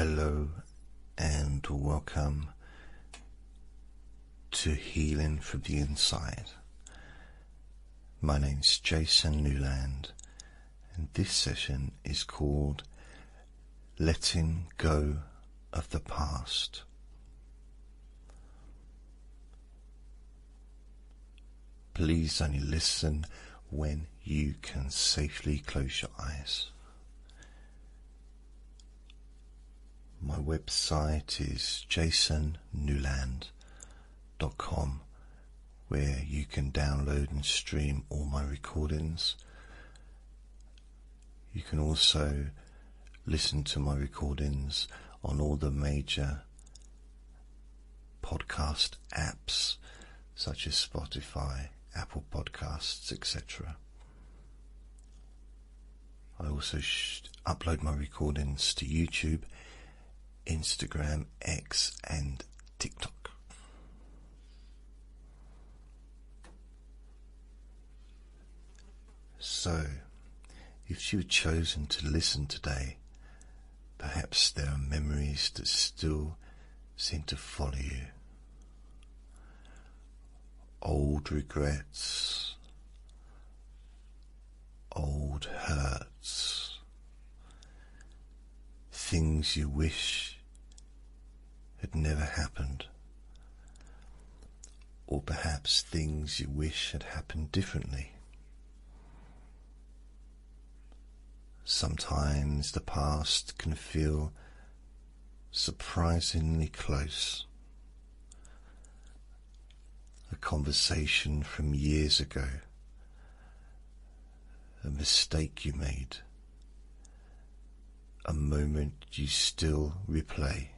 Hello and welcome to Healing from the Inside. My name's Jason Newland, and this session is called Letting Go of the Past. Please only listen when you can safely close your eyes. My website is jasonnewland.com, where you can download and stream all my recordings. You can also listen to my recordings on all the major podcast apps such as Spotify, Apple Podcasts, etc. I also upload my recordings to YouTube, Instagram, X and TikTok. So, if you've chosen to listen today, perhaps there are memories that still seem to follow you. Old regrets, old hurts, things you wish had never happened, or perhaps things you wish had happened differently. Sometimes the past can feel surprisingly close. A conversation from years ago, a mistake you made, a moment you still replay,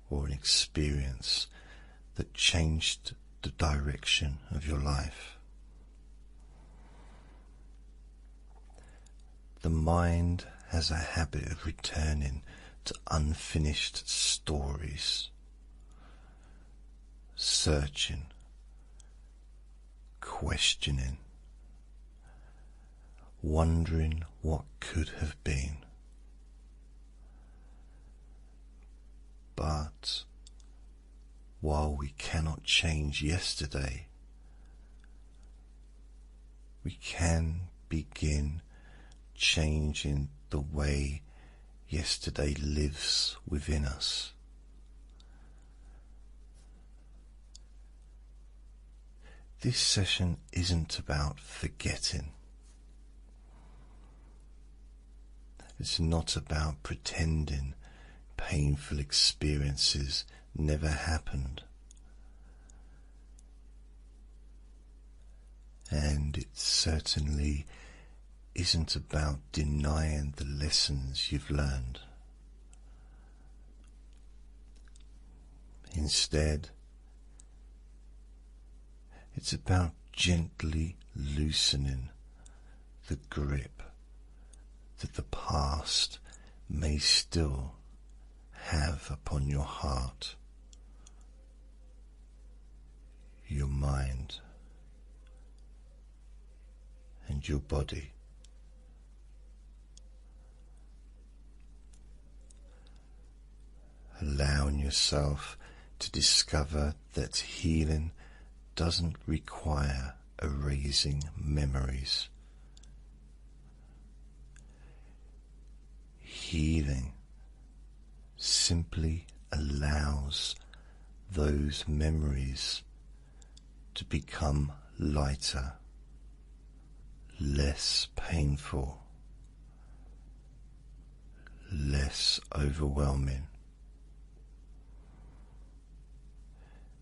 or an experience that changed the direction of your life. The mind has a habit of returning to unfinished stories, searching, questioning, wondering what could have been. But while we cannot change yesterday, we can begin changing the way yesterday lives within us. This session isn't about forgetting. It's not about pretending painful experiences never happened. And it certainly isn't about denying the lessons you've learned. Instead, it's about gently loosening the grip that the past may still have upon your heart, your mind, and your body. Allowing yourself to discover that healing doesn't require erasing memories. Healing simply allows those memories to become lighter, less painful, less overwhelming.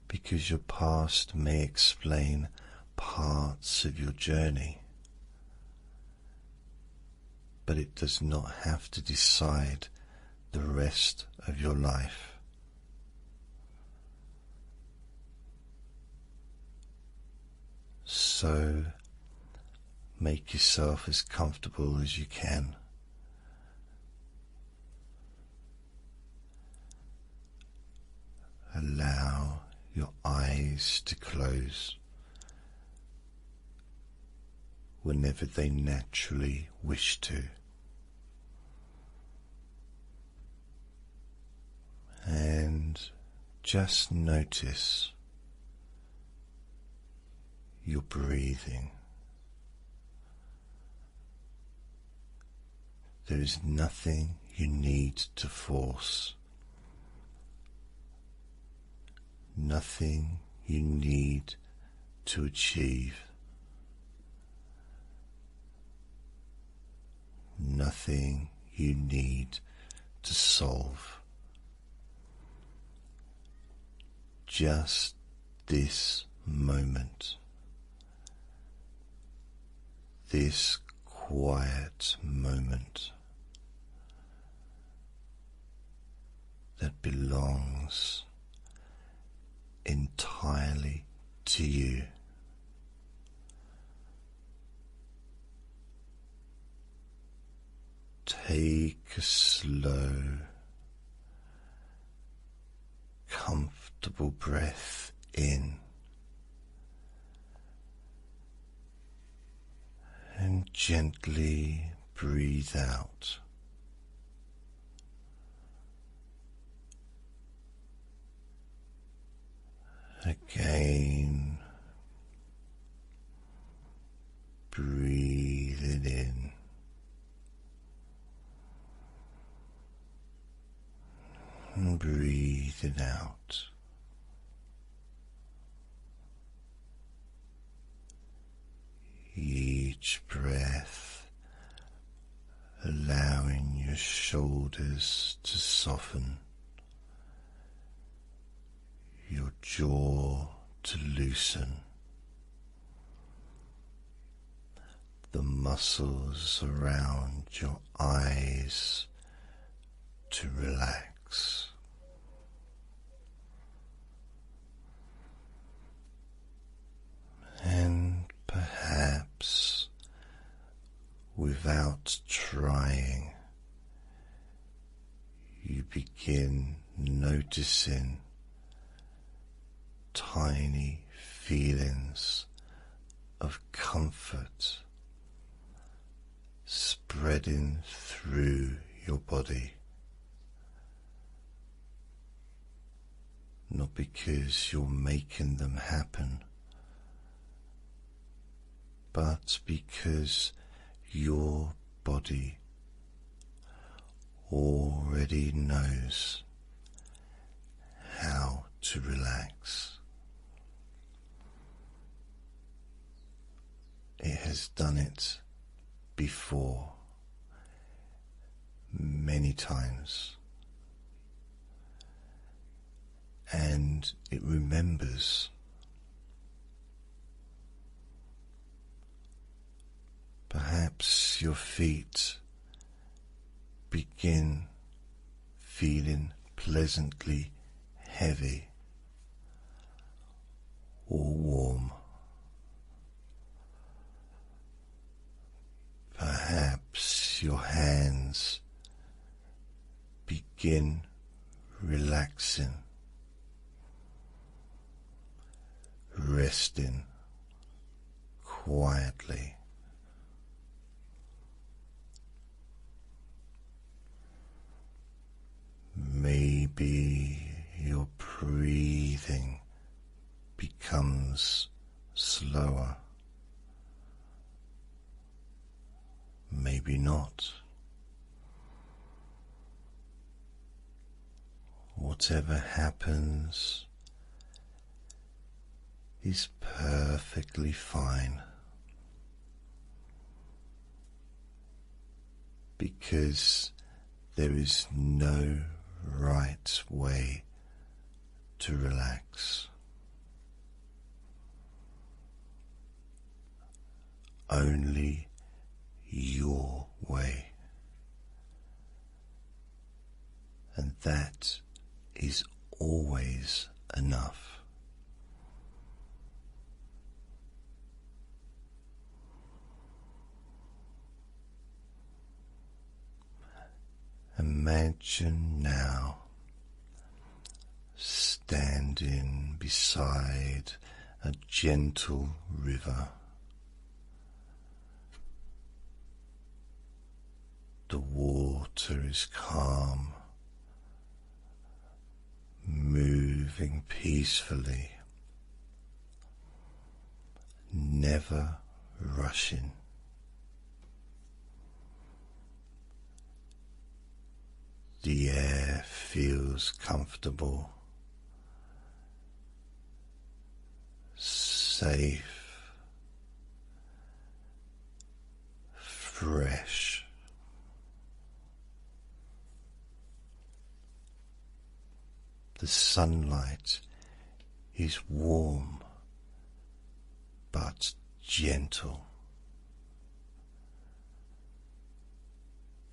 Because your past may explain parts of your journey, but it does not have to decide the rest of your life. So make yourself as comfortable as you can. Allow your eyes to close whenever they naturally wish to. just notice your breathing. There is nothing you need to force, nothing you need to achieve, nothing you need to solve. Just this moment, this quiet moment that belongs entirely to you. Take a slow, comfortable breath in and gently breathe out. Again, breathe it in and breathe it out. Each breath allowing your shoulders to soften, your jaw to loosen, the muscles around your eyes to relax. And perhaps without trying, you begin noticing tiny feelings of comfort spreading through your body. Not because you're making them happen, but because your body already knows how to relax. It has done it before, many times, and it remembers. Perhaps your feet begin feeling pleasantly heavy or warm. Perhaps your hands begin relaxing, resting quietly. Maybe your breathing becomes slower. Maybe not. Whatever happens is perfectly fine, because there is no right way to relax. Only your way. And that is always enough. Imagine now standing beside a gentle river. The water is calm, moving peacefully, never rushing. The air feels comfortable, safe, fresh. The sunlight is warm but gentle.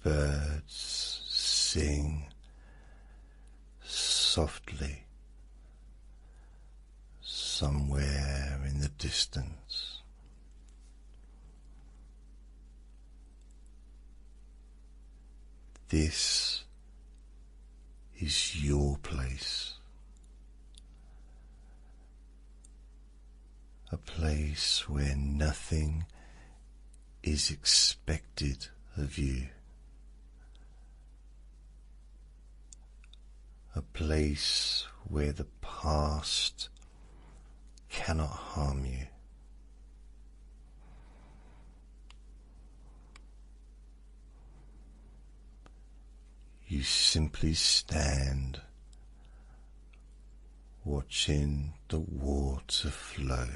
Birds sing softly somewhere in the distance. This is your place, a place where nothing is expected of you, a place where the past cannot harm you. You simply stand, watching the water flow.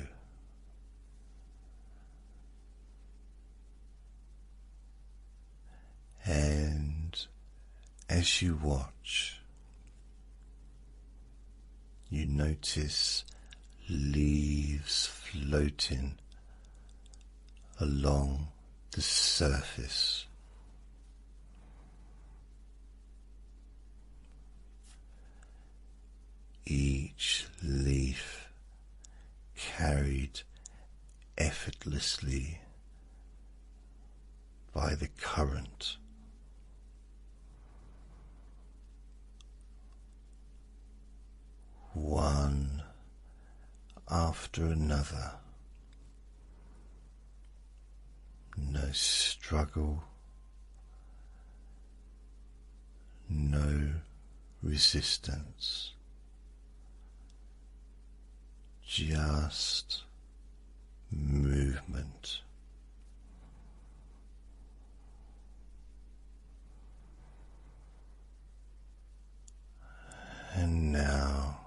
And as you watch, you notice leaves floating along the surface. Each leaf carried effortlessly by the current. One after another. No struggle, no resistance. Just movement. And now,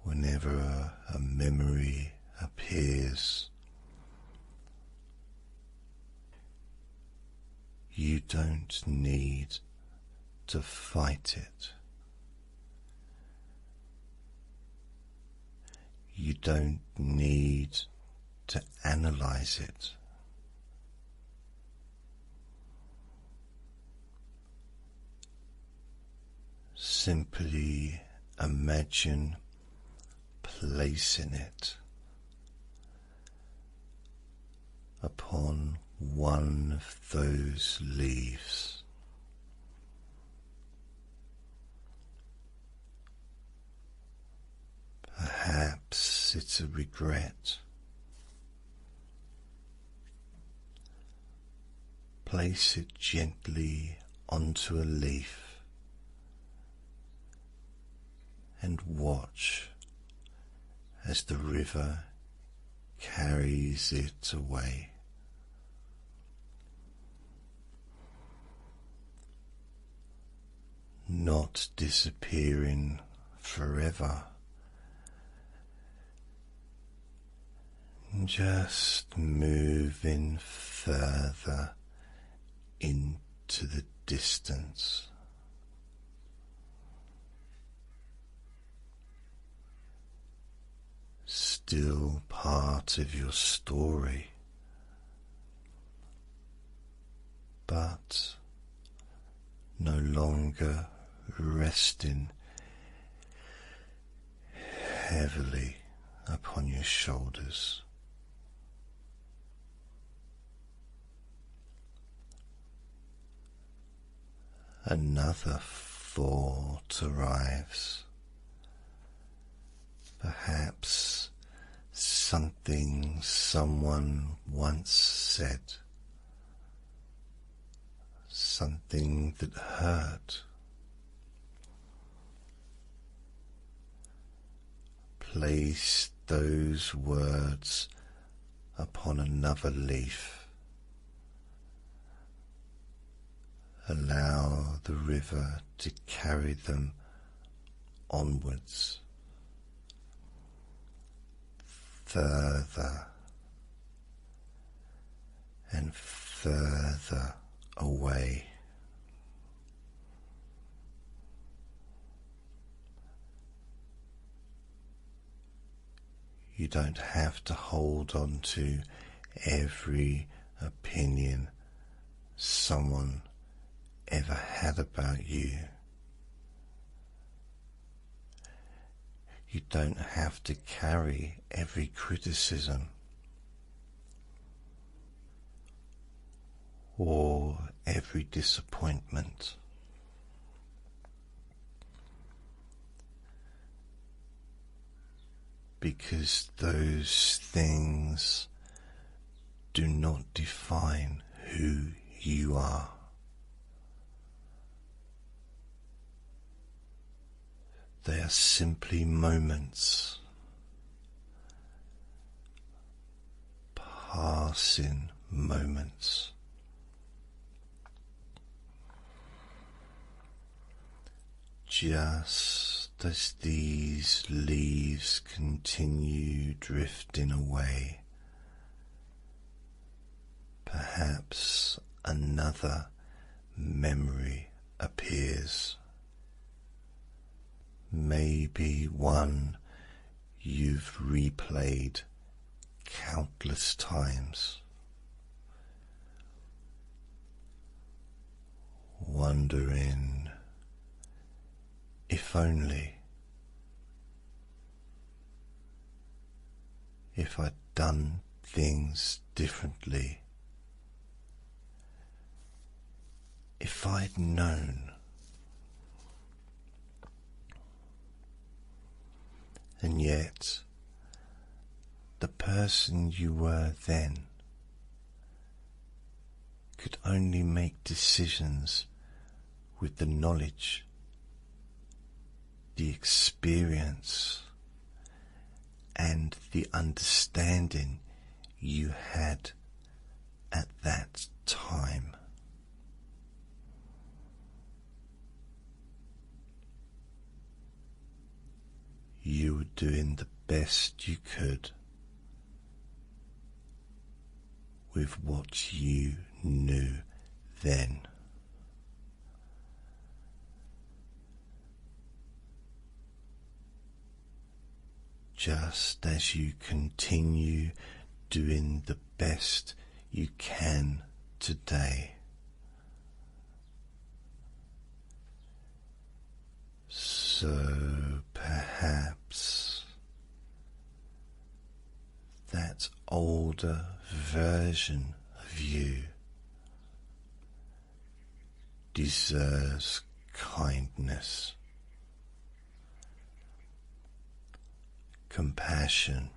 whenever a memory appears, you don't need to fight it. You don't need to analyze it. Simply imagine placing it upon one of those leaves. Perhaps it's a regret. Place it gently onto a leaf and watch as the river carries it away. Not disappearing forever, just moving further into the distance. Still part of your story, but no longer resting heavily upon your shoulders. Another thought arrives. Perhaps something someone once said, something that hurt. place those words upon another leaf. Allow the river to carry them onwards, further and further away. You don't have to hold on to every opinion someone ever had about you. You don't have to carry every criticism or every disappointment. Because those things do not define who you are. They are simply moments, passing moments. Just as these leaves continue drifting away, perhaps another memory appears. Maybe one you've replayed countless times, wondering if only, if I'd done things differently, if I'd known. And yet, the person you were then could only make decisions with the knowledge, the experience, and the understanding you had at that time. You were doing the best you could with what you knew then. Just as you continue doing the best you can today. So perhaps that older version of you deserves kindness, compassion,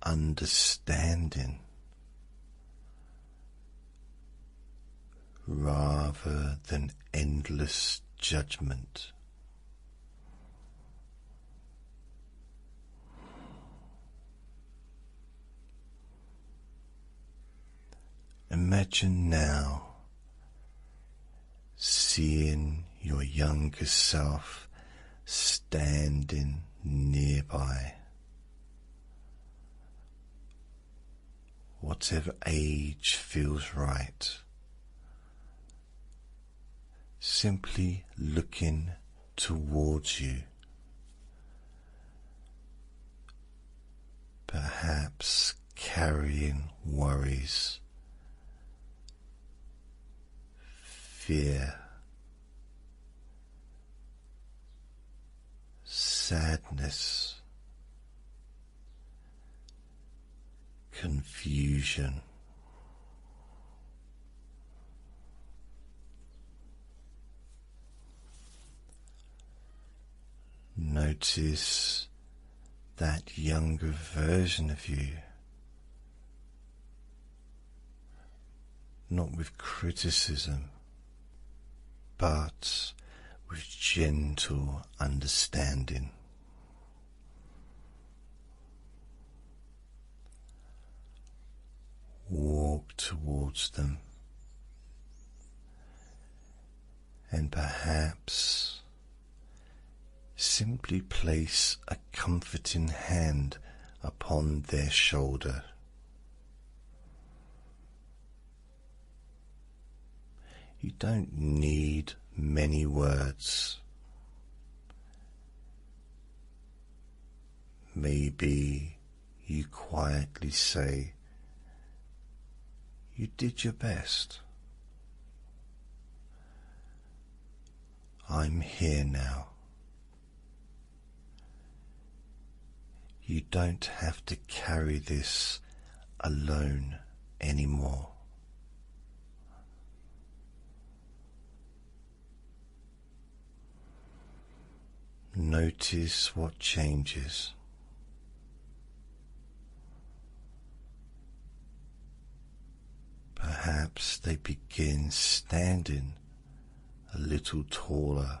understanding, rather than endless judgment. Imagine now seeing your younger self standing nearby. Whatever age feels right. Simply looking towards you, perhaps carrying worries, fear, sadness, confusion. Notice that younger version of you, not with criticism, but with gentle understanding. Walk towards them, and perhaps simply place a comforting hand upon their shoulder. You don't need many words. Maybe you quietly say, "You did your best. I'm here now." You don't have to carry this alone anymore. Notice what changes. Perhaps they begin standing a little taller.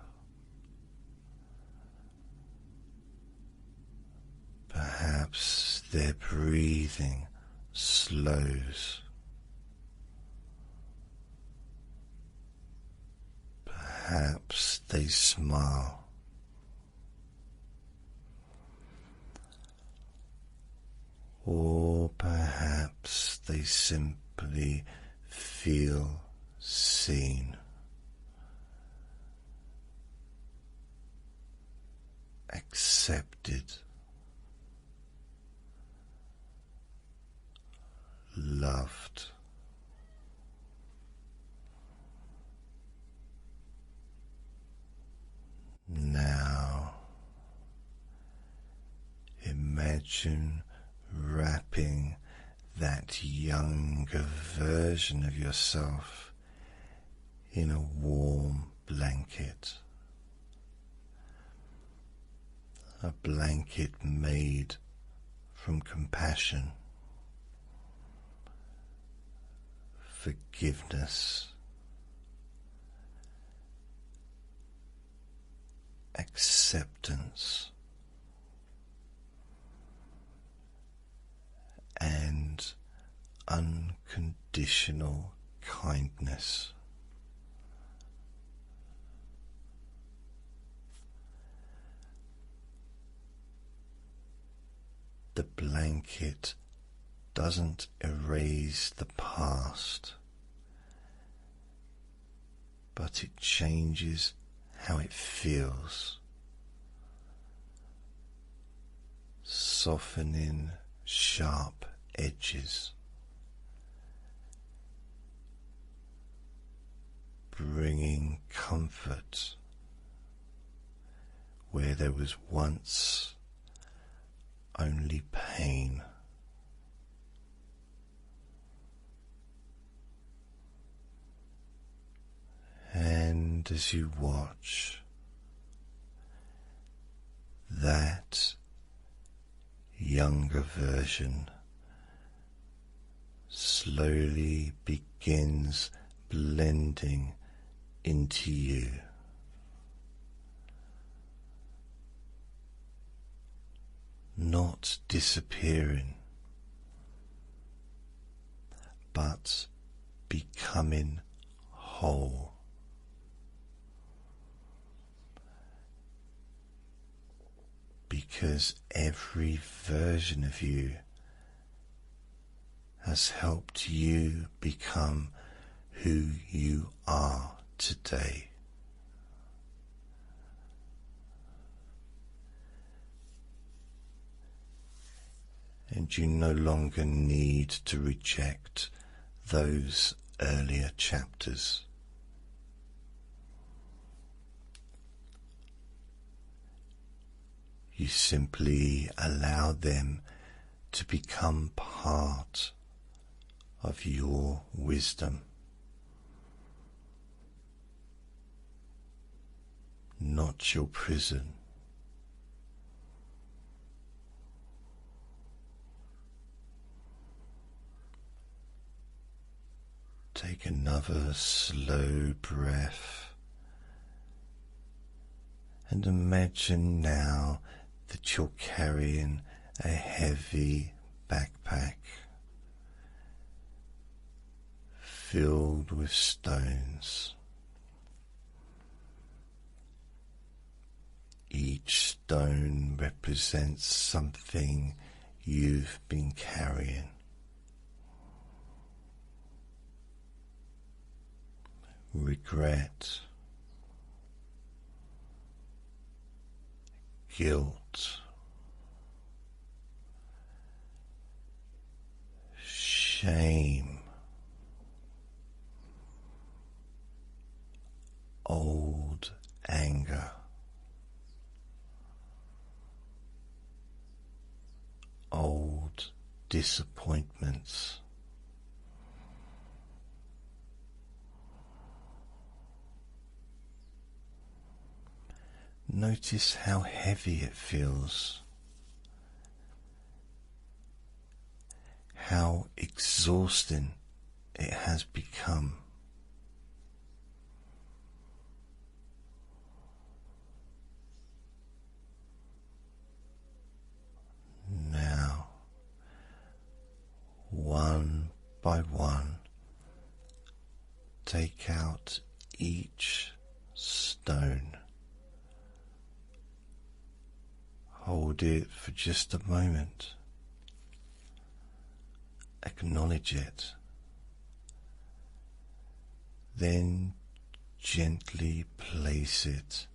Perhaps their breathing slows. Perhaps they smile. Or perhaps they simply feel seen, accepted, loved. Now, imagine wrapping that younger version of yourself in a warm blanket. A blanket made from compassion, forgiveness, acceptance, and unconditional kindness. The blanket doesn't erase the past, but it changes how it feels, softening sharp edges, bringing comfort where there was once only pain. And as you watch, that younger version slowly begins blending into you. Not disappearing, but becoming whole. Because every version of you has helped you become who you are today. And you no longer need to reject those earlier chapters. You simply allow them to become part of your wisdom, not your prison. Take another slow breath And imagine now that you're carrying a heavy backpack filled with stones. Each stone represents something you've been carrying. Regret, guilt, shame, old anger, old disappointments. Notice how heavy it feels, how exhausting it has become. Now, one by one, take out each stone. Hold it for just a moment. Acknowledge it. Then gently place it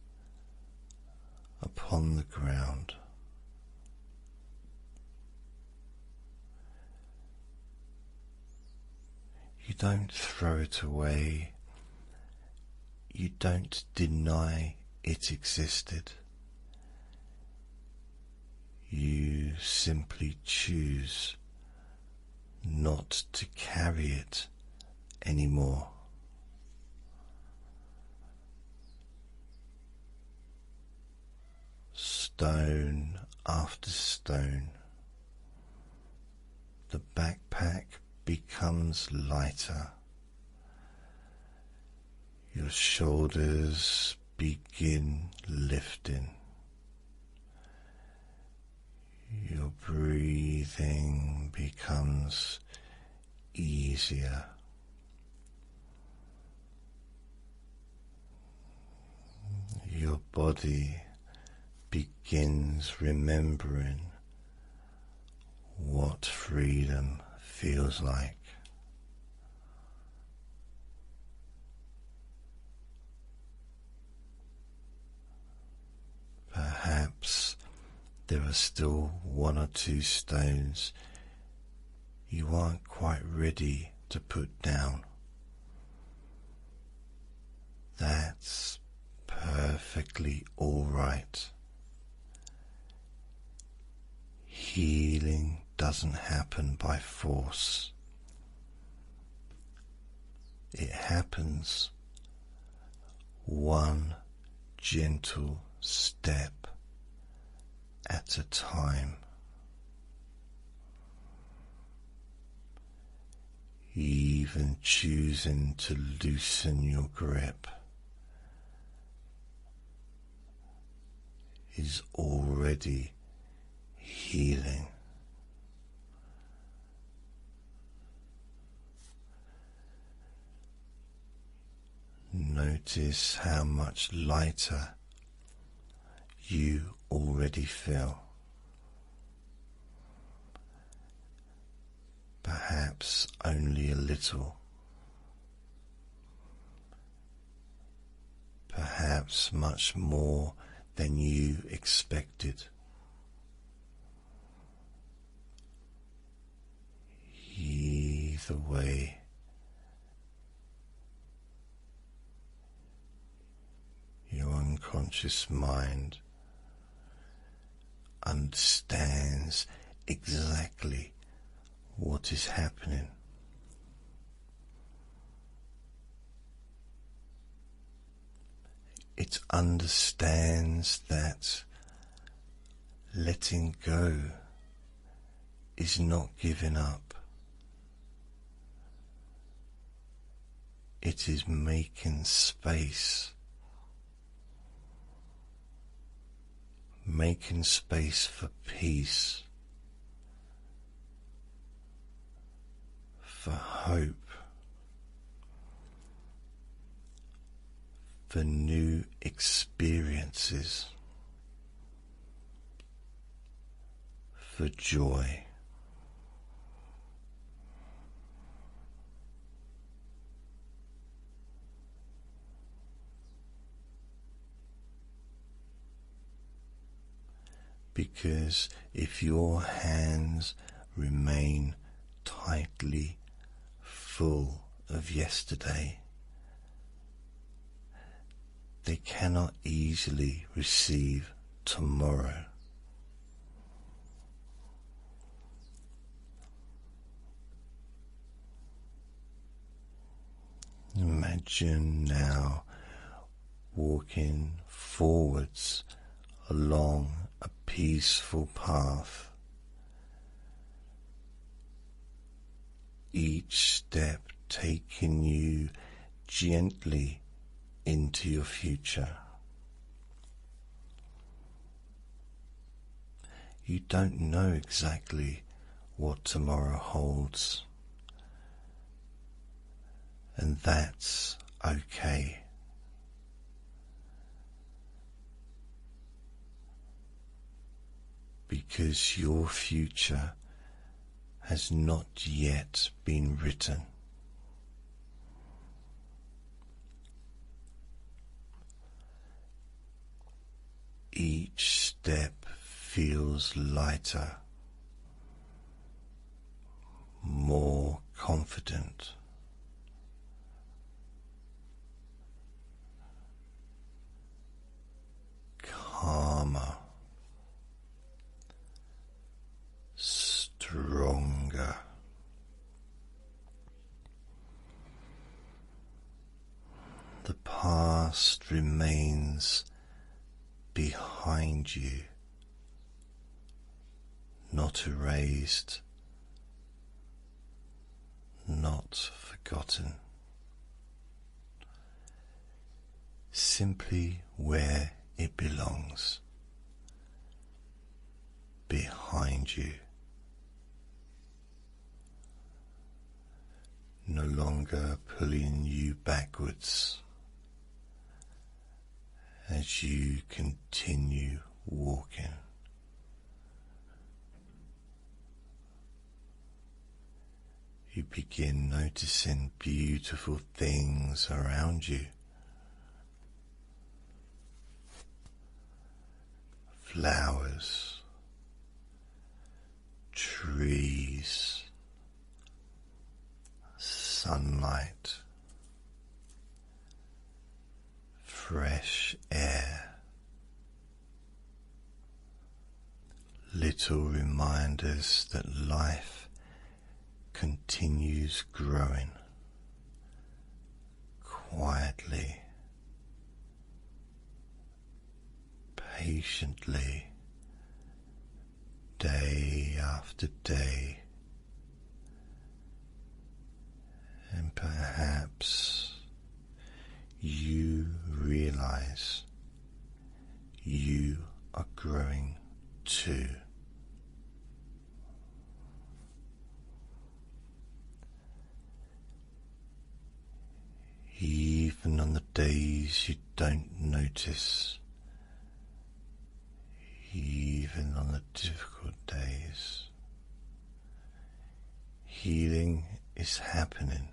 upon the ground. You don't throw it away. You don't deny it existed. You simply choose not to carry it anymore. Stone after stone, the backpack becomes lighter. Your shoulders begin lifting. Your breathing becomes easier. Your body begins remembering what freedom feels like. Perhaps there are still one or two stones you aren't quite ready to put down. That's perfectly all right. Healing doesn't happen by force. It happens one gentle step at a time. Even choosing to loosen your grip is already healing. Notice how much lighter you already feel. Perhaps only a little. Perhaps much more than you expected. Either way, your unconscious mind understands exactly what is happening. It understands that letting go is not giving up. It is making space. making space for peace, for hope, for new experiences, for joy. Because if your hands remain tightly full of yesterday, they cannot easily receive tomorrow. Imagine now walking forwards along a peaceful path, each step taking you gently into your future. You don't know exactly what tomorrow holds, and that's okay. Because your future has not yet been written. Each step feels lighter, more confident, calmer, stronger. The past remains behind you, not erased, not forgotten, simply where it belongs, behind you, no longer pulling you backwards as you continue walking. You begin noticing beautiful things around you. Flowers, trees, sunlight, fresh air, little reminders that life continues growing quietly, patiently, day after day, and perhaps you realize you are growing too. Even on the days you don't notice, even on the difficult days, healing is happening.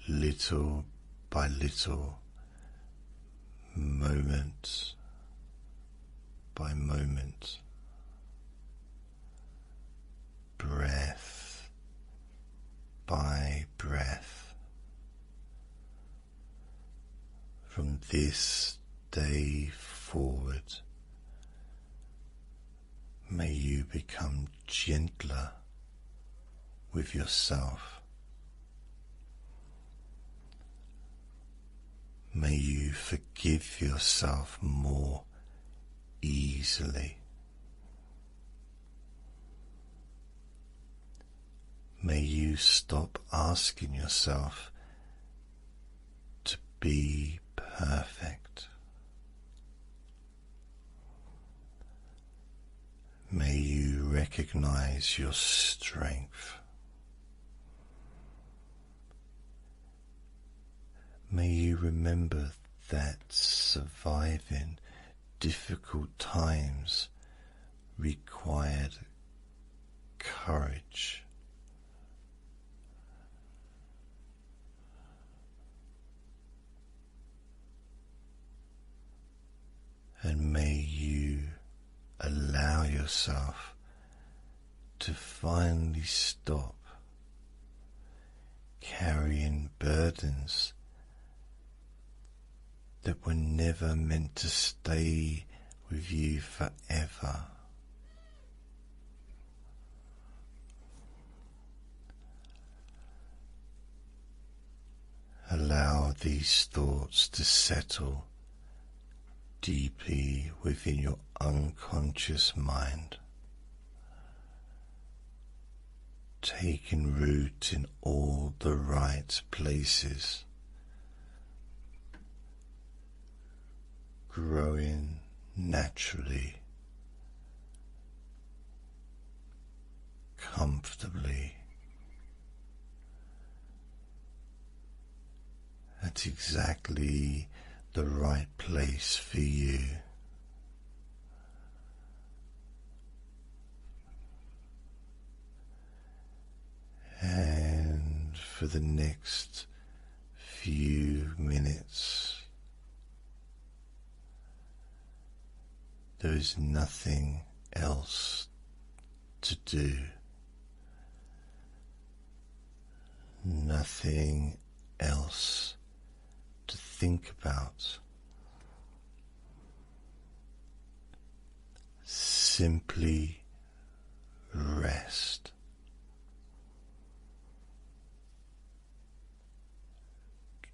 Little by little, moment by moment, breath by breath. From this day forward, may you become gentler with yourself. May you forgive yourself more easily. May you stop asking yourself to be perfect. May you recognize your strength. May you remember that surviving difficult times required courage. And may you allow yourself to finally stop carrying burdens that were never meant to stay with you forever. Allow these thoughts to settle deeply within your unconscious mind, taking root in all the right places, growing naturally, comfortably, at exactly the right place for you. And for the next few minutes, there is nothing else to do, nothing else to think about. Simply rest.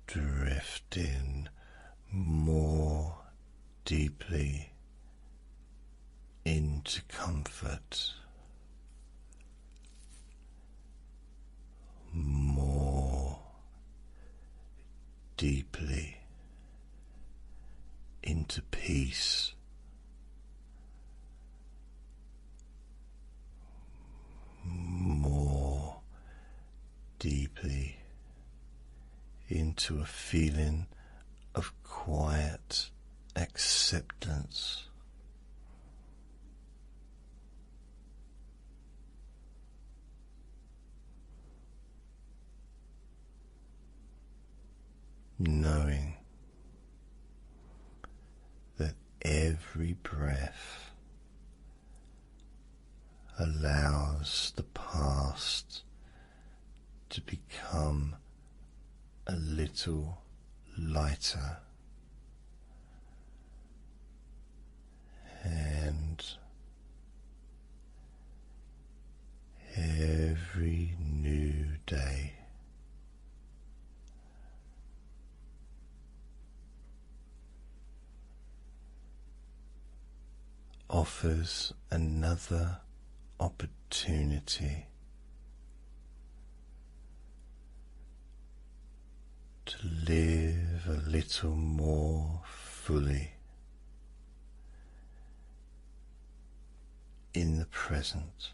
Drifting more deeply into comfort, more deeply into peace, more deeply into a feeling of quiet acceptance. Knowing that every breath allows the past to become a little lighter, and every new day offers another opportunity to live a little more fully in the present,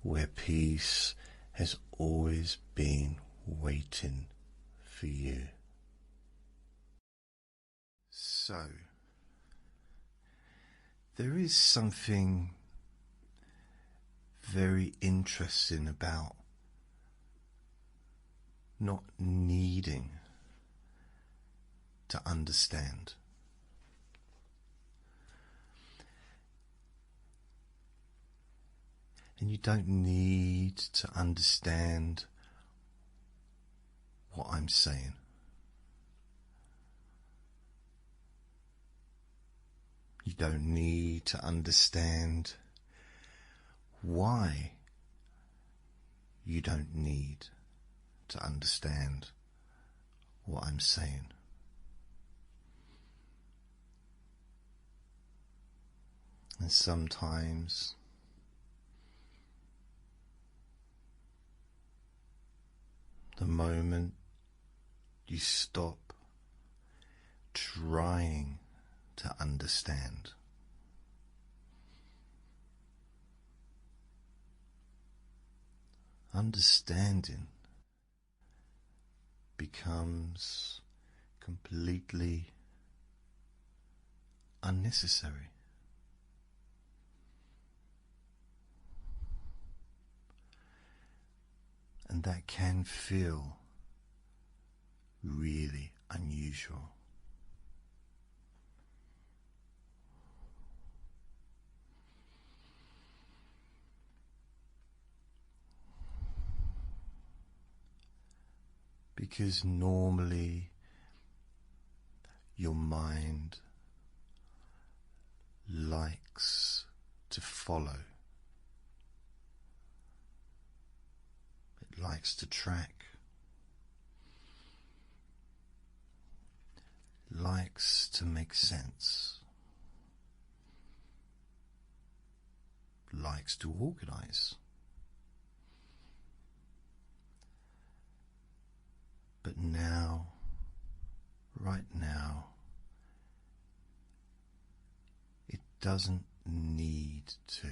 where peace has always been waiting for you. So, there is something very interesting about not needing to understand. And you don't need to understand what I'm saying. You don't need to understand why you don't need to understand what I'm saying. And sometimes the moment you stop trying to understand. Understanding becomes completely unnecessary. And that can feel really unusual. Because normally your mind likes to follow. It likes to track. Likes to make sense. Likes to organize. But now, right now, it doesn't need to.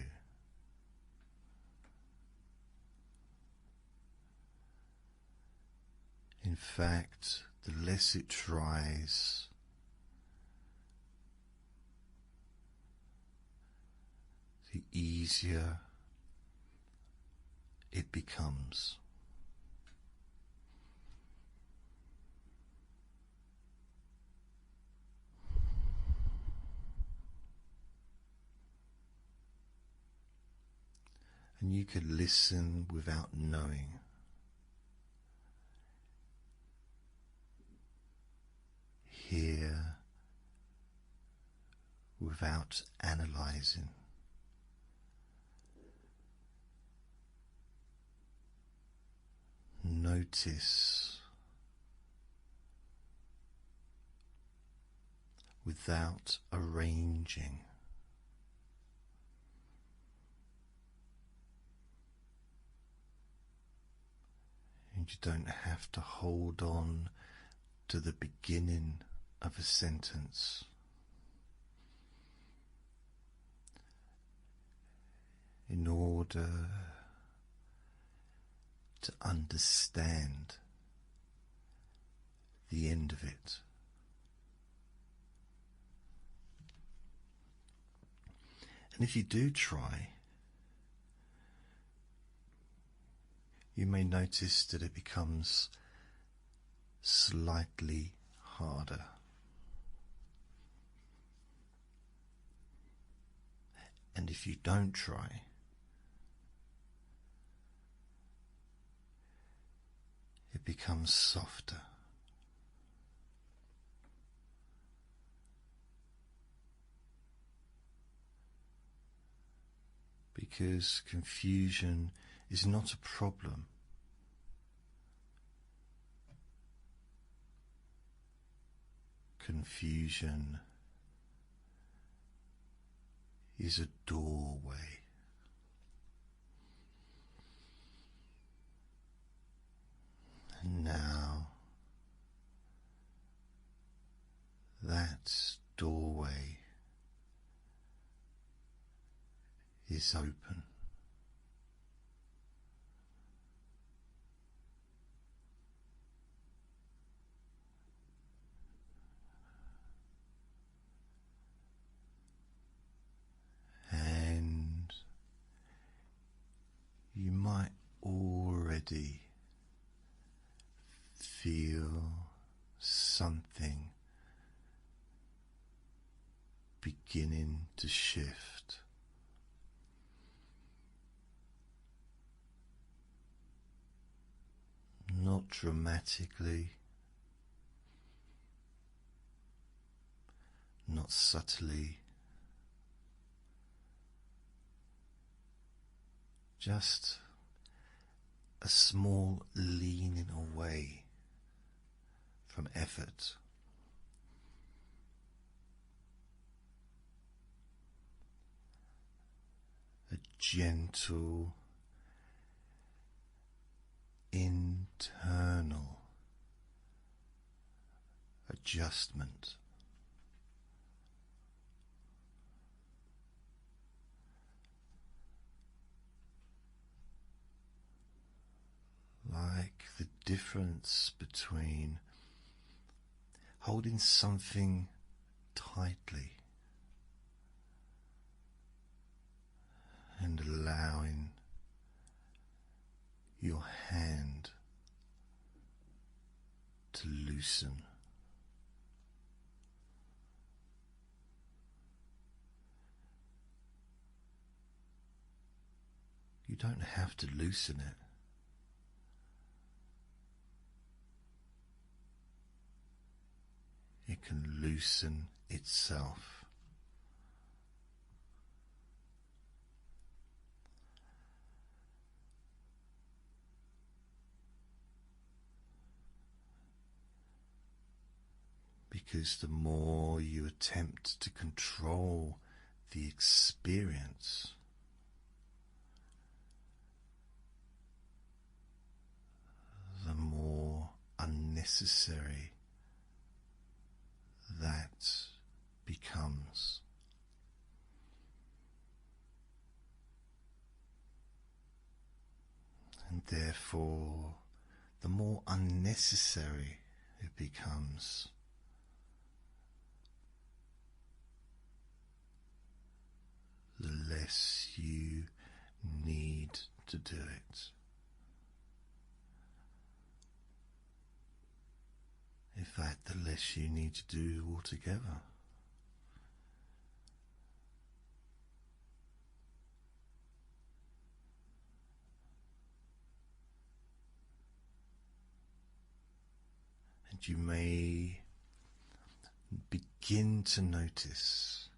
In fact, the less it tries, the easier it becomes. And you could listen without knowing. Hear without analyzing. Notice without arranging. And you don't have to hold on to the beginning of a sentence. In order to understand the end of it. And if you do try, you may notice that it becomes slightly harder. And if you don't try, it becomes softer. Because confusion is not a problem. Confusion is a doorway. And now that doorway is open. And you might already feel something beginning to shift. Not dramatically, not subtly, just a small leaning away from effort. A gentle internal adjustment difference between holding something tightly and allowing your hand to loosen. You don't have to loosen it. It can loosen itself. Because the more you attempt to control the experience, the more unnecessary that becomes. And therefore, the more unnecessary it becomes, the less you need to do it. In fact, the less you need to do altogether. And you may begin to notice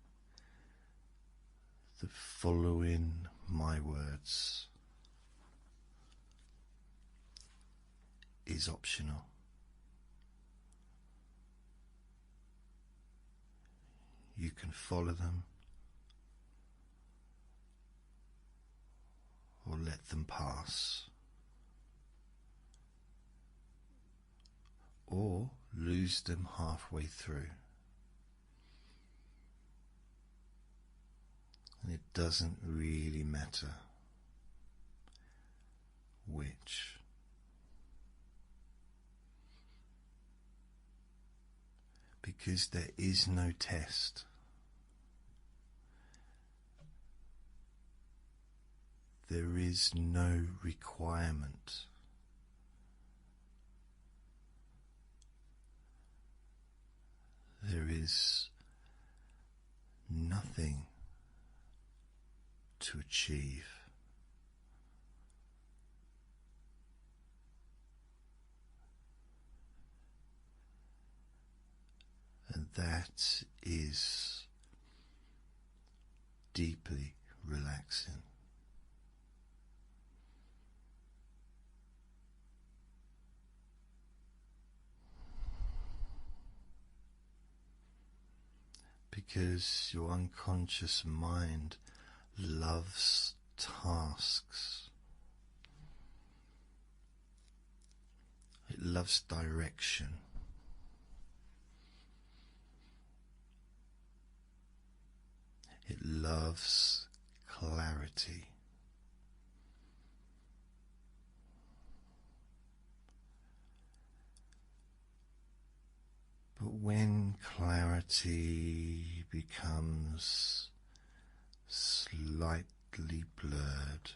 that following my words is optional. You can follow them or let them pass, or lose them halfway through. And it doesn't really matter which. Because there is no test. There is no requirement. There is nothing to achieve. And that is deeply relaxing. Because your unconscious mind loves tasks. It loves direction. It loves clarity. But when clarity becomes slightly blurred,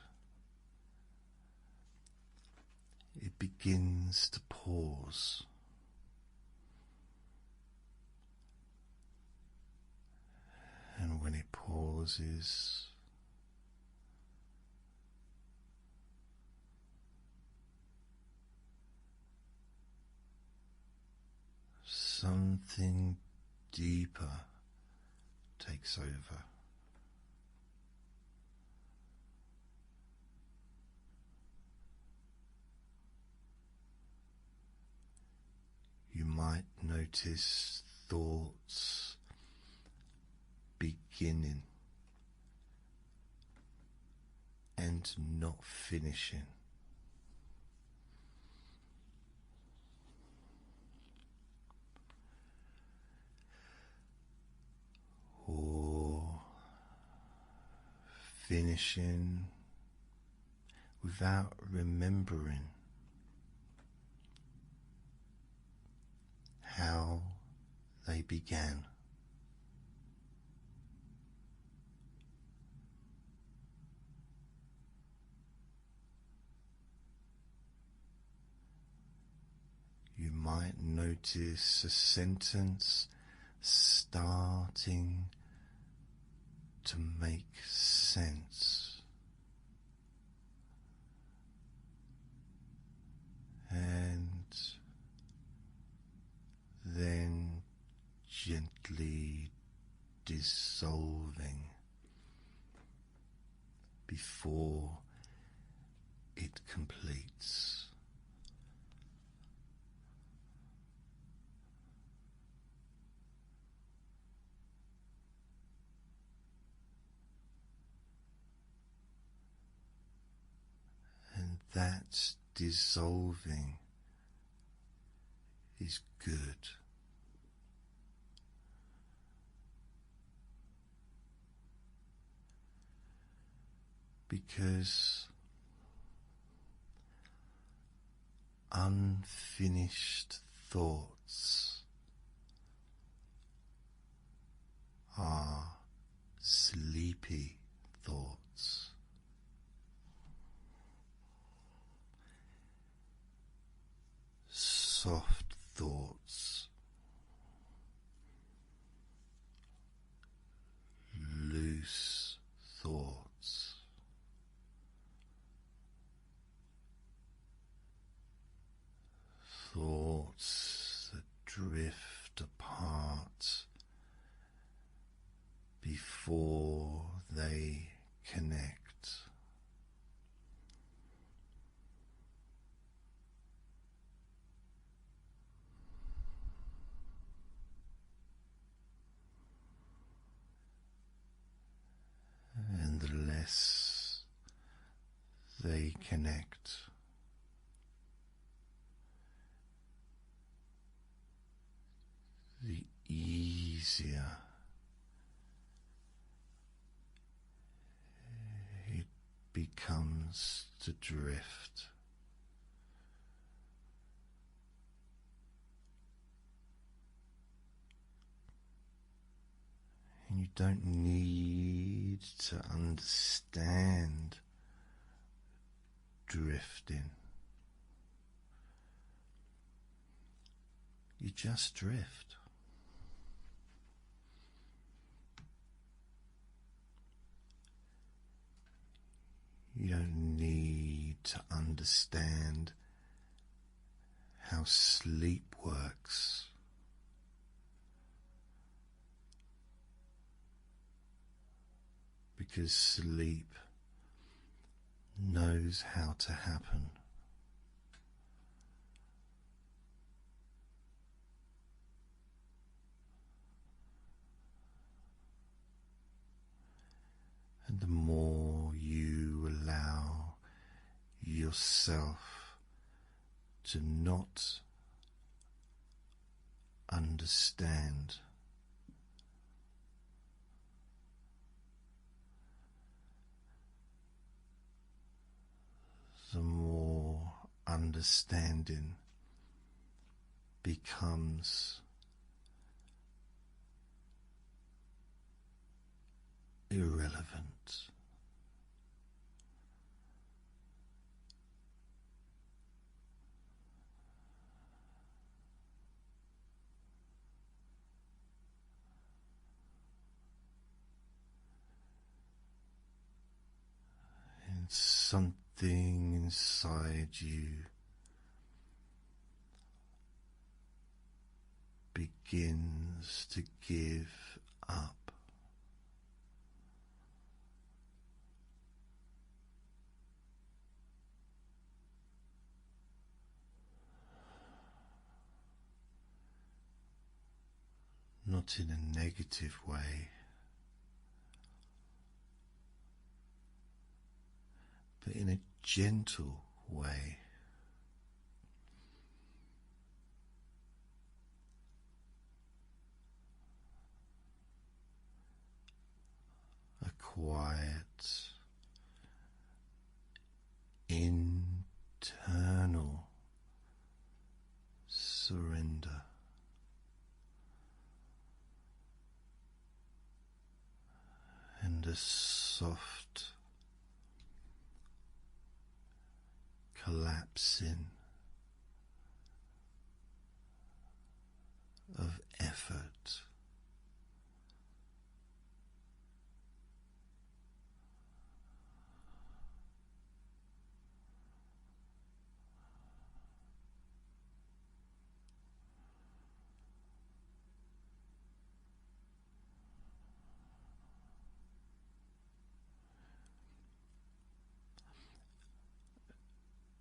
it begins to pause. And when it pauses, something deeper takes over. You might notice thoughts beginning and not finishing. Or finishing without remembering how they began. You might notice a sentence starting to make sense, and then gently dissolving before it completes. And that dissolving is good, because unfinished thoughts are sleepy thoughts. Soft thoughts, loose thoughts, thoughts that drift apart before they connect. And the less they connect, the easier it becomes to drift. And you don't need to understand drifting. You just drift. You don't need to understand how sleep works. Because sleep knows how to happen. And the more you allow yourself to not understand, the more understanding becomes irrelevant. And something inside you begins to give up. Not in a negative way, but in a gentle way. A quiet, internal surrender. soft collapsing of effort.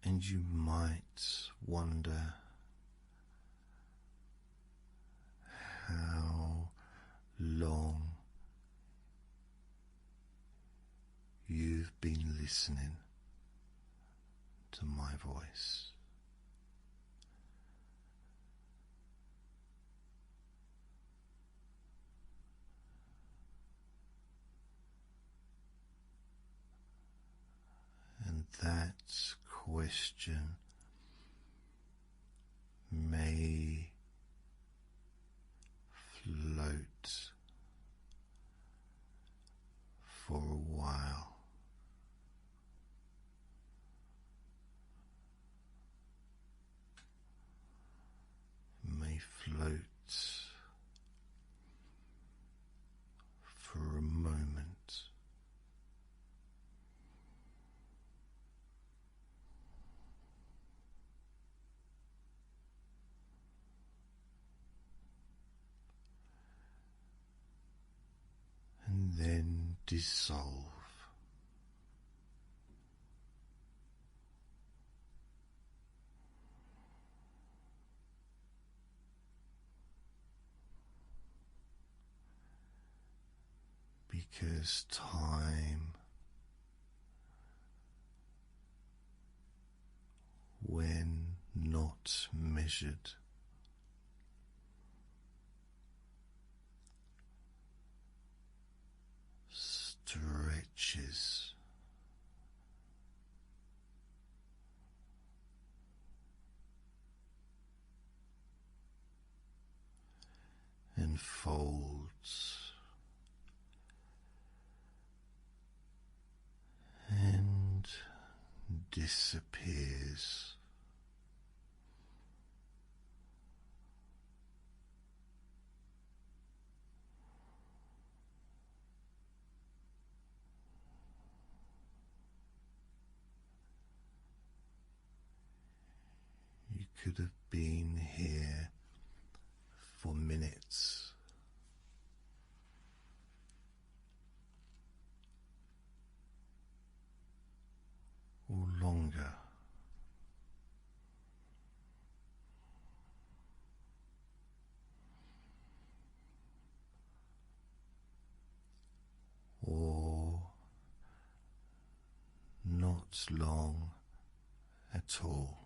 And you might wonder how long you've been listening to my voice. And that question may float for a while. May float for a moment. And then dissolve. Because time, when not measured, stretches. And folds. And disappears. You could have been here for minutes. Or longer. Or not long at all.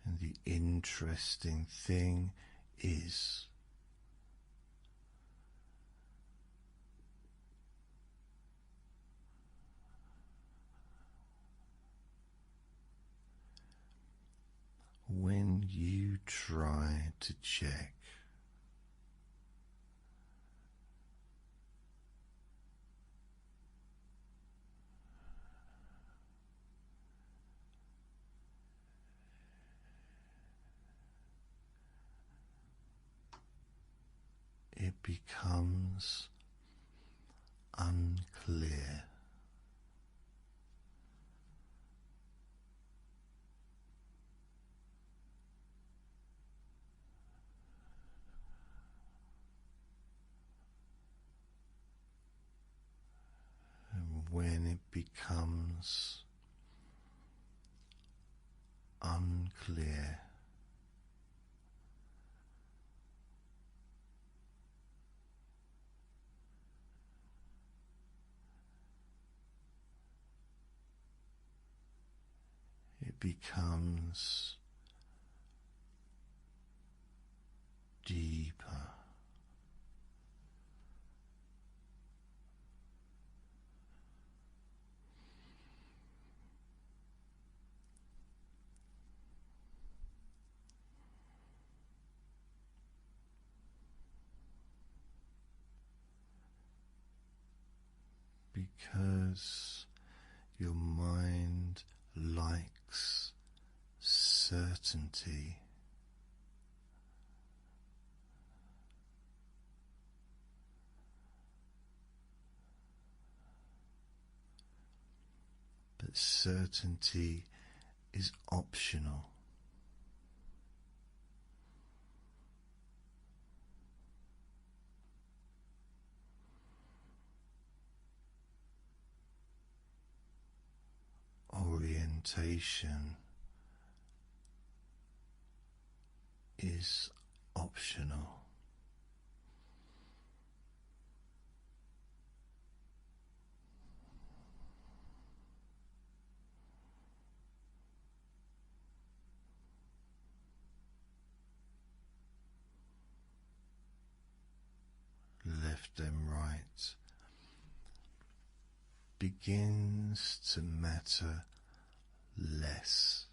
And the interesting thing is when you try to check it becomes unclear. And when it becomes unclear, it becomes deeper. because your mind likes certainty. But certainty is optional. Orientation is optional. Left and right begins to matter less.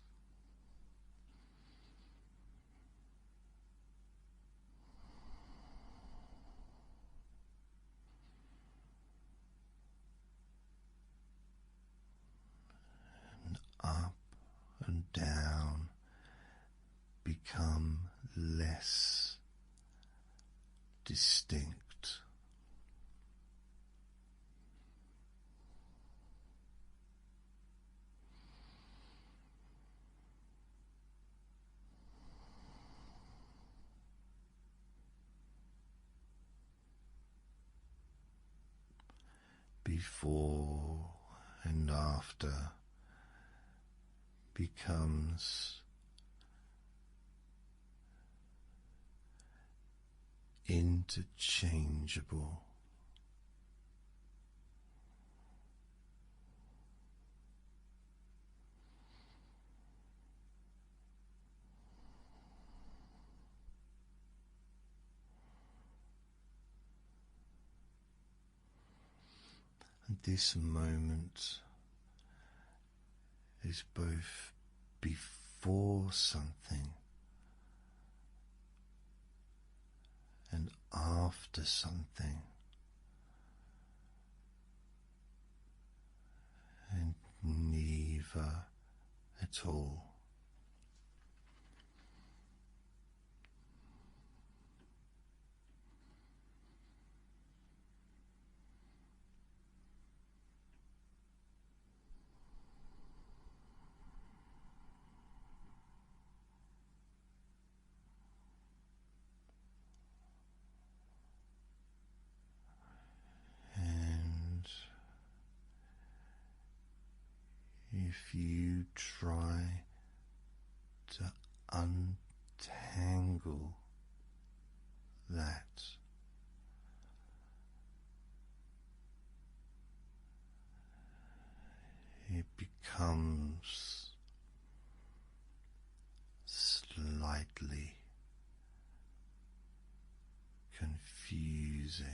And up and down become less distinct. Before and after becomes interchangeable. And this moment is both before something and after something, and neither at all. And if you try to untangle that, it becomes slightly confusing.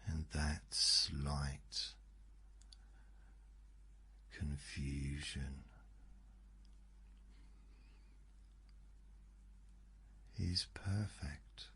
And that slight confusion is perfect.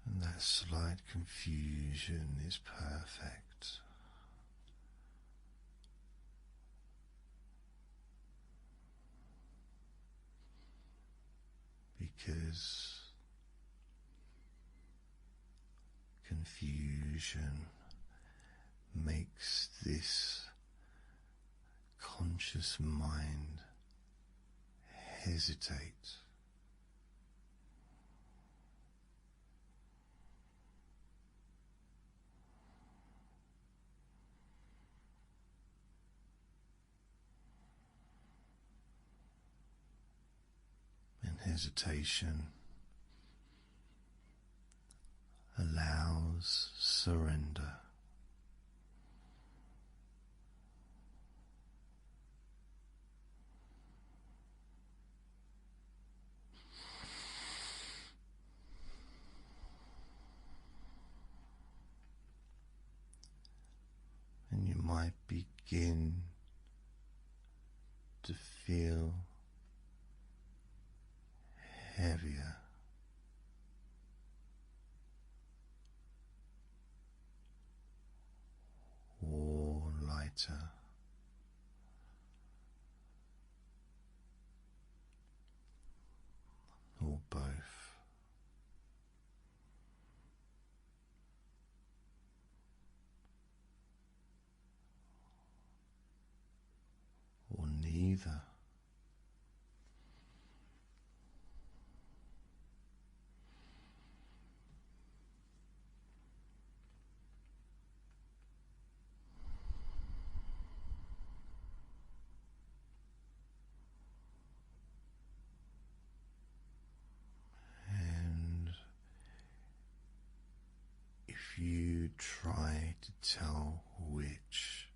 And that slight confusion is perfect. Because confusion makes this conscious mind hesitate. And hesitation allows surrender. And you might begin to feel heavier, or lighter, or both. Or neither. And if you try to tell which,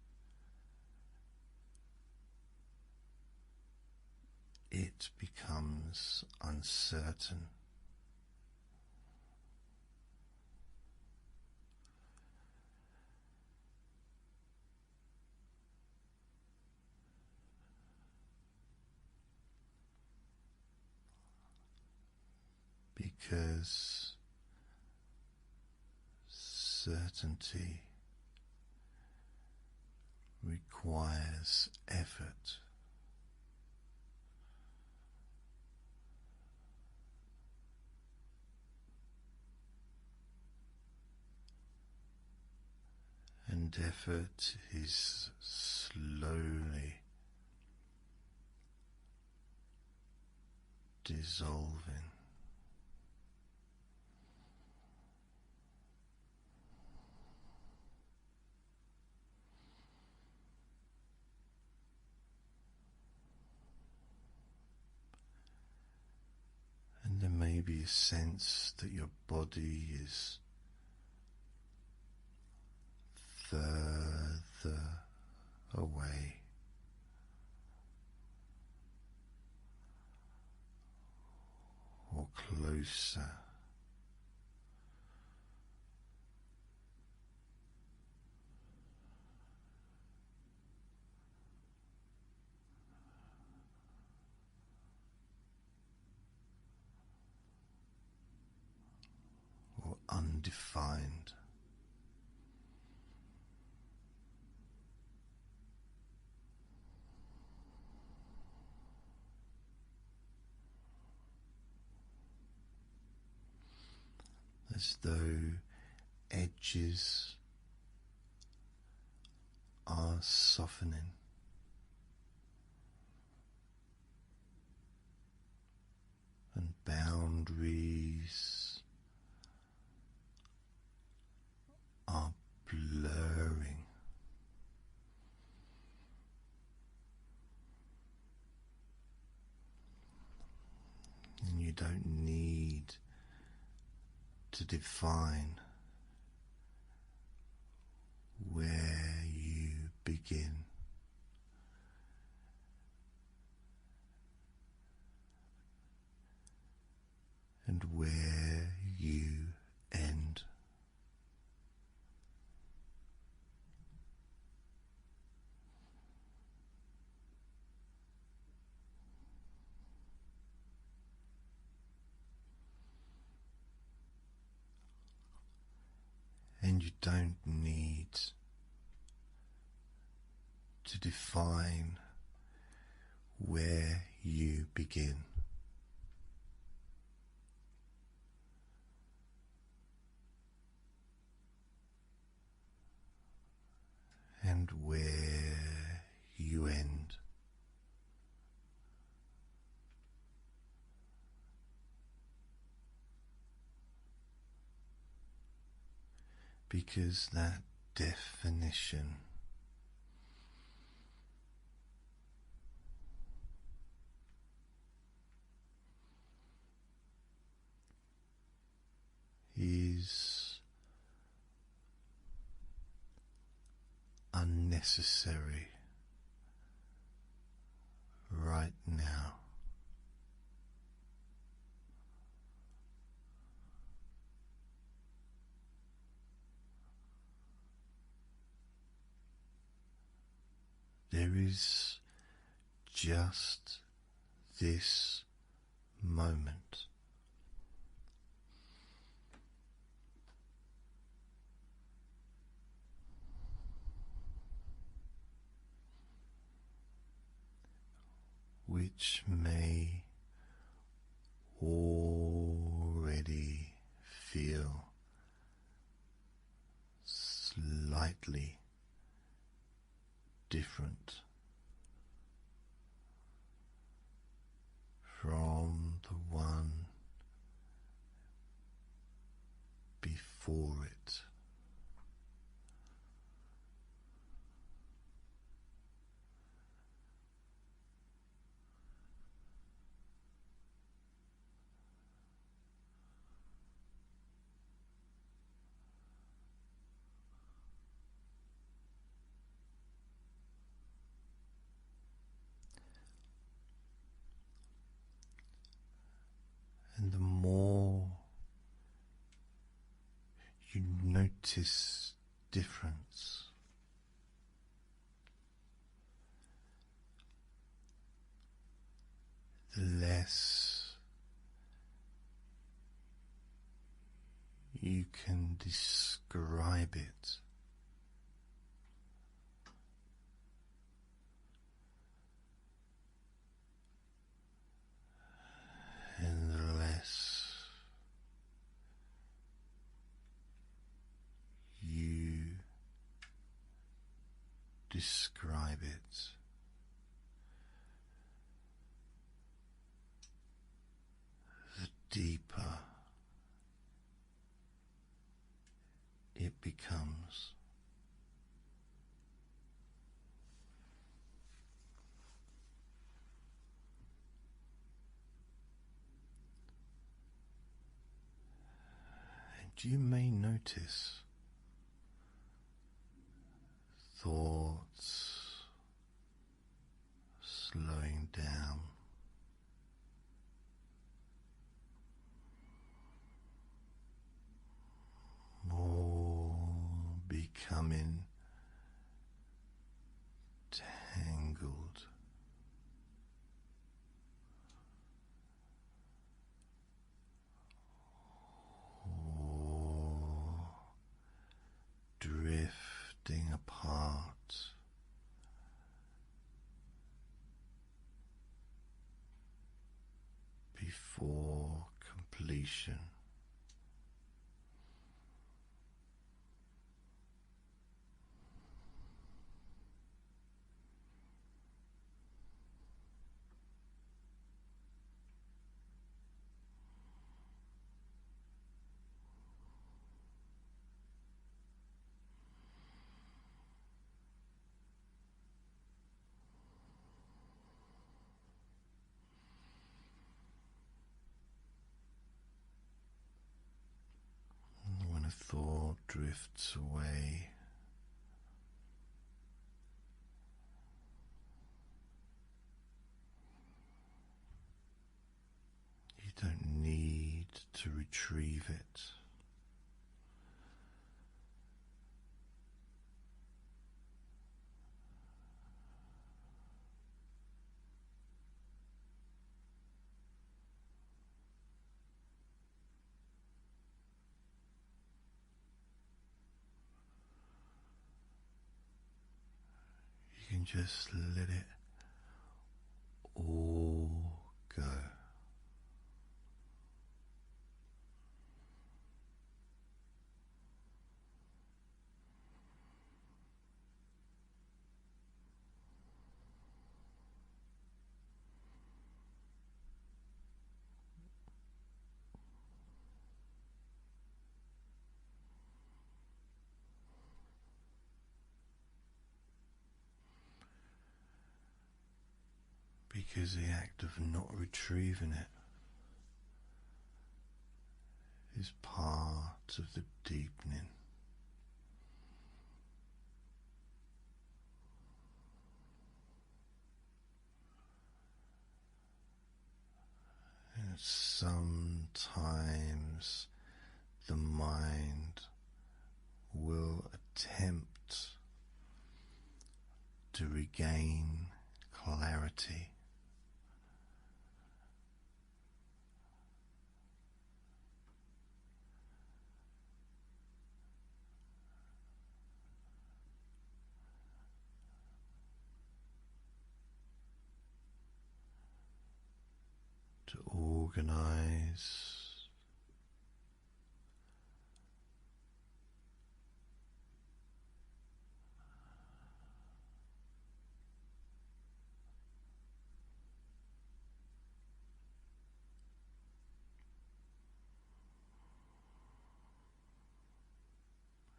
it becomes uncertain. Because certainty requires effort. And effort is slowly dissolving. And there may be a sense that your body is further away, or closer. Or undefined. As though edges are softening, and boundaries are blurring. And you don't need to define where you begin. And where you end. And you don't need to define where you begin. And where you end. Because that definition is necessary right now. There is just this moment. Which may already feel slightly different from the one before it. And the more you notice difference, the less you can describe it. And the less you describe it, the deeper it becomes. You may notice thoughts slowing down, more becoming tangled. Drifting apart before completion. When a thought drifts away, you don't need to retrieve it. You can just let it all go. Because the act of not retrieving it is part of the deepening. sometimes the mind will attempt to regain clarity. To organize,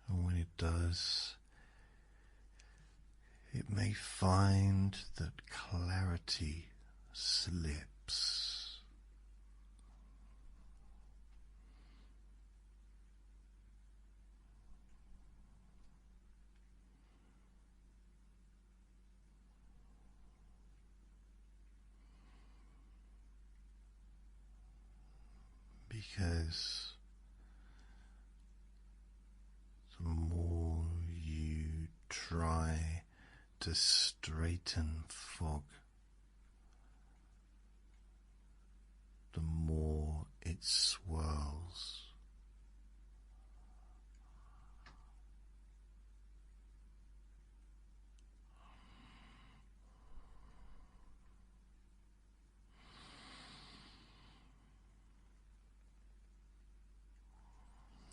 and when it does, it may find that clarity slips. Because the more you try to straighten fog, the more it swirls.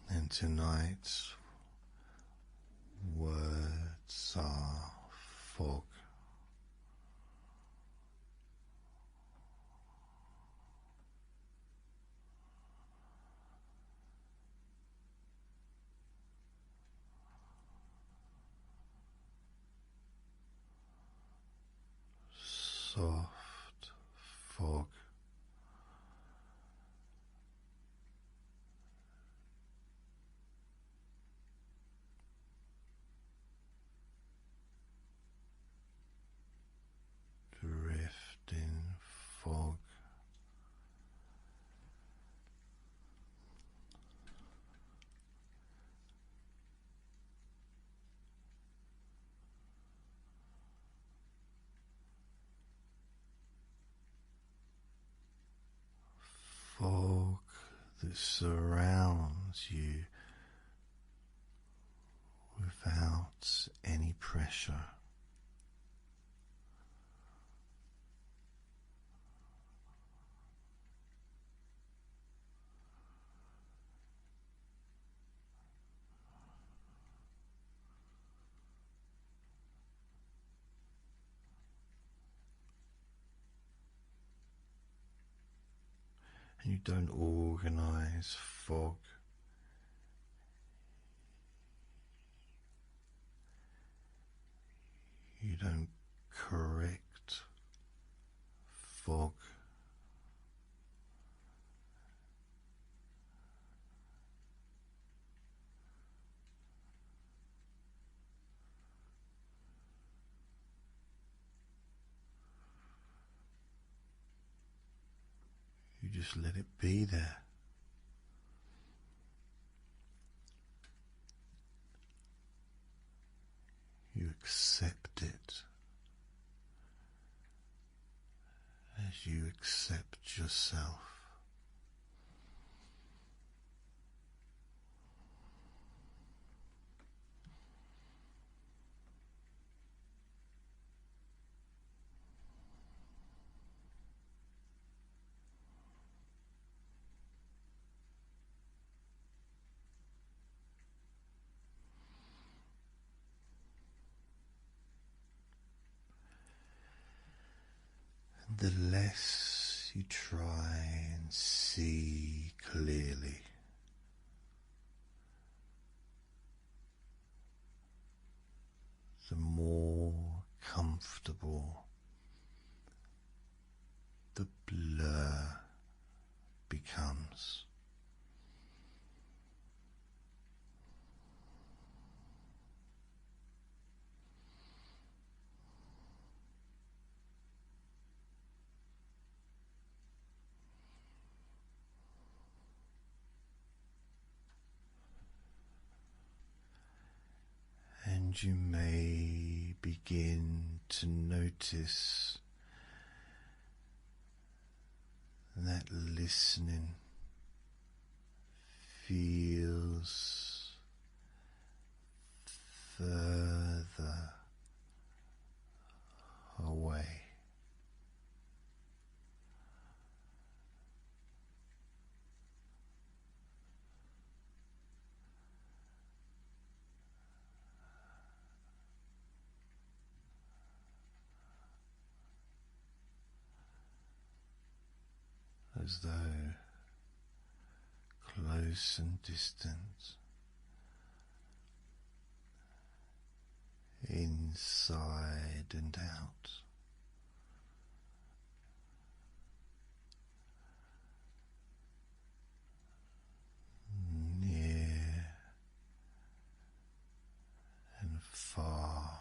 And tonight's words are fog. Soft fog. Drifting fog. Fog that surrounds you without any pressure. And you don't organize fog. You don't correct fog. You just let it be there. You accept it as you accept yourself. The less you try and see clearly, the more comfortable the blur becomes. And you may begin to notice that listening feels further away. As though close and distant, inside and out, near and far.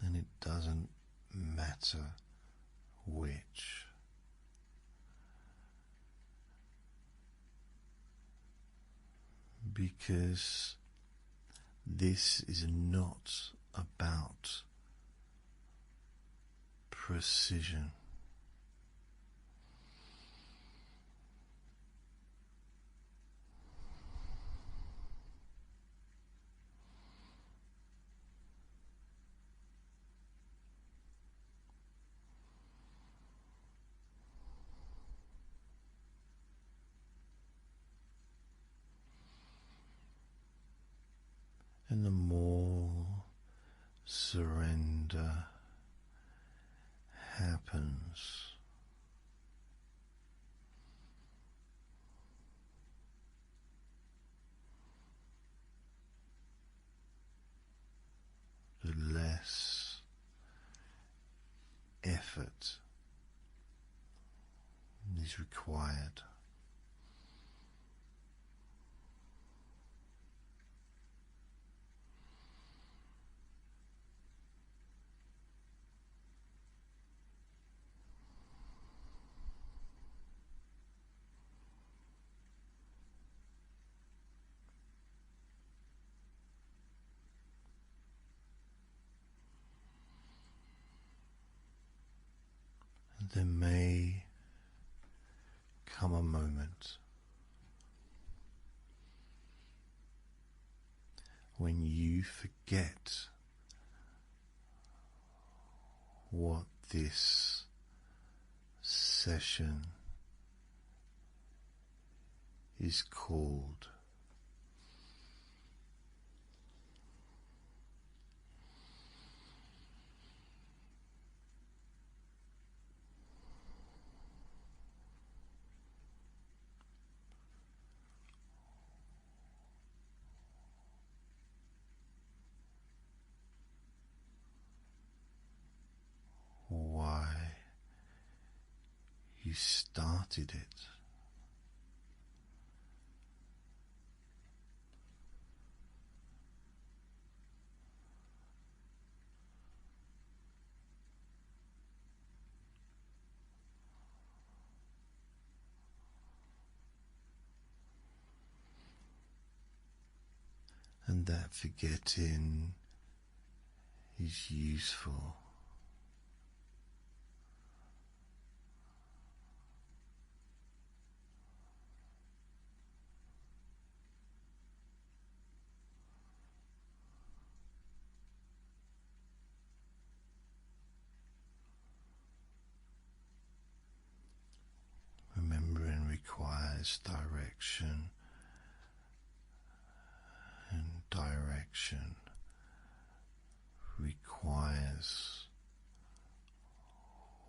And it doesn't matter which. Because this is not about precision. And the more surrender happens, the less effort is required. There may come a moment when you forget what this session is called. Why you started it. And that forgetting is useful. Remembering requires direction, and direction requires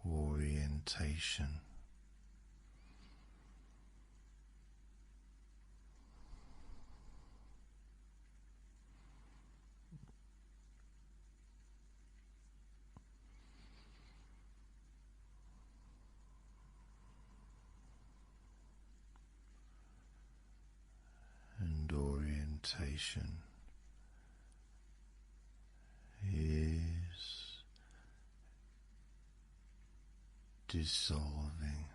orientation. And orientation is dissolving.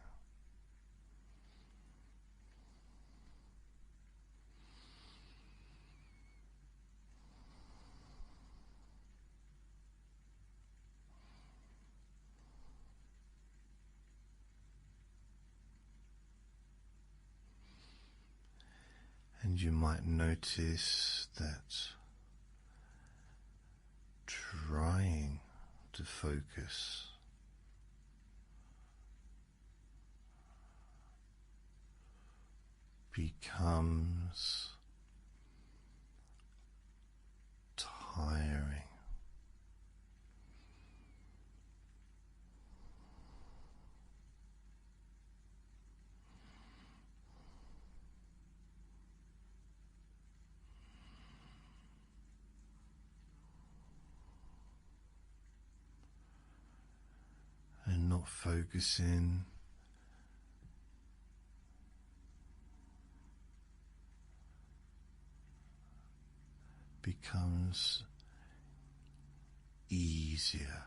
And you might notice that trying to focus becomes tiring. And not focusing becomes easier.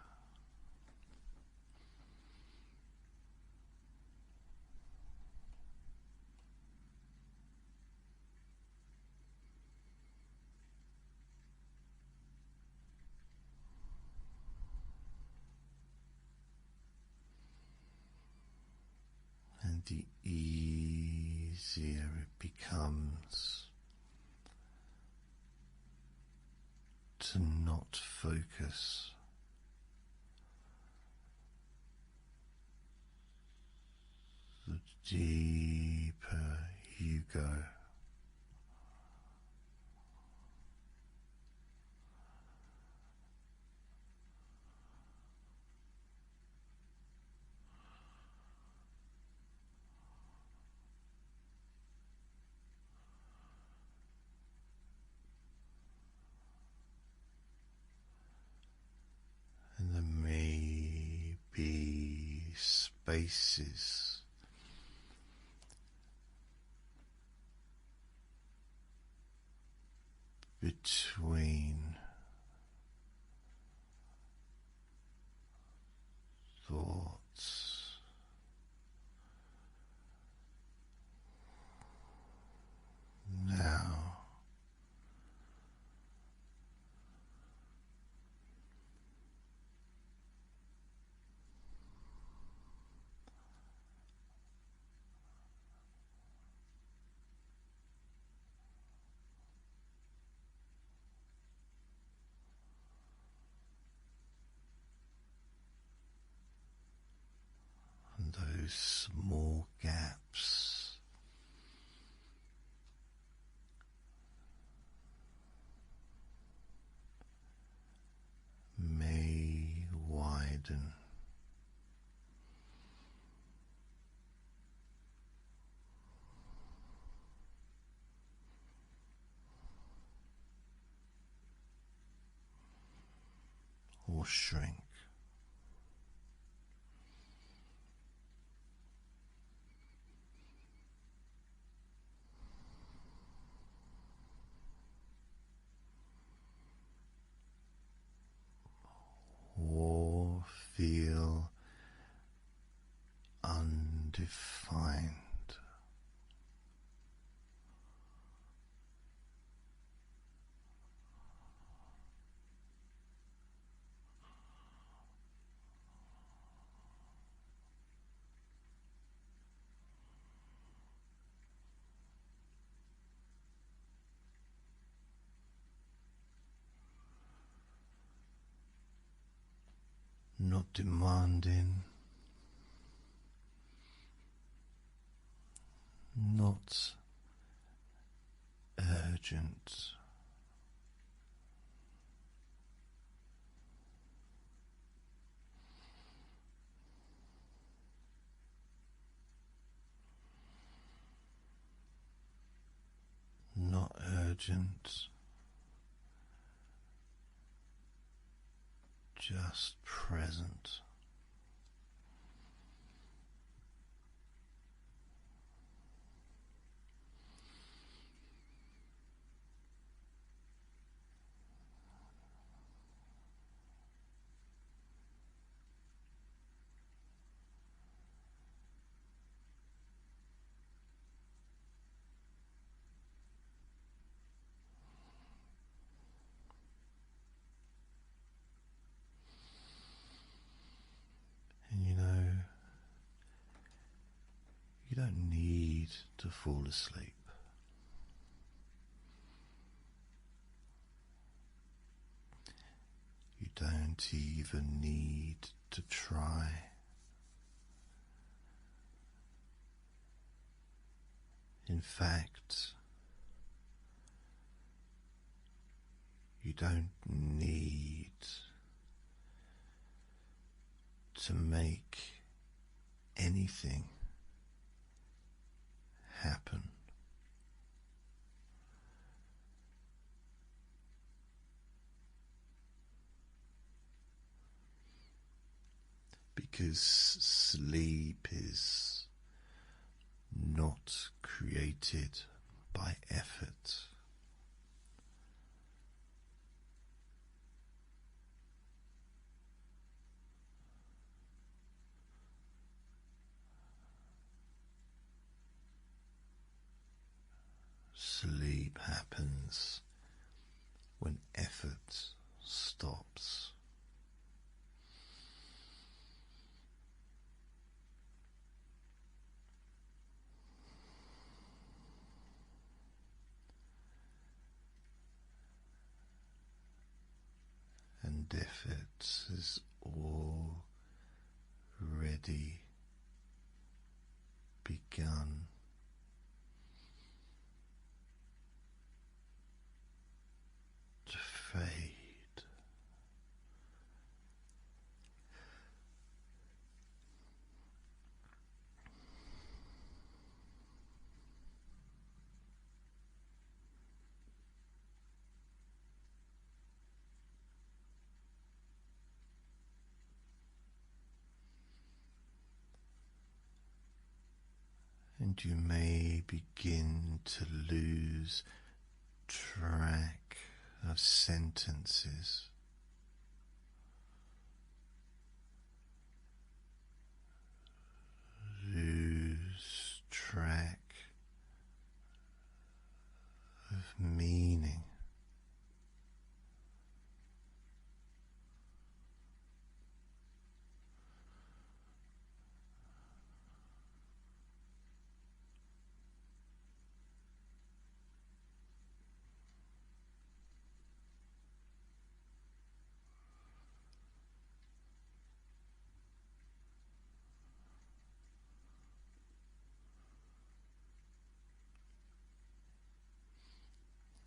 And the easier it becomes to not focus, the deeper you go. And there may be spaces between thoughts. Now, and those small gaps may widen. Or shrink. Or feel undefined. Not demanding, not urgent, not urgent, just present. to fall asleep. You don't even need to try. In fact, you don't need to make anything happen. Because sleep is not created by effort. Sleep happens when effort stops. And effort has already begun to fade. And you may begin to lose track of sentences. Lose track of meaning.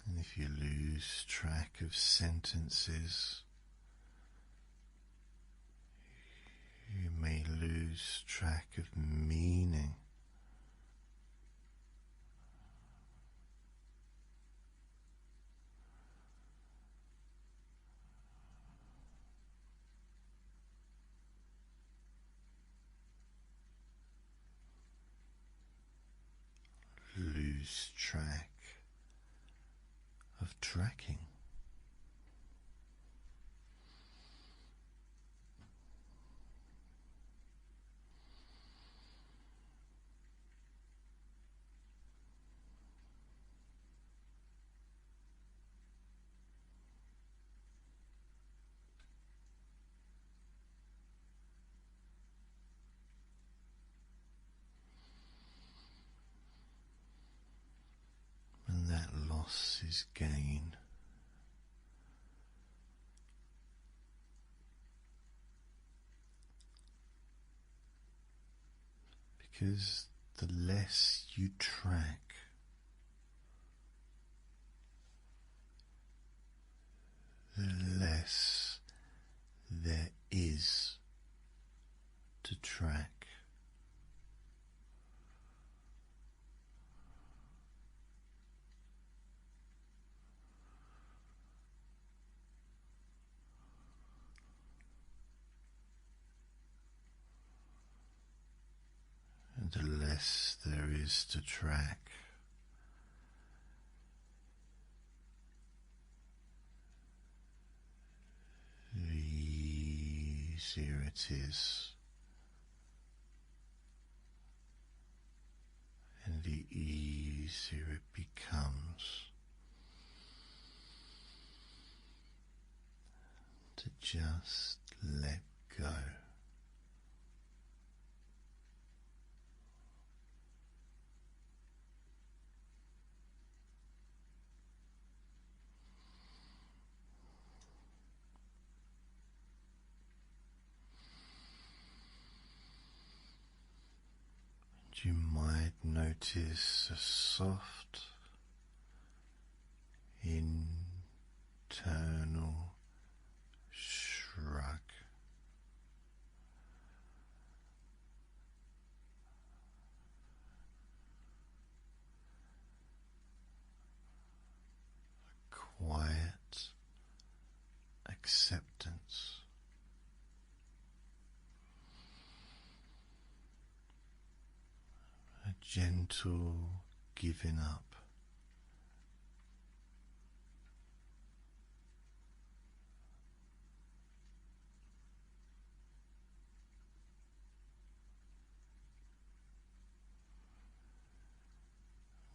And if you lose track of sentences, you may lose track of meaning. Lose track of tracking. And that loss is gain. Because the less you track, the less there is to track. And the less there is to track, the easier it is, and the easier it becomes to just let go. You might notice a soft internal shrug. Quiet acceptance. A gentle giving up.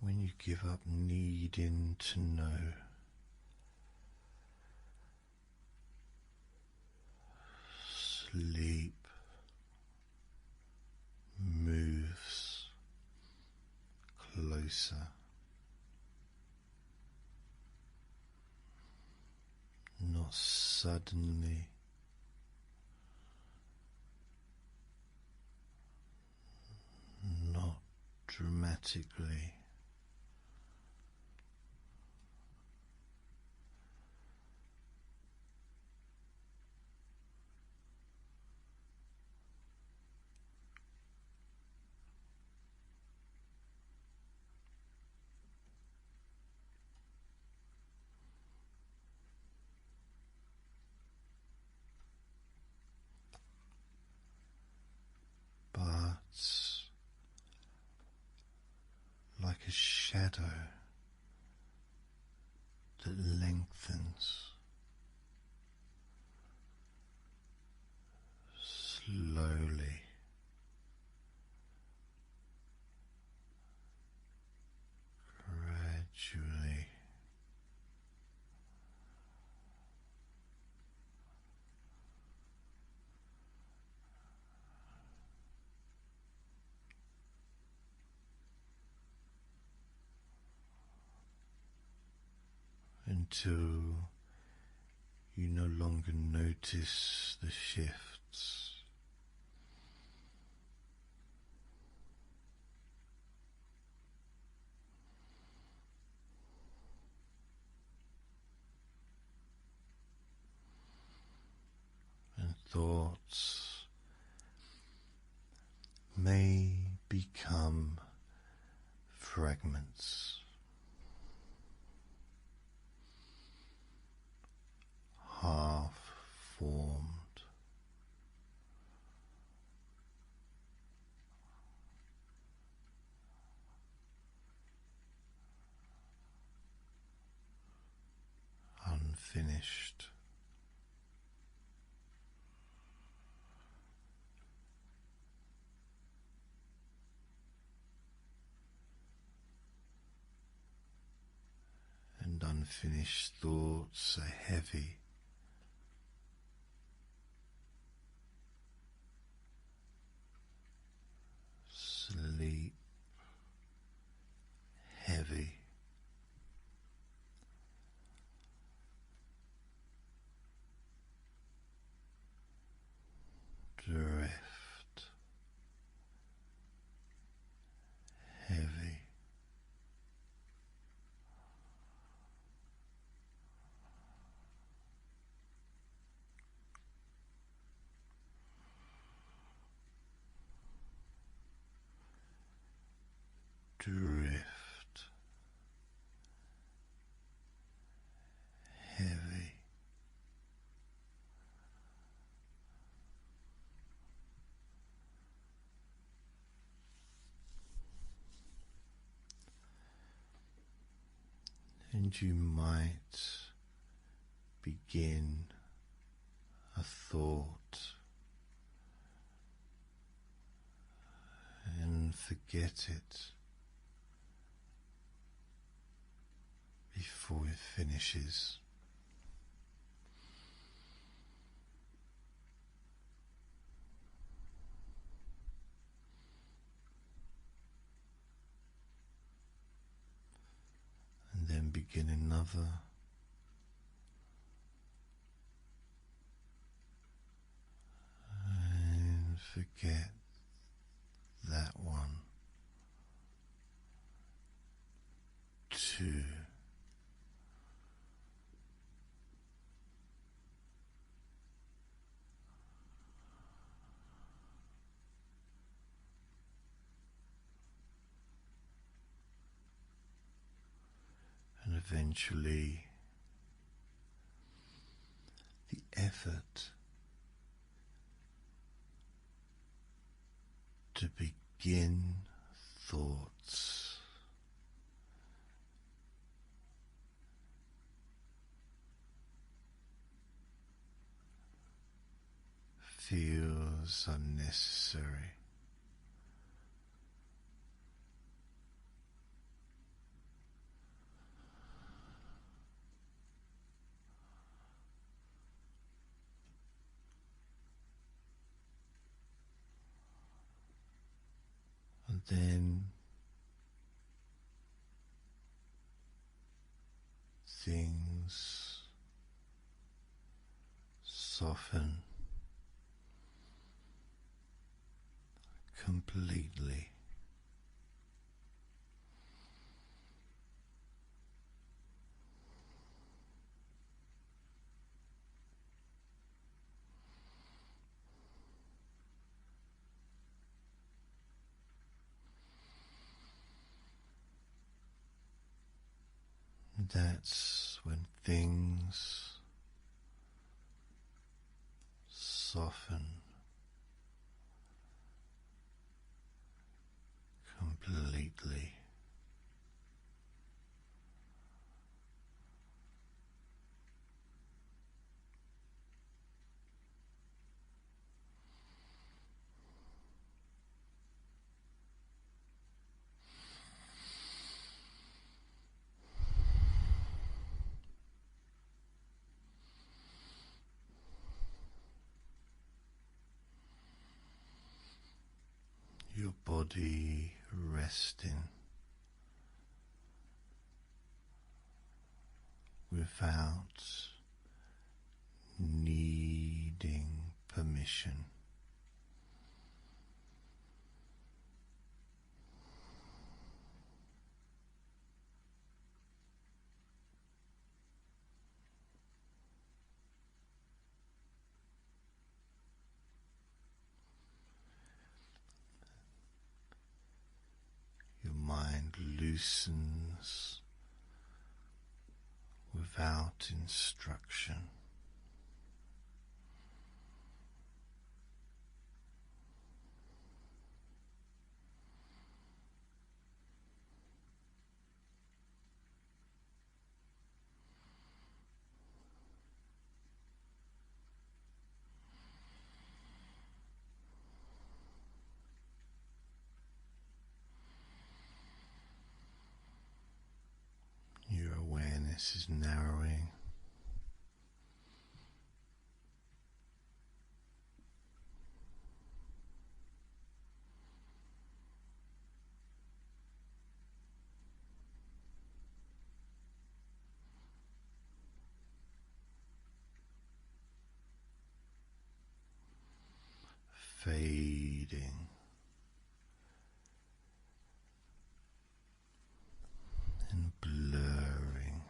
When you give up needing to know, sleep moves closer, not suddenly, not dramatically. But like a shadow that lengthens slowly, gradually, until you no longer notice the shifts. And thoughts may become fragments, half formed, unfinished. And unfinished thoughts are heavy. Sleep heavy. Drift heavy. Drift heavy. And you might begin a thought and forget it before it finishes. And then begin another, and forget that one. eventually the effort to begin thoughts feels unnecessary. And then things soften completely. That's when things soften completely. Your body resting without needing permission. Your mind loosens without instruction. Your awareness is narrowing. Fading and blurring.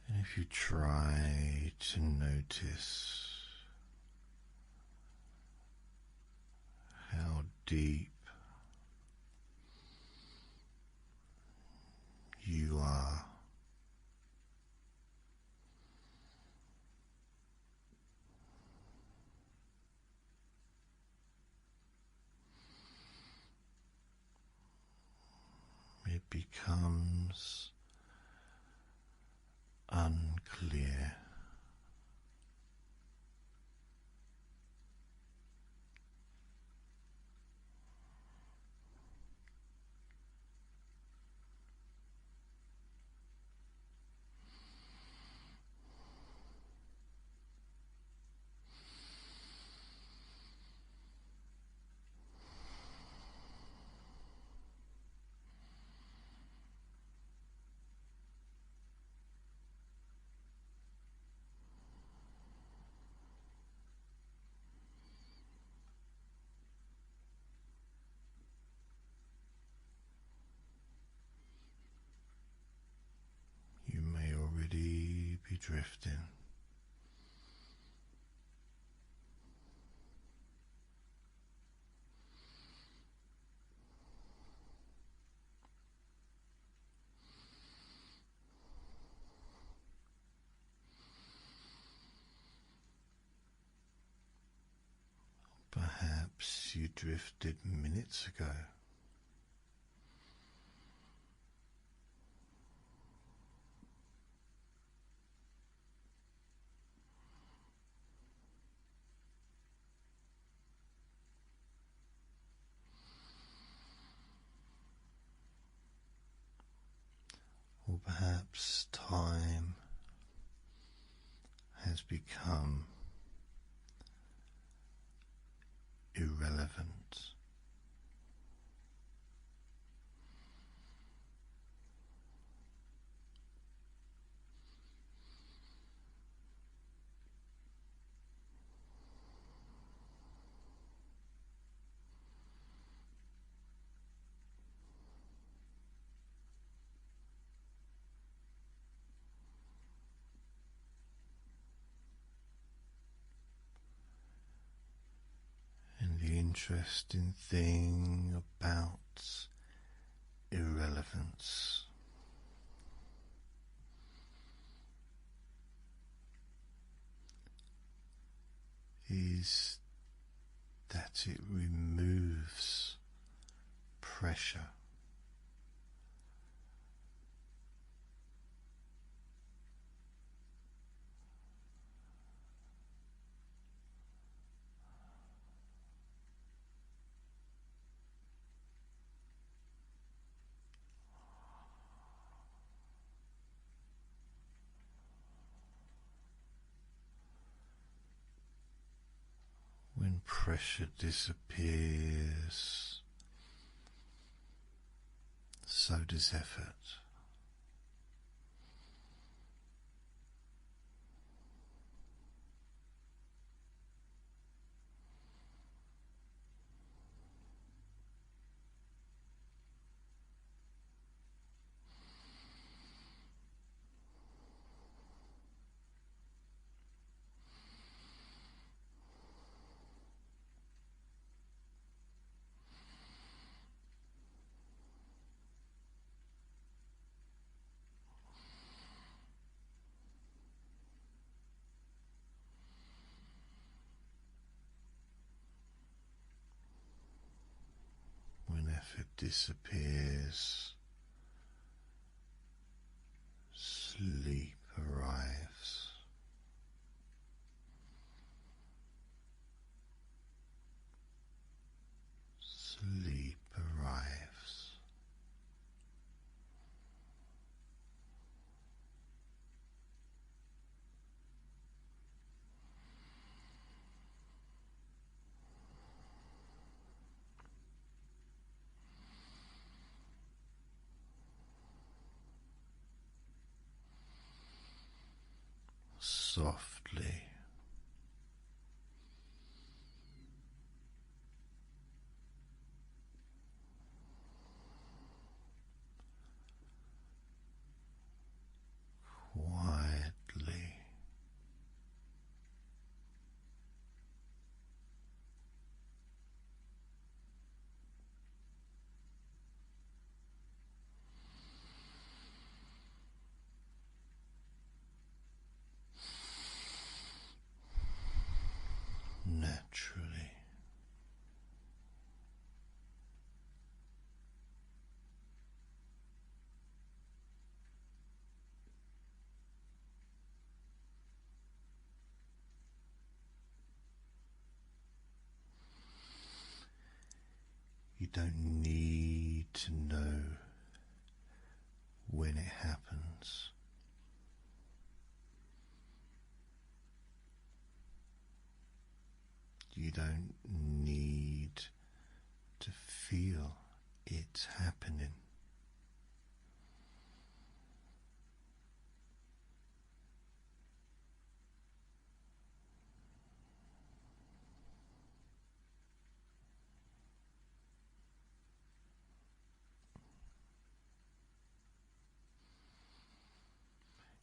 And if you try to notice how deep you are, it becomes unclear. drifting. Perhaps you drifted minutes ago. Or perhaps time has become irrelevant. And the interesting thing about irrelevance is that it removes pressure. When pressure disappears, so does effort. When effort disappears, sleep arrives. Sleep arrives. Softly, quietly, naturally. You don't need to know when it happens. You don't need to feel it happening.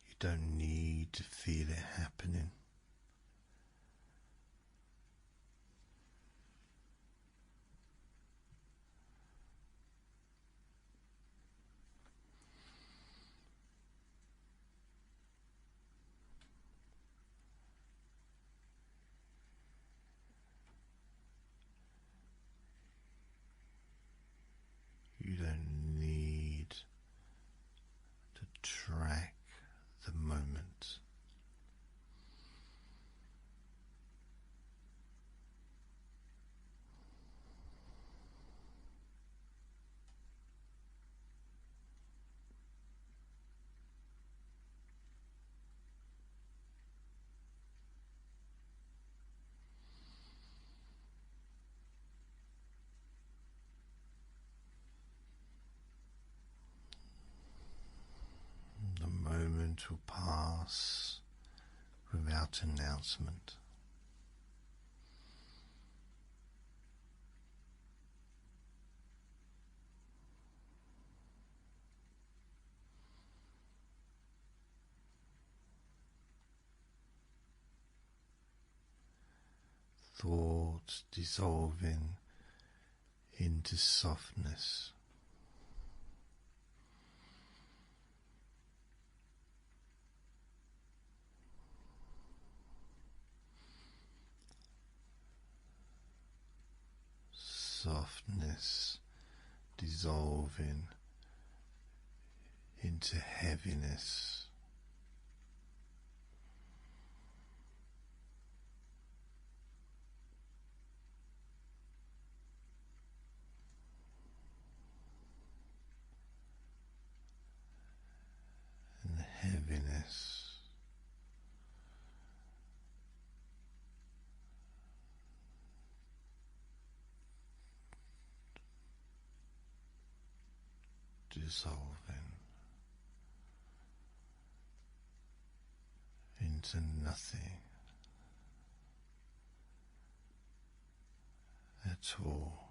You don't need to feel it happening. You don't need to track the moment. The moment will pass without announcement. Thoughts dissolving into softness. Softness dissolving into heaviness. And heaviness dissolving into nothing at all.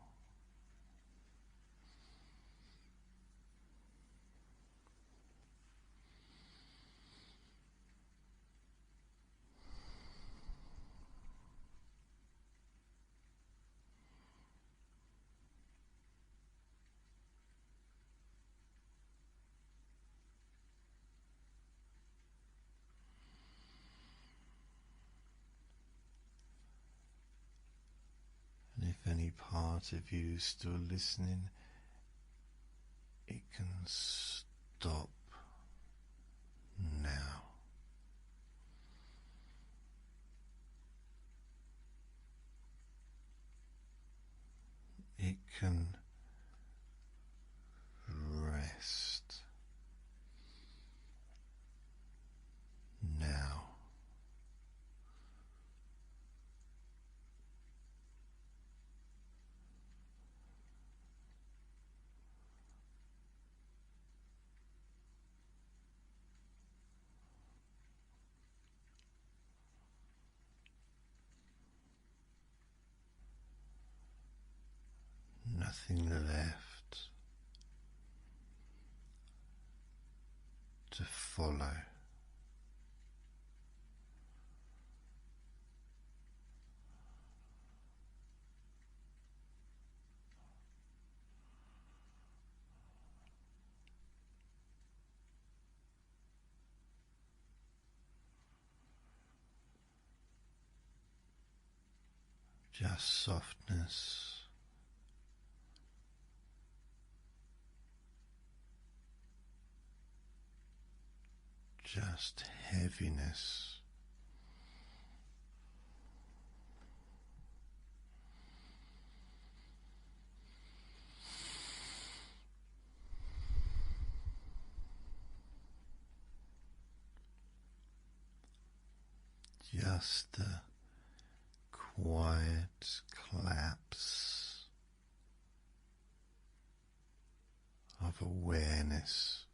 And if any part of you is still listening, it can stop now. It can rest now. Nothing left to follow. Just softness. Just heaviness. Just the quiet collapse of awareness.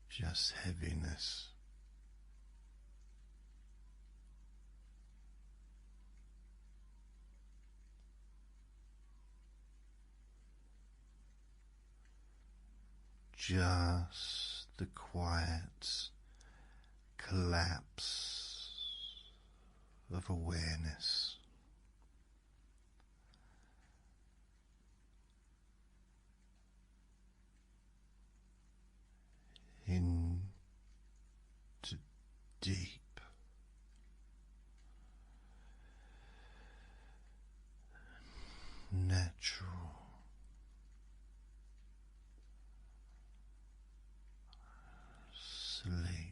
Just heaviness. just the quiet collapse of awareness into deep, natural sleep.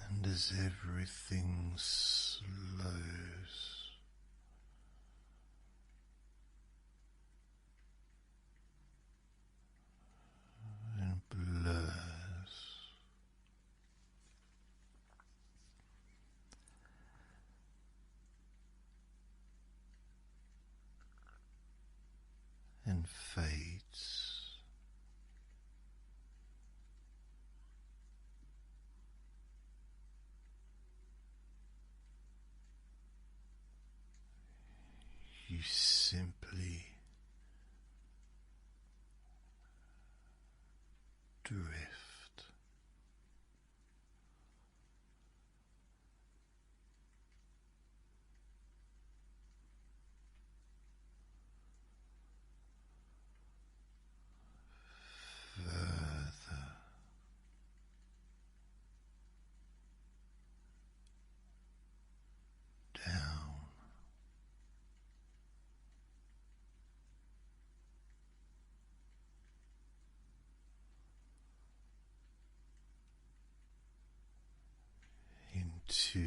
And as everything slows and blurs, and fades, you simply drift further down into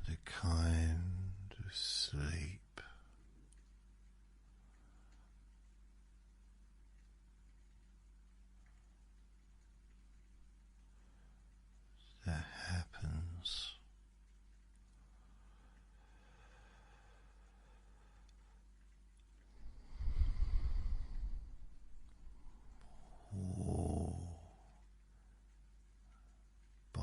the kind of sleep that happens all by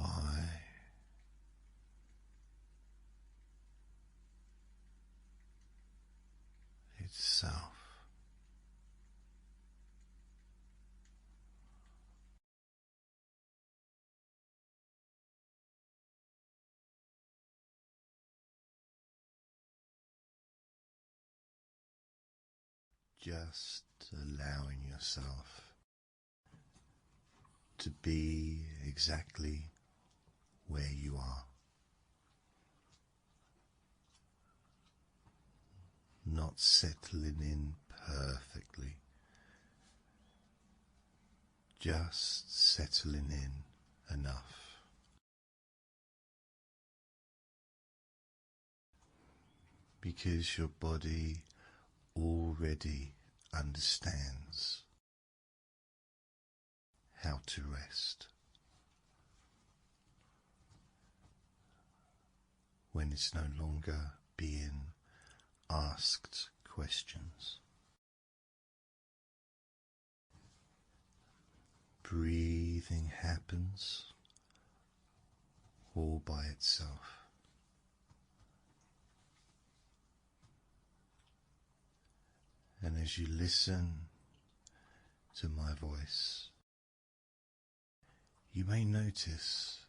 itself. Just allowing yourself to be exactly where you are, not settling in perfectly, just settling in enough. Because your body already understands how to rest when it's no longer being asked questions. Breathing happens all by itself. And as you listen to my voice, you may notice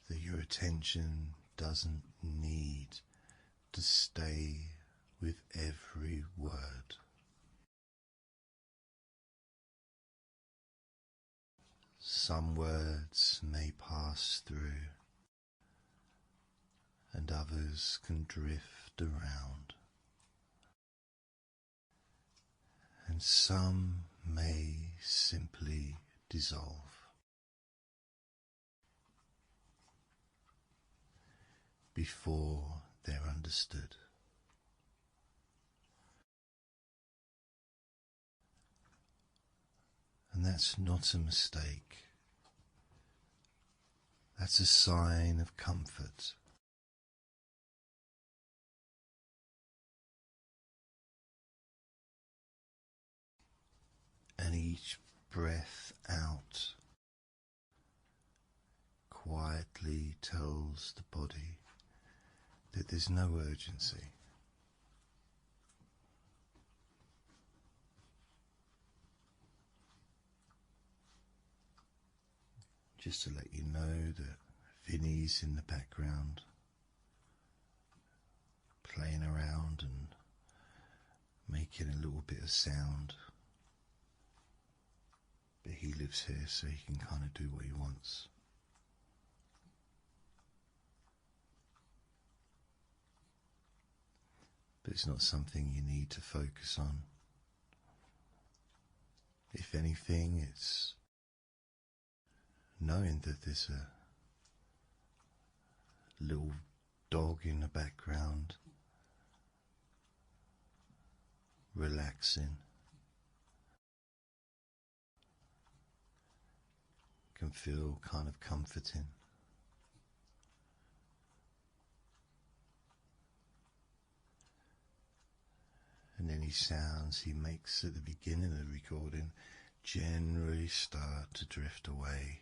that your attention doesn't need to stay with every word. Some words may pass through, and others can drift around, and some may simply dissolve. Before they're understood. And that's not a mistake. That's a sign of comfort. And each breath out quietly tells the body that there's no urgency. Just to let you know that Vinny's in the background, playing around and making a little bit of sound. But he lives here, so he can kind of do what he wants. But it's not something you need to focus on. If anything, it's knowing that there's a little dog in the background, relaxing, can feel kind of comforting. And any sounds he makes at the beginning of the recording generally start to drift away,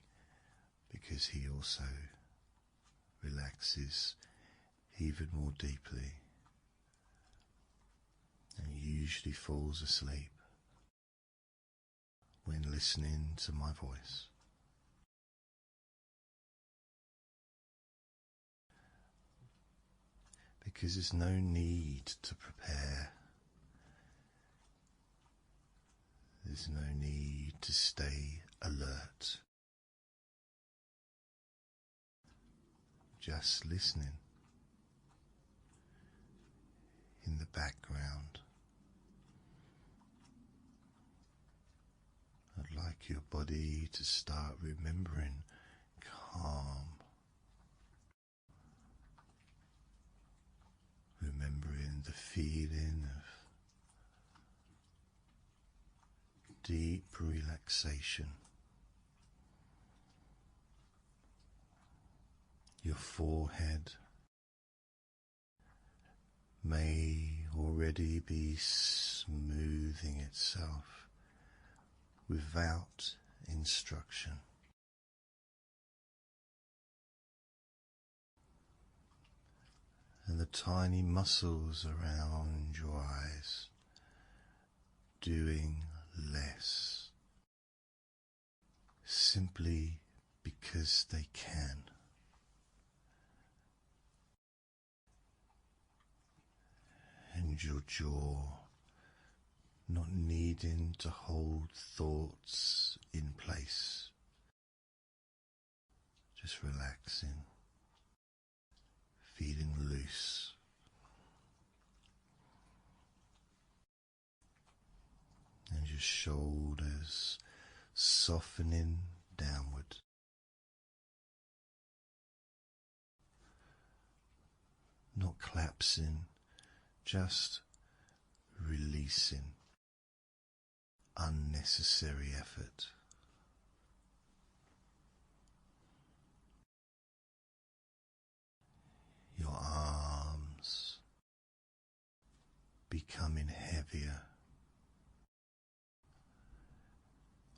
because he also relaxes even more deeply and usually falls asleep when listening to my voice. Because there's no need to prepare. There's no need to stay alert. Just listening in the background. I'd like your body to start remembering calm, remembering the feeling of deep relaxation. Your forehead may already be smoothing itself without instruction. And the tiny muscles around your eyes doing less, simply because they can. And your jaw not needing to hold thoughts in place, just relaxing, feeling loose. And your shoulders softening downward. Not collapsing, just releasing unnecessary effort. Your arms becoming heavier,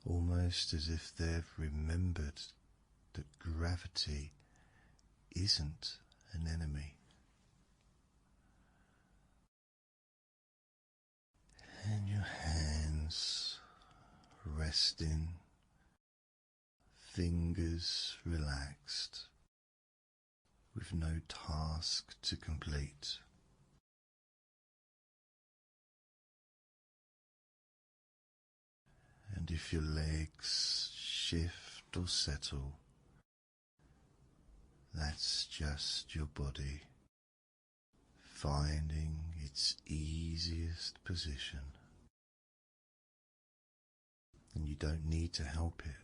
almost as if they've remembered that gravity isn't an enemy. And your hands resting, fingers relaxed, with no task to complete. And if your legs shift or settle, that's just your body finding its easiest position. And you don't need to help it,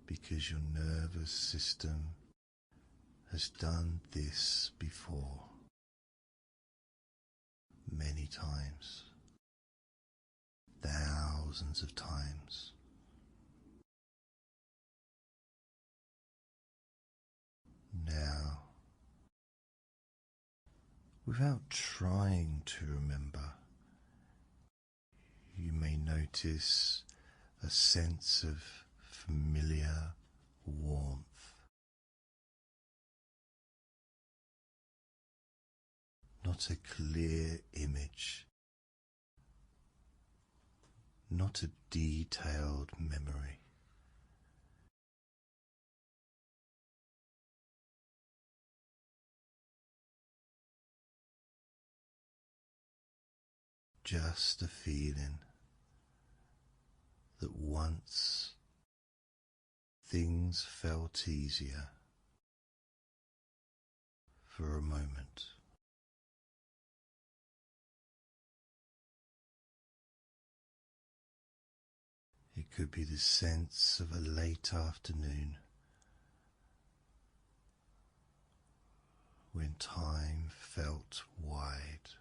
because your nervous system has done this before many times, thousands thousands of times. Now, without trying to remember, you may notice a sense of familiar warmth. Not a clear image, not a detailed memory. Just a feeling that once things felt easier for a moment. It could be the sense of a late afternoon when time felt wide.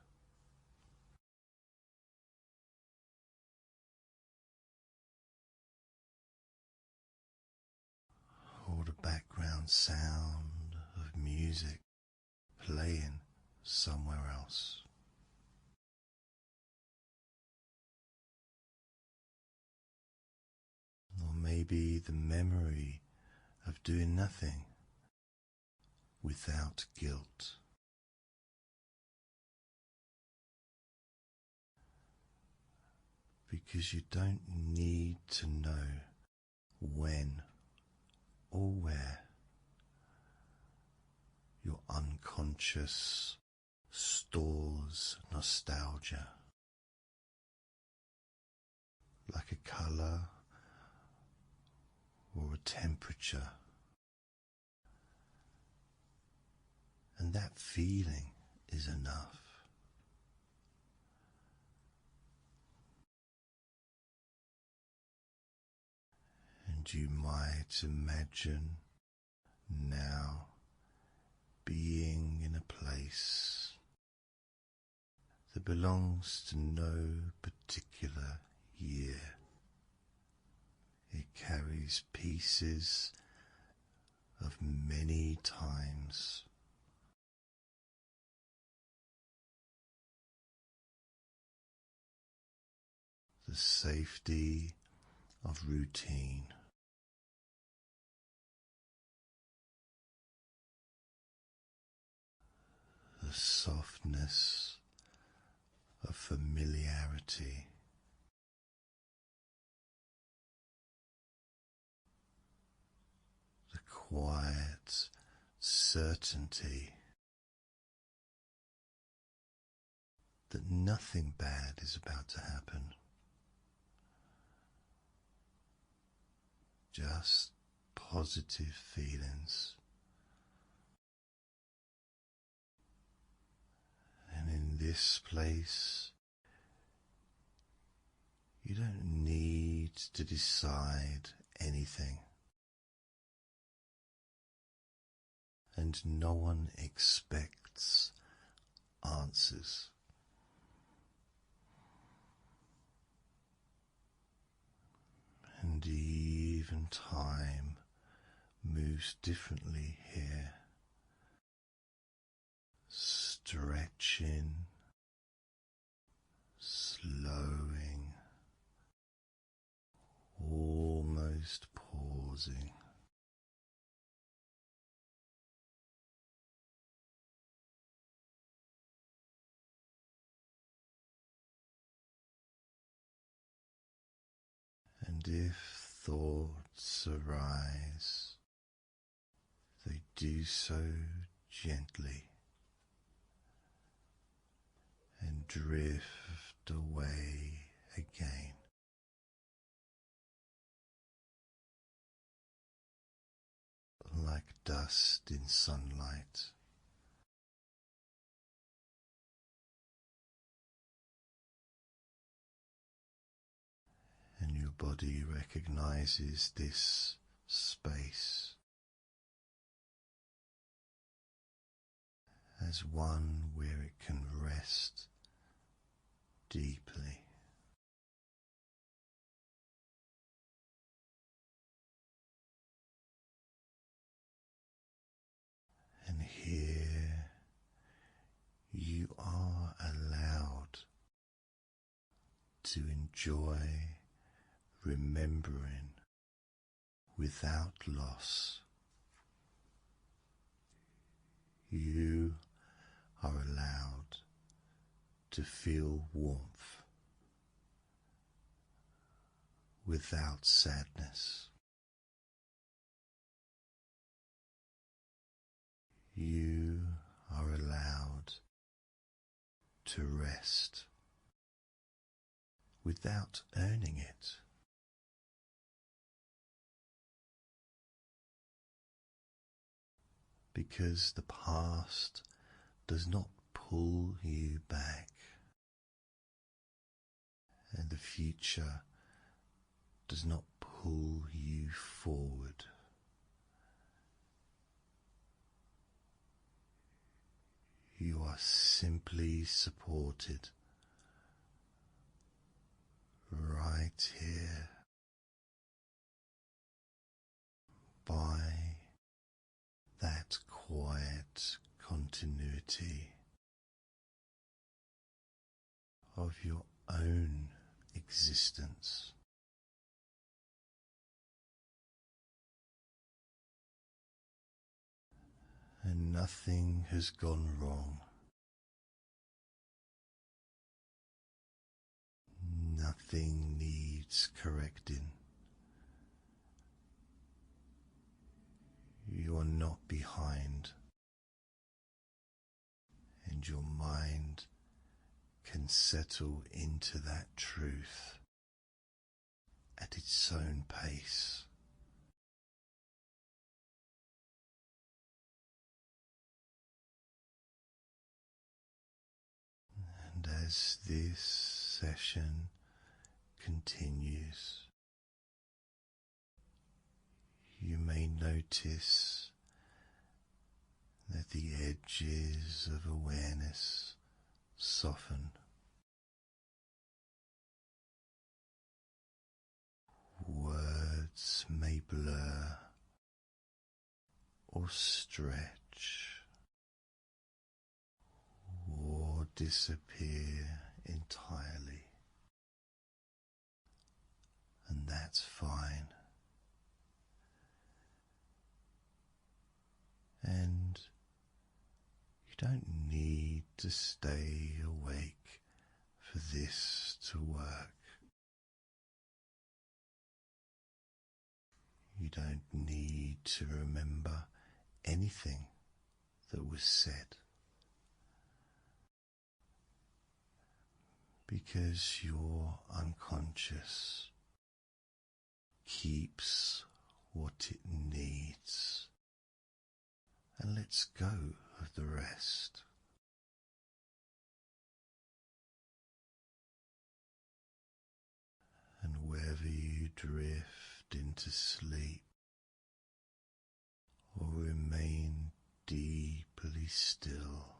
Or the background sound of music playing somewhere else. Or maybe the memory of doing nothing without guilt. Because you don't need to know when or where your unconscious stores nostalgia, like a colour or a temperature, and that feeling is enough. And you might imagine now being in a place that belongs to no particular year. It carries pieces of many times. The safety of routine. The softness of familiarity. The quiet certainty that nothing bad is about to happen. Just positive feelings. And in this place, you don't need to decide anything. And no one expects answers. And even time moves differently here. Stretching, slowing, almost pausing. And if thoughts arise, they do so gently and drift away again. Like dust in sunlight. And your body recognizes this space as one where it can rest deeply. you are allowed to enjoy remembering without loss. You are allowed to feel warmth without sadness. You are allowed to rest without earning it. Because the past does not pull you back, and the future does not pull you forward. You are simply supported right here by that quiet continuity of your own existence. And nothing has gone wrong. Nothing needs correcting. You are not behind, and your mind can settle into that truth at its own pace. And as this session continues, you may notice that the edges of awareness soften. Words may blur or stretch or disappear entirely, and that's fine. And you don't need to stay awake for this to work. You don't need to remember anything that was said, because your unconscious keeps what it needs and lets go of the rest. And wherever you drift into sleep or remain deeply still,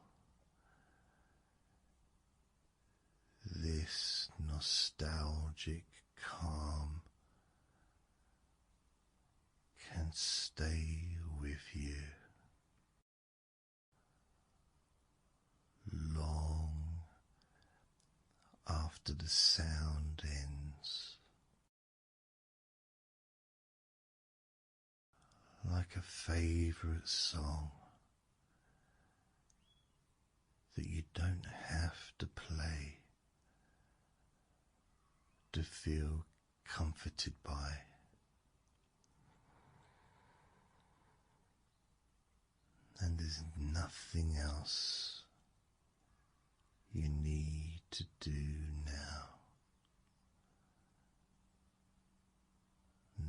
this nostalgic calm can stay with you long after the sound ends, like a favorite song that you don't have to play to feel comforted by. And there's nothing else you need to do now.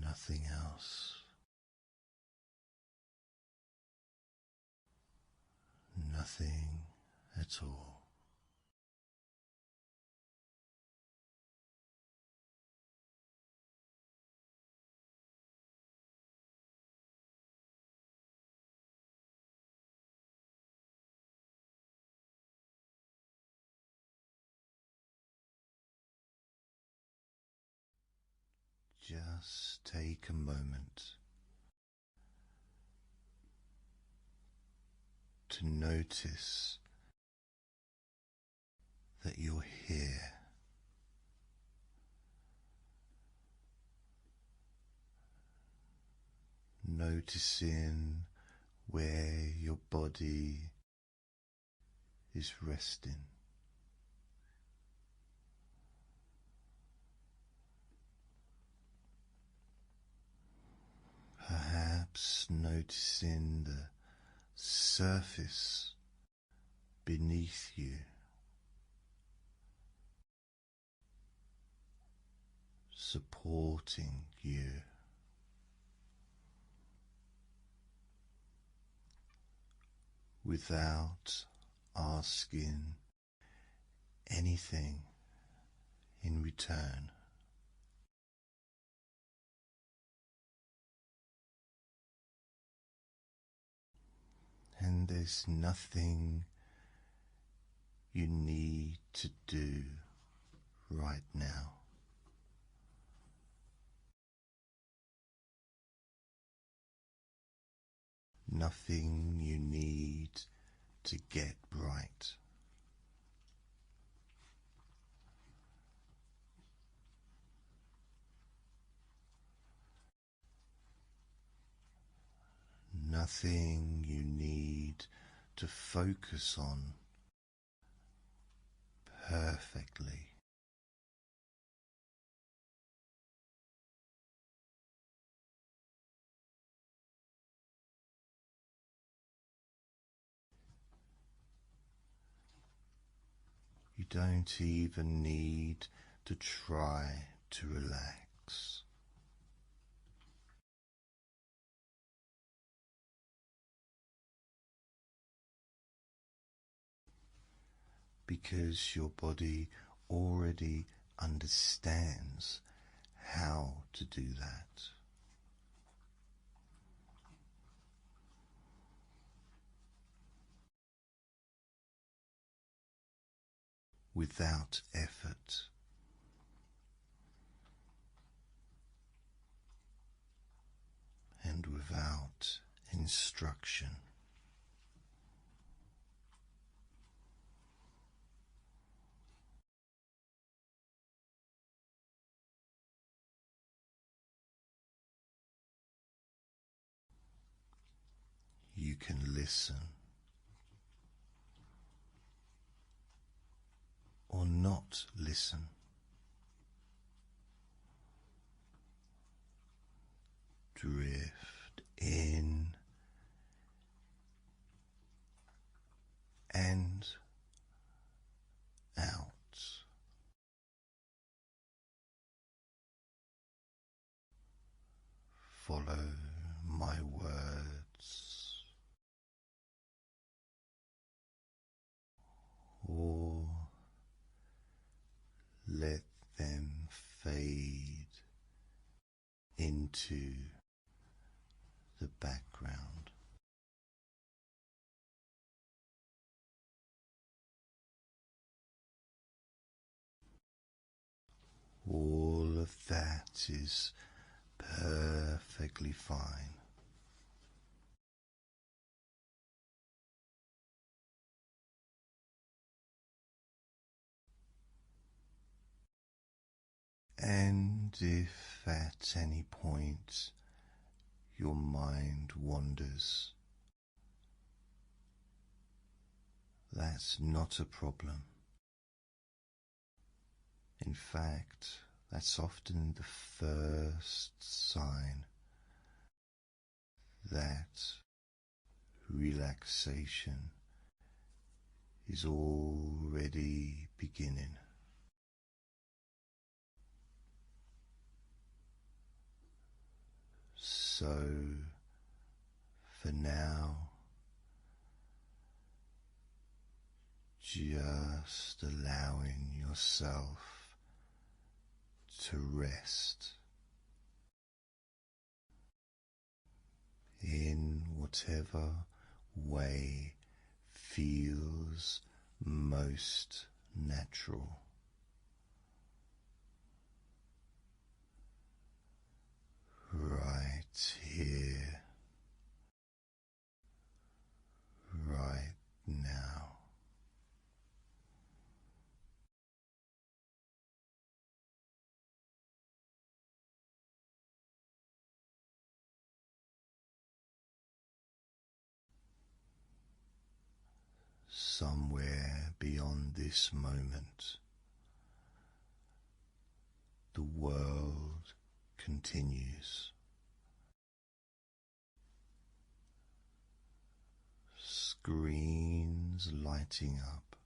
Nothing else. Nothing at all. Just take a moment to notice here. Noticing where your body is resting. Perhaps noticing the surface beneath you, supporting you. Without asking anything in return. And there's nothing you need to do right now. Nothing you need to get right. Nothing you need to focus on perfectly. You don't even need to try to relax. Because your body already understands how to do that. Without effort. And without instruction. You can listen or not listen. Drift in and out. Follow my words, or let them fade into the background. All of that is perfectly fine. And if at any point your mind wanders, that's not a problem. In fact, that's often the first sign that relaxation is already beginning. So, for now, just allowing yourself to rest in whatever way feels most natural. Right here, right now. somewhere beyond this moment, the world continues. Screens lighting up,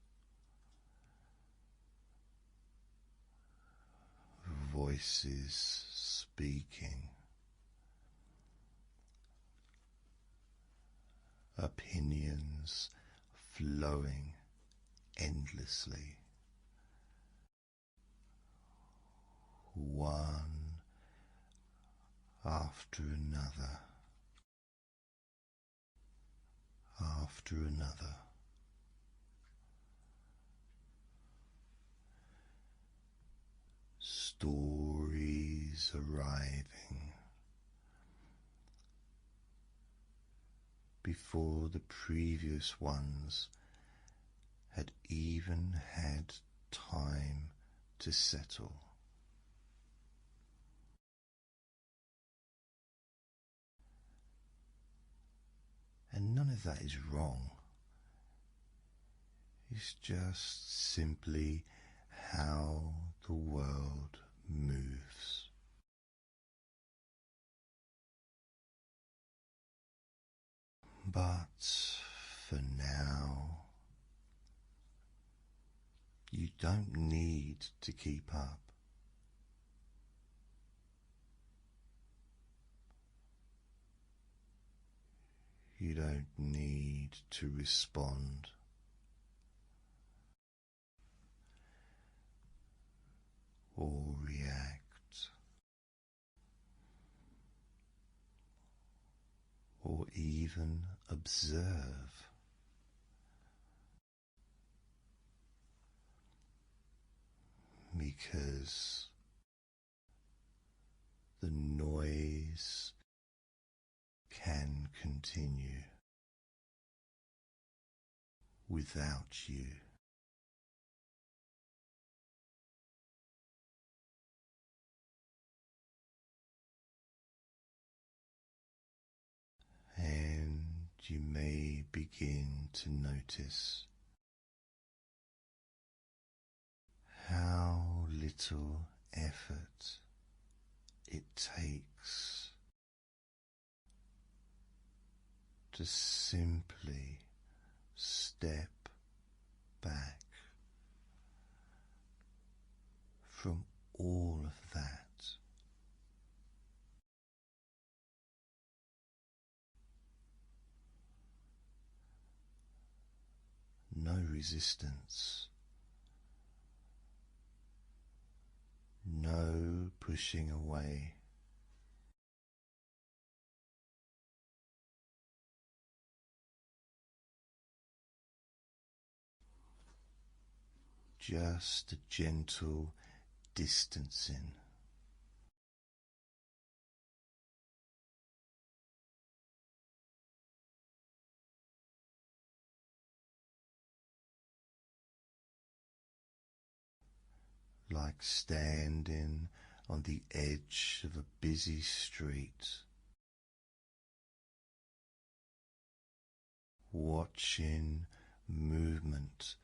voices speaking, opinions flowing endlessly, one after another, after another. Stories arriving before the previous ones had even had time to settle. And none of that is wrong. It's just simply how the world moves. But for now, you don't need to keep up. You don't need to respond. Or react. Or even observe. Because the noise can continue without you. And you may begin to notice how little effort it takes to simply step back from all of that. No resistance, no pushing away. Just a gentle distancing. Like standing on the edge of a busy street, watching movement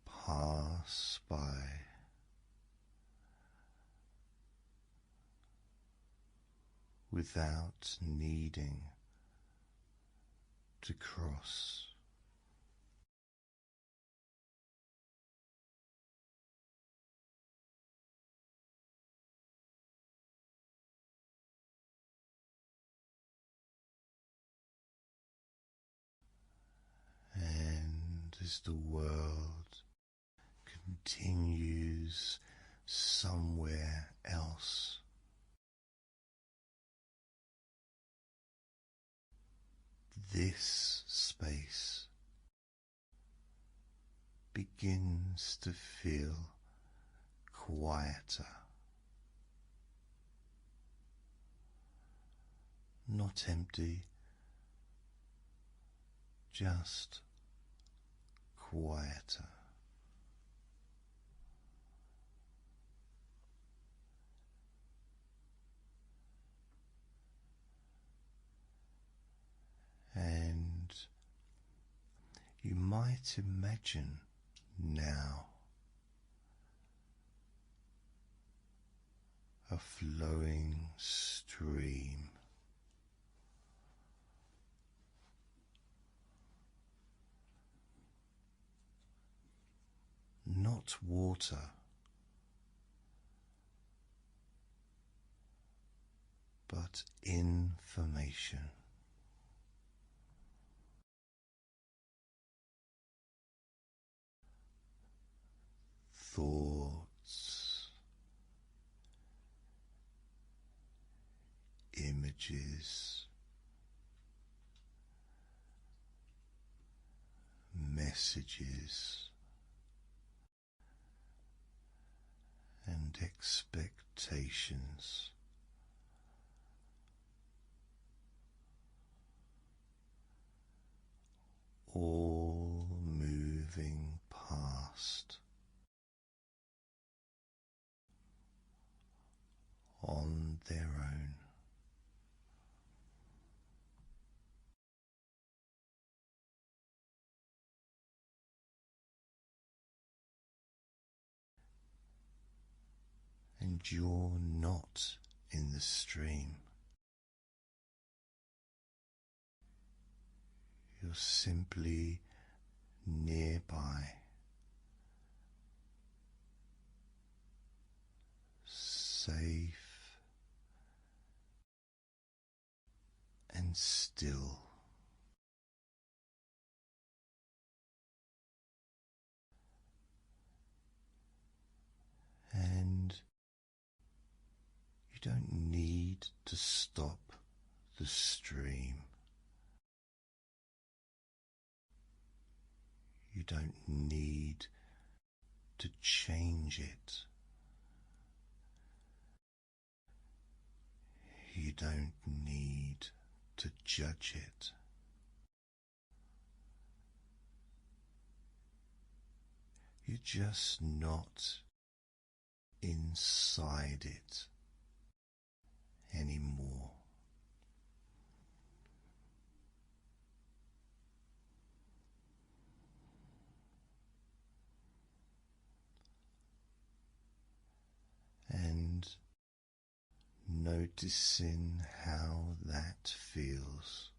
pass by, without needing to cross. And as the world continues somewhere else, this space begins to feel quieter, not empty, just quieter. And you might imagine now a flowing stream, not water, but information. Thoughts, images, messages, and expectations. All moving past on their own. And you're not in the stream. You're simply nearby, safe and still. And you don't need to stop the stream. You don't need to change it. You don't need to judge it. You're just not inside it anymore. And noticing how that feels.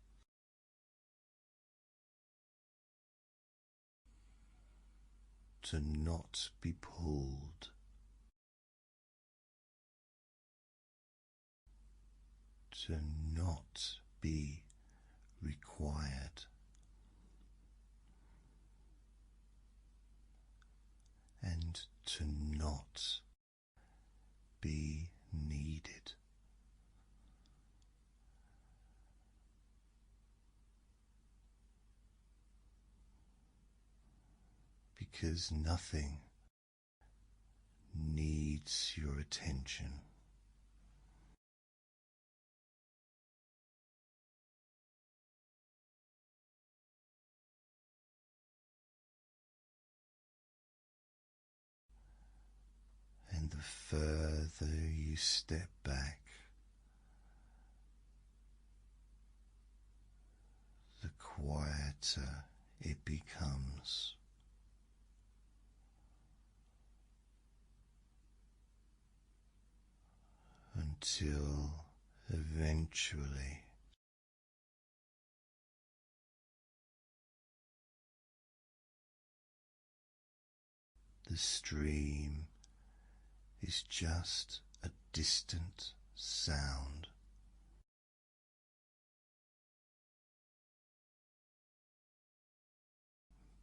To not be pulled, to not be required, and to not be needed. Because nothing needs your attention. And the further you step back, the quieter it becomes. Until eventually the stream is just a distant sound,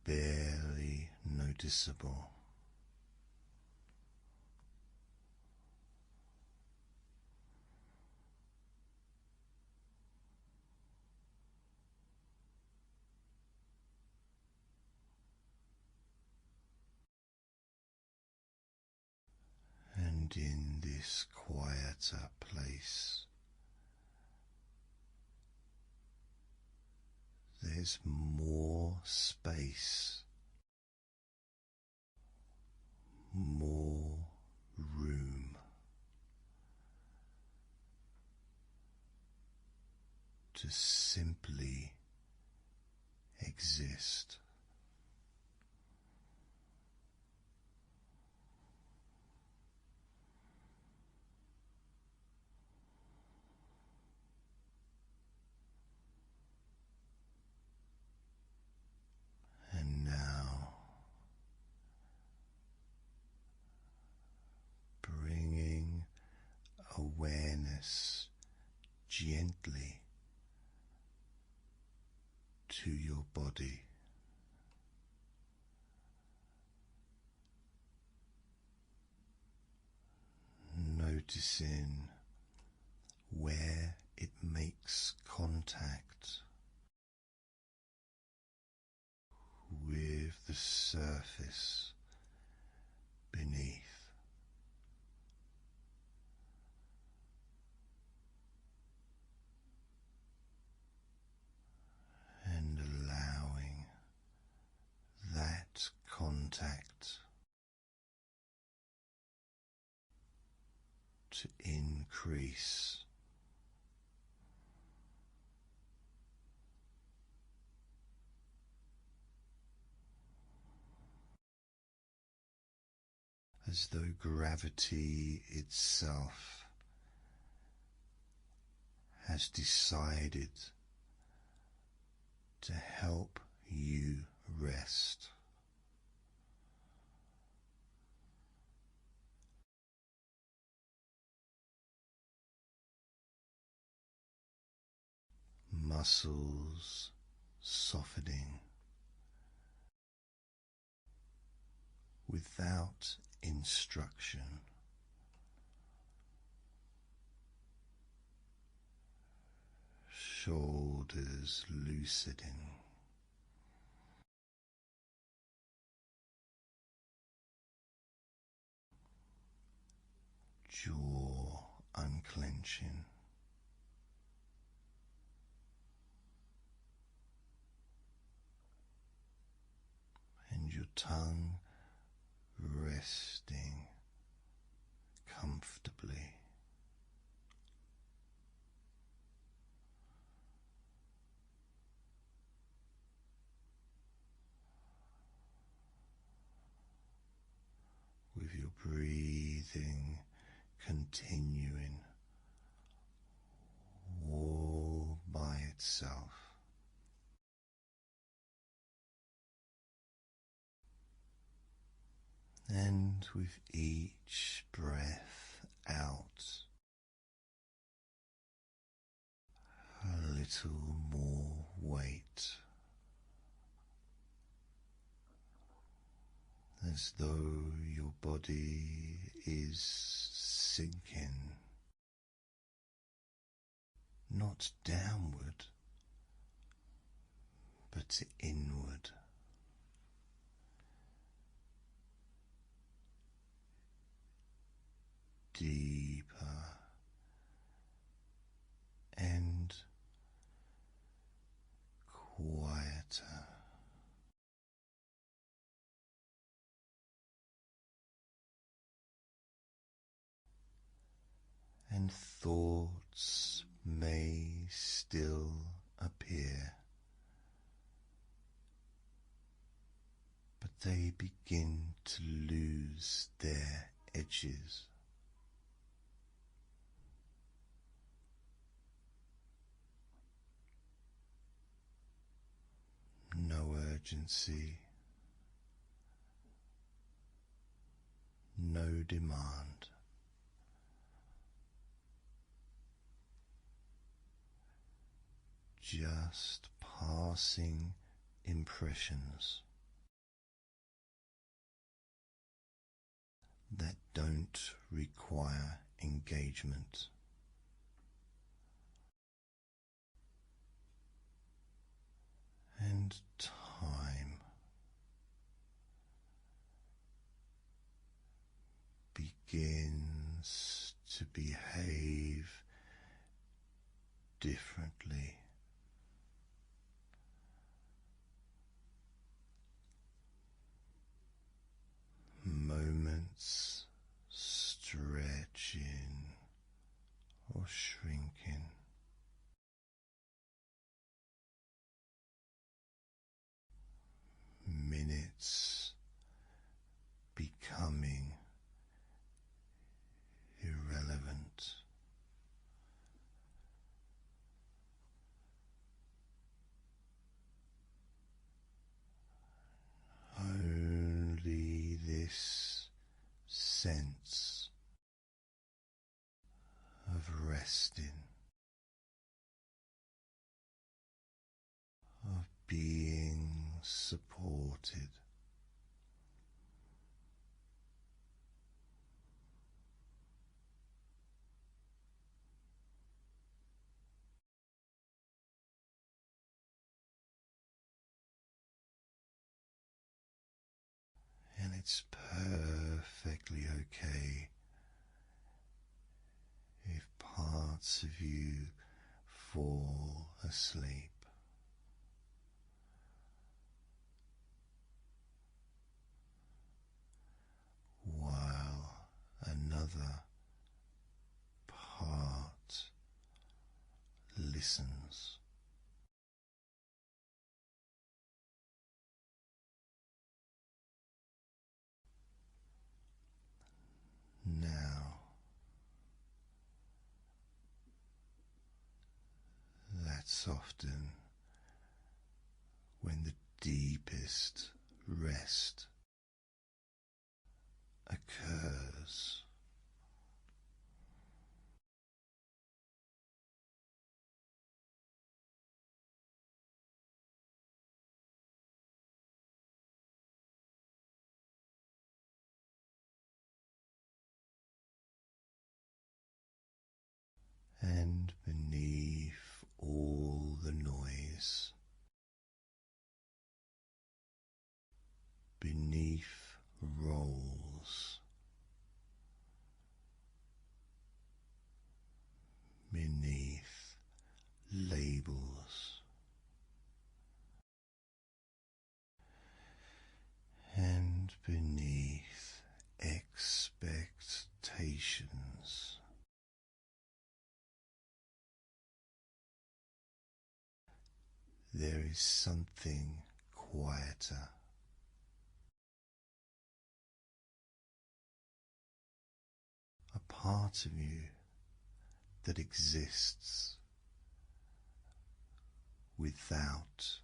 barely noticeable. And in this quieter place, there's more space, more room to simply exist. awareness gently to your body. Noticing where it makes contact with the surface beneath. And allowing that contact to increase. As though gravity itself has decided to help you rest. Muscles softening without instruction. Shoulders loosening. Jaw unclenching. And your tongue resting comfortably. With your breathing continuing all by itself. And with each breath out, a little more weight, as though your body is sinking, not downward, but inward. Deeper and quieter. And thoughts may still appear, but they begin to lose their edges. No urgency, no demand. Just passing impressions that don't require engagement. And time begins to behave differently. Moments stretching or shrinking. Minutes becoming irrelevant. Only this sense resting, of being supported. And it's perfectly okay if parts of you fall asleep. While another part listens. Now, that's often when the deepest rest occurs. And beneath all the noise, beneath roles, beneath labels, and beneath expectations, there is something quieter, a part of you that exists without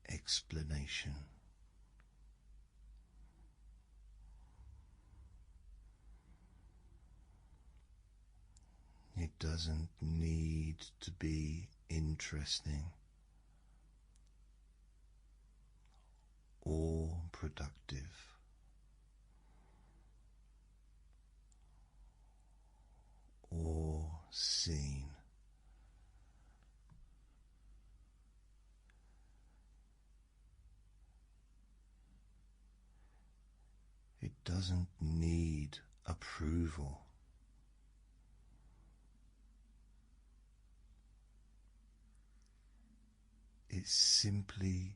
explanation. It doesn't need to be interesting or productive or seen. It doesn't need approval. It simply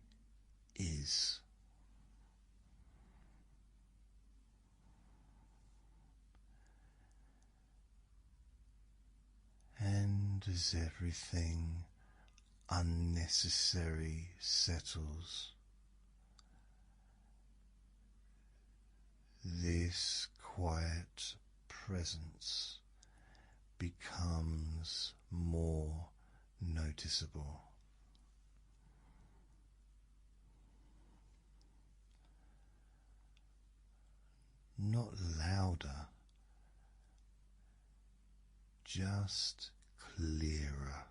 is. And as everything unnecessary settles, this quiet presence becomes more noticeable. Not louder, just clearer.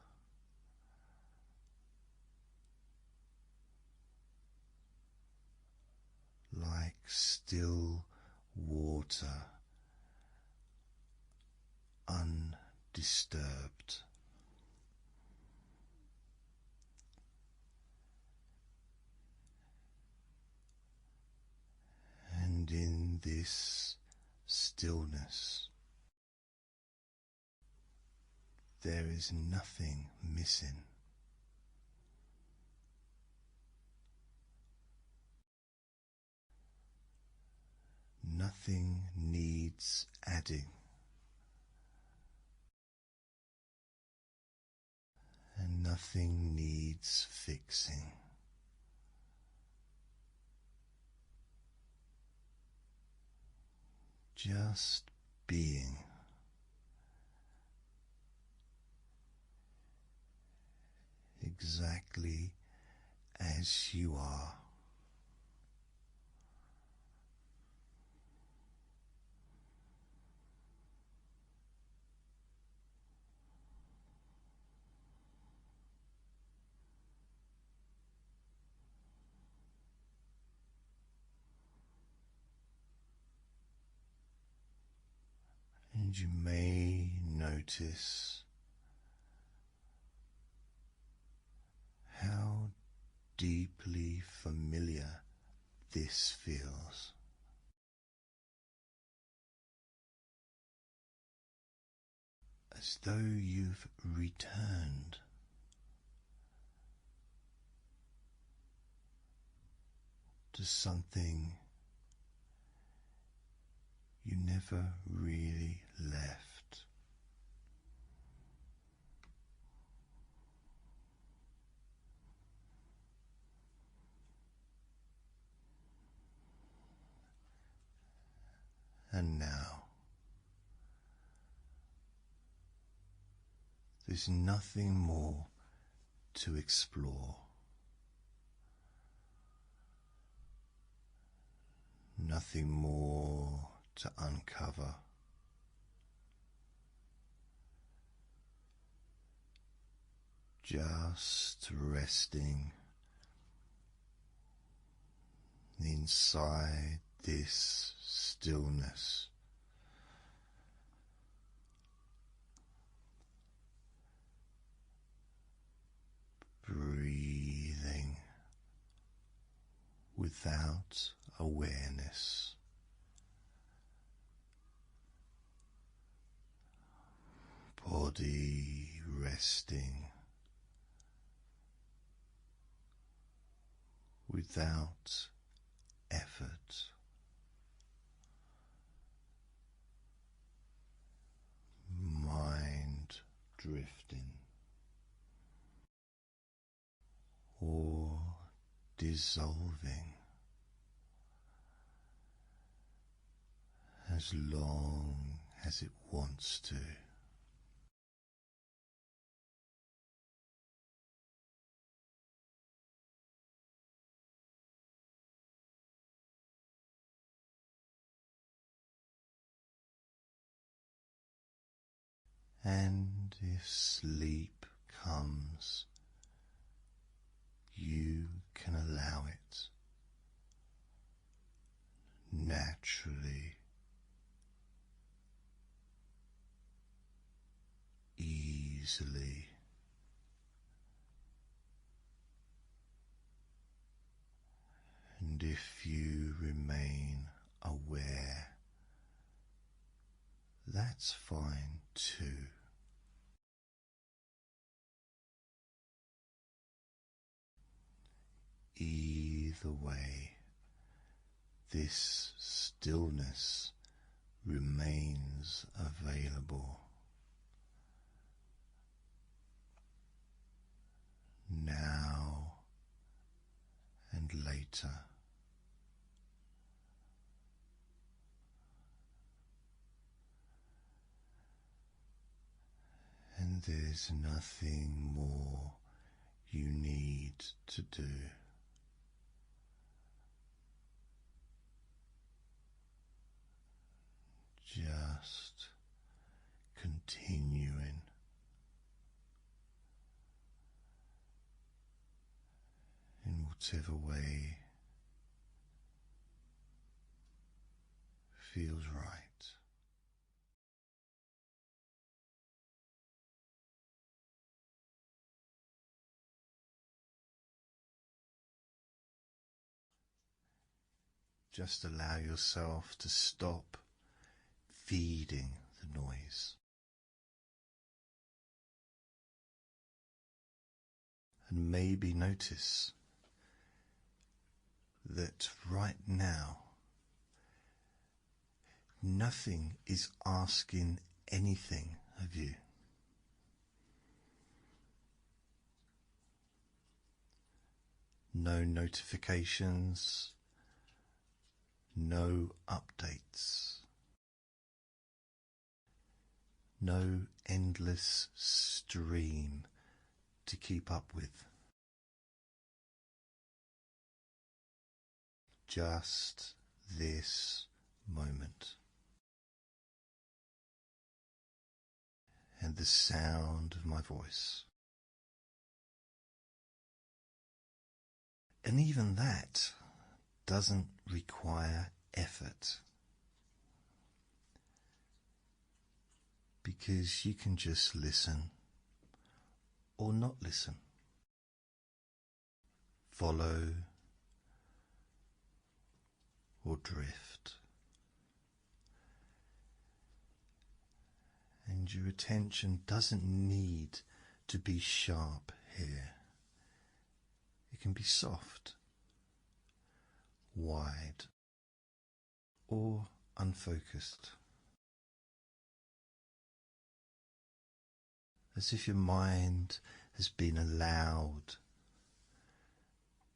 Like still water, undisturbed. And in this stillness, there is nothing missing. Nothing needs adding, and nothing needs fixing. Just being. Exactly as you are. And you may notice how deeply familiar this feels. As though you've returned to something you never really left. And now, there's nothing more to explore, nothing more to uncover. Just resting inside this stillness. Breathing without awareness. Body resting without effort. Mind drifting or dissolving as long as it wants to. And if sleep comes, you can allow it naturally, easily. And if you remain aware, that's fine too. Either way, this stillness remains available. Now and later. And there's nothing more you need to do. Just continuing in whatever way feels right. Just allow yourself to stop feeding the noise. And maybe notice that right now, nothing is asking anything of you. No notifications, no updates, no endless stream to keep up with. Just this moment. And the sound of my voice. And even that doesn't require effort. because you can just listen or not listen, follow or drift. And your attention doesn't need to be sharp here. It can be soft, wide, or unfocused. As if your mind has been allowed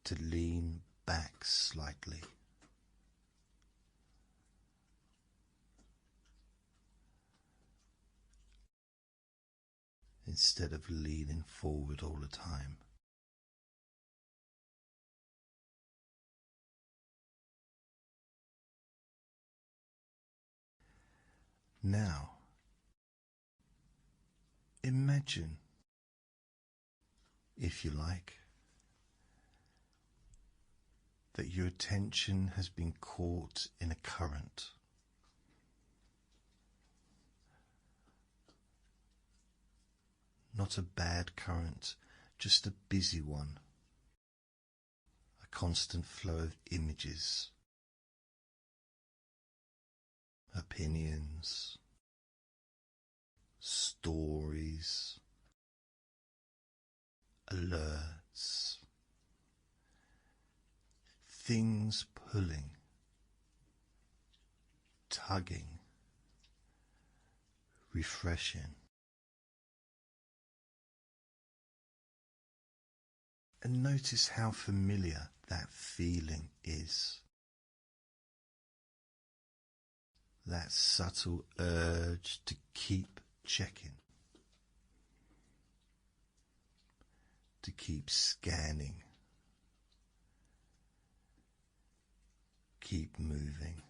to lean back slightly. Instead of leaning forward all the time. Now, imagine, if you like, that your attention has been caught in a current. Not a bad current, just a busy one. A constant flow of images, opinions, stories, alerts, things pulling, tugging, refreshing. And notice how familiar that feeling is. That subtle urge to keep checking, to keep scanning, keep moving.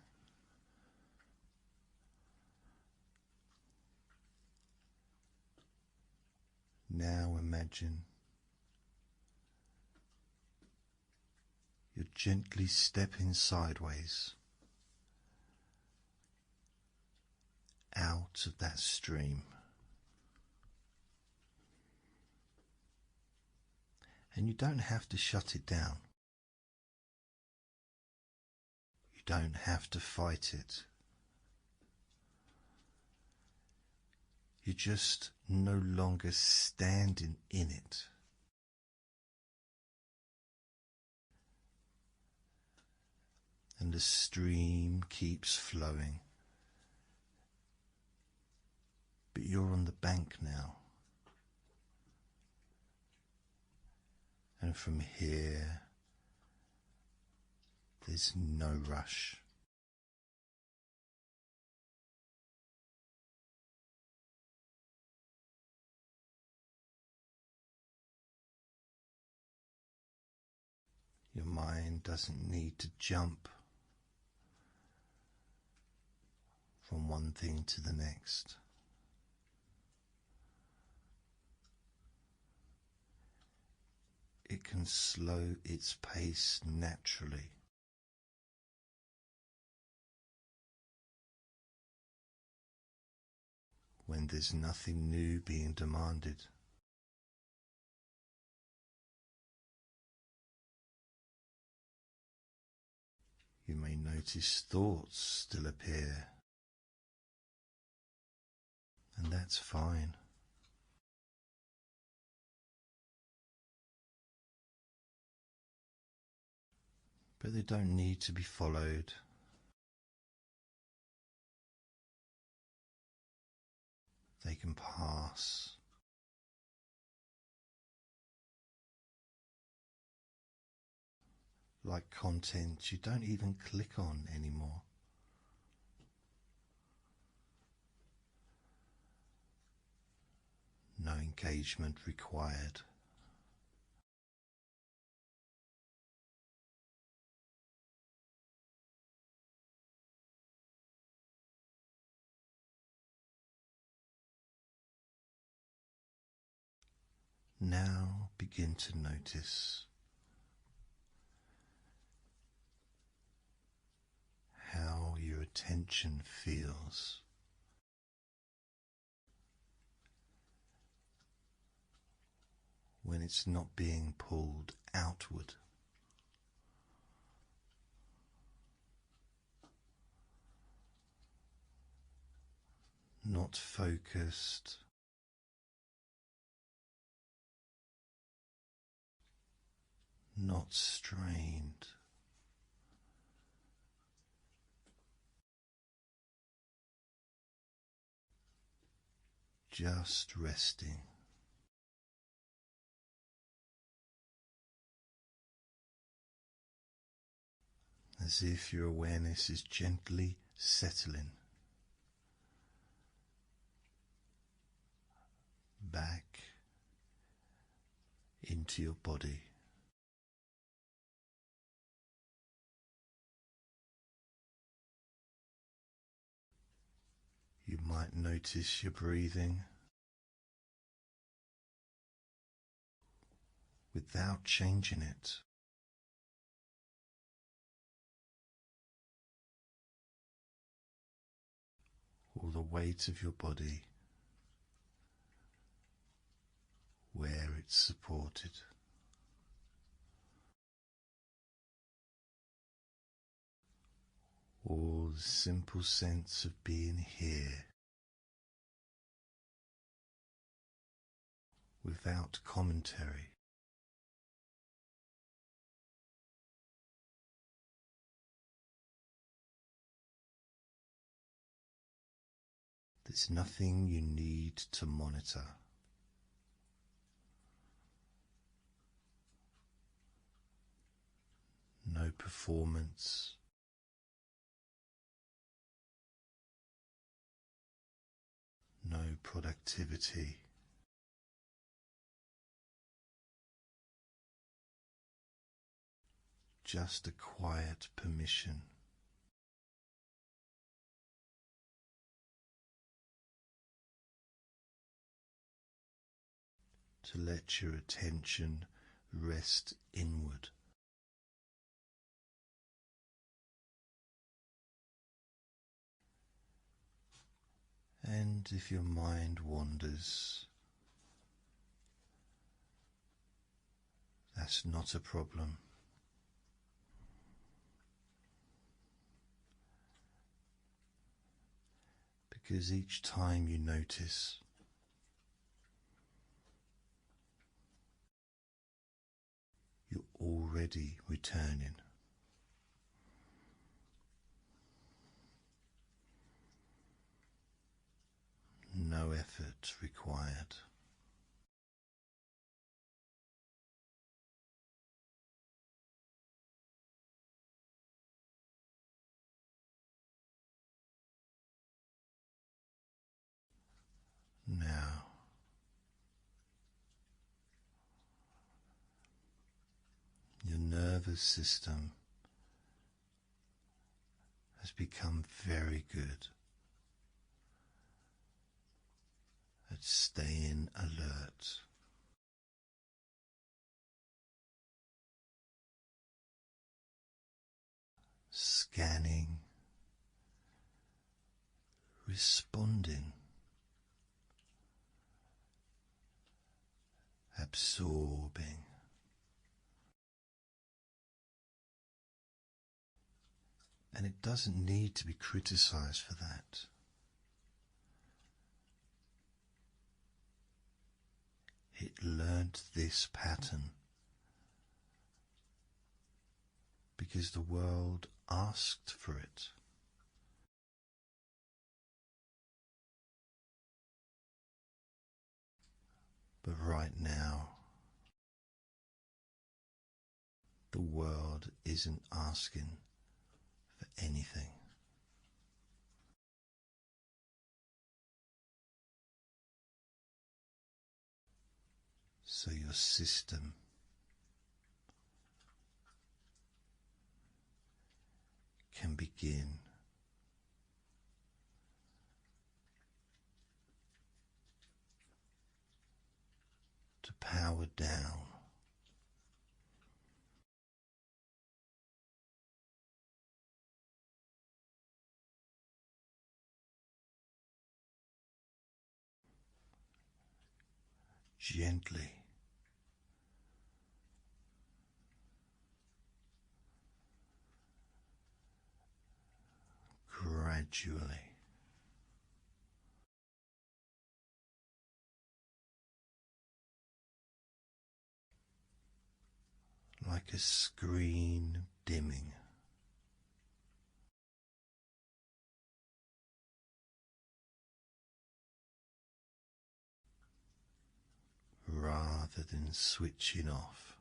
Now imagine you're gently stepping sideways out of that stream. And you don't have to shut it down. You don't have to fight it. You're just no longer standing in it. And the stream keeps flowing. But you're on the bank now. And from here, there's no rush. Your mind doesn't need to jump from one thing to the next. It can slow its pace naturally. When there's nothing new being demanded. You may notice thoughts still appear, and that's fine. But they don't need to be followed. They can pass. Like content you don't even click on anymore. No engagement required. Now begin to notice how your attention feels when it's not being pulled outward. Not focused, not strained, just resting. As if your awareness is gently settling back into your body. You might notice your breathing without changing it. Or the weight of your body where it's supported. Or the simple sense of being here without commentary. There's nothing you need to monitor. No performance. No productivity. Just a quiet permission. To let your attention rest inward. And if your mind wanders, that's not a problem. Because each time you notice, you're already returning. No effort required. Now, your nervous system has become very good at staying alert. Scanning, responding, absorbing, and it doesn't need to be criticized for that. It learned this pattern because the world asked for it. But right now, the world isn't asking for anything. So your system can begin to power down. Gently gradually, like a screen dimming. Rather than switching off.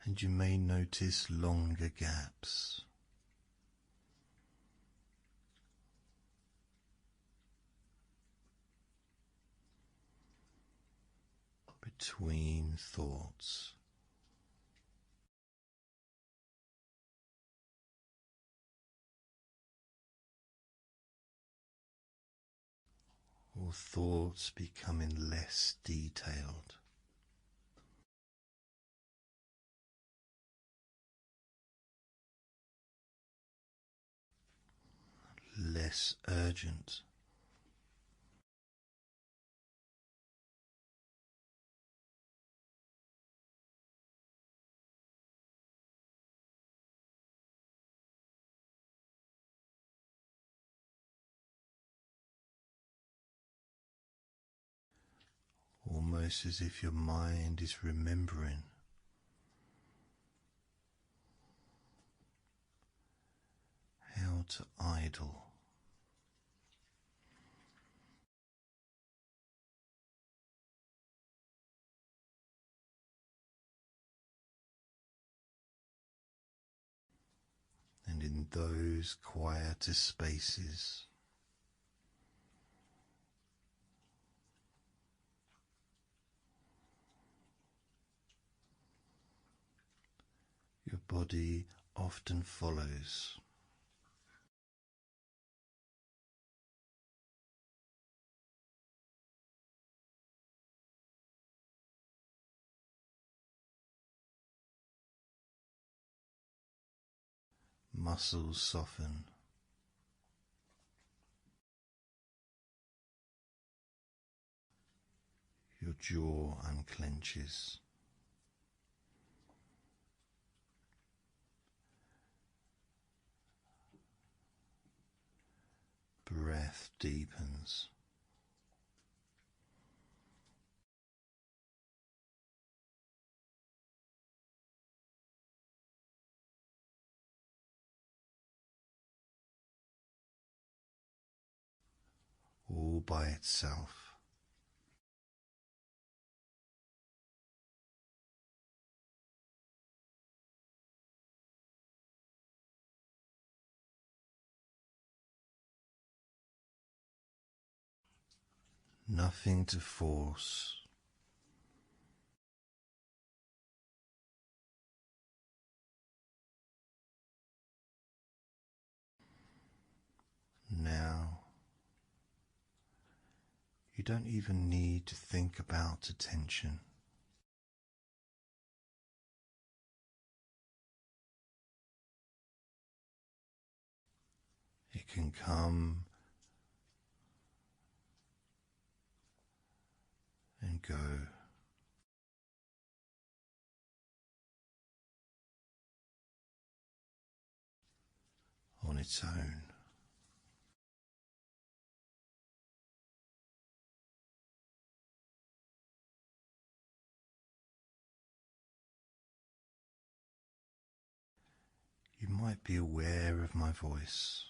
And you may notice longer gaps between thoughts. Or thoughts becoming less detailed. Less urgent. Almost as if your mind is remembering how to idle. And in those quieter spaces, your body often follows. Muscles soften. Your jaw unclenches. Breath deepens. All by itself. Nothing to force. Now, you don't even need to think about attention. It can come and go on its own. You might be aware of my voice.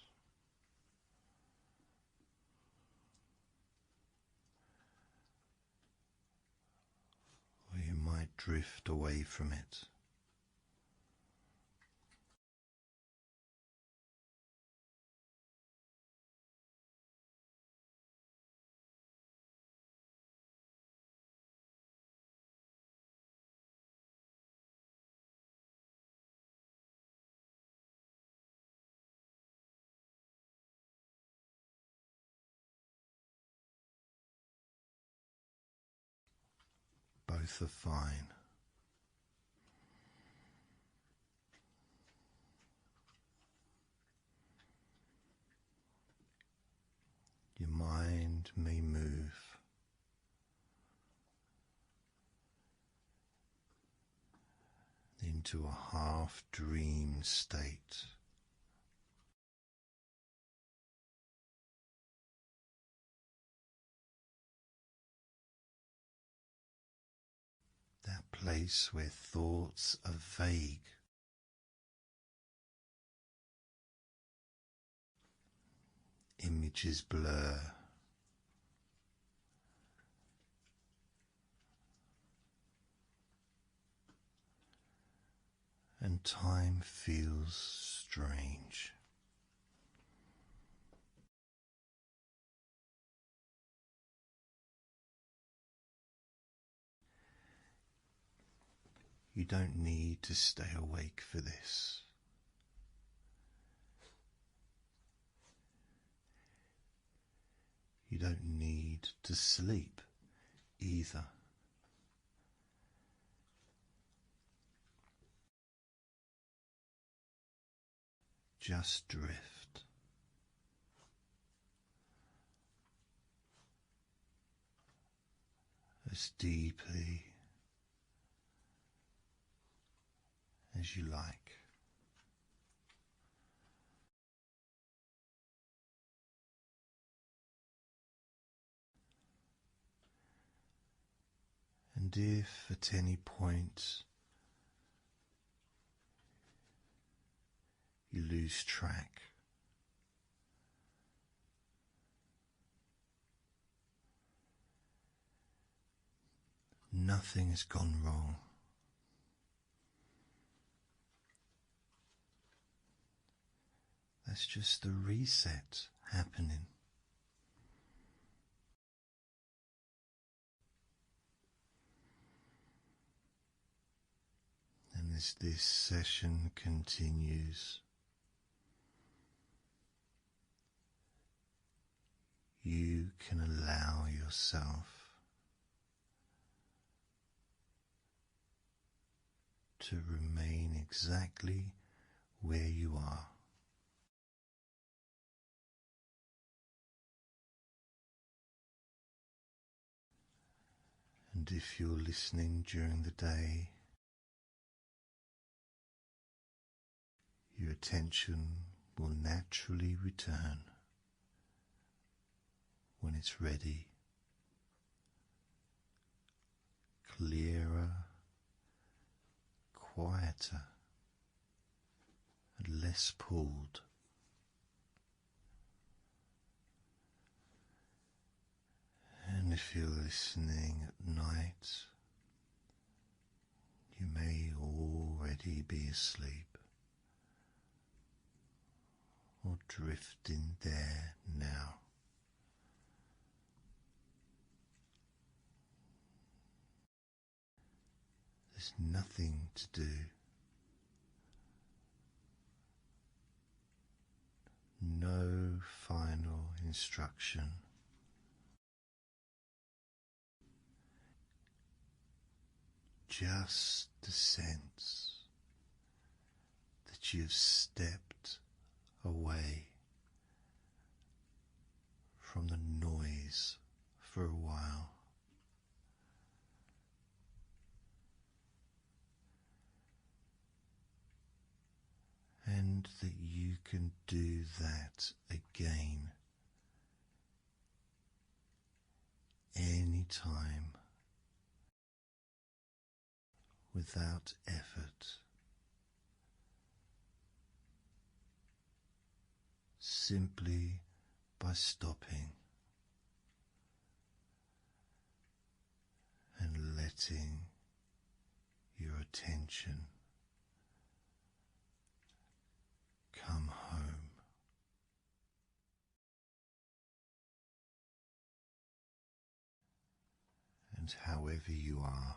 Or you might drift away from it. Both are fine. Your mind may move, into a half dream state. That place where thoughts are vague, images blur, and time feels strange. You don't need to stay awake for this. You don't need to sleep either. Just drift. As deeply as you like. And if at any point you lose track, nothing has gone wrong. That's just the reset happening. And as this session continues, you can allow yourself to remain exactly where you are. And if you're listening during the day, your attention will naturally return when it's ready, clearer, quieter, and less pulled. And if you're listening at night, you may already be asleep or drifting there now. There's nothing to do. No final instruction. Just the sense that you've stepped away from the noise for a while. And that you can do that again anytime without effort, simply by stopping and letting your attention come home. And however you are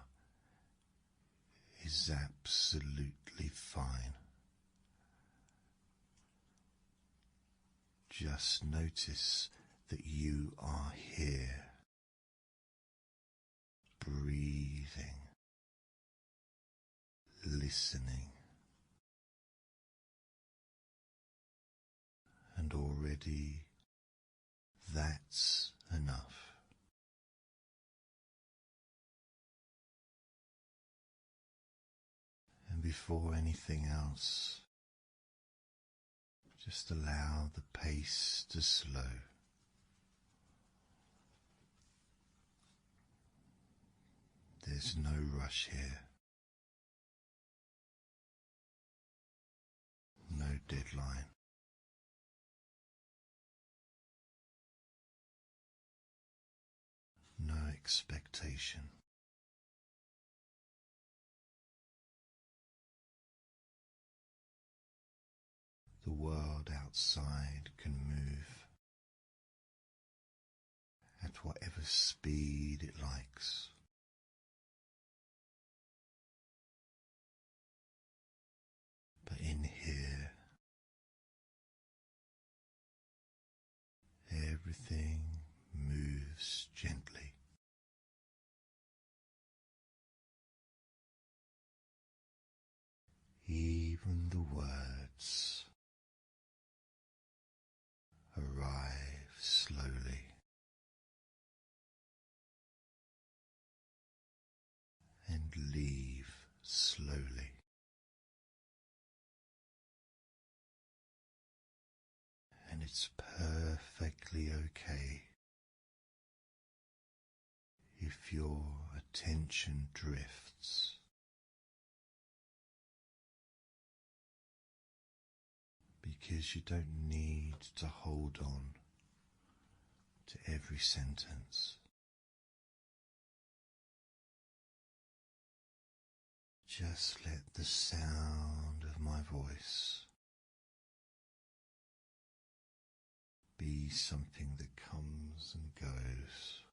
is absolutely fine. Just notice that you are here, breathing, listening, and already that's enough. And before anything else, just allow the pace to slow. There's no rush here, no deadline. No expectation. The world outside can move at whatever speed it likes. But in here, everything moves gently. Even the words arrive slowly and leave slowly. And it's perfectly okay if your attention drifts. Because you don't need to hold on to every sentence. Just let the sound of my voice be something that comes and goes,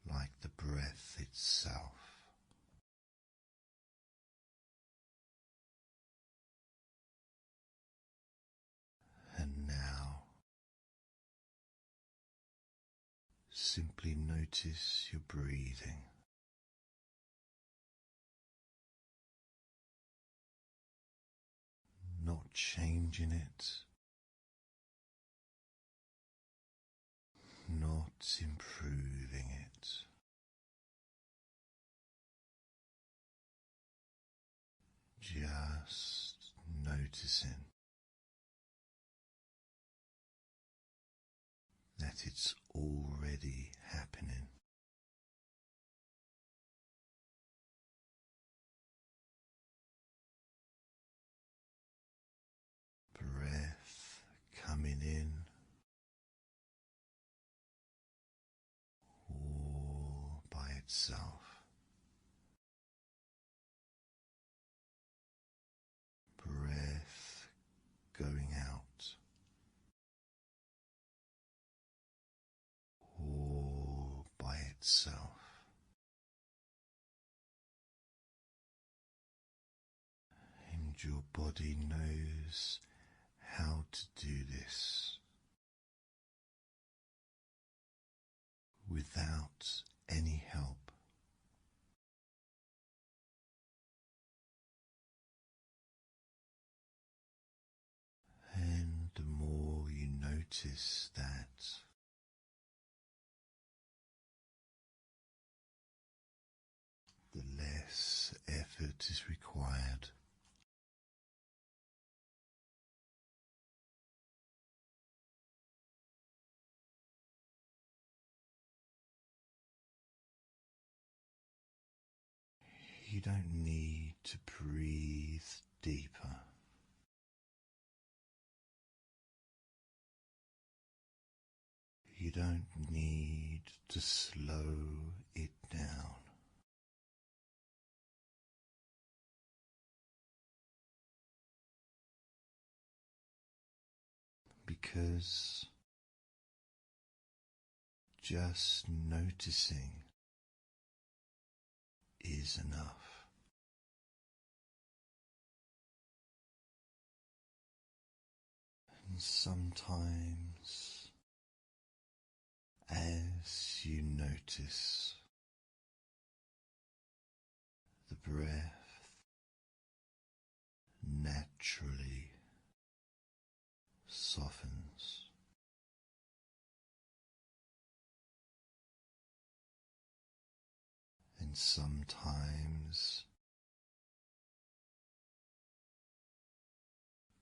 like the breath itself. And now, simply notice your breathing. Not changing it, not improving it. Just noticing that it's already happening. Breath coming in, all by itself. Breath going out, all by itself. And your body knows how to do this without any help. And the more you notice that, the less effort is required. You don't need to breathe deeper. You don't need to slow it down. Because just noticing is enough. And sometimes, as you notice, the breath naturally softens. And sometimes times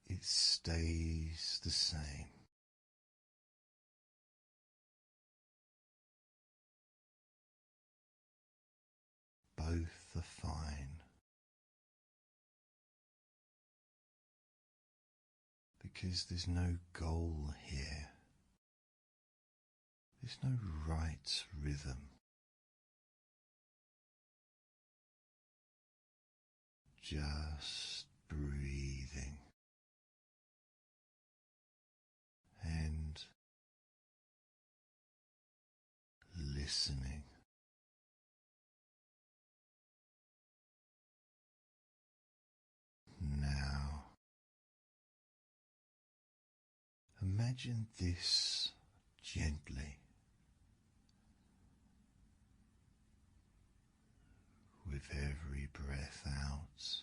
it stays the same. Both are fine because there's no goal here. There's no right rhythm. Just breathing and listening. Now, imagine this gently with every breath out.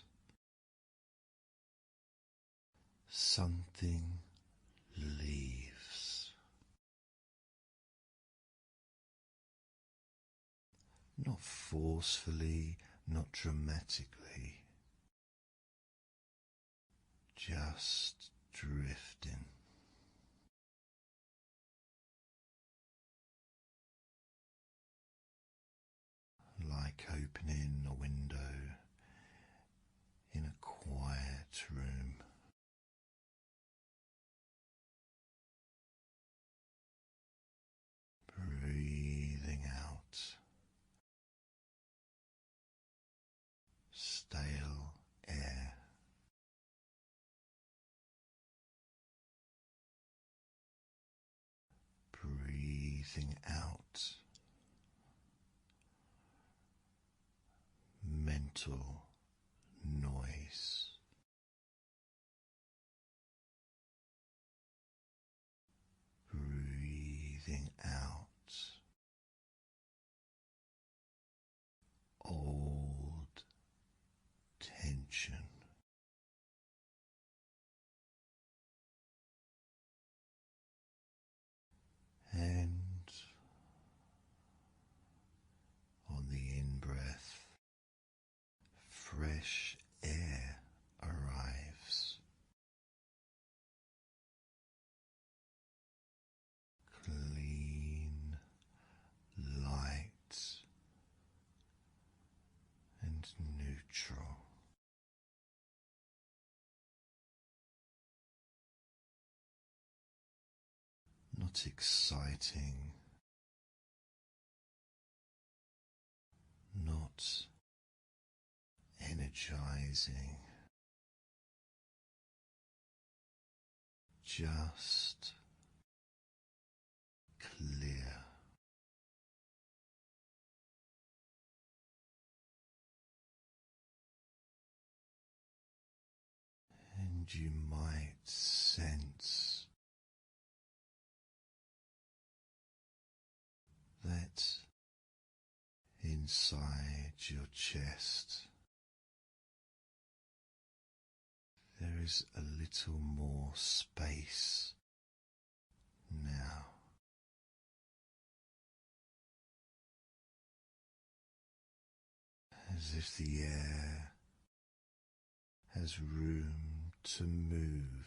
Something leaves. Not forcefully, not dramatically, just drifting. Like opening a window in a quiet room. Breathing out stale air. Breathing out mental noise. Breathing out old tension. And on the in-breath, fresh air arrives. Clean, light, and neutral. Not exciting, not energizing, just clear. And you might sense that inside your chest there is a little more space now. As if the air has room to move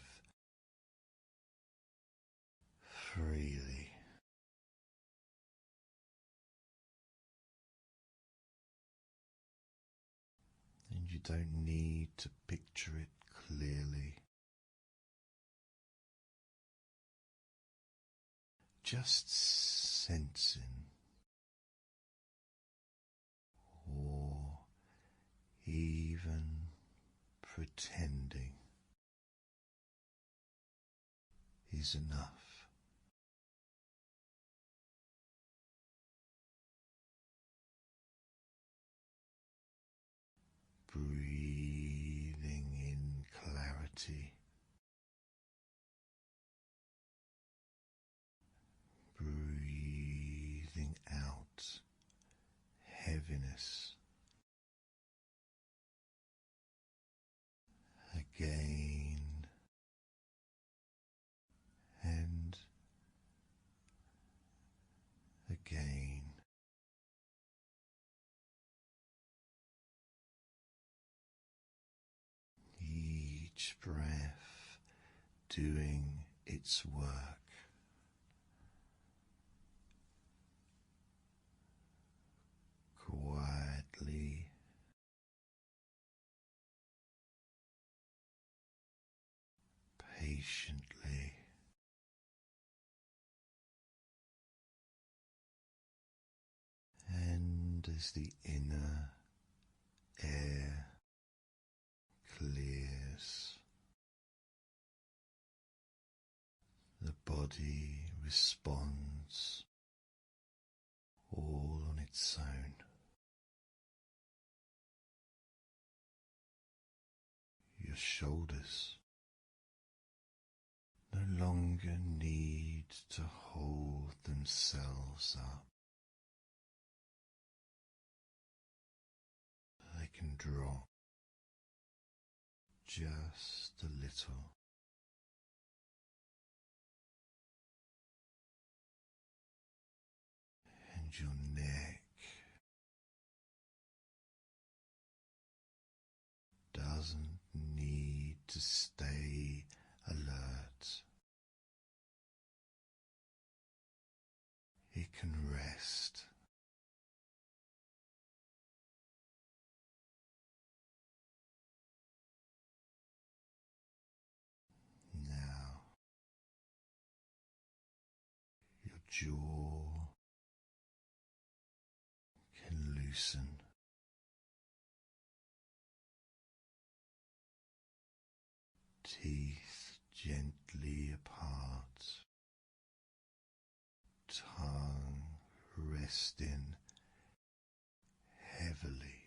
freely. And you don't need to picture it clearly. Just sensing or even pretending is enough. Breathing in clarity, breathing out heaviness. Again and again. each breath doing its work. Quietly, patiently, and as the inner air clears, the body responds all on its own. Your shoulders no longer need to hold themselves up. They can drop just a little, and your neck doesn't need to stay alert. It can rest. Now, your jaw can loosen. Teeth gently apart, tongue resting heavily,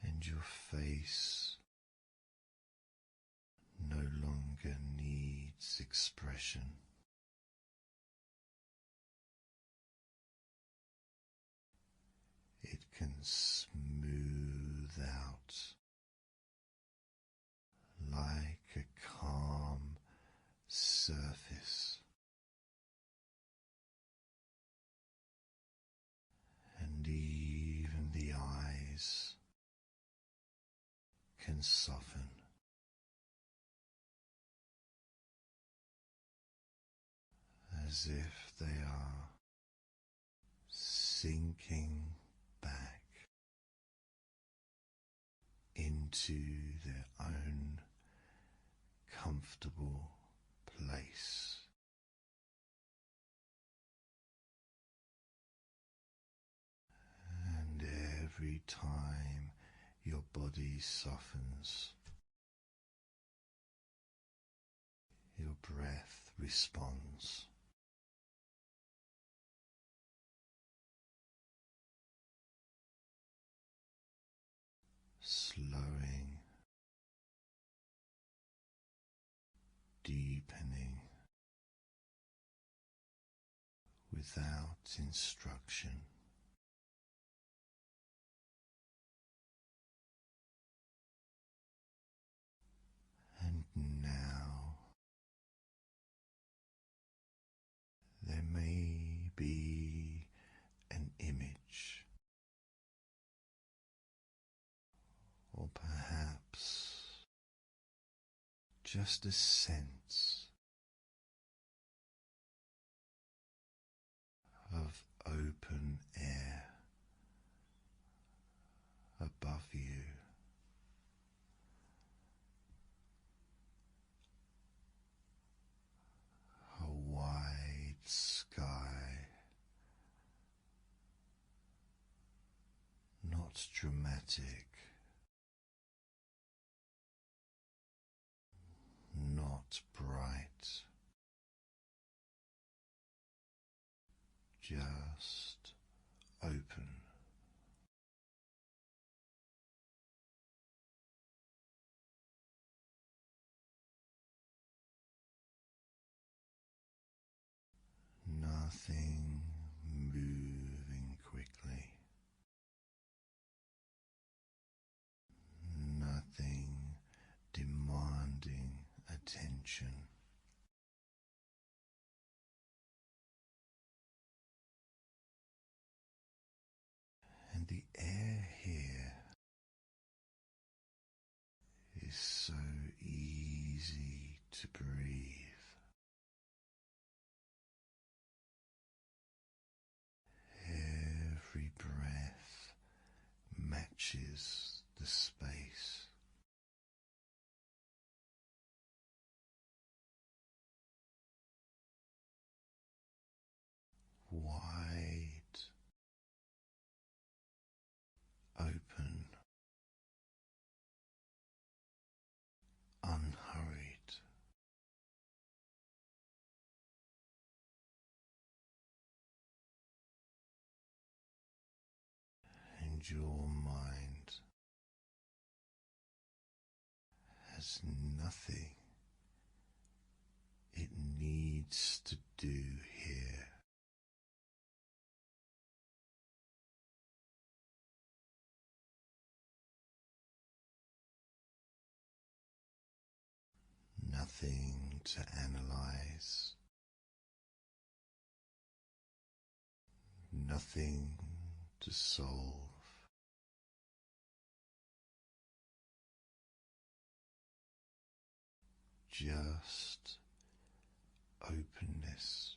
and your face no longer needs expression. It can smooth out like a calm surface, and even the eyes can soften as if they are sinking back into their own comfortable place. And every time your body softens, your breath responds. Slowing, deepening without instruction. And now there may be an image, or perhaps just a sense of open air above you. A wide sky, not dramatic, not bright, just open. Nothing moving quickly, nothing demanding attention. And the air here stretches the space. Wide open, unhurried, and your mind has nothing it needs to do here. Nothing to analyze, nothing to solve, just openness.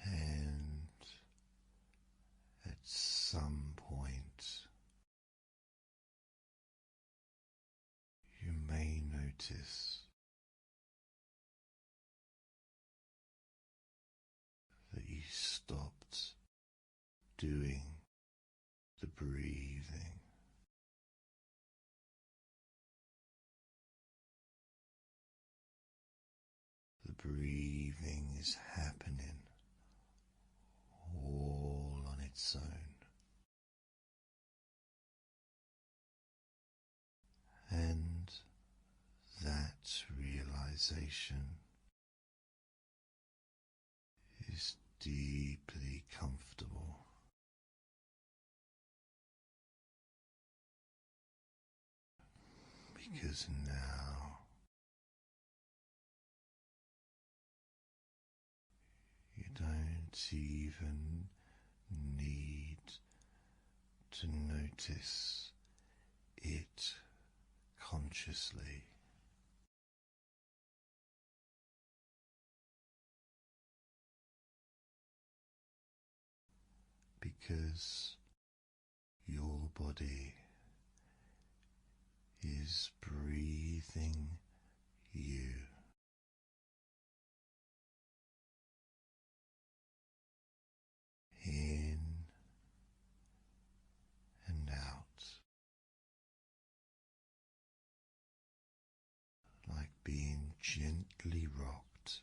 And at some point, you may notice that you stopped doing the breathing. The breathing is happening all on its own. And that realization is deeply comfortable. Because now you don't even need to notice it consciously. Because your body is breathing you in and out, like being gently rocked.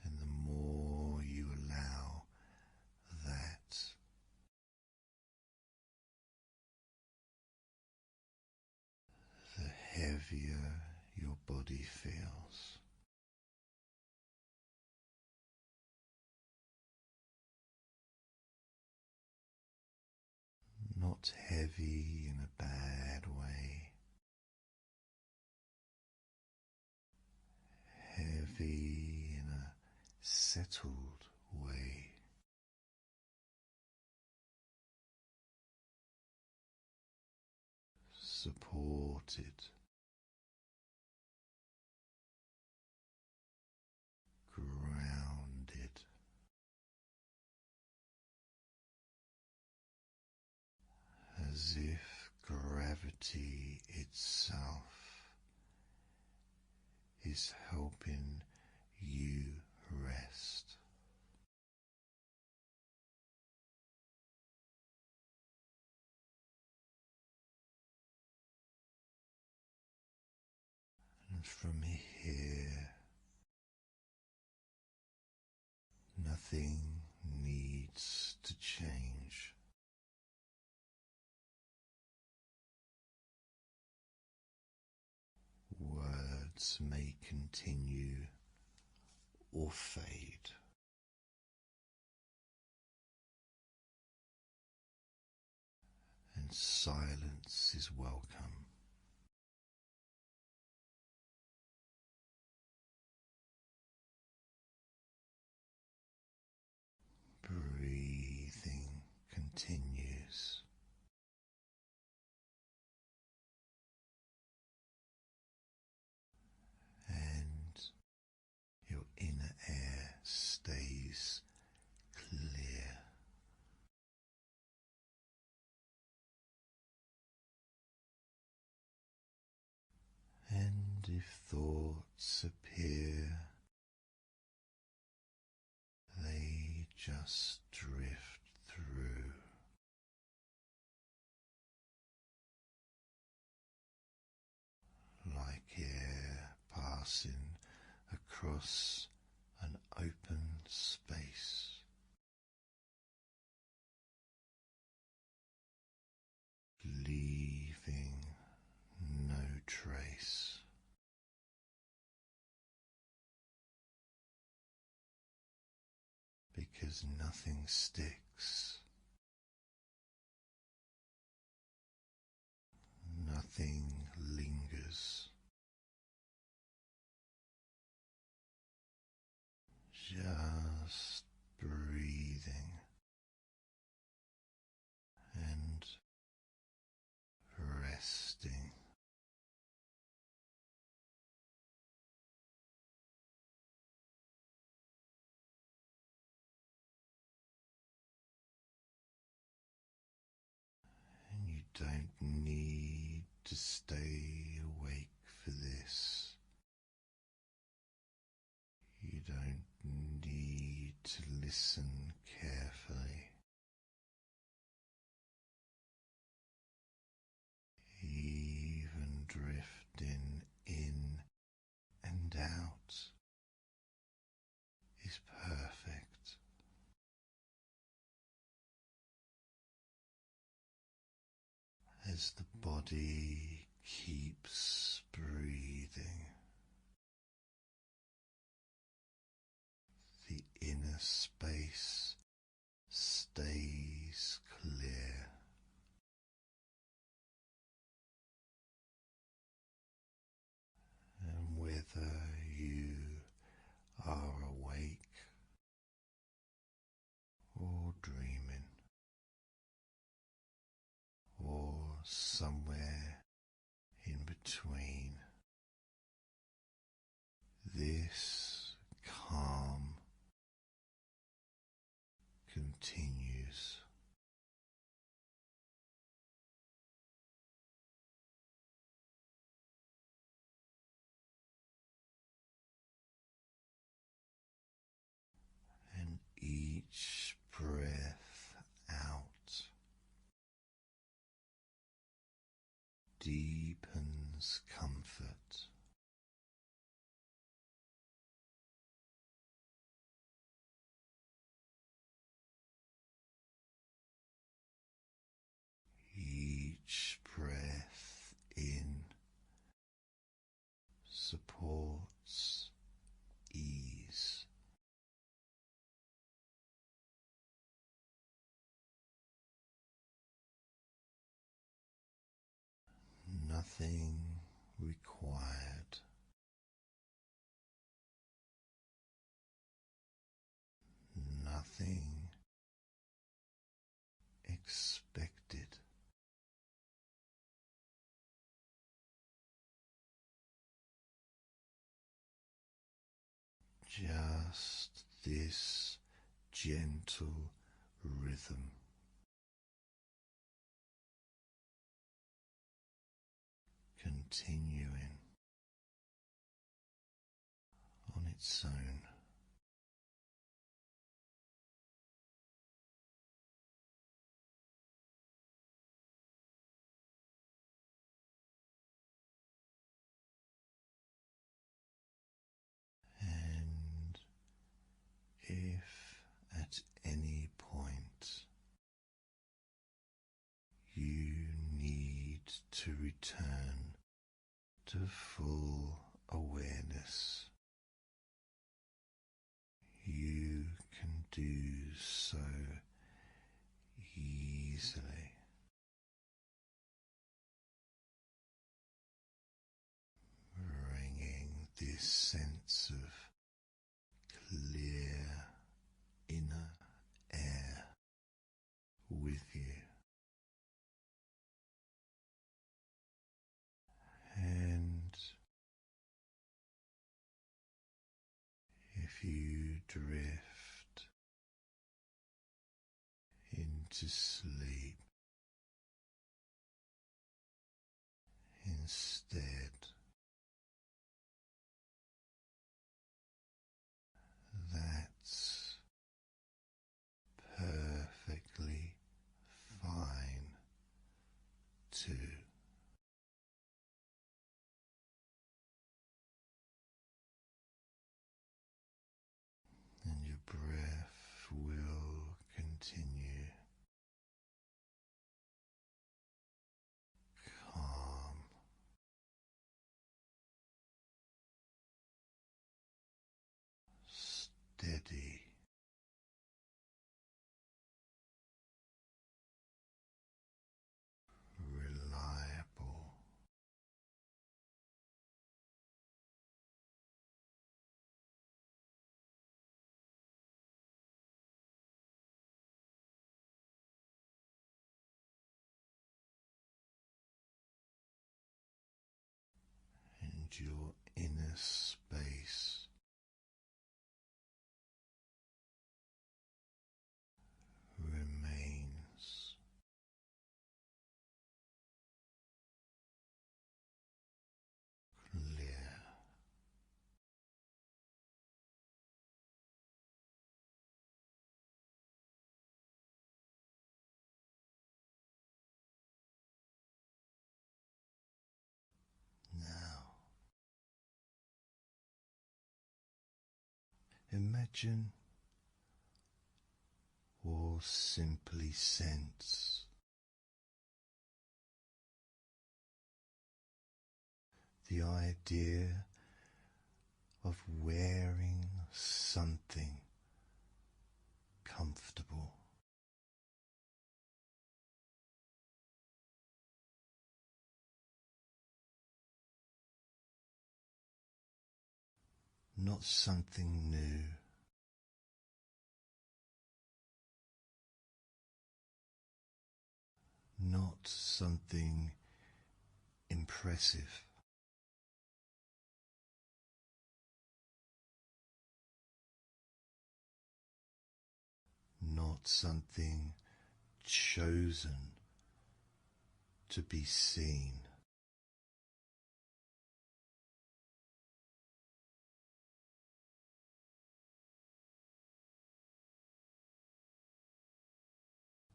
And the more you allow that, the heavier your body feels. Not heavy in a bad way, heavy in a settled way. Supported, grounded, as if gravity itself is helping you rest. And from here, nothing needs to change. Words may continue or fade. And silence is welcome. Breathing continues. if thoughts appear, they just drift through, like air passing across an open space, leaving no trace. Because nothing sticks, nothing lingers, just breathing and resting. And you don't need to stay awake for this. You don't need to listen carefully. Even drifting in and out is perfect. As the body keeps breathing, the inner space stays clear. And whether you are awake or dreaming, or somewhere in between, this calm continues. And each breath out deepens comfort. Each breath in supports ease. Nothing required. Nothing expected. Just this gentle rhythm, continuing on its own. And if at any point you need to return to full awareness, you can do so easily. Bringing this sense of clear inner air with you. And if you drift into sleep instead, continue calm, steady, reliable, and your inner space remains clear. Now, imagine or simply sense the idea of wearing something comfortable. Not something new, not something impressive, not something chosen to be seen.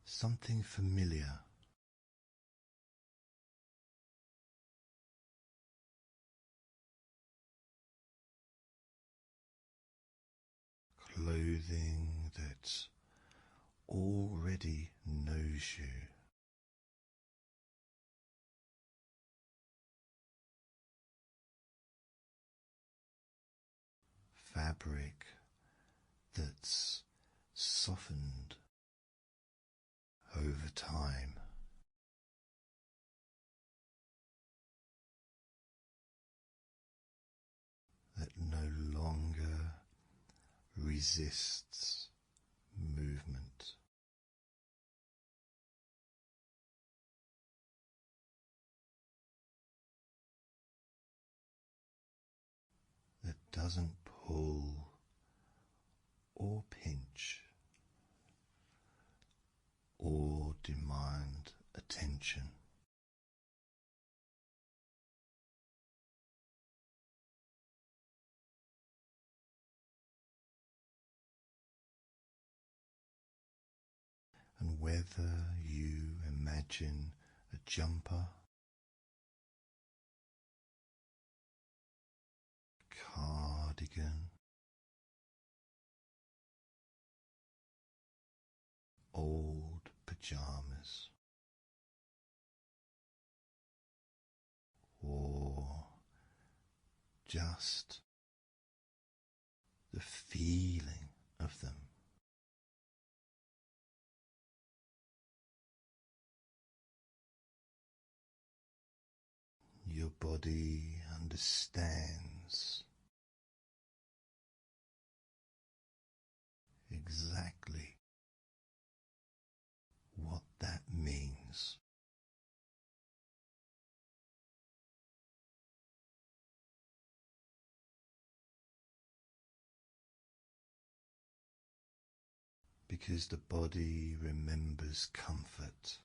Something familiar, clothing that already knows you. Fabric that's softened over time. That no longer resists movement. That doesn't pull or pinch or demand attention. And whether you imagine a jumper, cardigan, old pajamas, or just the feeling of them, your body understands exactly what that means. Because the body remembers comfort.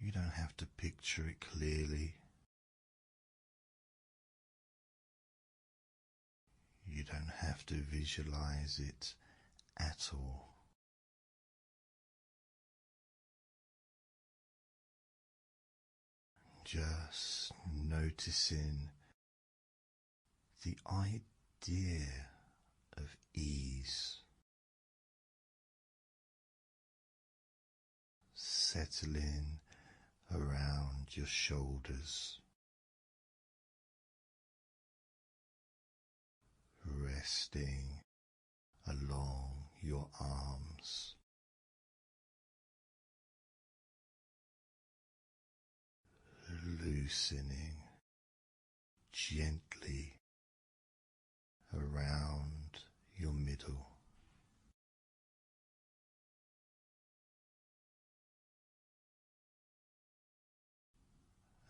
You don't have to picture it clearly. You don't have to visualize it at all. just noticing the idea of ease settling around your shoulders, resting along your arms, loosening gently around your middle.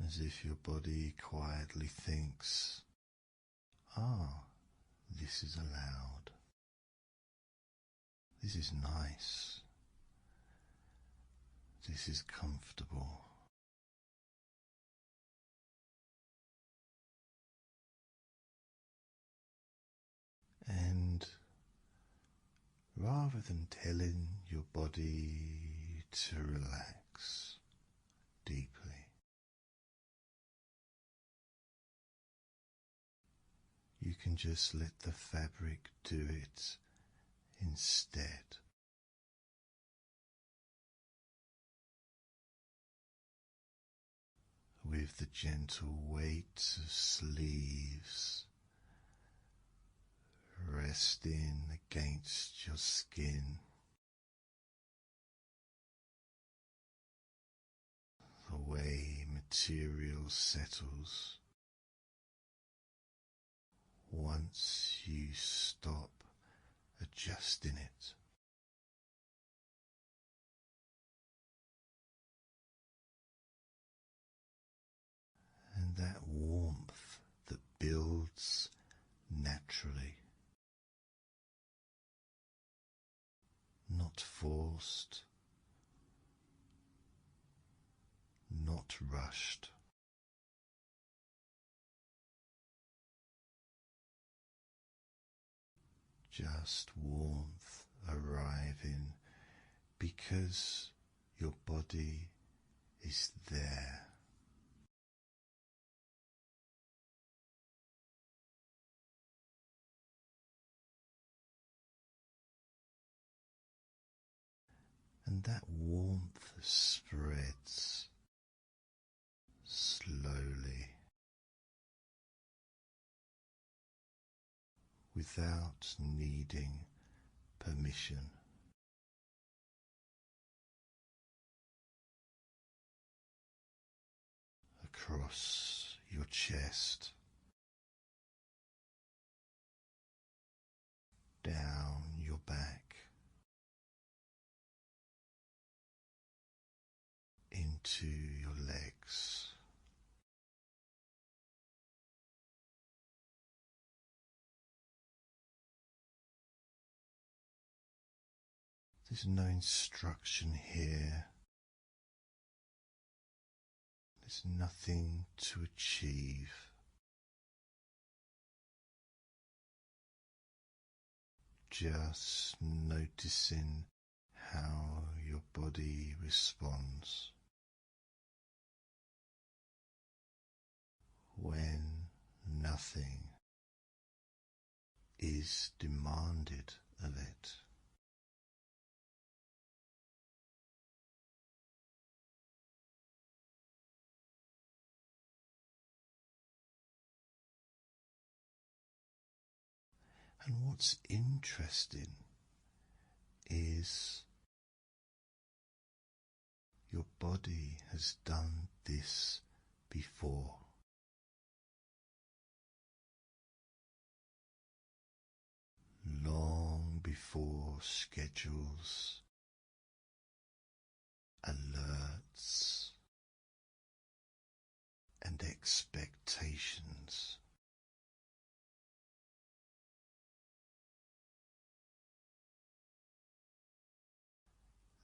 As if your body quietly thinks, this is allowed. This is nice. This is comfortable. And rather than telling your body to relax deeply, you can just let the fabric do it instead. With the gentle weight of sleeves resting against your skin, the way material settles once you stop adjusting it. And that warmth that builds naturally, not forced, not rushed. Just warmth arriving because your body is there. And that warmth spreads slowly without needing permission. Across your chest, down your back, into your legs, there's no instruction here. There's nothing to achieve. Just noticing how your body responds when nothing is demanded of it. And what's interesting is your body has done this before. Long before schedules, alerts, and expectations.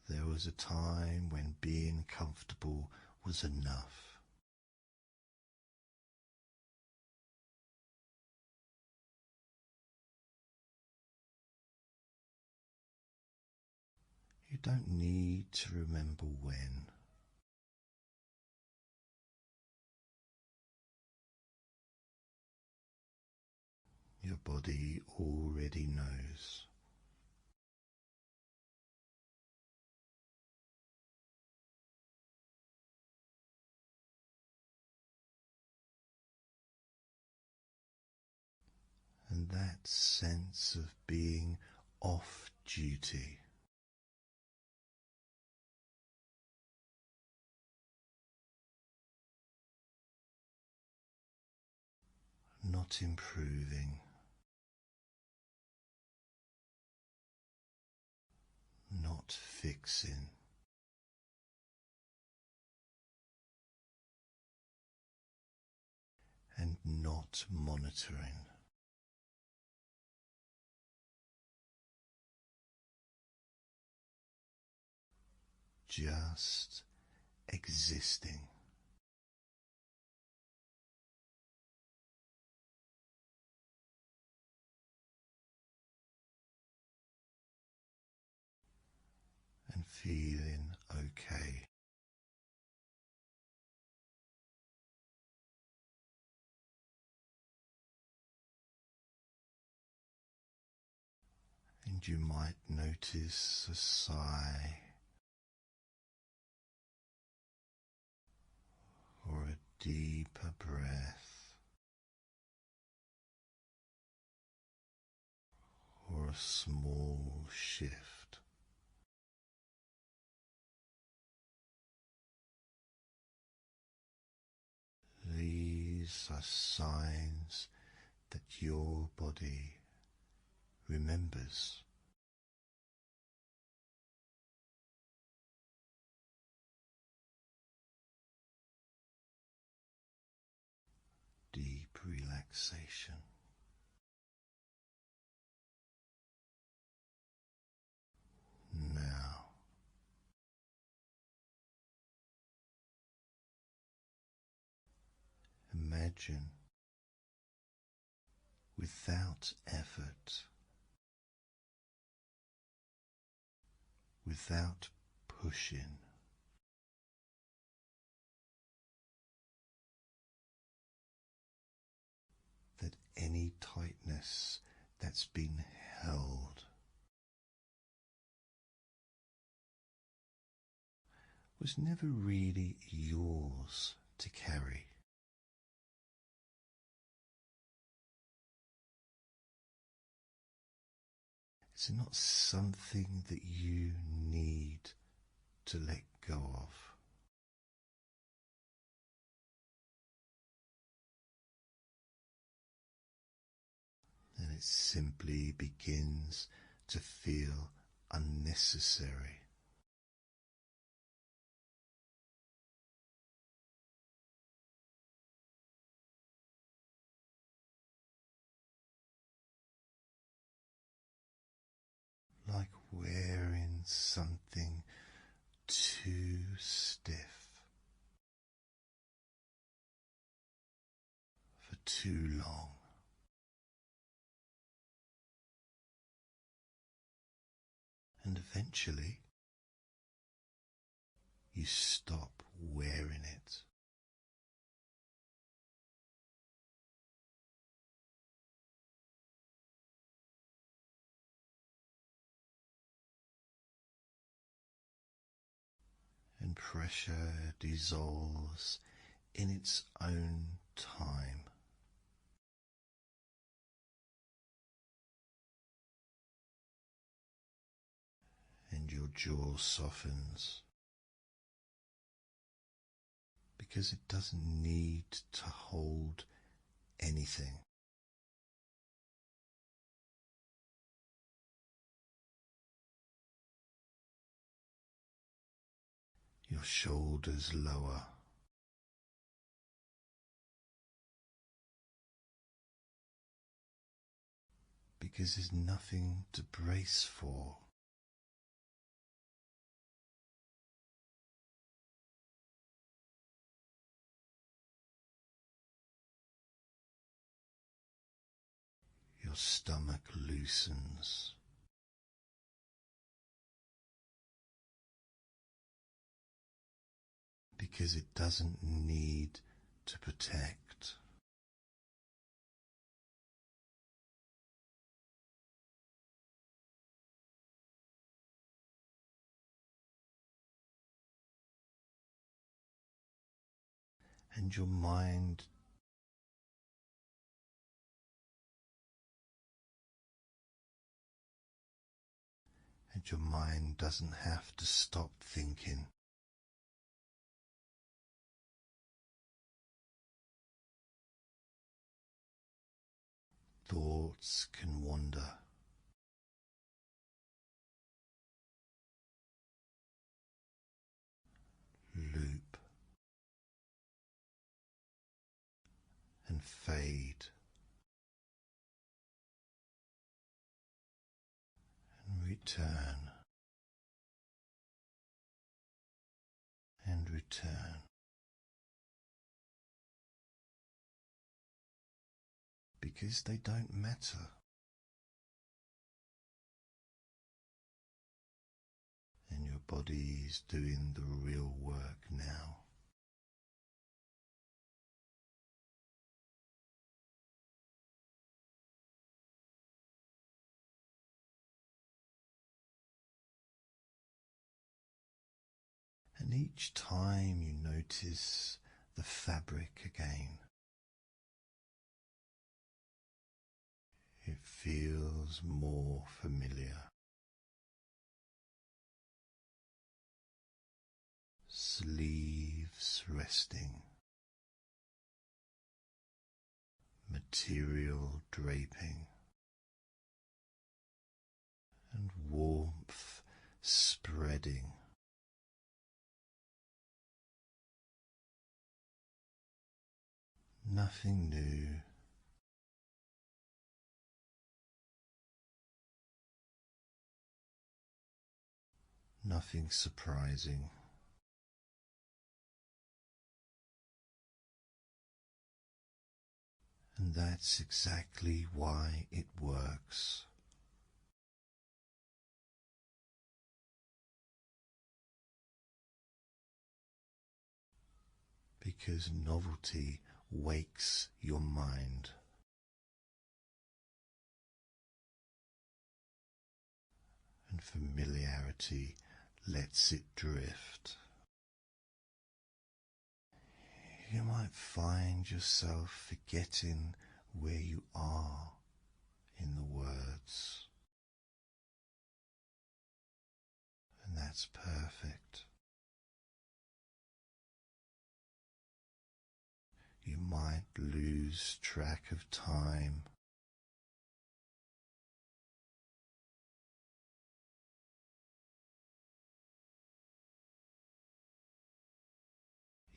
There was a time when being comfortable was enough. You don't need to remember when. Your body already knows. And that sense of being off duty, not improving, not fixing, and not monitoring. Just existing. And feeling okay. And you might notice a sigh or a deeper breath or a small shift. These are signs that your body remembers. Deep relaxation. Now, imagine without effort, without pushing, that any tightness that's been held was never really yours to carry. It's not something that you need to let go of. And it simply begins to feel unnecessary. Like wearing something too stiff for too long. And eventually you stop wearing it. And pressure dissolves in its own time. And your jaw softens because it doesn't need to hold anything. Your shoulders lower. Because there's nothing to brace for. Your stomach loosens. Because it doesn't need to protect. and your mind doesn't have to stop thinking. Thoughts can wander, loop, and fade, and return, and return. Because they don't matter. And your body is doing the real work now. And each time you notice the fabric again, it feels more familiar. Sleeves resting, material draping, and warmth spreading. Nothing new, nothing surprising. And that's exactly why it works. Because novelty wakes your mind. And familiarity lets it drift. You might find yourself forgetting where you are in the words. And that's perfect. You might lose track of time.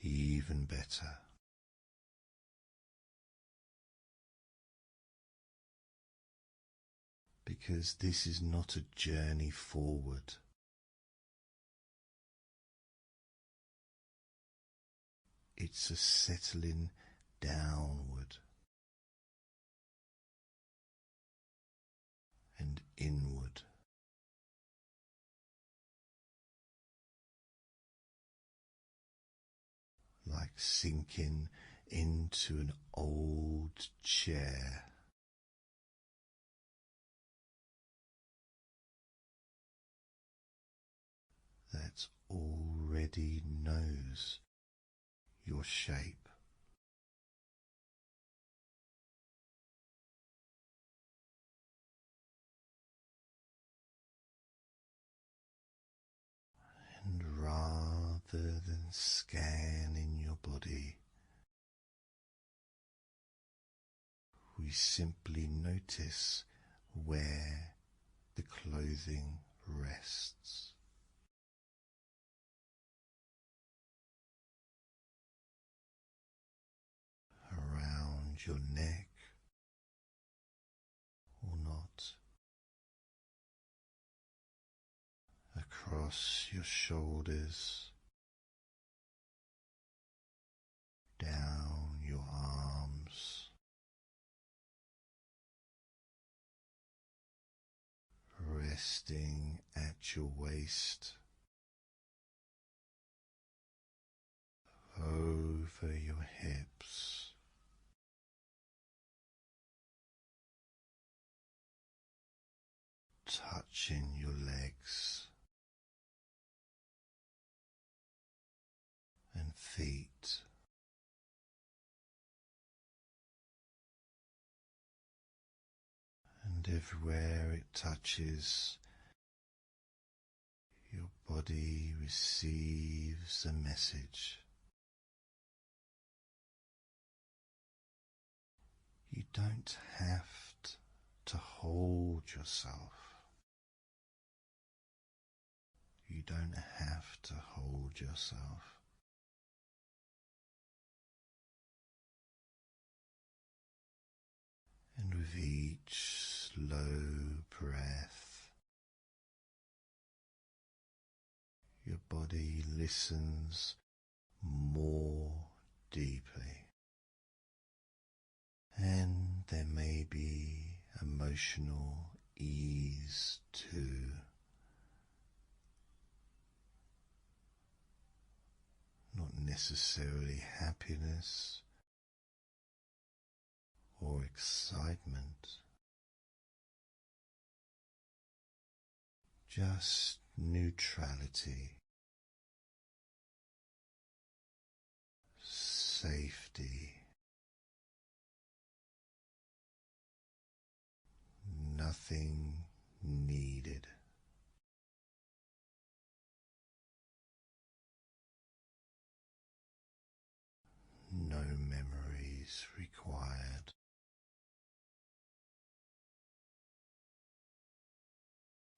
Even better. Because this is not a journey forward. It's a settling downward and inward. Like sinking into an old chair. That already knows your shape. And rather than scanning your body, we simply notice where the clothing rests. Around your neck or not, across your shoulders, down your arms, resting at your waist, over your hips, touching your legs and feet. everywhere it touches, your body receives a message. You don't have to hold yourself. You don't have to hold yourself. And with each slow breath, your body listens more deeply. And there may be emotional ease too. Not necessarily happiness or excitement, just neutrality, safety, nothing needed. No memories required.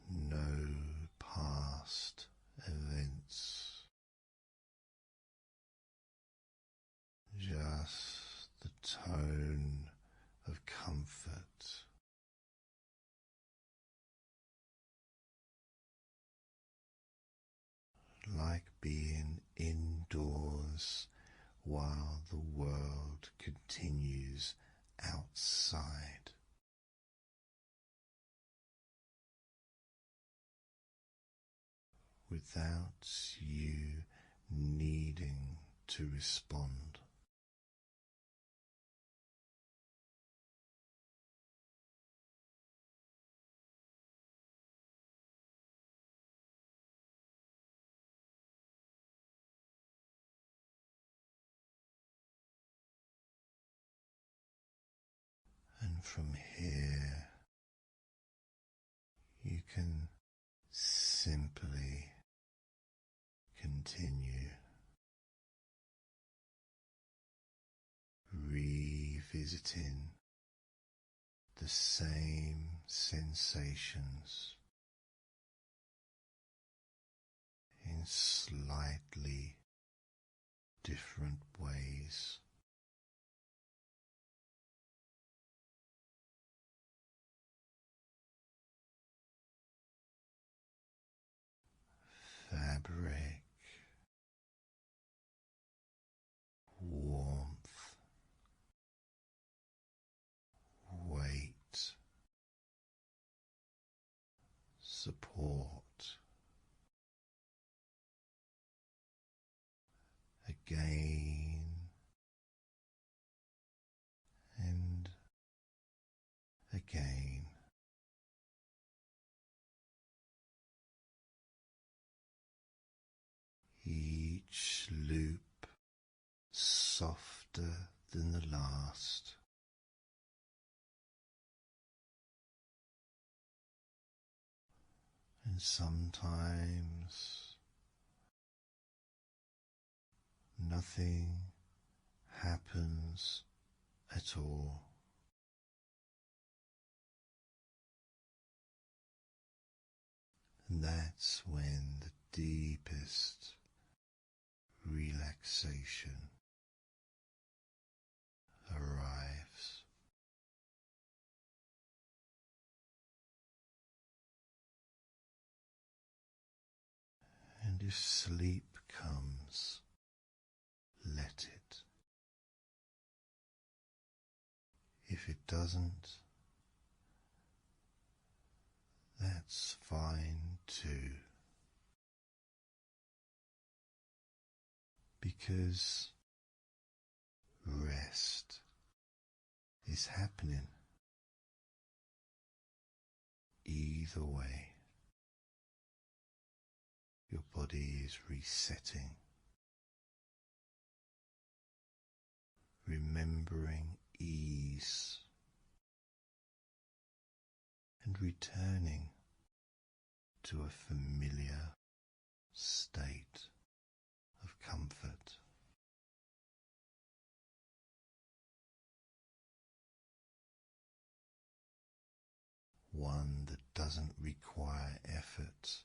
No past events. Just the tone of comfort. Like being indoors while the world continues outside. Without you needing to respond. And from here, you can simply continue revisiting the same sensations in slightly different ways. Fabric, warmth, weight, support, again and again. Each loop softer than the last. And sometimes nothing happens at all. And that's when the deepest relaxation arrives. And if sleep comes, let it. If it doesn't, that's fine too. Because rest is happening either way. Your body is resetting, remembering ease, and returning to a familiar state of comfort. One that doesn't require effort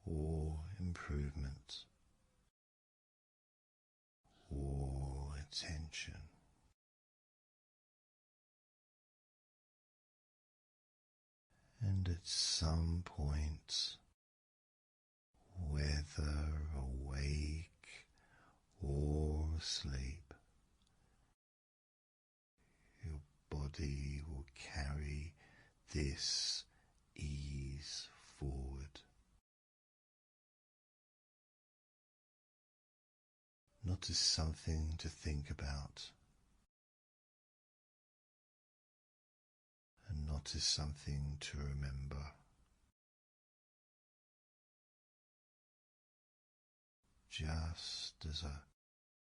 or improvement or attention. And at some point, whether awake or asleep, your body will carry this ease forward. Not as something to think about, and not as something to remember. Just as a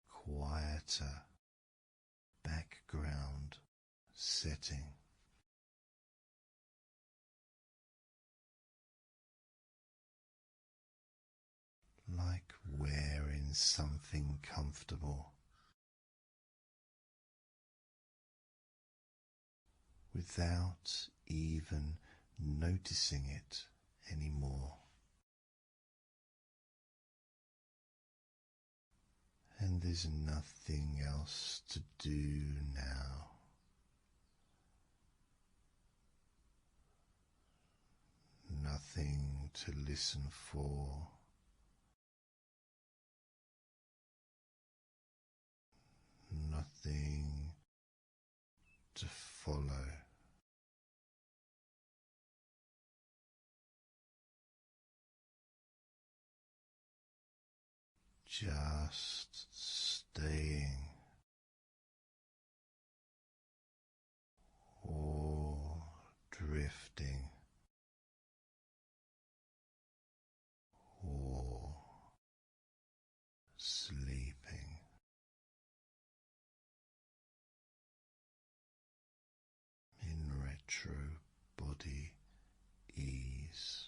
quieter background setting. Like wearing something comfortable without even noticing it anymore. And there's nothing else to do now. Nothing to listen for. Nothing to follow. Just staying or drifting or sleeping. In retro body ease.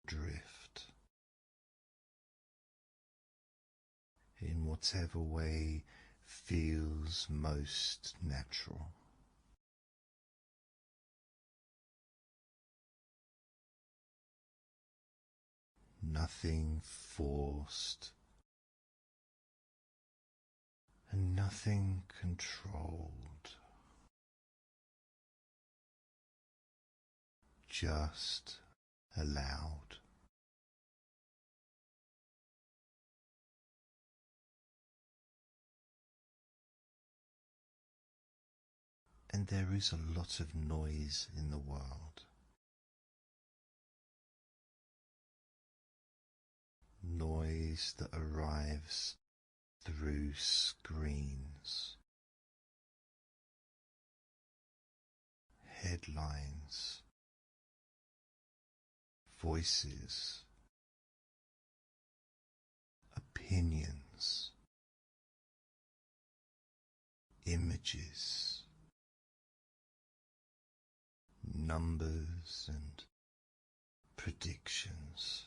Drift in whatever way feels most natural. Nothing forced and nothing controlled. Just allowed. And there is a lot of noise in the world. Noise that arrives through screens, headlines, voices, opinions, images, numbers and predictions.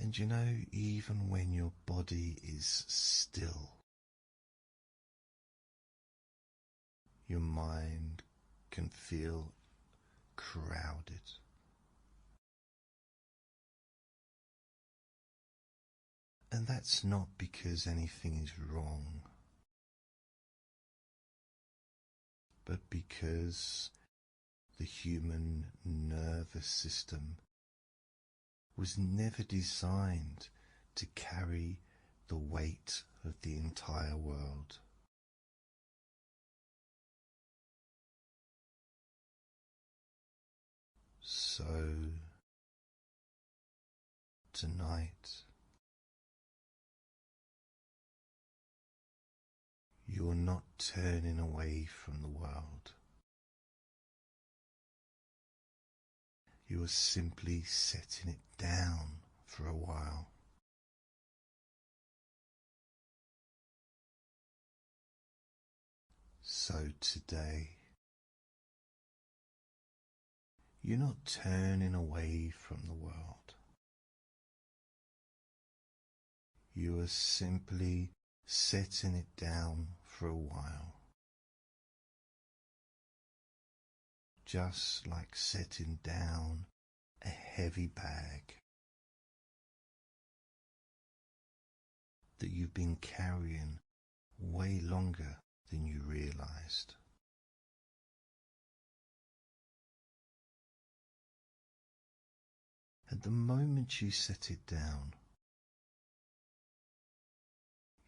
And you know, even when your body is still, your mind can feel crowded. And that's not because anything is wrong, but because the human nervous system was never designed to carry the weight of the entire world. So, tonight, you're not turning away from the world. You are simply setting it down for a while. So today, you're not turning away from the world. You are simply setting it down for a while. Just like setting down a heavy bag that you've been carrying way longer than you realized. At the moment you set it down,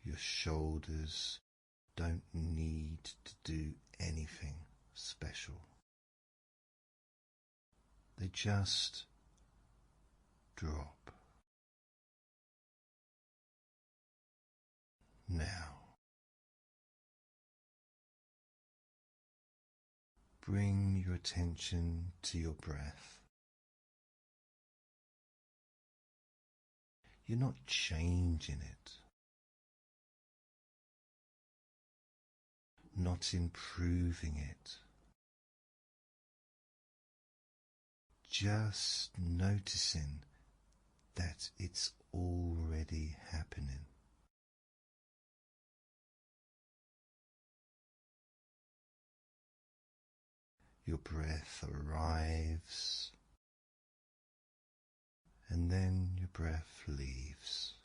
your shoulders don't need to do anything special. They just drop. Now, bring your attention to your breath. You're not changing it, not improving it. Just noticing that it's already happening. Your breath arrives, and then your breath leaves.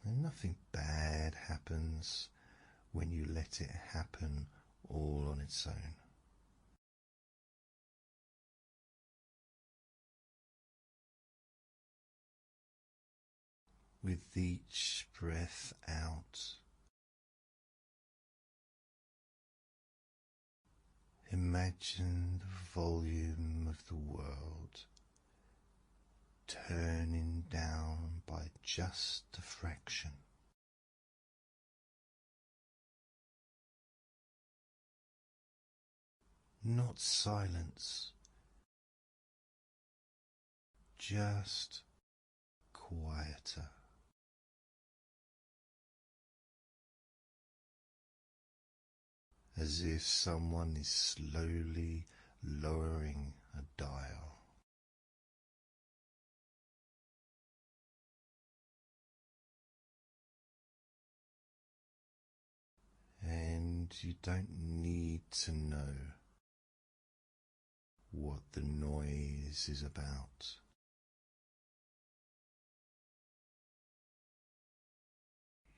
And nothing bad happens when you let it happen all on its own. With each breath out, imagine the volume of the world turning down by just a fraction. Not silence, just quieter. As if someone is slowly lowering a dial. And you don't need to know what the noise is about.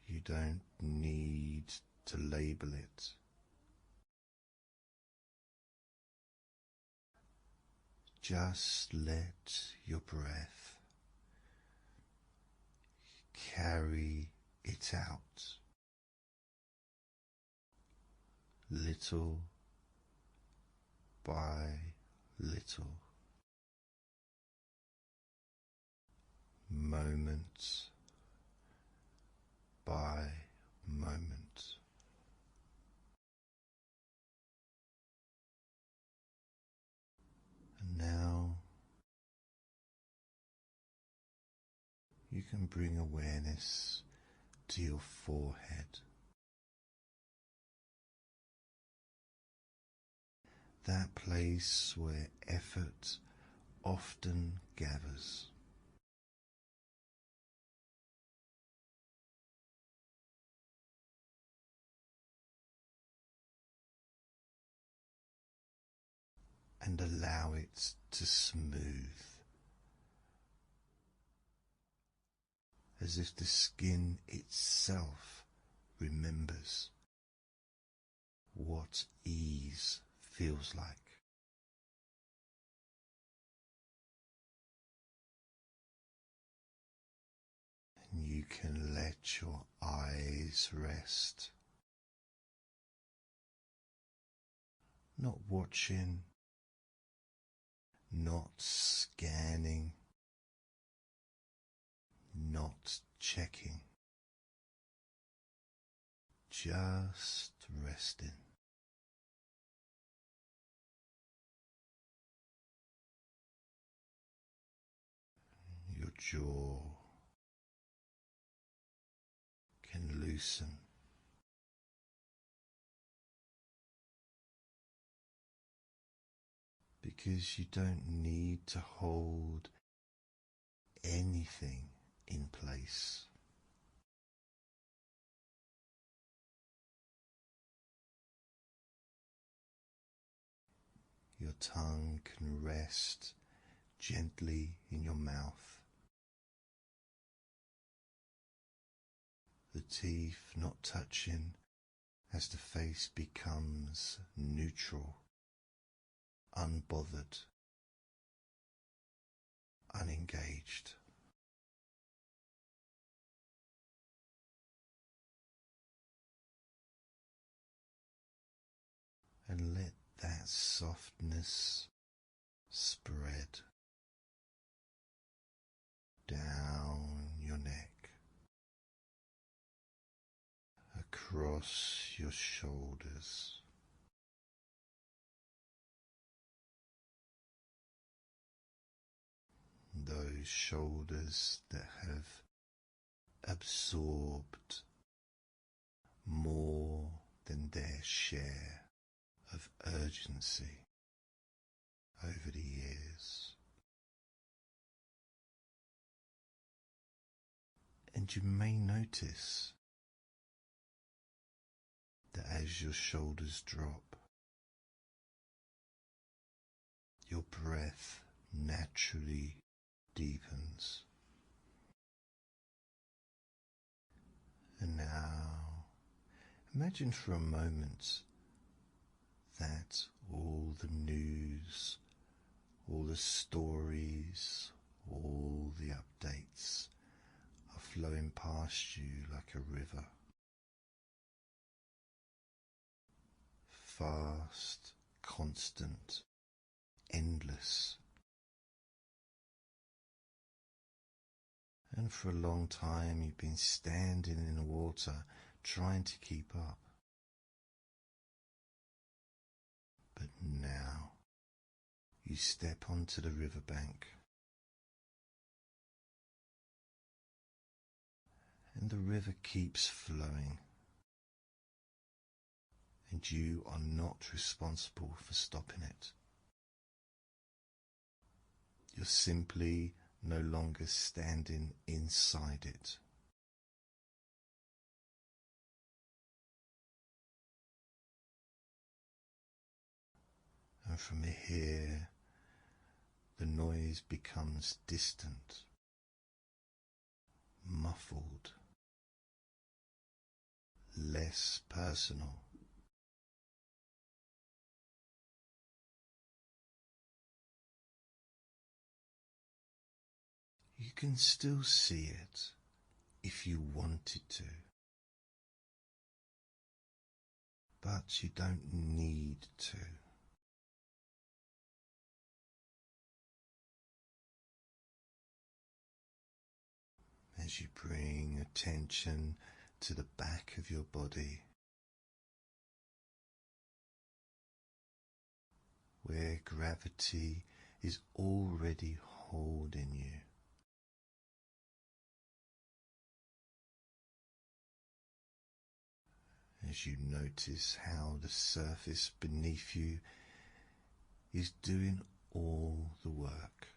You don't need to label it. Just let your breath carry it out, little by little, moment by moment. And now you can bring awareness to your forehead. That place where effort often gathers. And allow it to smooth, as if the skin itself remembers what ease feels like. And you can let your eyes rest, not watching, not scanning, not checking, just resting. jaw can loosen. Because you don't need to hold anything in place. Your tongue can rest gently in your mouth. The teeth not touching as the face becomes neutral, unbothered, unengaged. And let that softness spread down your neck, across your shoulders, those shoulders that have absorbed more than their share of urgency over the years. And you may notice that as your shoulders drop, your breath naturally deepens. And now, imagine for a moment that all the news, all the stories, all the updates are flowing past you like a river. Fast, constant, endless. And for a long time you've been standing in the water trying to keep up. But now you step onto the riverbank and the river keeps flowing, and you are not responsible for stopping it. You're simply no longer standing inside it. And from here, the noise becomes distant, muffled, less personal. You can still see it if you wanted to, but you don't need to. As you bring attention to the back of your body, where gravity is already holding you. As you notice how the surface beneath you is doing all the work.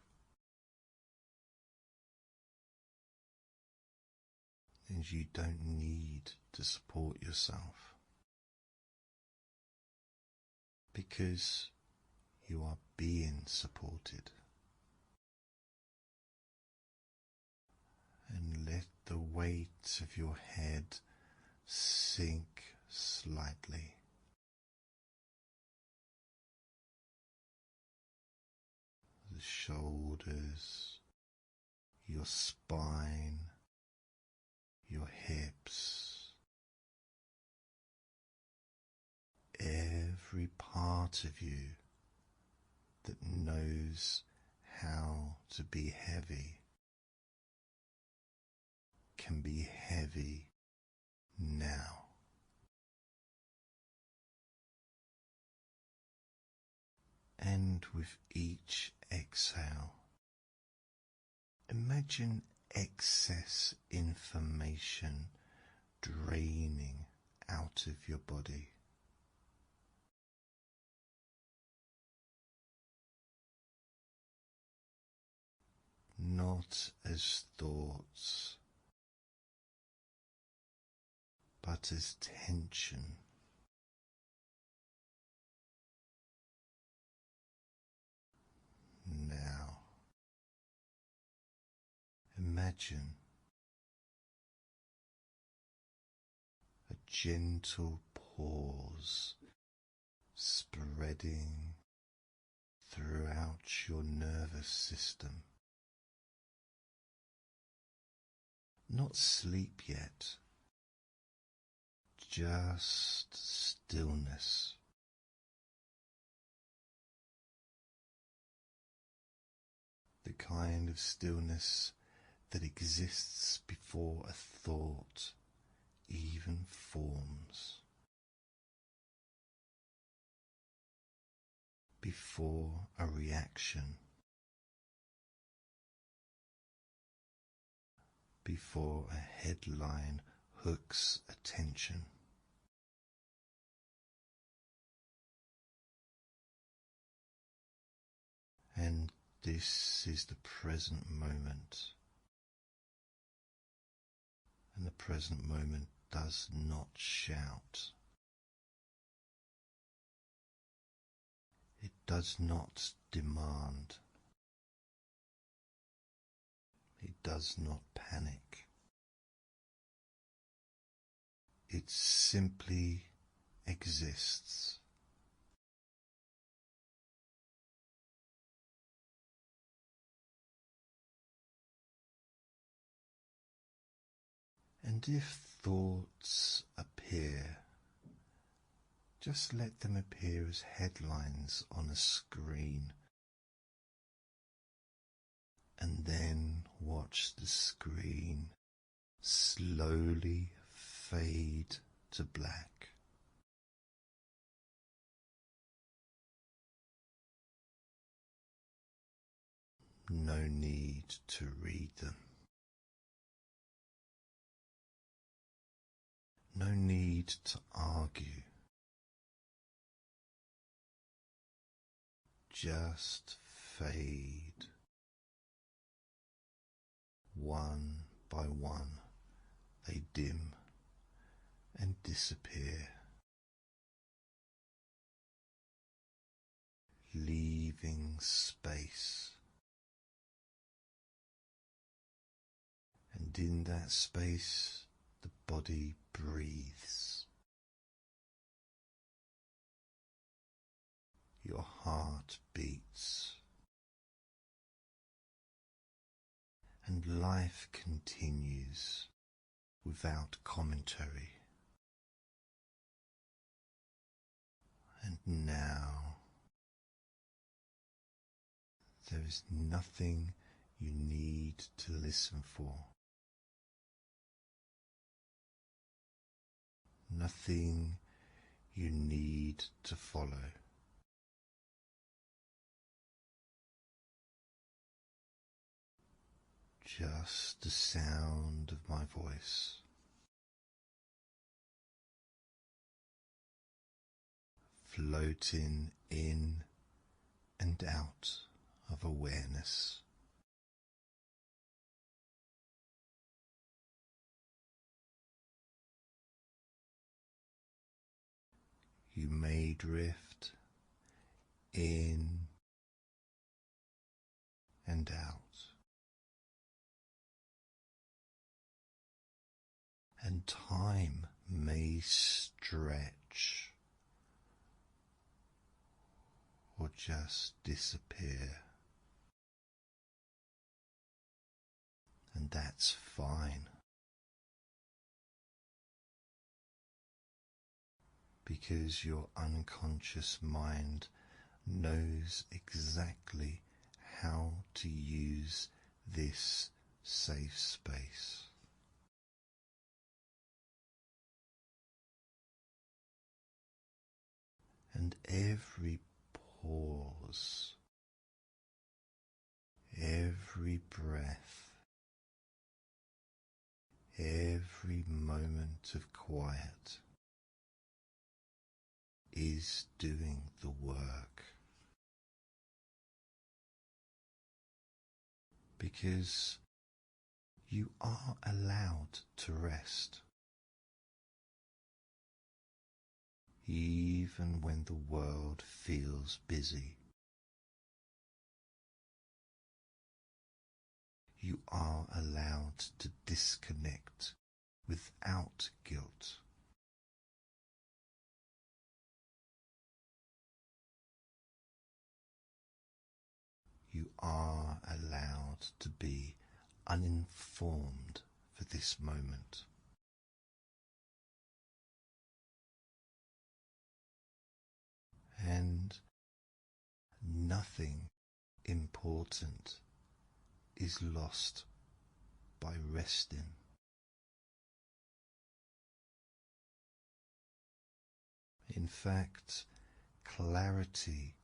And you don't need to support yourself, because you are being supported. And let the weight of your head sink slightly. The shoulders, your spine, your hips, every part of you that knows how to be heavy can be heavy now. And with each exhale, Imagine excess information draining out of your body. Not as thoughts, but as tension. Now, imagine a gentle pause spreading throughout your nervous system. Not sleep yet, just stillness. The kind of stillness that exists before a thought even forms, before a reaction, before a headline hooks attention. And this is the present moment. And the present moment does not shout. It does not demand. It does not panic. It simply exists. And if thoughts appear, just let them appear as headlines on a screen, and then watch the screen slowly fade to black. No need to read them. No need to argue. Just fade. One by one, they dim and disappear, leaving space. And in that space, the body breathes. Your heart beats. And life continues without commentary. And now, there is nothing you need to listen for. Nothing you need to follow. Just the sound of my voice, floating in and out of awareness. You may drift in and out, and time may stretch or just disappear, and that's fine, because your unconscious mind knows exactly how to use this safe space. And every pause, every breath Every moment of quiet is doing the work, because you are allowed to rest, even when the world feels busy. You are allowed to disconnect without guilt. You are allowed to be uninformed for this moment. And nothing important is lost by resting. In fact, clarity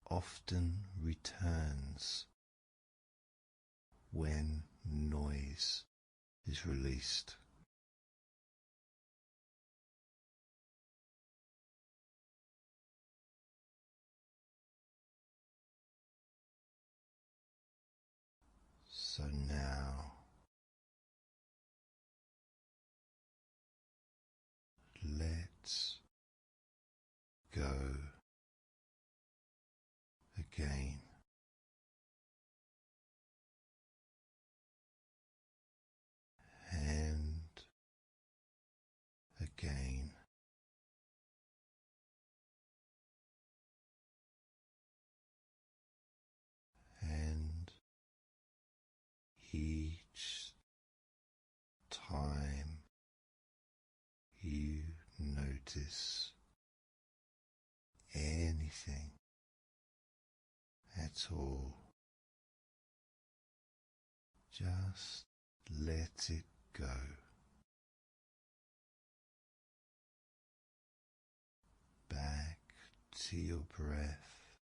often returns when noise is released. So now, let's go again. And again. And each time you notice anything at all, just let it go. Back to your breath,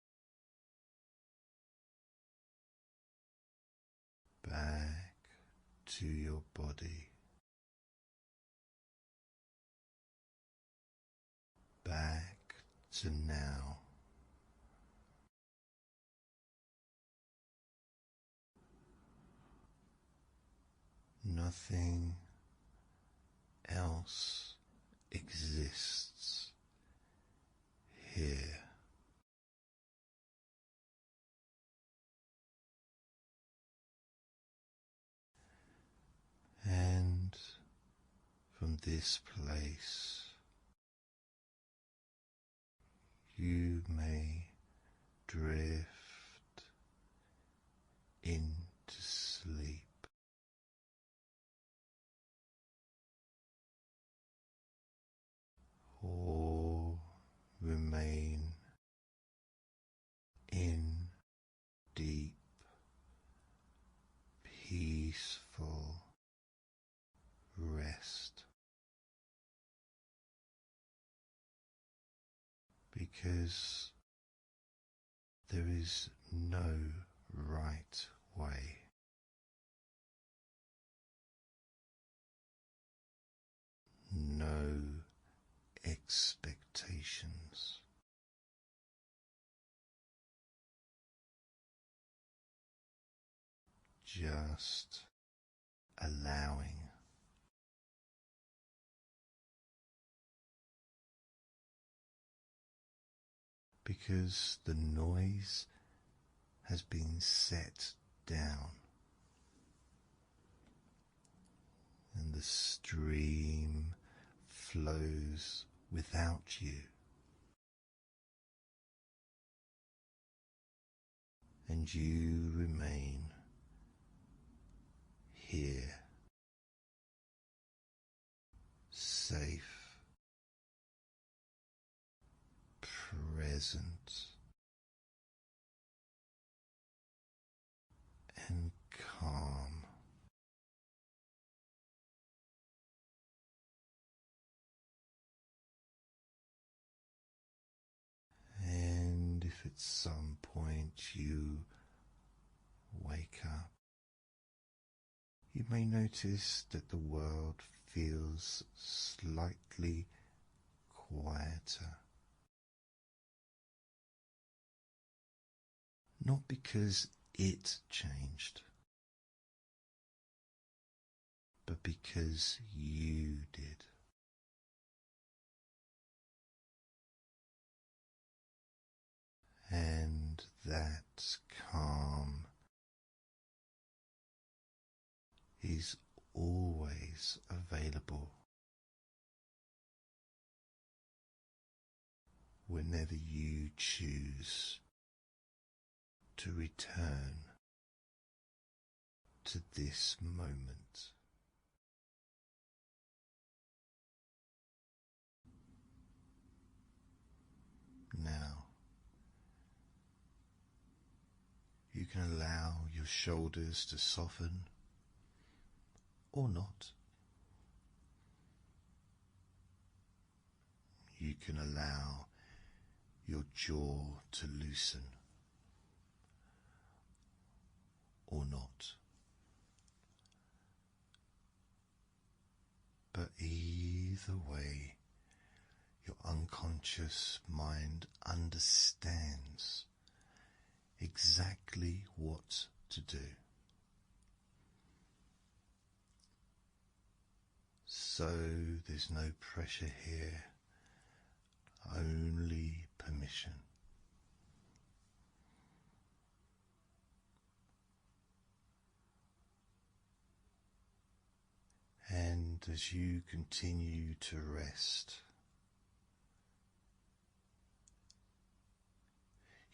back to your body, back to now. Nothing else exists here. And from this place, you may drift into sleep. Or remain in deep, peaceful rest, because there is no right way. No expectations. Just allowing. Because the noise has been set down and the stream flows without you, and you remain here, safe, present, and calm. And if at some point you wake up, you may notice that the world feels slightly quieter. Not because it changed, but because you did. And that calm is always available whenever you choose to return to this moment. Now, you can allow your shoulders to soften or not. You can allow your jaw to loosen or not. But either way, your unconscious mind understands exactly what to do. So there's no pressure here, only permission. And as you continue to rest,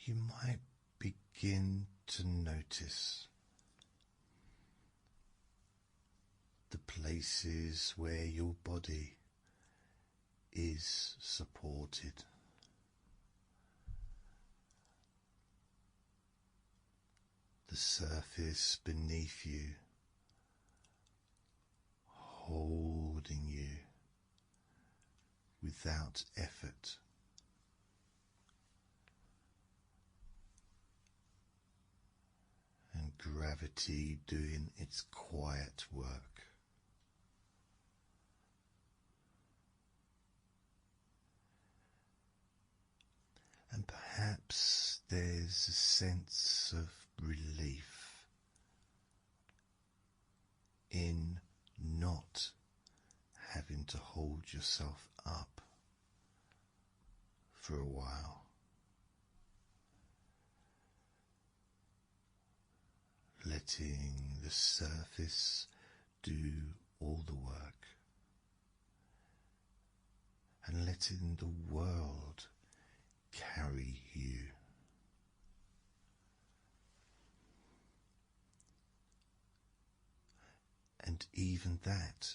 you might begin to notice the places where your body is supported. The surface beneath you, holding you without effort. And gravity doing its quiet work. And perhaps there's a sense of relief in not having to hold yourself up for a while. Letting the surface do all the work and letting the world carry you. And even that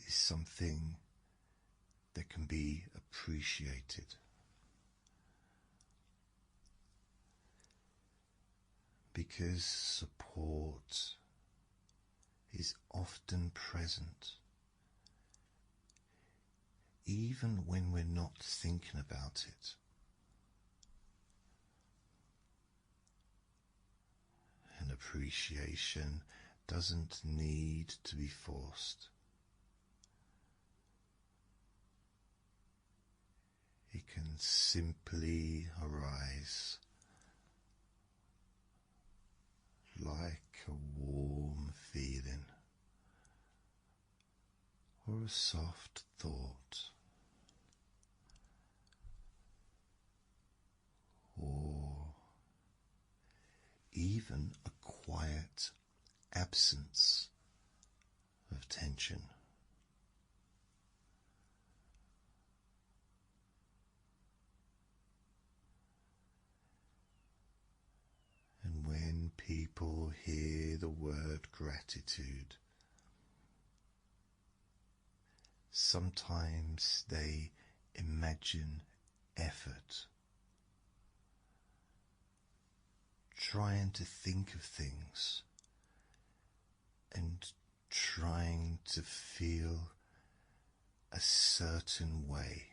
is something that can be appreciated. Because support is often present, even when we're not thinking about it. And appreciation doesn't need to be forced. It can simply arise like a warm feeling or a soft thought, or even a quiet absence of tension. And when people hear the word gratitude, sometimes they imagine effort, trying to think of things and trying to feel a certain way.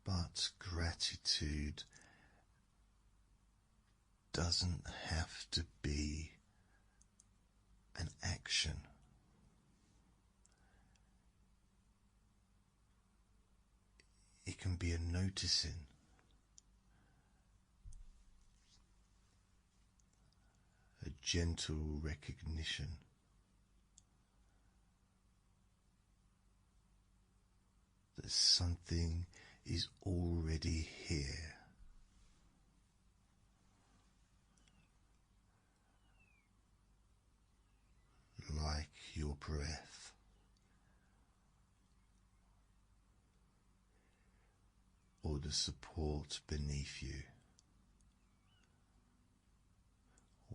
But gratitude doesn't have to be an action. It can be a noticing, a gentle recognition that something is already here. Like your breath, or the support beneath you,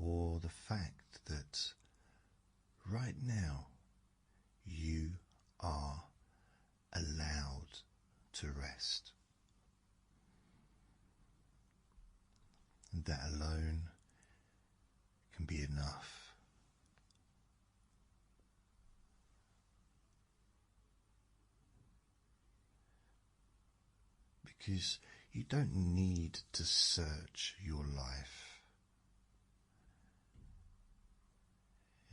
or the fact that right now you are allowed to rest. And that alone can be enough. Because you don't need to search your life,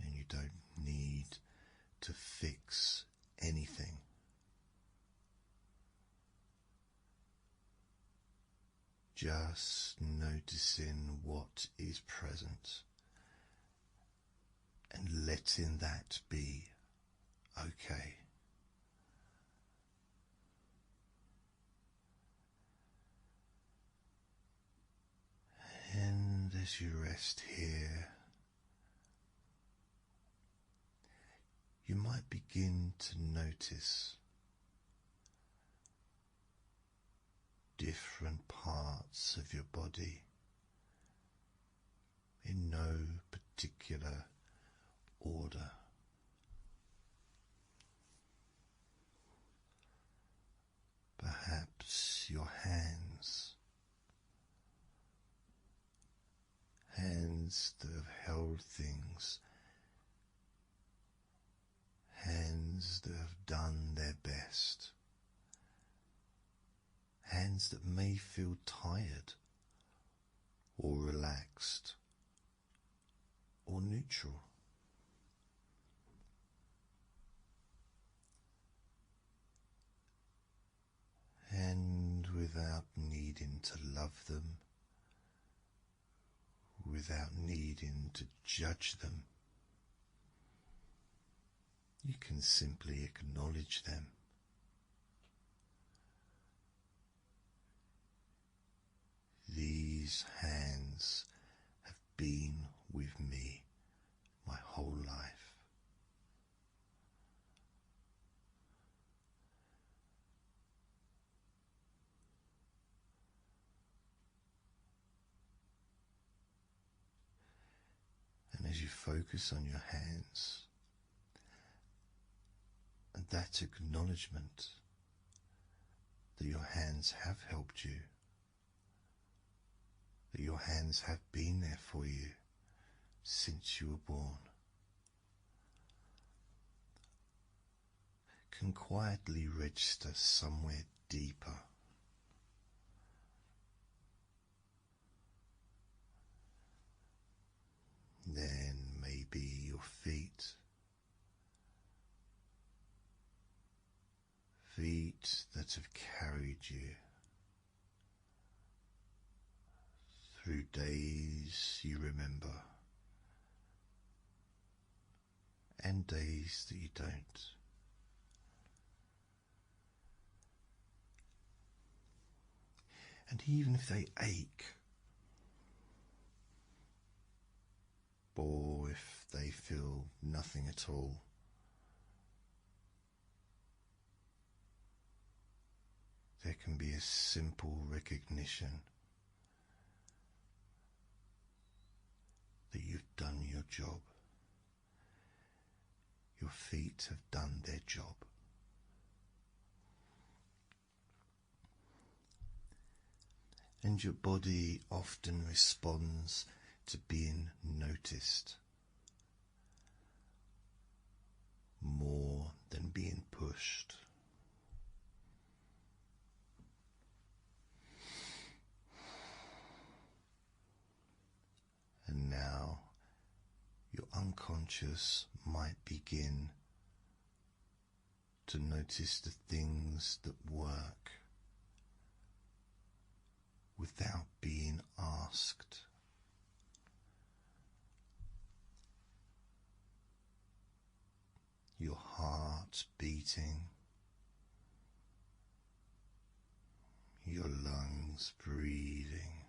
and you don't need to fix anything. Just noticing what is present and letting that be okay. And as you rest here, you might begin to notice different parts of your body in no particular order. Perhaps your hands that have held things, hands that have done their best, hands that may feel tired or relaxed or neutral. And without needing to love them, without needing to judge them, you can simply acknowledge them. These hands have been with me my whole life. And as you focus on your hands, and that acknowledgement that your hands have helped you, that your hands have been there for you since you were born, can quietly register somewhere deeper. Then maybe your feet, feet that have carried you through days you remember and days that you don't. And even if they ache, or if they feel nothing at all, there can be a simple recognition that you've done your job. Your feet have done their job. And your body often responds to being noticed more than being pushed. unconscious might begin to notice the things that work without being asked. Your heart beating, your lungs breathing,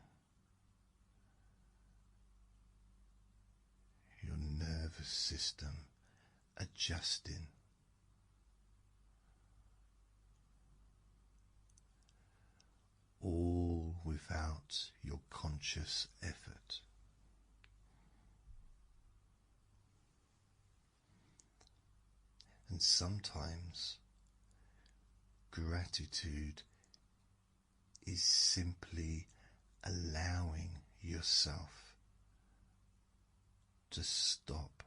your nervous system adjusting, all without your conscious effort. And sometimes gratitude is simply allowing yourself to stop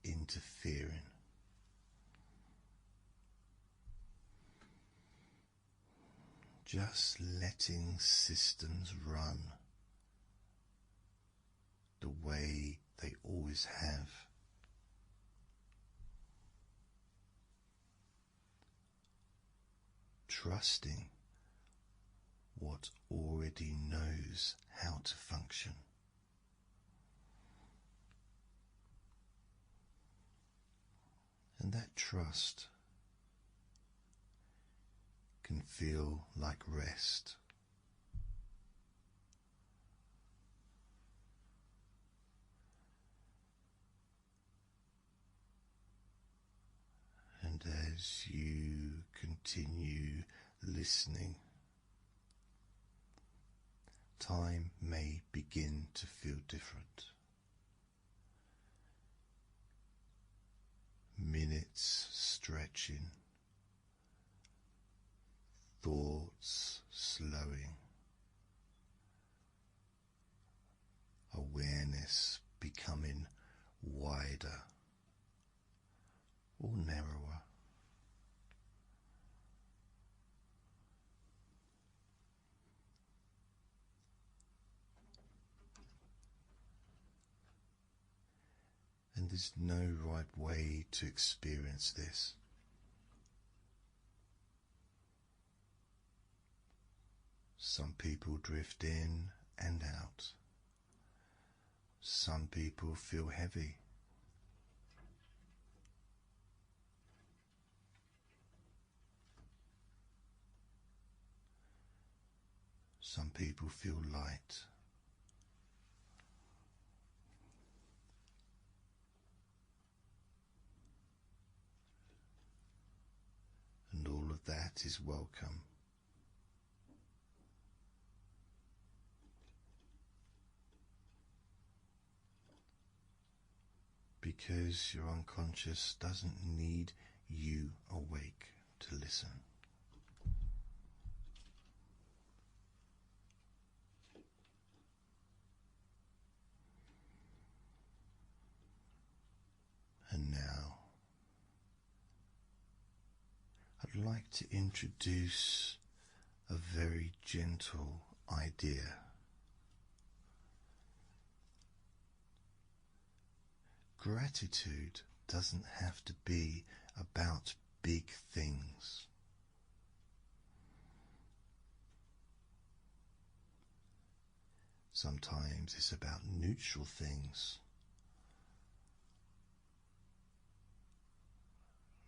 interfering. Just letting systems run the way they always have. Trusting what already knows how to function. And that trust can feel like rest. And as you continue listening, time may begin to feel different. Minutes stretching, thoughts slowing, awareness becoming wider or narrower. And there's no right way to experience this. Some people drift in and out. Some people feel heavy. Some people feel light. And all of that is welcome. Because your unconscious doesn't need you awake to listen. And now, I'd like to introduce a very gentle idea. Gratitude doesn't have to be about big things. Sometimes it's about neutral things,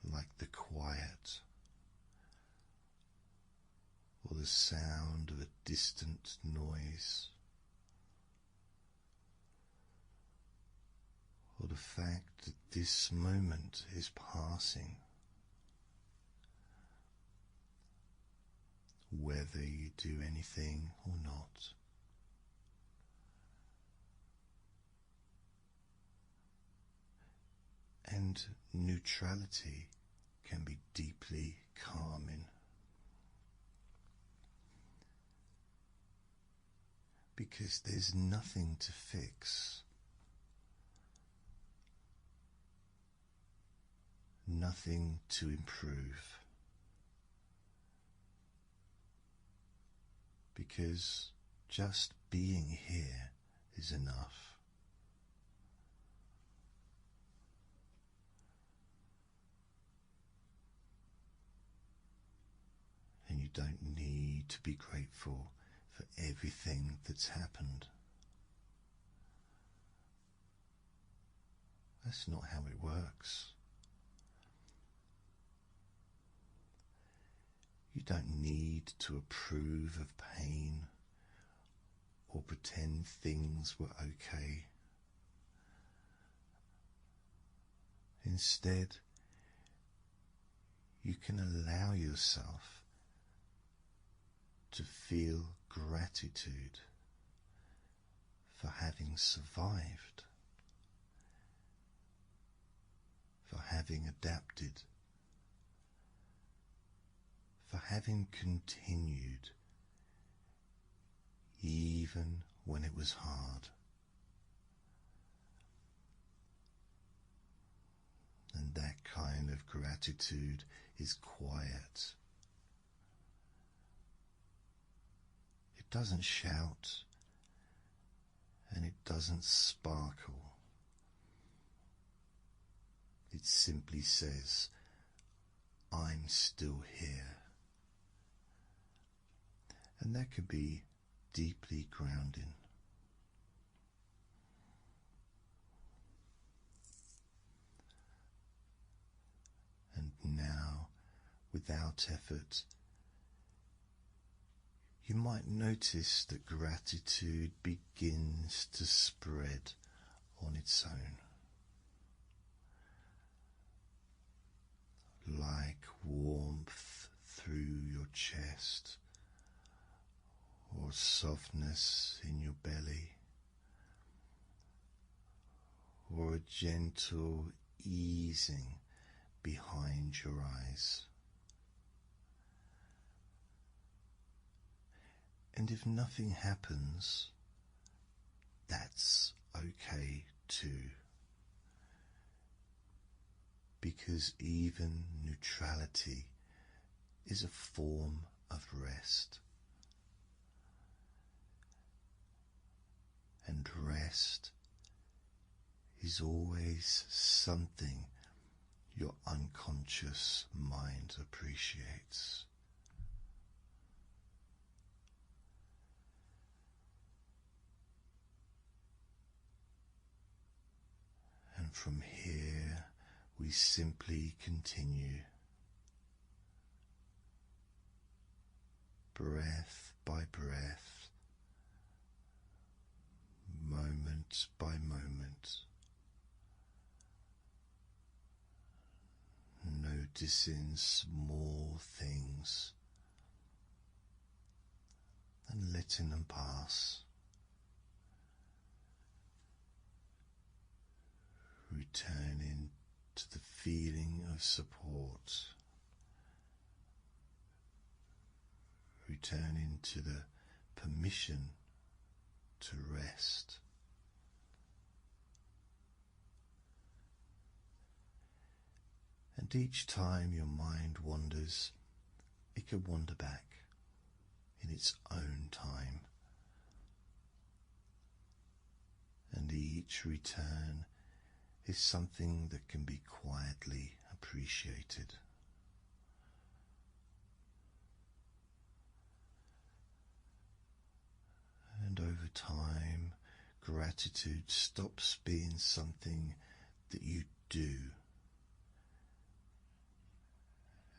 like the quiet or the sound of a distant noise, or the fact that this moment is passing, whether you do anything or not. And neutrality can be deeply calming. Because there's nothing to fix, nothing to improve, because just being here is enough. don't need to be grateful for everything that's happened. That's not how it works. You don't need to approve of pain or pretend things were okay. Instead, you can allow yourself to feel gratitude for having survived, for having adapted, for having continued even when it was hard. And that kind of gratitude is quiet. It doesn't shout and it doesn't sparkle. It simply says, I'm still here. And that could be deeply grounding. And now, without effort, you might notice that gratitude begins to spread on its own, like warmth through your chest, or softness in your belly, or a gentle easing behind your eyes. And if nothing happens, that's okay too, because even neutrality is a form of rest. And rest is always something your unconscious mind appreciates. And from here we simply continue, breath by breath, moment by moment, noticing small things and letting them pass, returning to the feeling of support, returning to the permission to rest. And each time your mind wanders, it can wander back in its own time. And each return is something that can be quietly appreciated. And over time, gratitude stops being something that you do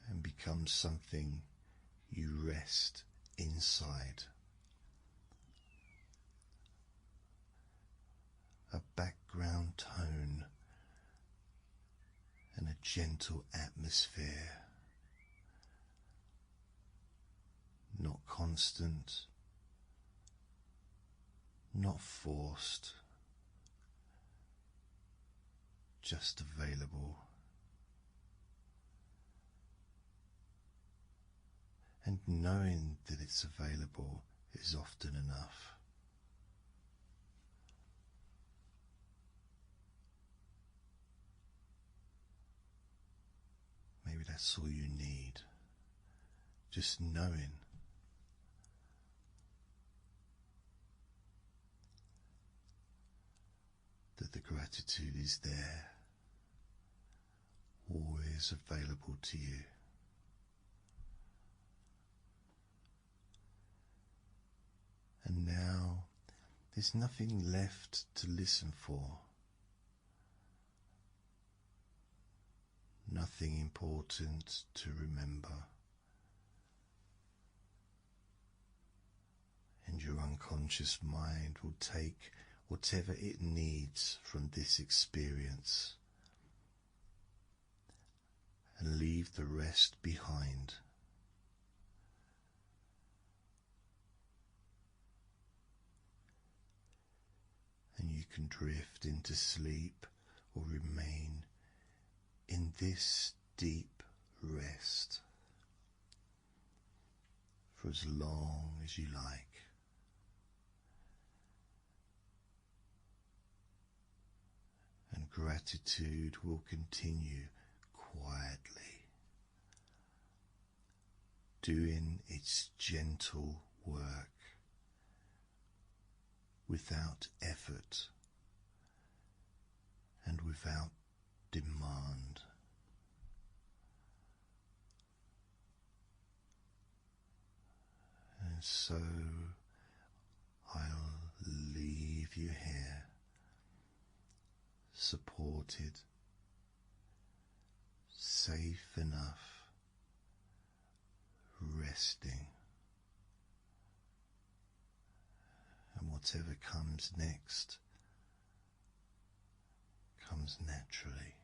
and becomes something you rest inside. A background tone and a gentle atmosphere, not constant, not forced, just available. And knowing that it's available is often enough. Maybe that's all you need, just knowing that the gratitude is there, always available to you. And now there's nothing left to listen for. Nothing important to remember. And your unconscious mind will take whatever it needs from this experience and leave the rest behind. And you can drift into sleep or remain in this deep rest for as long as you like. And gratitude will continue quietly, doing its gentle work without effort and without demand. And so I'll leave you here, supported, safe enough, resting, and whatever comes next comes naturally.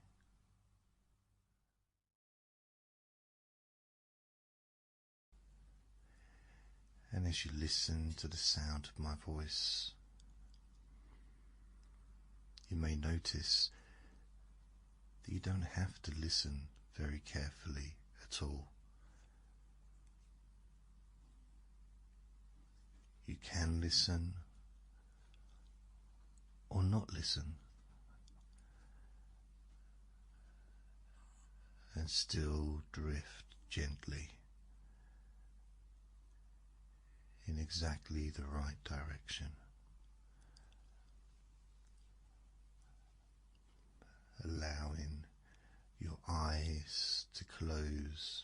And as you listen to the sound of my voice, you may notice that you don't have to listen very carefully at all. You can listen or not listen and still drift gently in exactly the right direction, allowing your eyes to close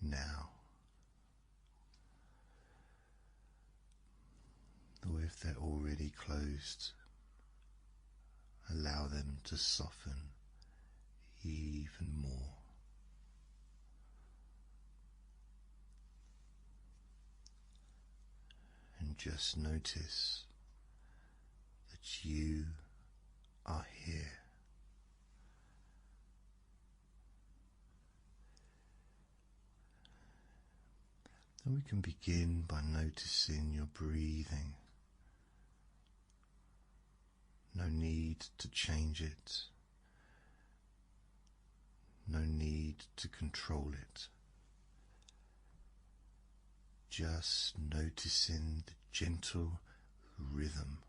now, or if they're already closed, allow them to soften even more. And just notice that you are here. And we can begin by noticing your breathing. No need to change it. No need to control it. Just noticing the gentle rhythm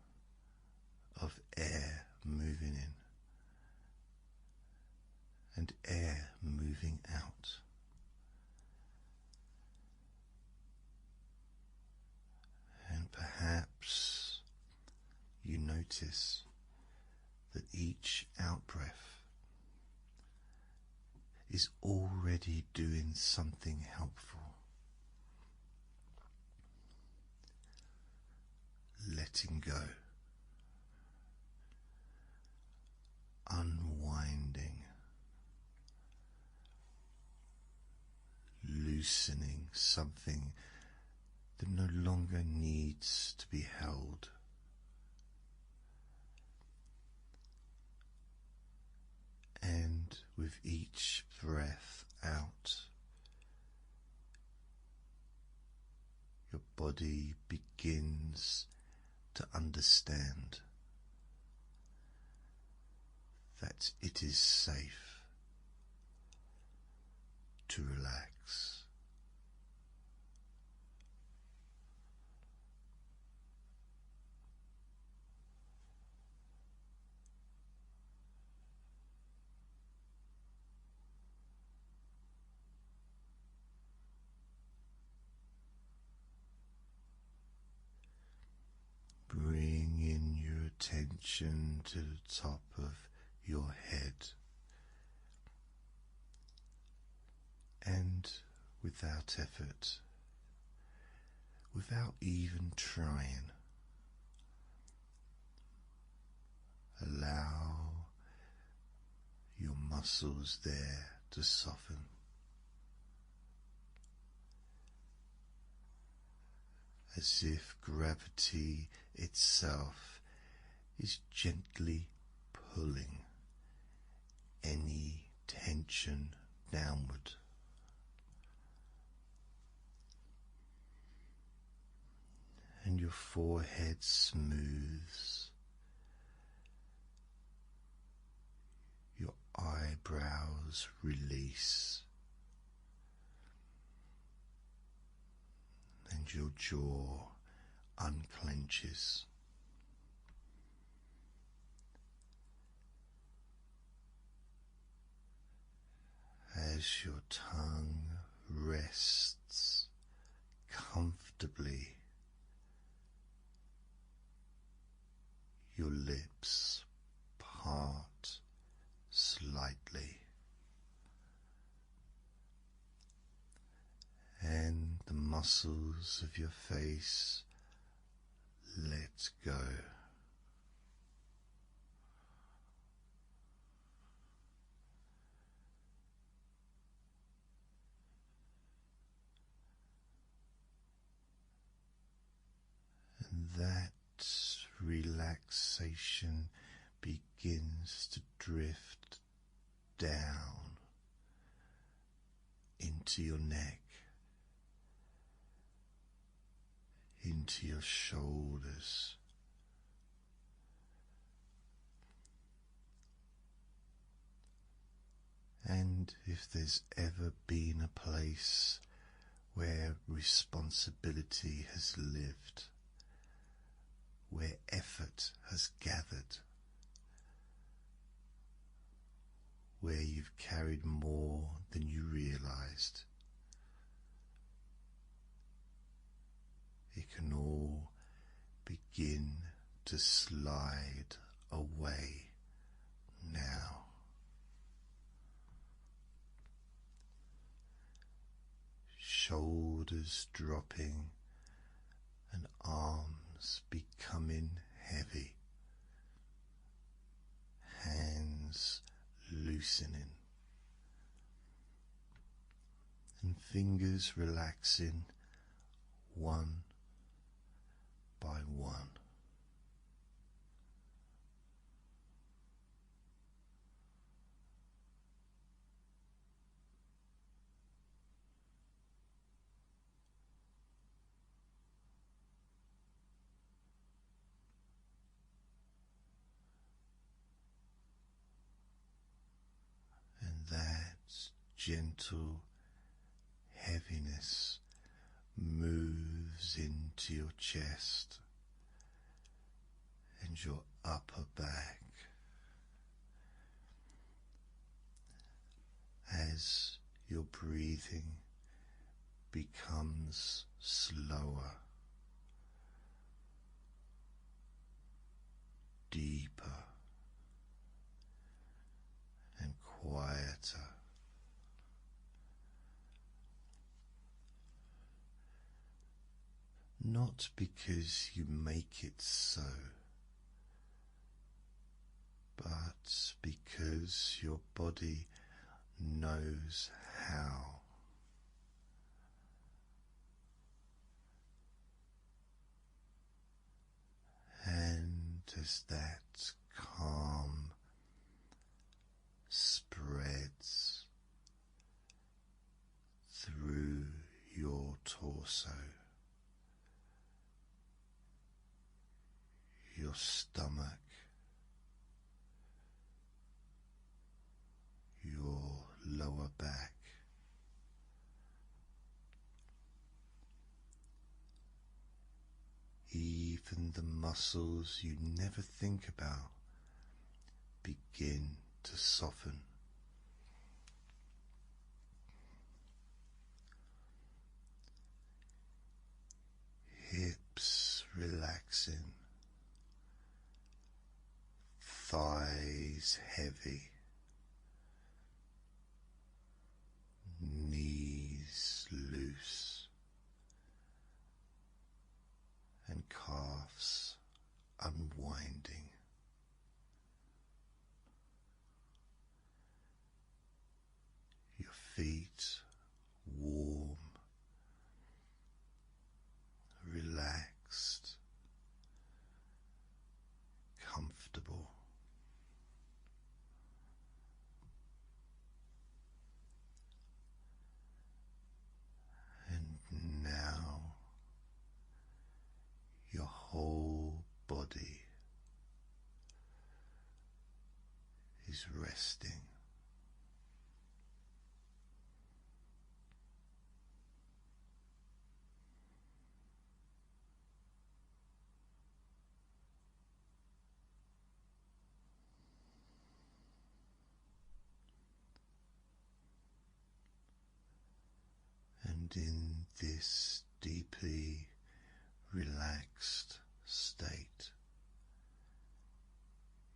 of air moving in and air moving out. And perhaps you notice that each out-breath is already doing something helpful. Letting go, unwinding, loosening something that no longer needs to be held. And with each breath out, your body begins to understand that it is safe to relax. Bring in your attention to the top of your head, and without effort, without even trying, Allow your muscles there to soften, as if gravity itself is gently pulling any tension downward. And your forehead smooths, your eyebrows release, and your jaw unclenches. As your tongue rests comfortably, your lips part slightly, and the muscles of your face let go. And that relaxation begins to drift down into your neck, into your shoulders, and if there's ever been a place where responsibility has lived, where effort has gathered, where you've carried more than you realized, it can all begin to slide away now. Shoulders dropping and arms becoming heavy, hands loosening, and fingers relaxing one by one. And that gentle heaviness moves into your chest and your upper back as your breathing becomes slower, deeper, and quieter. Not because you make it so, but because your body knows how. And as that calm spreads through your torso, your stomach, your lower back, even the muscles you never think about begin to soften. Hips relaxing, thighs heavy, knees loose, and calves unwinding. feet warm, relaxed, comfortable. And now your whole body is resting. And in this deeply relaxed state,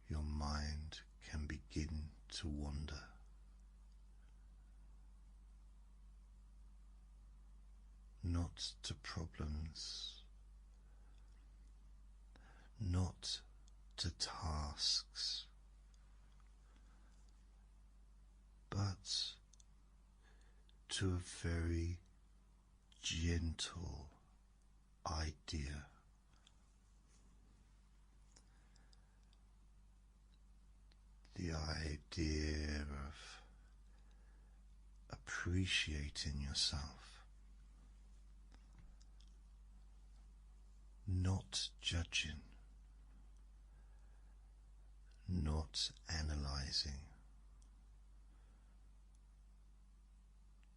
your mind can begin to wander. Not to problems, not to tasks, but to a very gentle idea. The idea of appreciating yourself, not judging, not analyzing,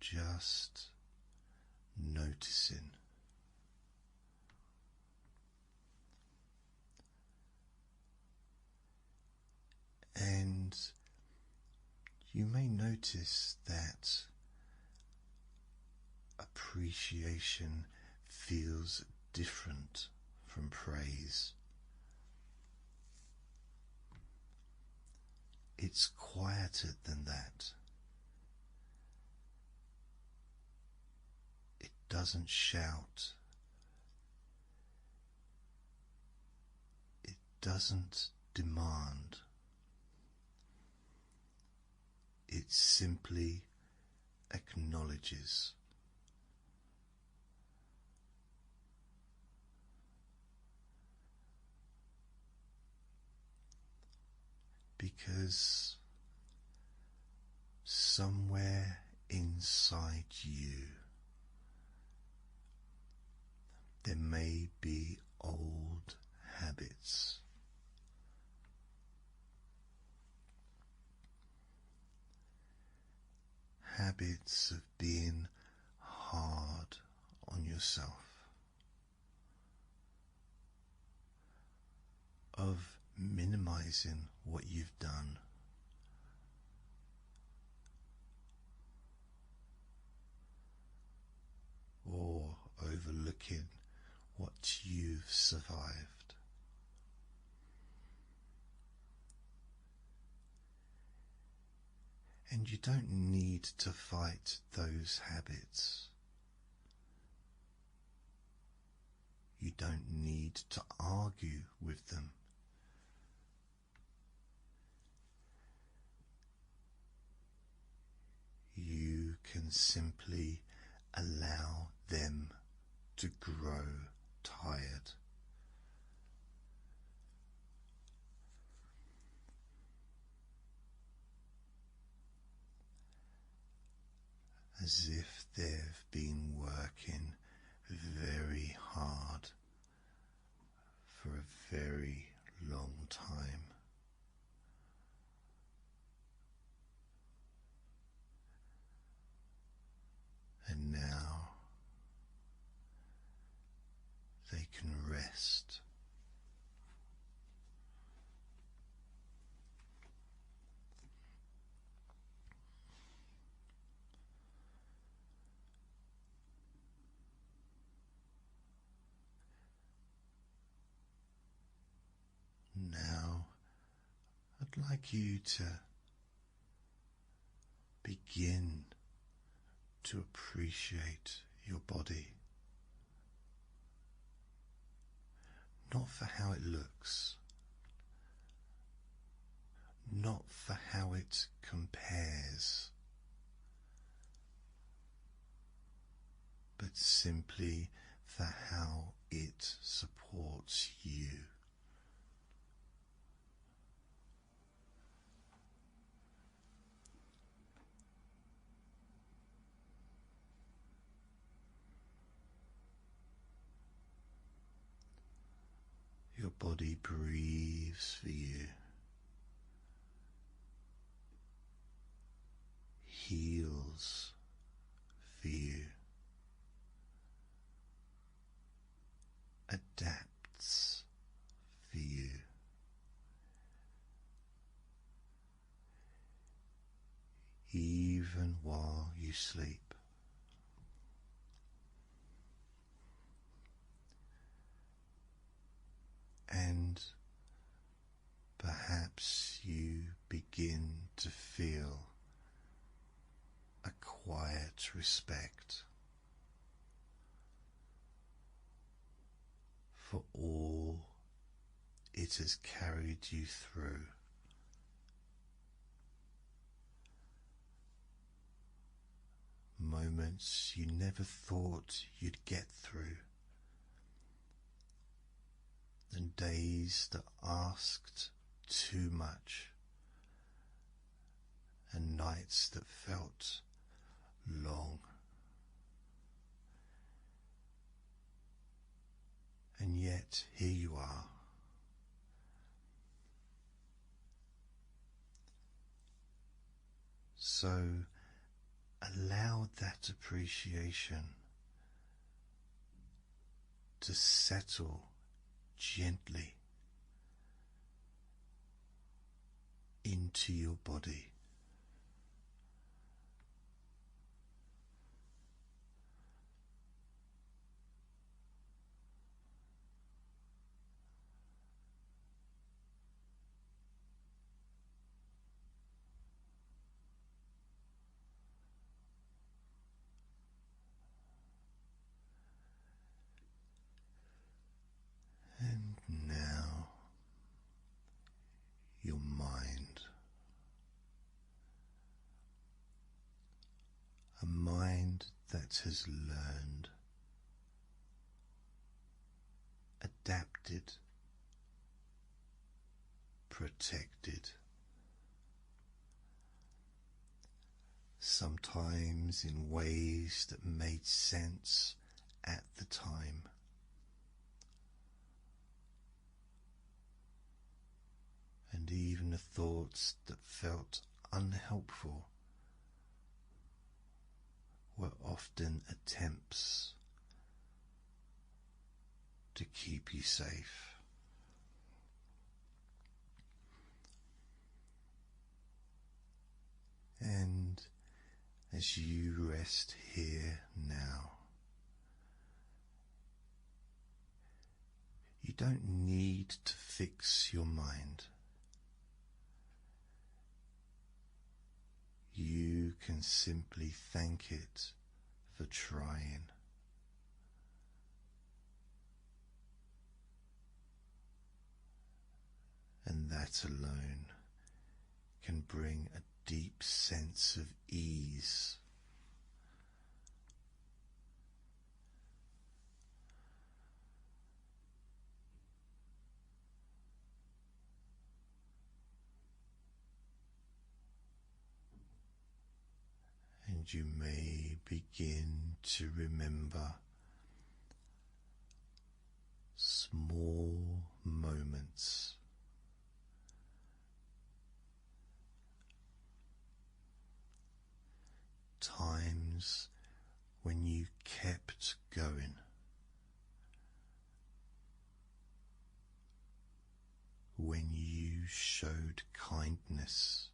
just noticing. And you may notice that appreciation feels different from praise. It's quieter than that. It doesn't shout. It doesn't demand. It simply acknowledges. Because somewhere inside you there may be old habits, habits of being hard on yourself, of minimizing what you've done, or overlooking what you've survived. And you don't need to fight those habits. You don't need to argue with them. You can simply allow them to grow tired. As if they've been working very hard for a very long time. And now they can rest. Now I'd like you to begin to appreciate your body, not for how it looks, not for how it compares, but simply for how it supports you. Your body breathes for you, heals for you, adapts for you, even while you sleep. And perhaps you begin to feel a quiet respect for all it has carried you through. Moments you never thought you'd get through, and days that asked too much, and nights that felt long. And yet here you are, so allow that appreciation to settle gently into your body. And now your mind, a mind that has learned, adapted, protected, sometimes in ways that made sense at the time, and even the thoughts that felt unhelpful were often attempts to keep you safe. And as you rest here now, you don't need to fix your mind. You can simply thank it for trying. And that alone can bring a deep sense of ease. And you may begin to remember small moments, times when you kept going, when you showed kindness,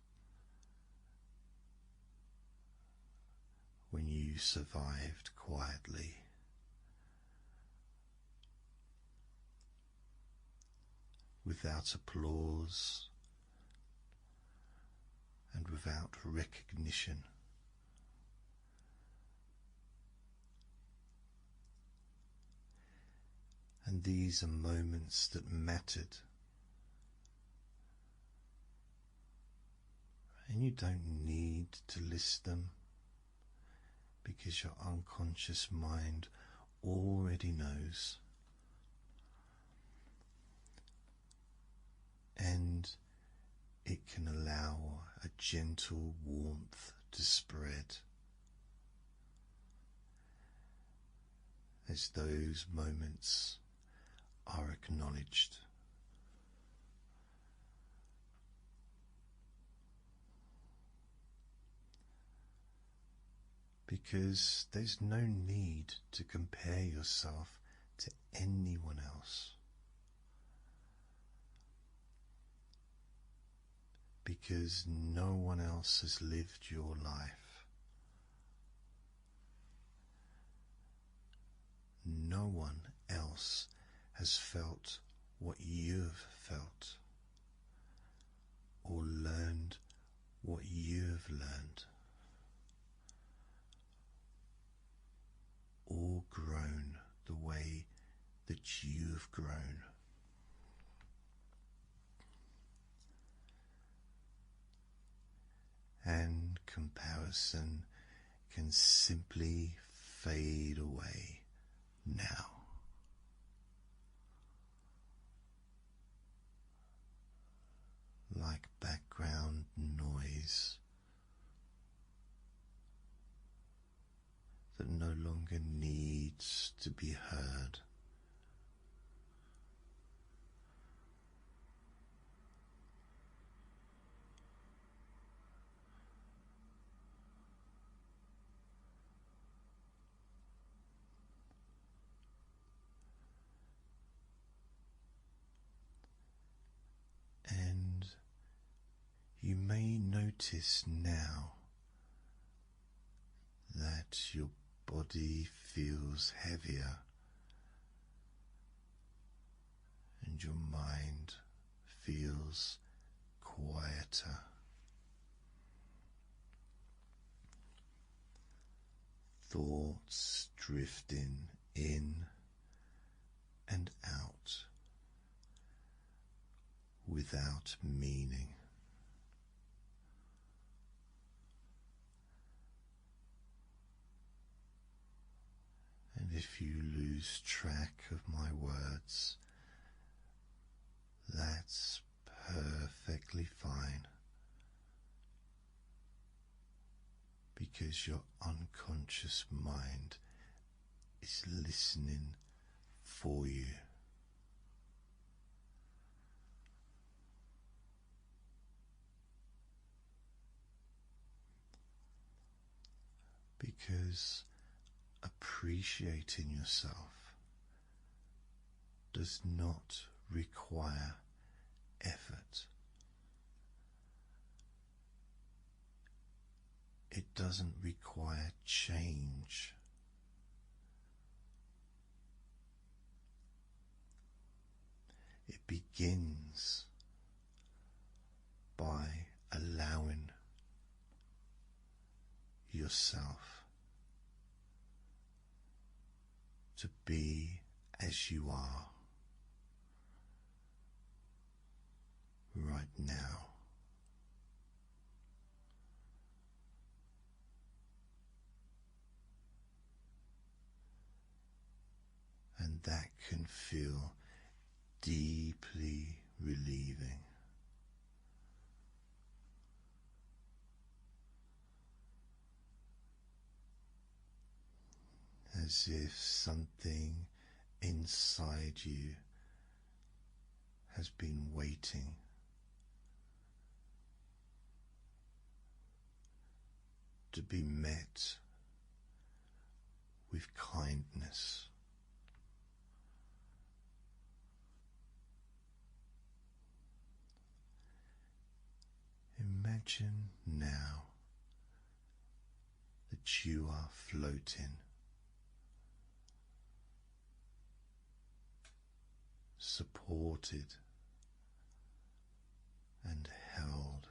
when you survived quietly. Without applause and without recognition. And these are moments that mattered. And you don't need to list them. because your unconscious mind already knows, and it can allow a gentle warmth to spread as those moments are acknowledged. Because there's no need to compare yourself to anyone else. Because no one else has lived your life. No one else has felt what you've felt, or learned what you've learned, or grown the way that you've grown. And comparison can simply fade away now. Like background noise that no longer needs to be heard. And you may notice now that your body feels heavier and your mind feels quieter. Thoughts drifting in and out without meaning. And if you lose track of my words, that's perfectly fine, because your unconscious mind is listening for you. Because appreciating yourself does not require effort. It doesn't require change. It begins by allowing yourself to be as you are right now. And that can feel deeply relieving. As if something inside you has been waiting to be met with kindness. Imagine now that you are floating, supported and held,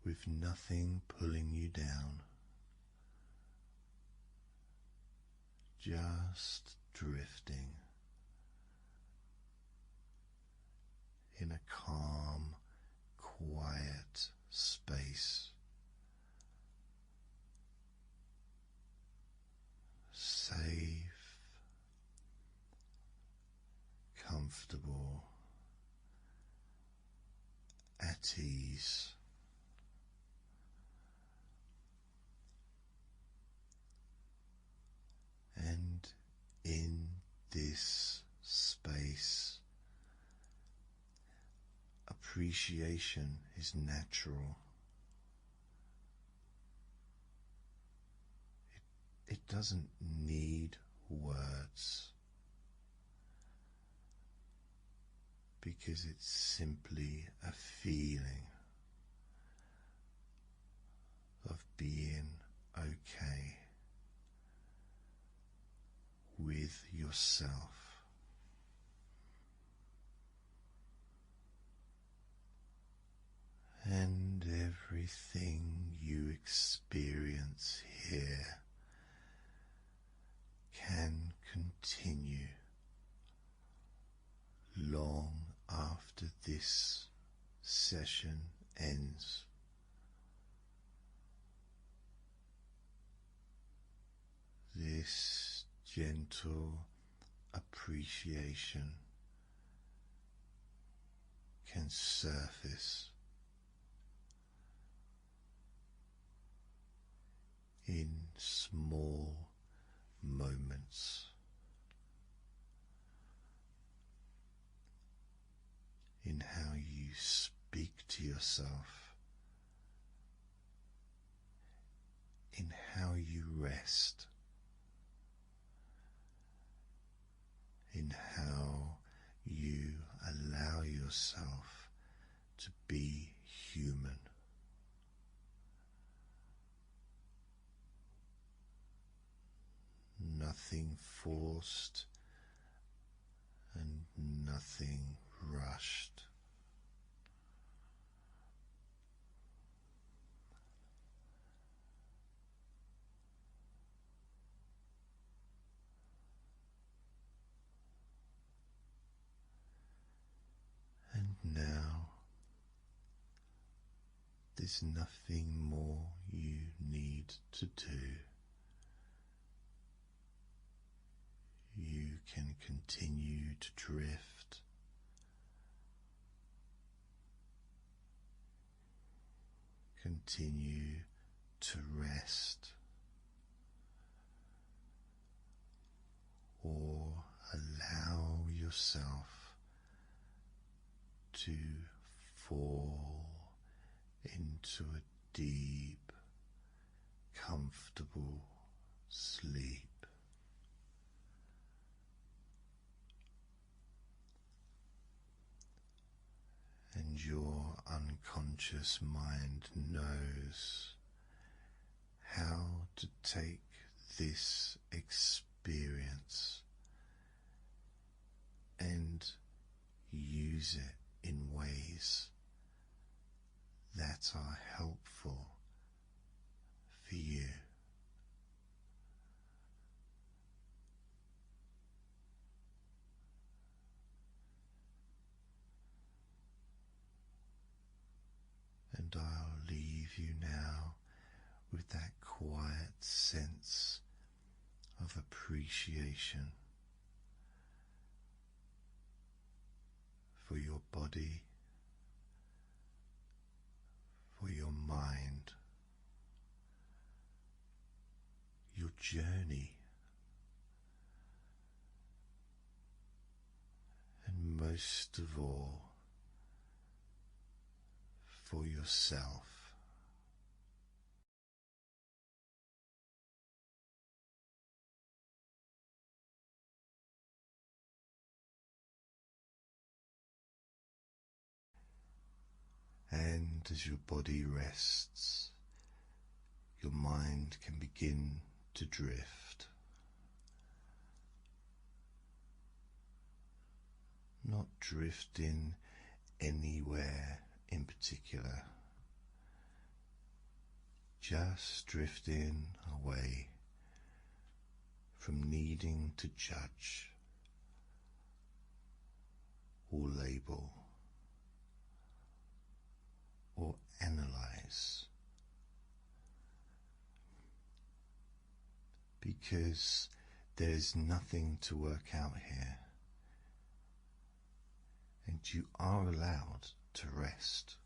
with nothing pulling you down, just drifting in a calm, quiet space. entities. And in this space, appreciation is natural. It doesn't need words, because it's simply a feeling of being okay with yourself. And everything you experience here can continue long after this session ends. This gentle appreciation can surface in small moments, in how you speak to yourself, in how you rest, in how you allow yourself to be human. Nothing forced and nothing rushed. And now there's nothing more you need to do. You can continue to drift, continue to rest, or allow yourself to fall into a deep, comfortable sleep. And your unconscious mind knows how to take this experience and use it in ways that are helpful for you. And I'll leave you now with that quiet sense of appreciation for your body, for your mind, your journey, and most of all, for yourself. And as your body rests, your mind can begin to drift. Not drifting anywhere in particular, just drifting away from needing to judge or label or analyze, because there's nothing to work out here, and you are allowed to rest.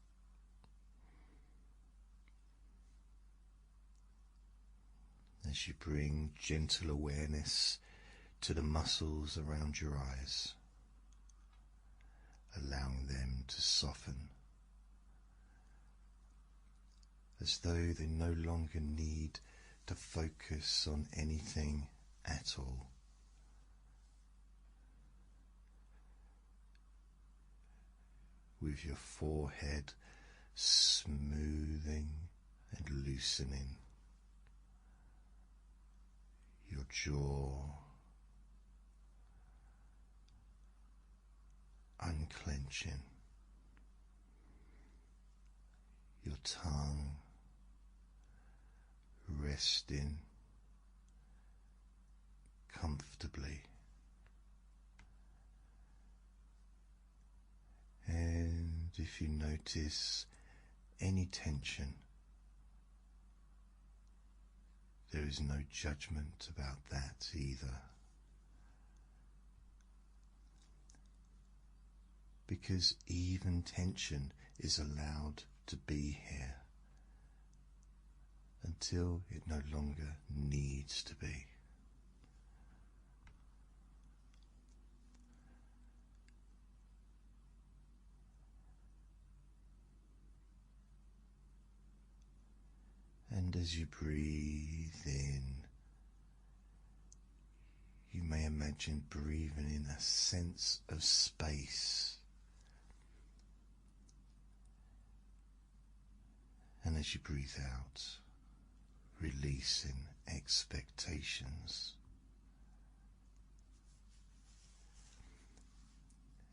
as you bring gentle awareness to the muscles around your eyes, allowing them to soften, as though they no longer need to focus on anything at all. With your forehead smoothing and loosening, your jaw unclenching, your tongue resting comfortably, and if you notice any tension, there is no judgment about that either, because even tension is allowed to be here until it no longer needs to be. And as you breathe in, you may imagine breathing in a sense of space. And as you breathe out, releasing expectations.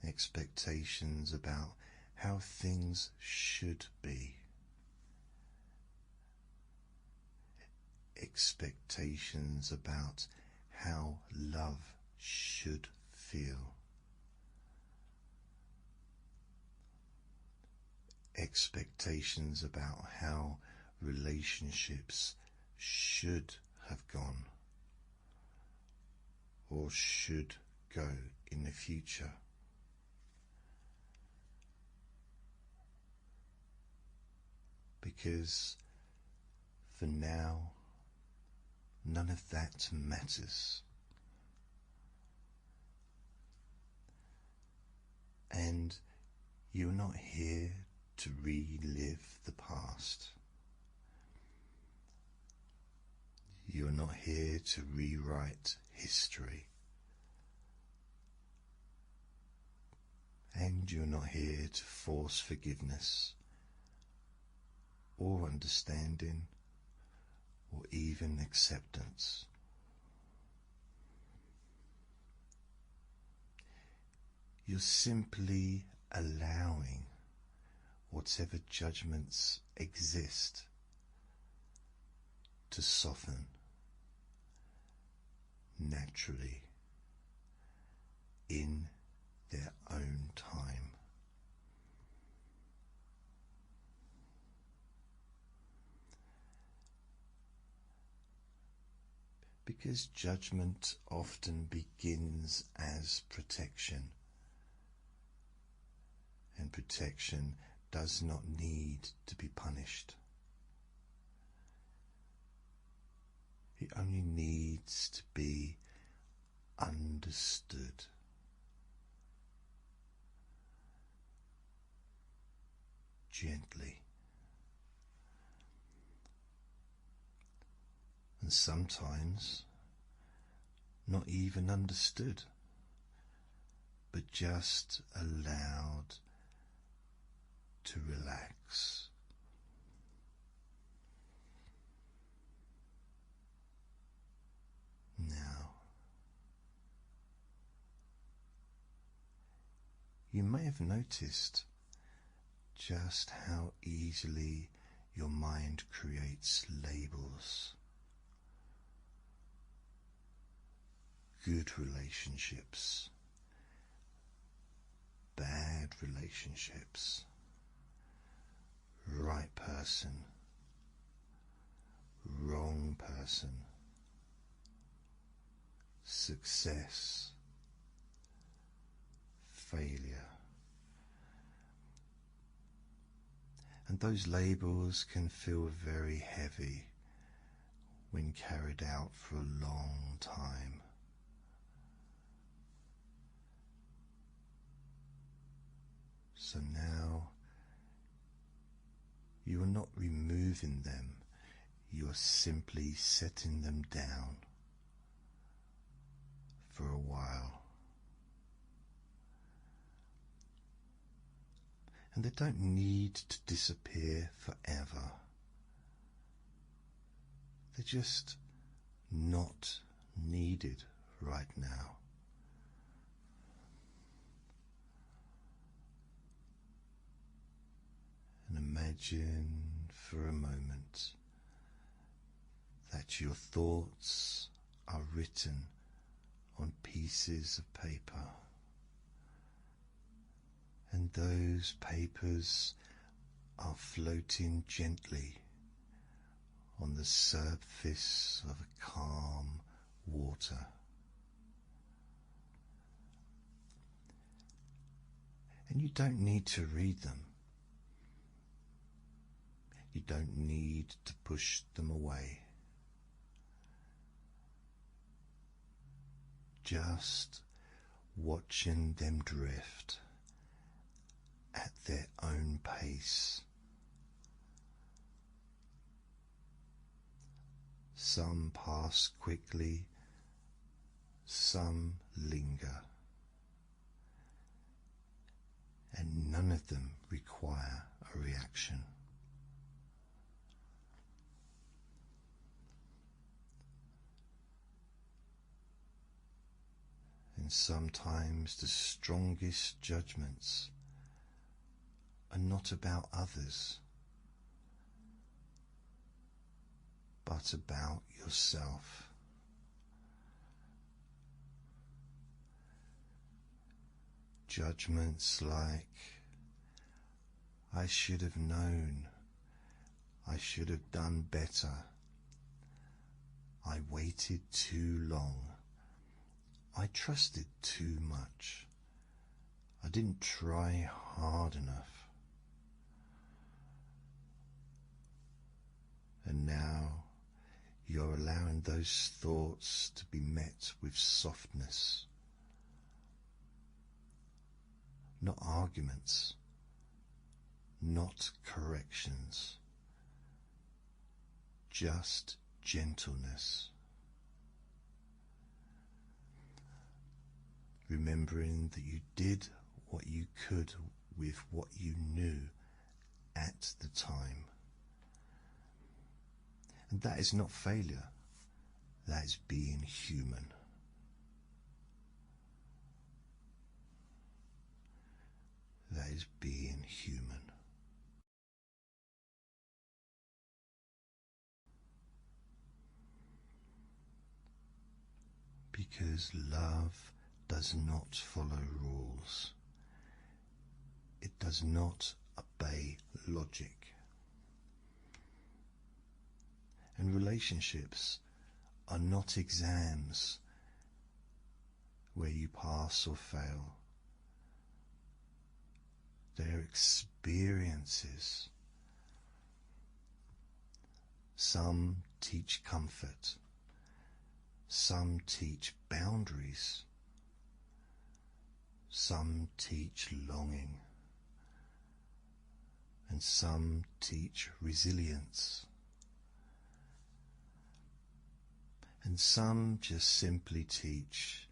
Expectations about how things should be. Expectations about how love should feel. Expectations about how relationships should have gone or should go in the future. Because for now, none of that matters. And you're not here to relive the past. You're not here to rewrite history. And you're not here to force forgiveness or understanding or even acceptance. You're simply allowing whatever judgments exist to soften naturally in their own time. Because judgment often begins as protection, and protection does not need to be punished. It only needs to be understood. Gently. And sometimes not even understood, but just allowed to relax. Now, you may have noticed just how easily your mind creates labels. Good relationships, bad relationships, right person, wrong person, success, failure. And those labels can feel very heavy when carried out for a long time. So now you are not removing them, you are simply setting them down for a while. And they don't need to disappear forever. They're just not needed right now. And imagine for a moment that your thoughts are written on pieces of paper, and those papers are floating gently on the surface of a calm water. And you don't need to read them. You don't need to push them away. Just watching them drift at their own pace. Some pass quickly, some linger, and none of them require a reaction. And sometimes the strongest judgments are not about others, but about yourself. Judgments like, I should have known, I should have done better, I waited too long, I trusted too much, I didn't try hard enough. And now you're allowing those thoughts to be met with softness, not arguments, not corrections, just gentleness. Remembering that you did what you could with what you knew at the time. And that is not failure, that is being human. That is being human. Because love does not follow rules. It does not obey logic. And relationships are not exams where you pass or fail. They're experiences. Some teach comfort. Some teach boundaries. Some teach longing. And some teach resilience. And some just simply teach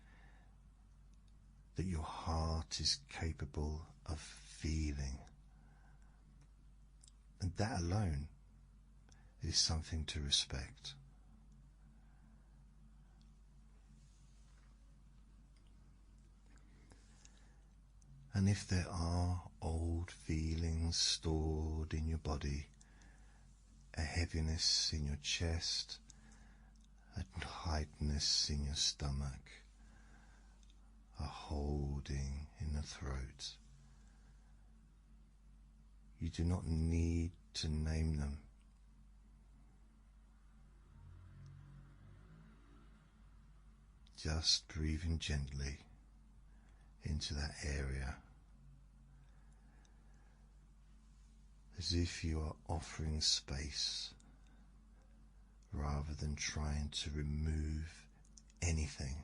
that your heart is capable of feeling. And that alone is something to respect. And if there are old feelings stored in your body, a heaviness in your chest, a tightness in your stomach, a holding in the throat, you do not need to name them. Just breathing gently into that area, as if you are offering space, rather than trying to remove anything.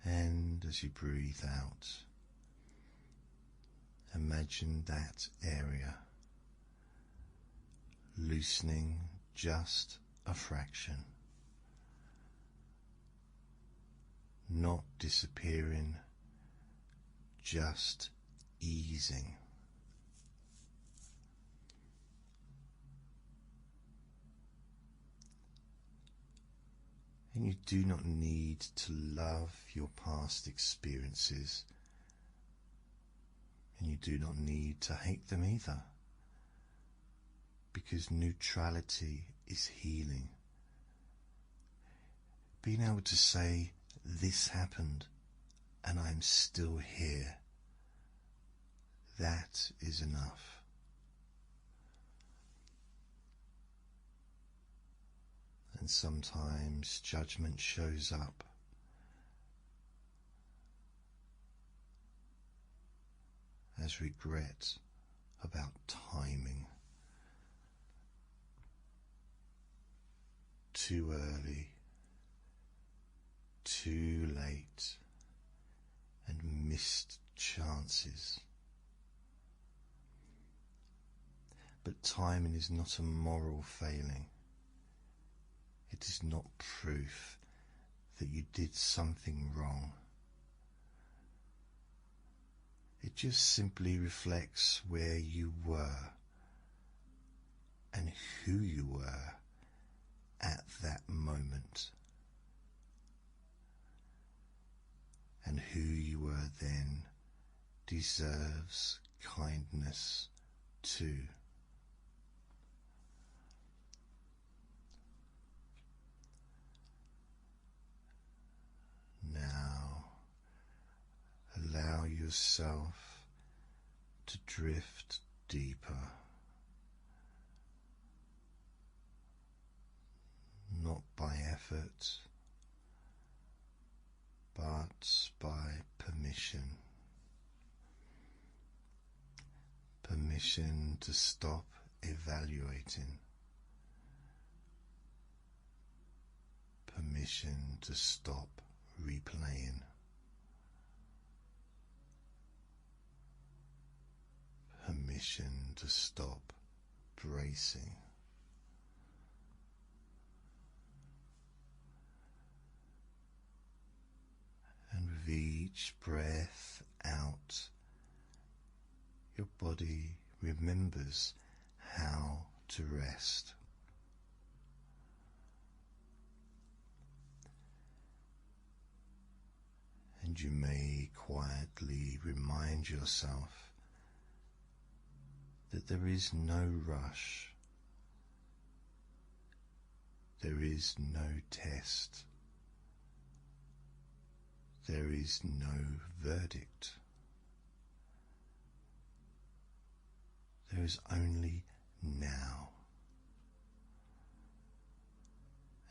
And as you breathe out, imagine that area loosening just a fraction, not disappearing, just easing. And you do not need to love your past experiences, and you do not need to hate them either, because neutrality is healing. Being able to say, this happened and I'm still here, that is enough. And sometimes judgment shows up. As regret about timing. Too early, too late, and missed chances. But timing is not a moral failing. It is not proof that you did something wrong. It just simply reflects where you were and who you were at that moment, and who you were then deserves kindness too. Now allow yourself to drift deeper, not by effort, but by permission. Permission to stop evaluating. Permission to stop replaying. Permission to stop bracing. And with each breath out, your body remembers how to rest. And you may quietly remind yourself that there is no rush, there is no test, there is no verdict. There is only now.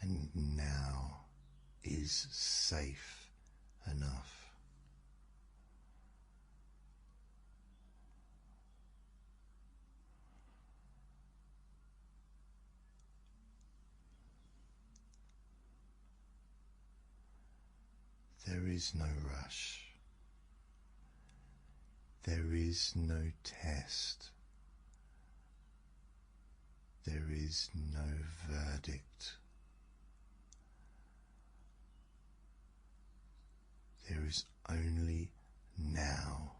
And now is safe enough. There is no rush. There is no test. There is no verdict. There is only now.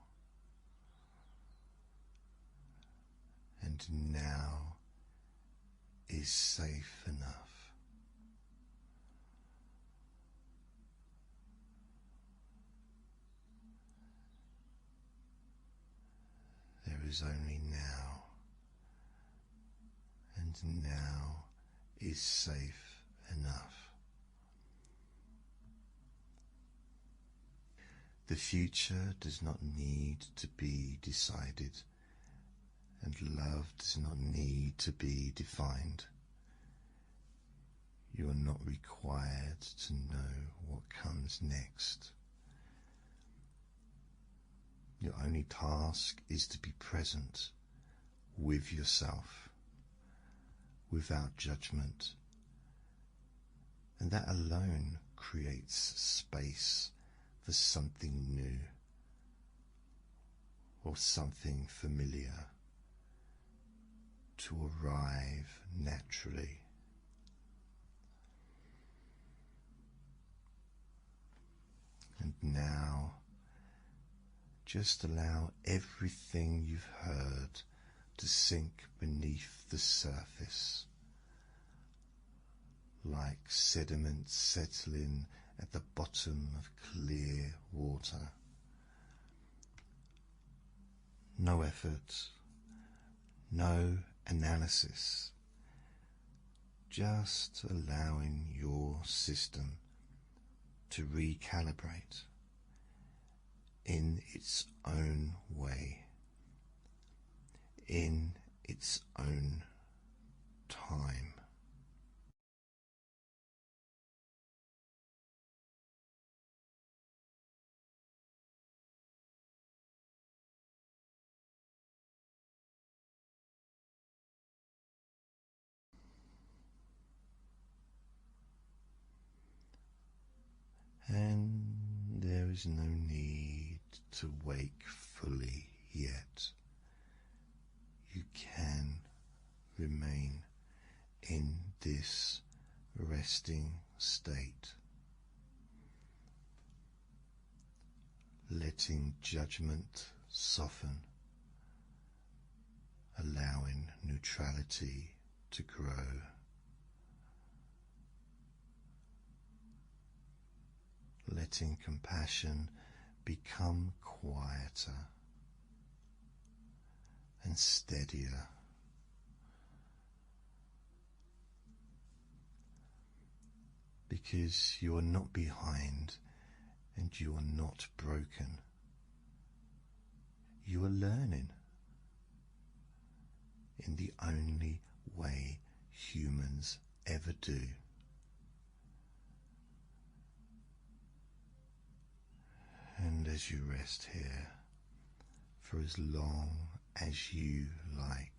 And now is safe enough. There is only now, and now is safe enough. The future does not need to be decided, and love does not need to be defined. You are not required to know what comes next. Your only task is to be present with yourself, without judgment. And that alone creates space for something new or something familiar to arrive naturally. And now, just allow everything you've heard to sink beneath the surface, like sediment settling at the bottom of clear water. No effort, no analysis, just allowing your system to recalibrate in its own way, in its own time. And there is no need to wake fully yet. You can remain in this resting state, letting judgment soften, allowing neutrality to grow. Letting compassion become quieter and steadier. Because you are not behind and you are not broken. You are learning in the only way humans ever do. And as you rest here for as long as you like,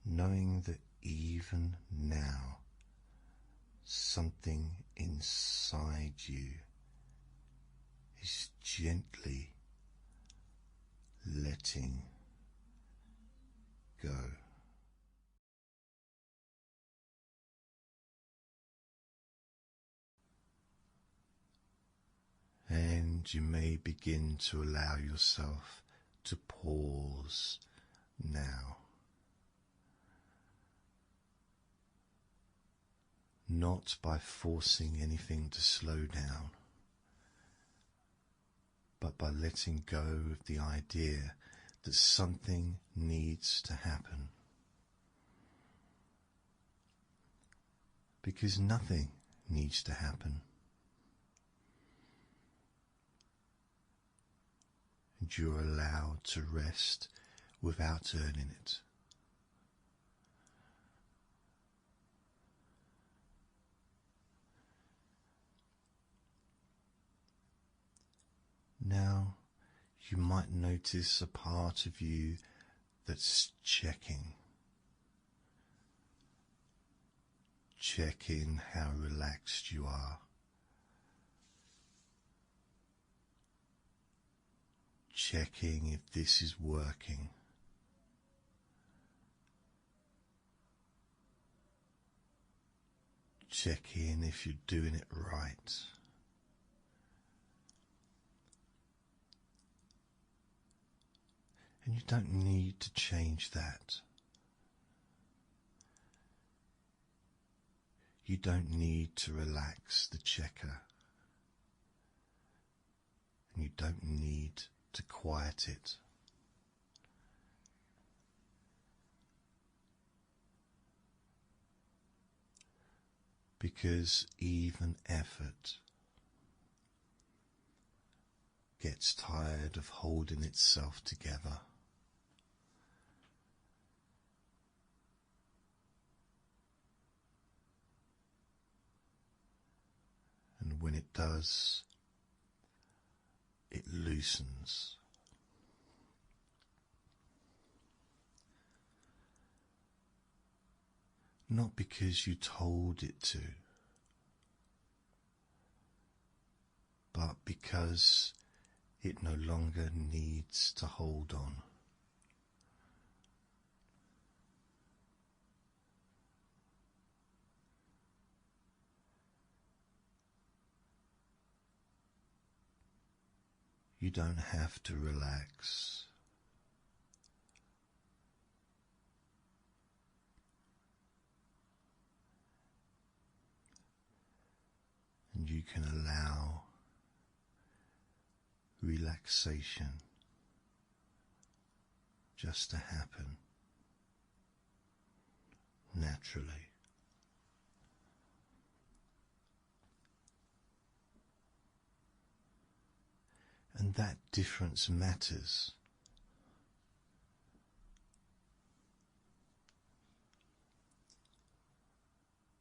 knowing that even now something inside you is gently letting go. And you may begin to allow yourself to pause now. Not by forcing anything to slow down, but by letting go of the idea that something needs to happen. Because nothing needs to happen. And you're allowed to rest without earning it. Now, you might notice a part of you that's checking how relaxed you are. Checking if this is working. Checking if you're doing it right. And you don't need to change that. You don't need to relax the checker. And you don't need to quiet it. Because even effort gets tired of holding itself together. And when it does, it loosens. not because you told it to, but because it no longer needs to hold on. You don't have to relax. And you can allow relaxation just to happen naturally. And that difference matters.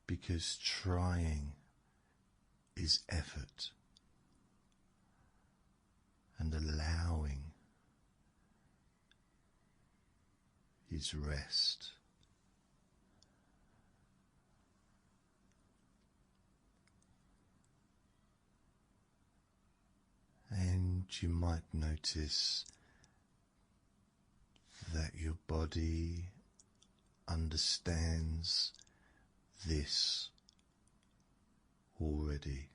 Because trying is effort, and allowing is rest. And you might notice that your body understands this already.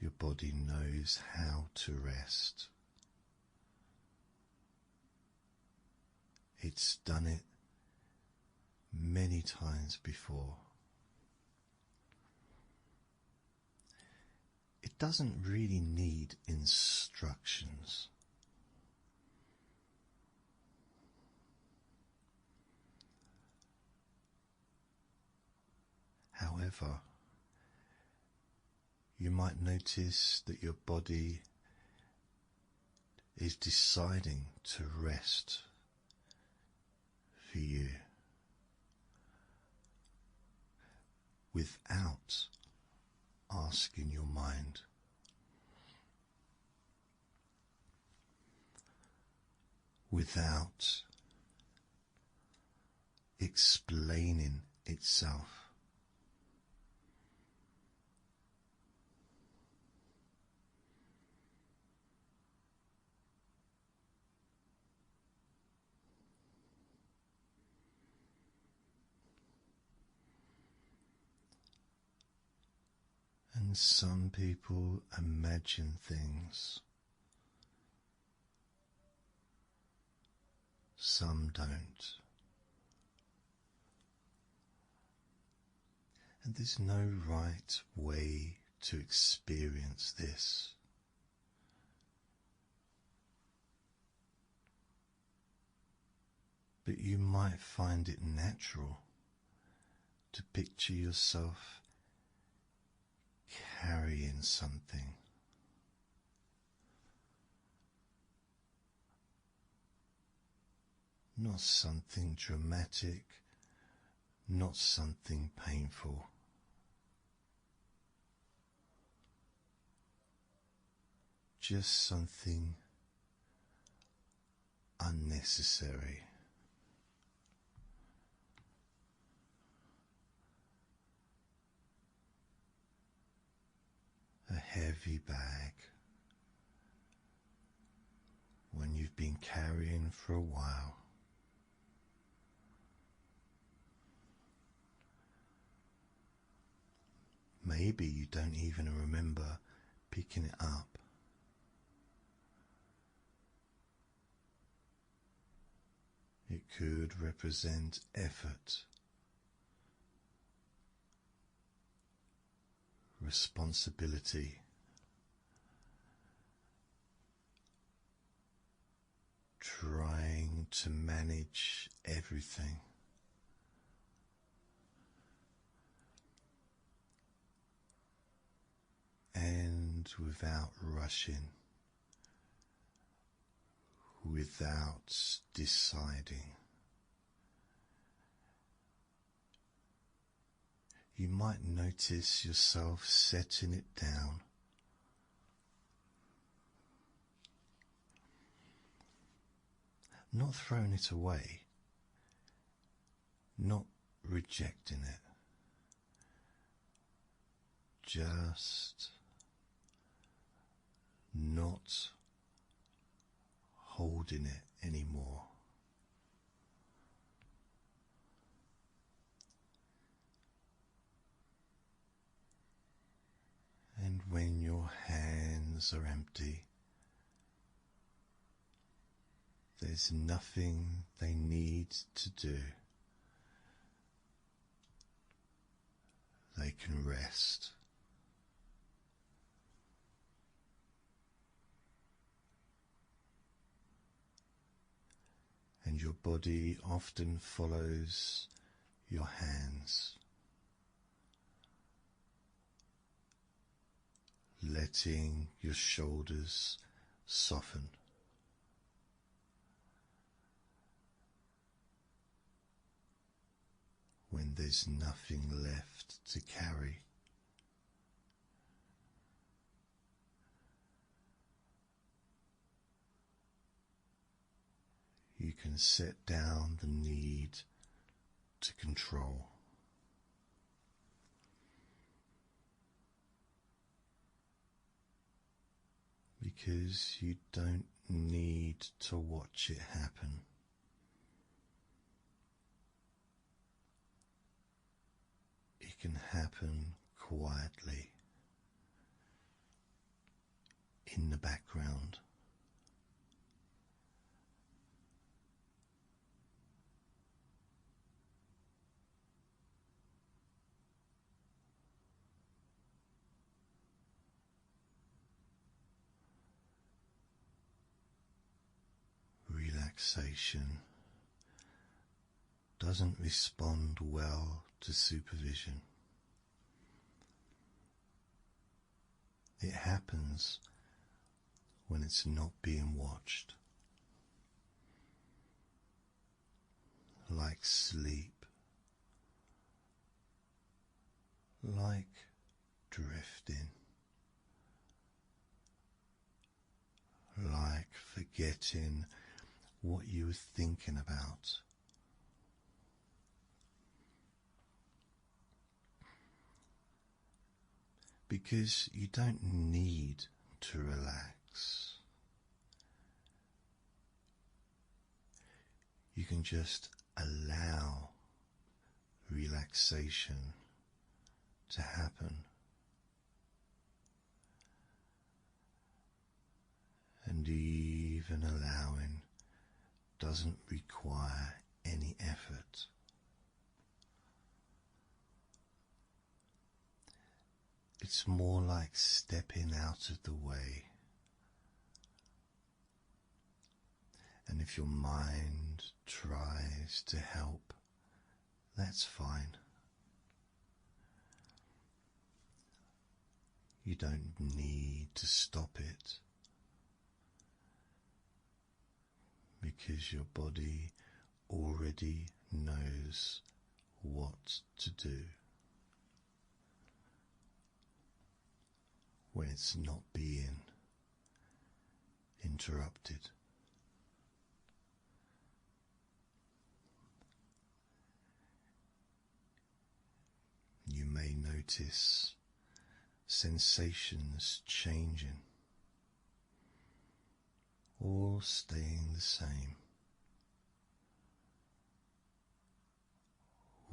Your body knows how to rest. It's done it many times before. It doesn't really need instructions. However, you might notice that your body is deciding to rest for you without asking your mind. Without explaining itself. And some people imagine things, some don't. And there's no right way to experience this. But you might find it natural to picture yourself carrying something. Not something dramatic, not something painful. Just something unnecessary. A heavy bag, one you've been carrying for a while. Maybe you don't even remember picking it up. It could represent effort, responsibility, trying to manage everything. And without rushing, without deciding. You might notice yourself setting it down. not throwing it away, not rejecting it, just not holding it anymore. And when your hands are empty, there's nothing they need to do. They can rest. And your body often follows your hands, letting your shoulders soften. When there's nothing left to carry, you can set down the need to control. Because you don't need to watch it happen. It can happen quietly in the background. Relaxation doesn't respond well to supervision. It happens when it's not being watched. Like sleep, like drifting, like forgetting what you were thinking about. Because you don't need to relax. You can just allow relaxation to happen. And even allowing doesn't require any effort. It's more like stepping out of the way. And if your mind tries to help, that's fine. You don't need to stop it, because your body already knows what to do when it's not being interrupted. You may notice sensations changing, all staying the same,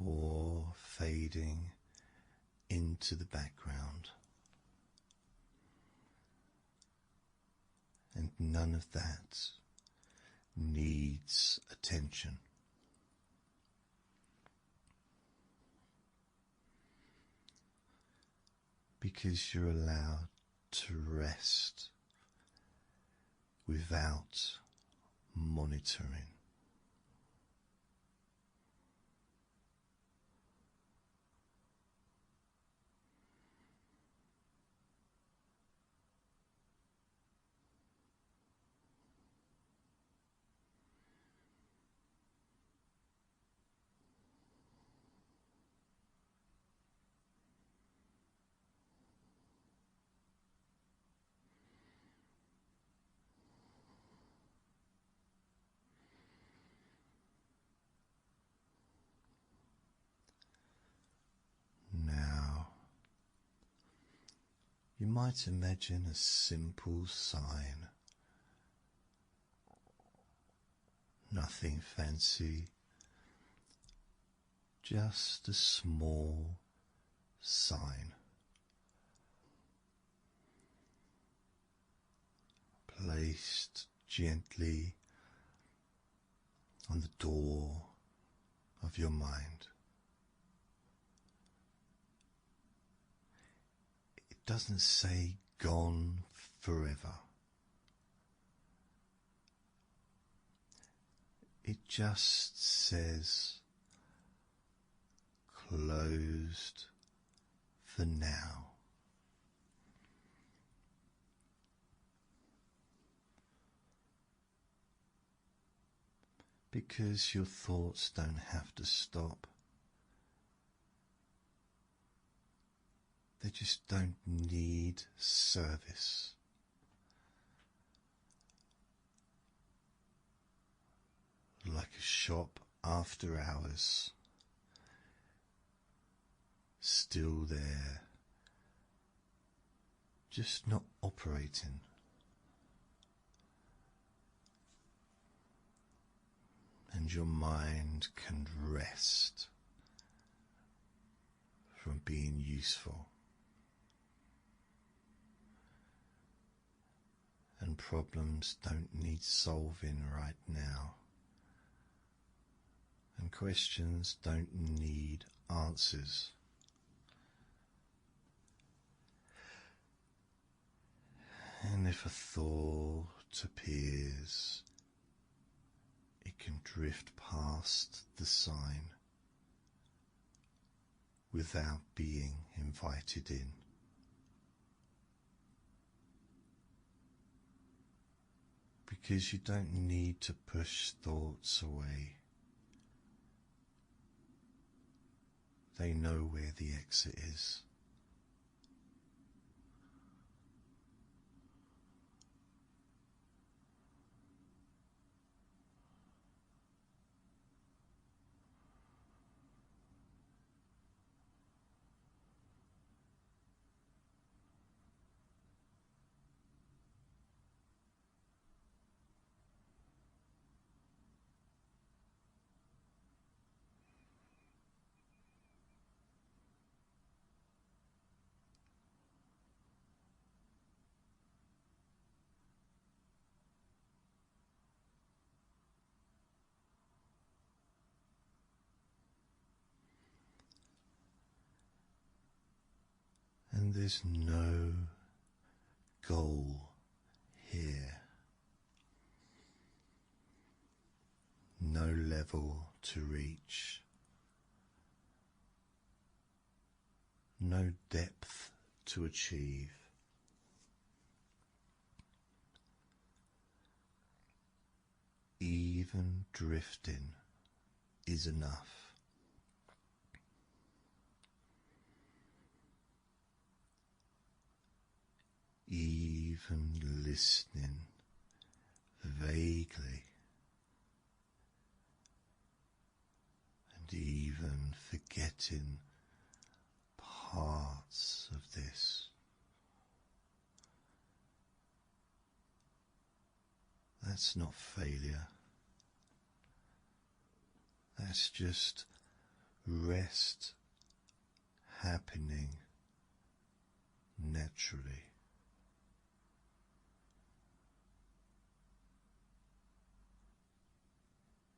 or fading into the background. And none of that needs attention. Because you're allowed to rest without monitoring. you might imagine a simple sign, nothing fancy, just a small sign placed gently on the door of your mind. It doesn't say gone forever. It just says closed for now. Because your thoughts don't have to stop. They just don't need service. Like a shop after hours, still there, just not operating. And your mind can rest from being useful. And problems don't need solving right now. And questions don't need answers. And if a thought appears, it can drift past the sign without being invited in. Because you don't need to push thoughts away. They know where the exit is. And there's no goal here, no level to reach, no depth to achieve. Even drifting is enough. Even listening vaguely, and even forgetting parts of this. That's not failure. That's just rest happening naturally.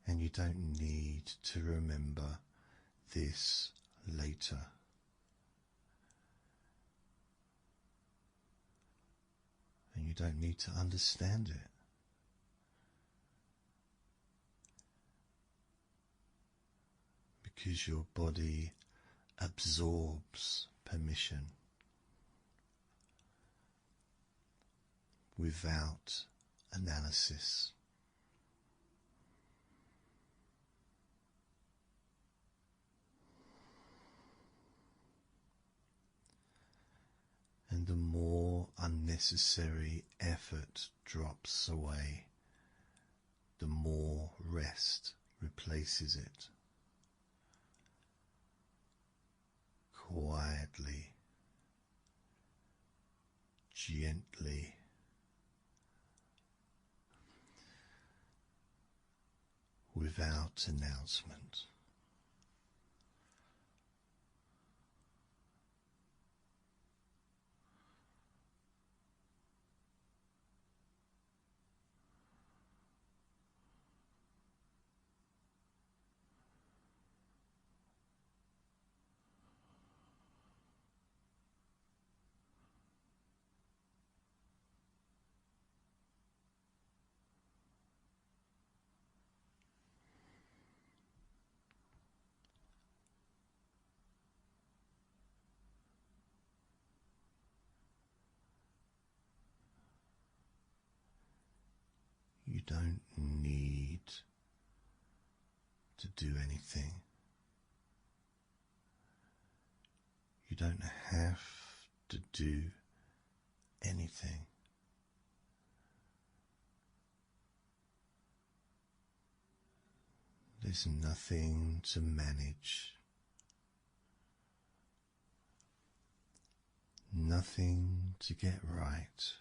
And you don't need to remember this later. And you don't need to understand it. Because your body absorbs permission without analysis. And the more unnecessary effort drops away, the more rest replaces it. Quietly, gently, without announcement. You don't need to do anything. You don't have to do anything. There's nothing to manage, nothing to get right.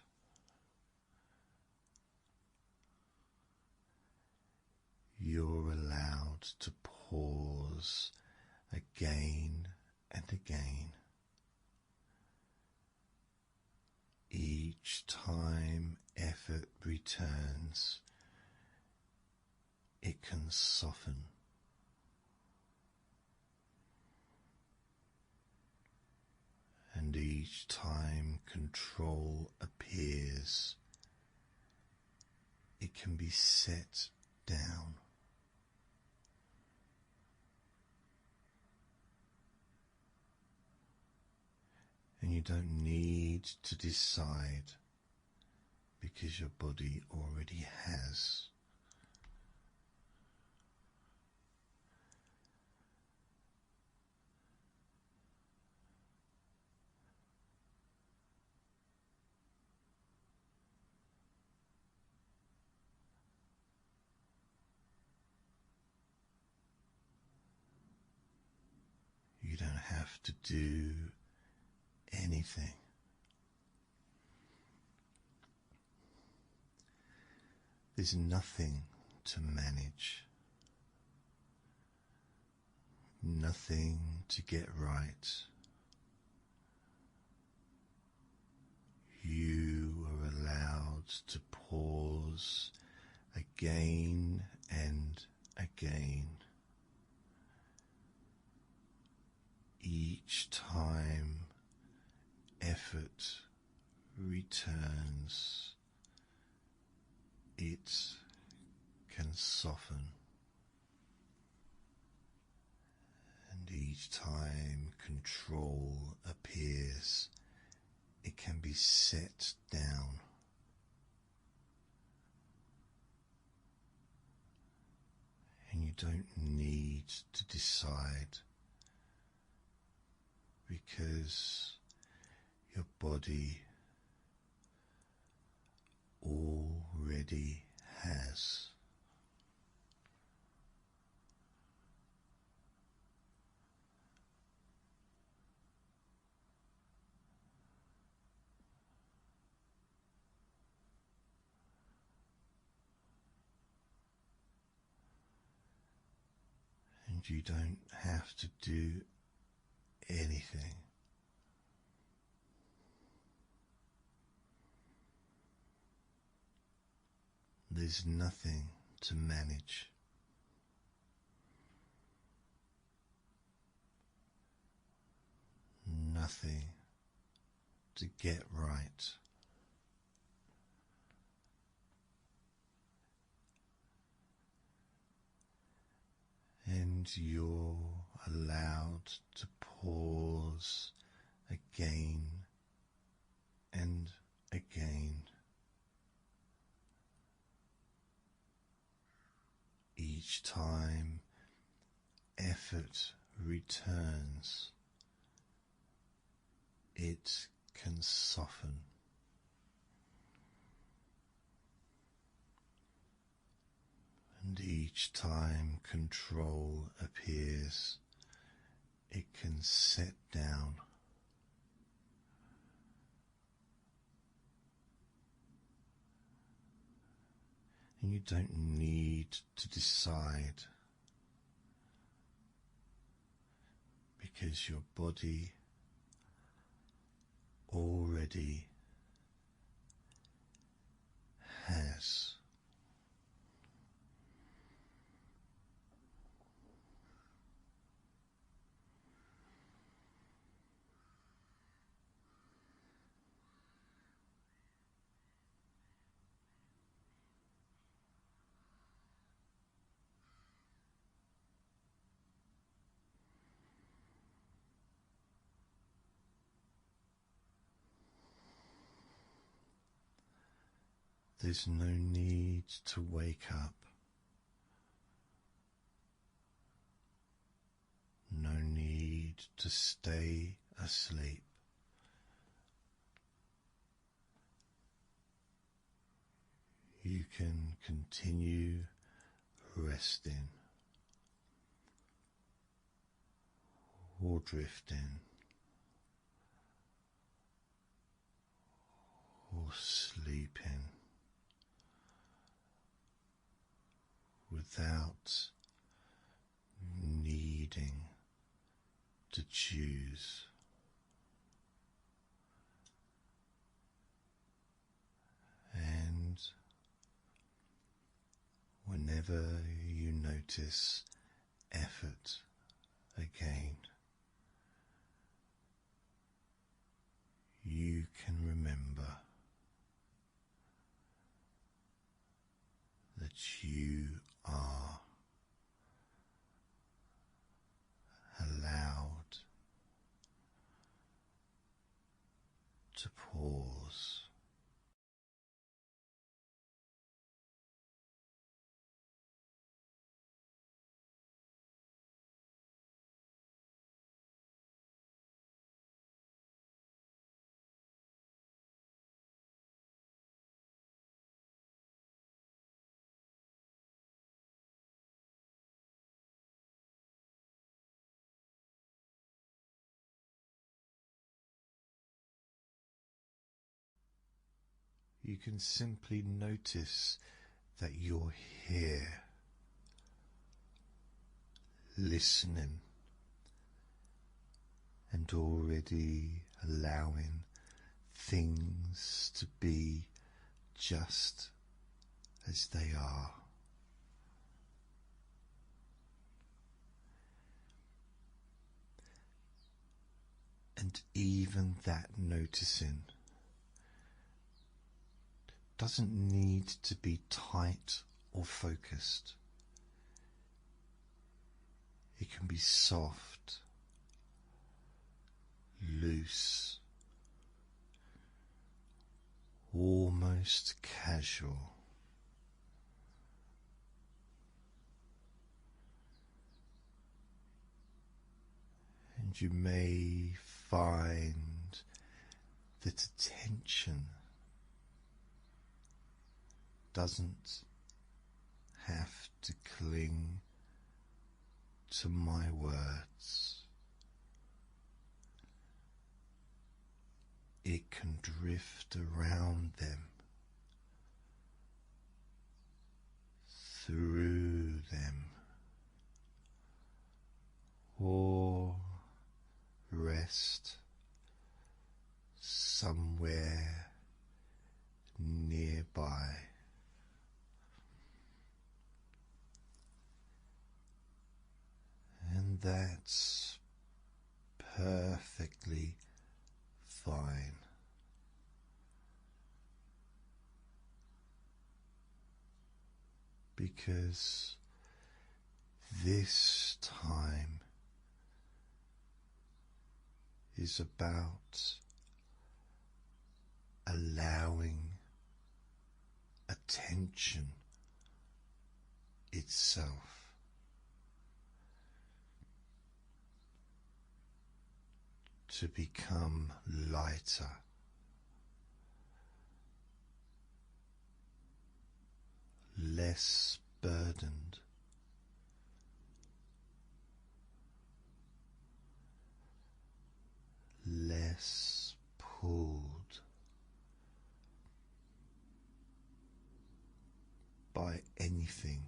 You're allowed to pause again and again. Each time effort returns, it can soften. And each time control appears, it can be set down. And you don't need to decide, because your body already has. You don't have to do anything. There's nothing to manage, nothing to get right. You are allowed to pause again and again. Each time effort returns, it can soften. And each time control appears, it can be set down. And you don't need to decide, because your body already has. And you don't have to do anything. There's nothing to manage. Nothing to get right. And you're allowed to pause again and again. Each time effort returns, it can soften. And each time control appears, it can set down. you don't need to decide, because your body already has. There's no need to wake up, no need to stay asleep. You can continue resting or drifting or sleeping without needing to choose. And whenever you notice effort again, you can remember that you are allowed to pause. You can simply notice that you're here, listening, and already allowing things to be just as they are. And even that noticing doesn't need to be tight or focused. It can be soft, loose, almost casual. And you may find that attention doesn't have to cling to my words. It can drift around them, through them, or rest somewhere nearby. And that's perfectly fine. Because this time is about allowing attention itself to become lighter, less burdened, less pulled by anything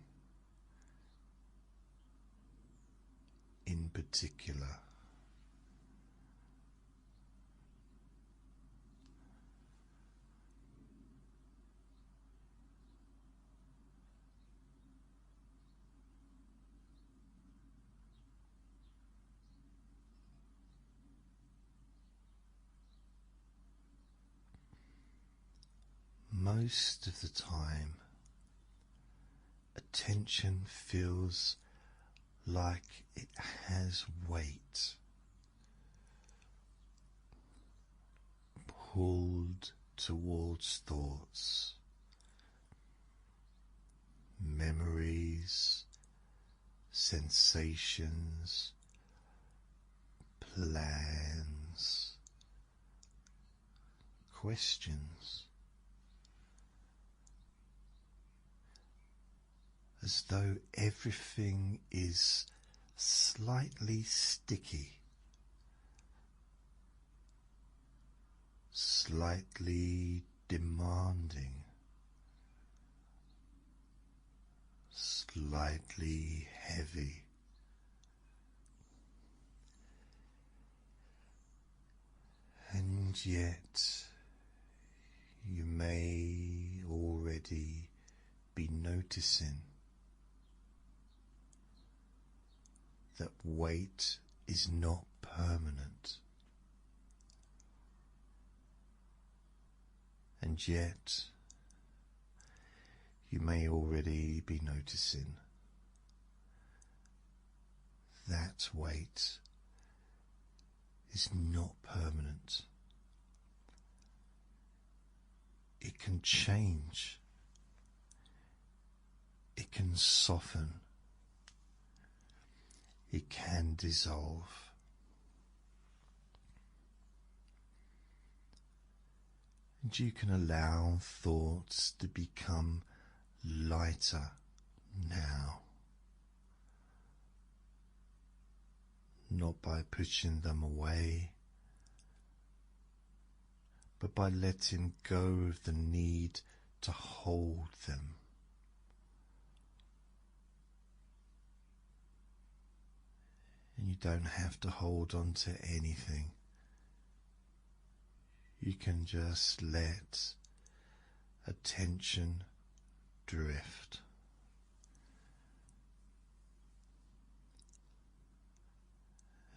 in particular. Most of the time, attention feels like it has weight, pulled towards thoughts, memories, sensations, plans, questions. As though everything is slightly sticky, slightly demanding, slightly heavy. And yet, you may already be noticing that weight is not permanent, and yet you may already be noticing that weight is not permanent. It can change, it can soften, it can dissolve. And you can allow thoughts to become lighter now, not by pushing them away, but by letting go of the need to hold them. And you don't have to hold on to anything. You can just let attention drift.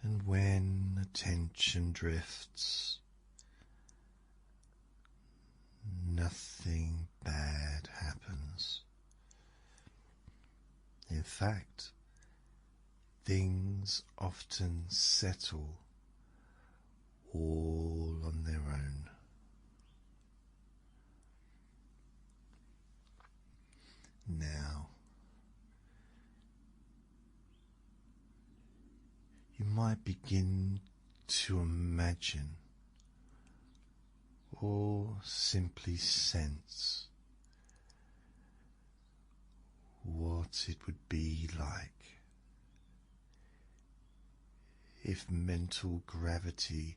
And when attention drifts, nothing bad happens. In fact, things often settle all on their own. Now, you might begin to imagine or simply sense what it would be like if mental gravity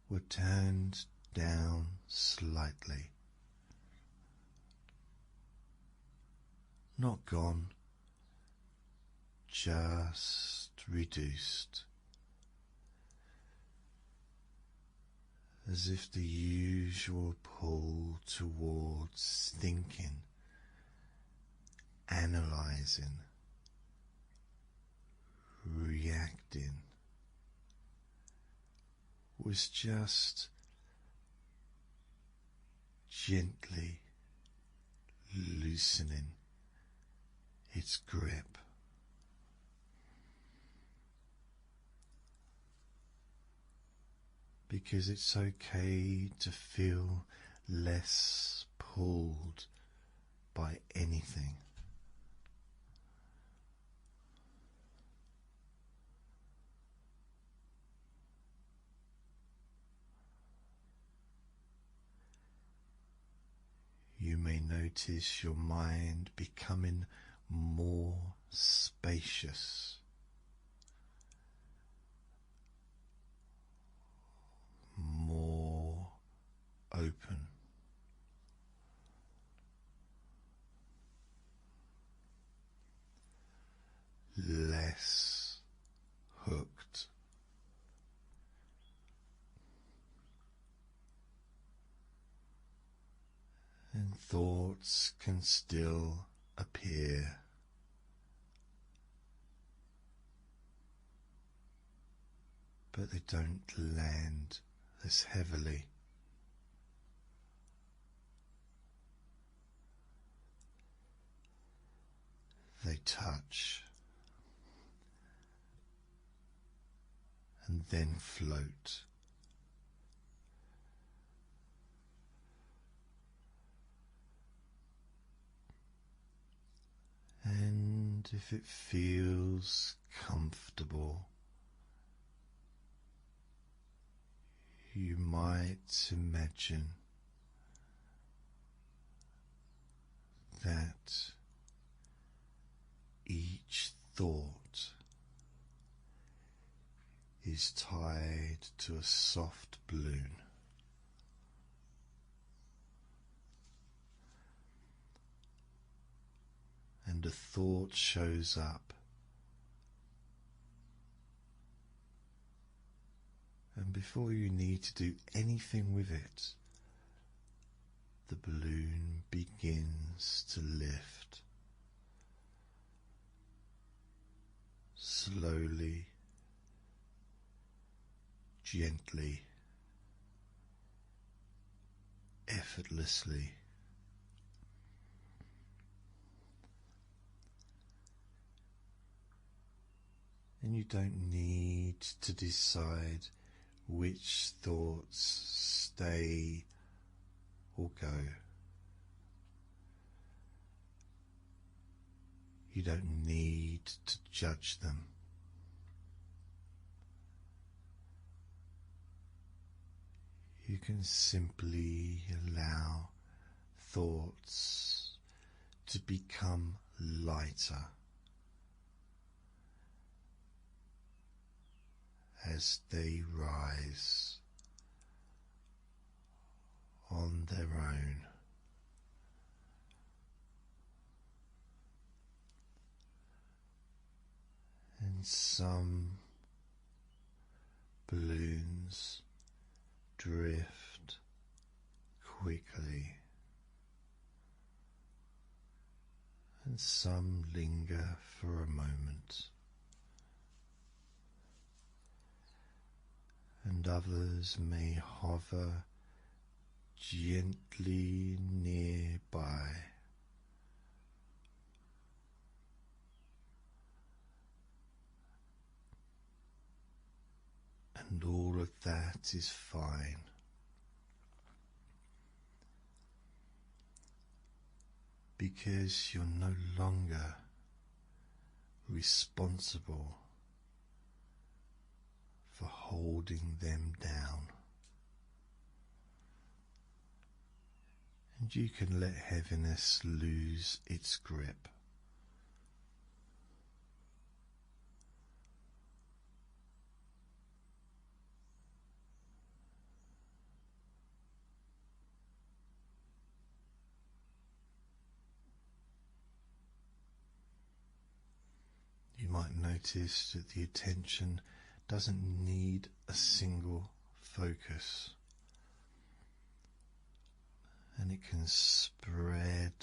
were turned down slightly. Not gone, just reduced. As if the usual pull towards thinking, analyzing, reacting was just gently loosening its grip. Because it's okay to feel less pulled by anything. You may notice your mind becoming more spacious, more open. thoughts can still appear, but they don't land as heavily. They touch and then float. And if it feels comfortable, you might imagine that each thought is tied to a soft balloon. And a thought shows up, and before you need to do anything with it, the balloon begins to lift slowly, gently, effortlessly. And you don't need to decide which thoughts stay or go. You don't need to judge them. You can simply allow thoughts to become lighter as they rise on their own. And some balloons drift quickly, and some linger for a moment, and others may hover gently nearby. And all of that is fine, because you're no longer responsible for holding them down. And you can let heaviness lose its grip. You might notice that the attention doesn't need a single focus, and it can spread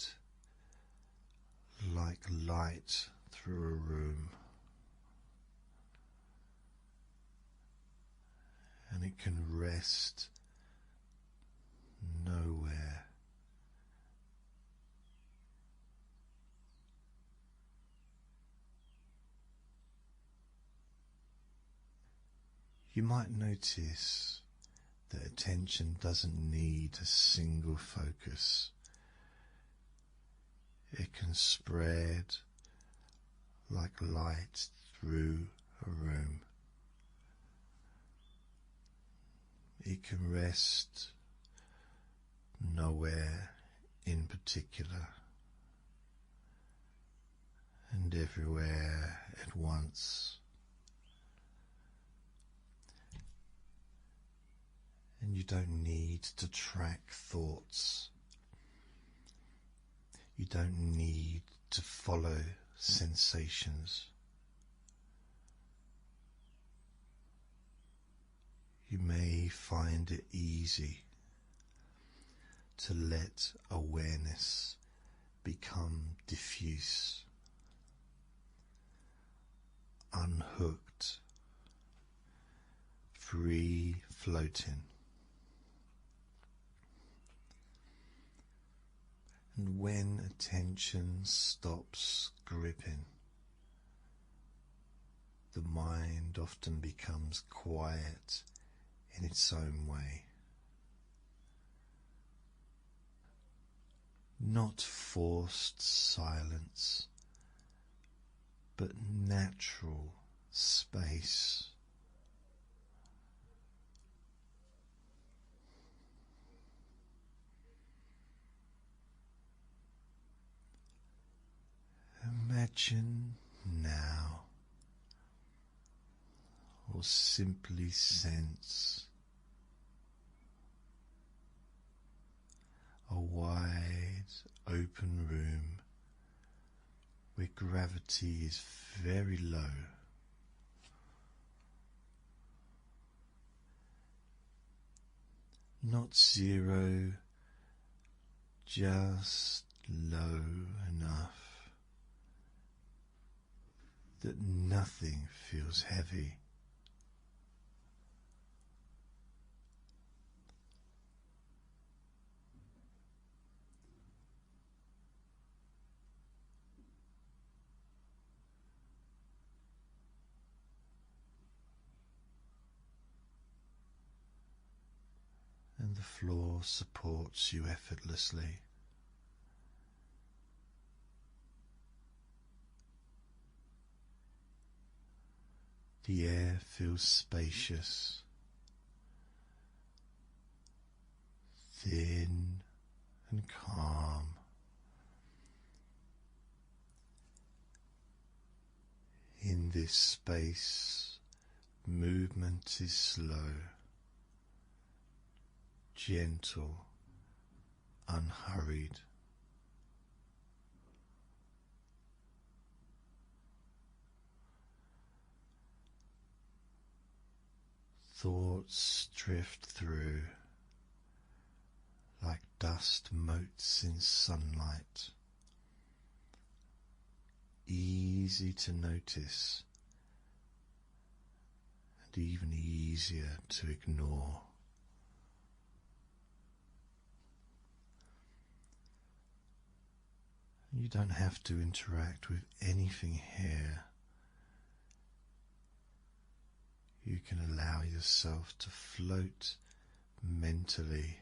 like light through a room, and it can rest nowhere. You might notice that attention doesn't need a single focus. It can spread like light through a room. It can rest nowhere in particular, and everywhere at once. And you don't need to track thoughts. You don't need to follow sensations. You may find it easy to let awareness become diffuse, unhooked, free floating. And when attention stops gripping, the mind often becomes quiet in its own way. Not forced silence, but natural space. Imagine now, or simply sense, a wide open room where gravity is very low. Not zero, just low enough that nothing feels heavy. And the floor supports you effortlessly. The air feels spacious, thin and calm. In this space, movement is slow, gentle, unhurried. Thoughts drift through like dust motes in sunlight, easy to notice and even easier to ignore. You don't have to interact with anything here. You can allow yourself to float mentally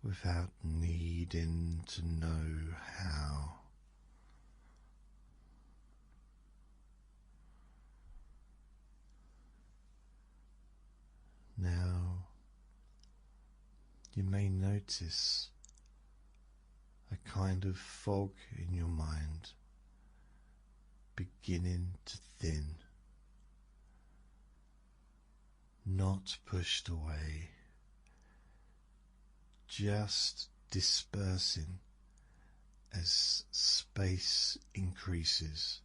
without needing to know how. Now, you may notice a kind of fog in your mind beginning to thin, not pushed away, just dispersing as space increases.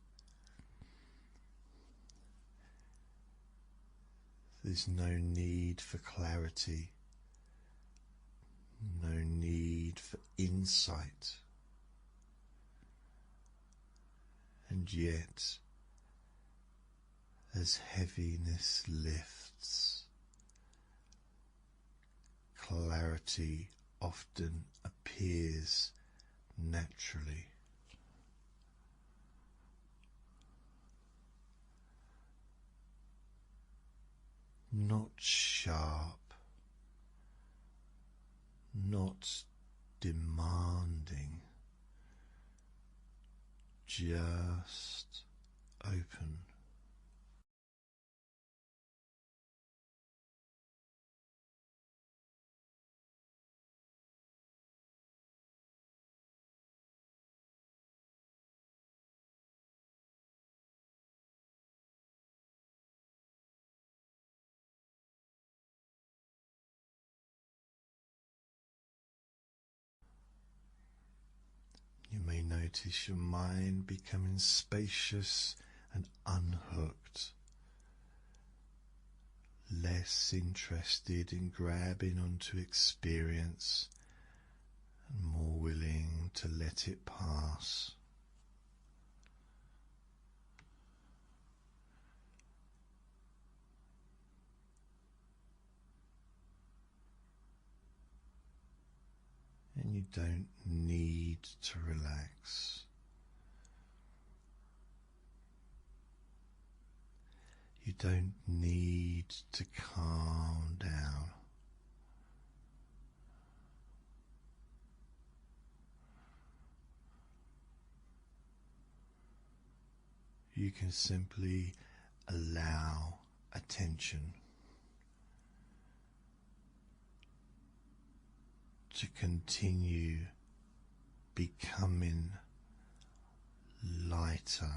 There's no need for clarity, no need for insight. And yet, as heaviness lifts, clarity often appears naturally. Not sharp, not demanding, just open. You may notice your mind becoming spacious and unhooked, less interested in grabbing onto experience and more willing to let it pass. And you don't need to relax. You don't need to calm down. You can simply allow attention to continue becoming lighter,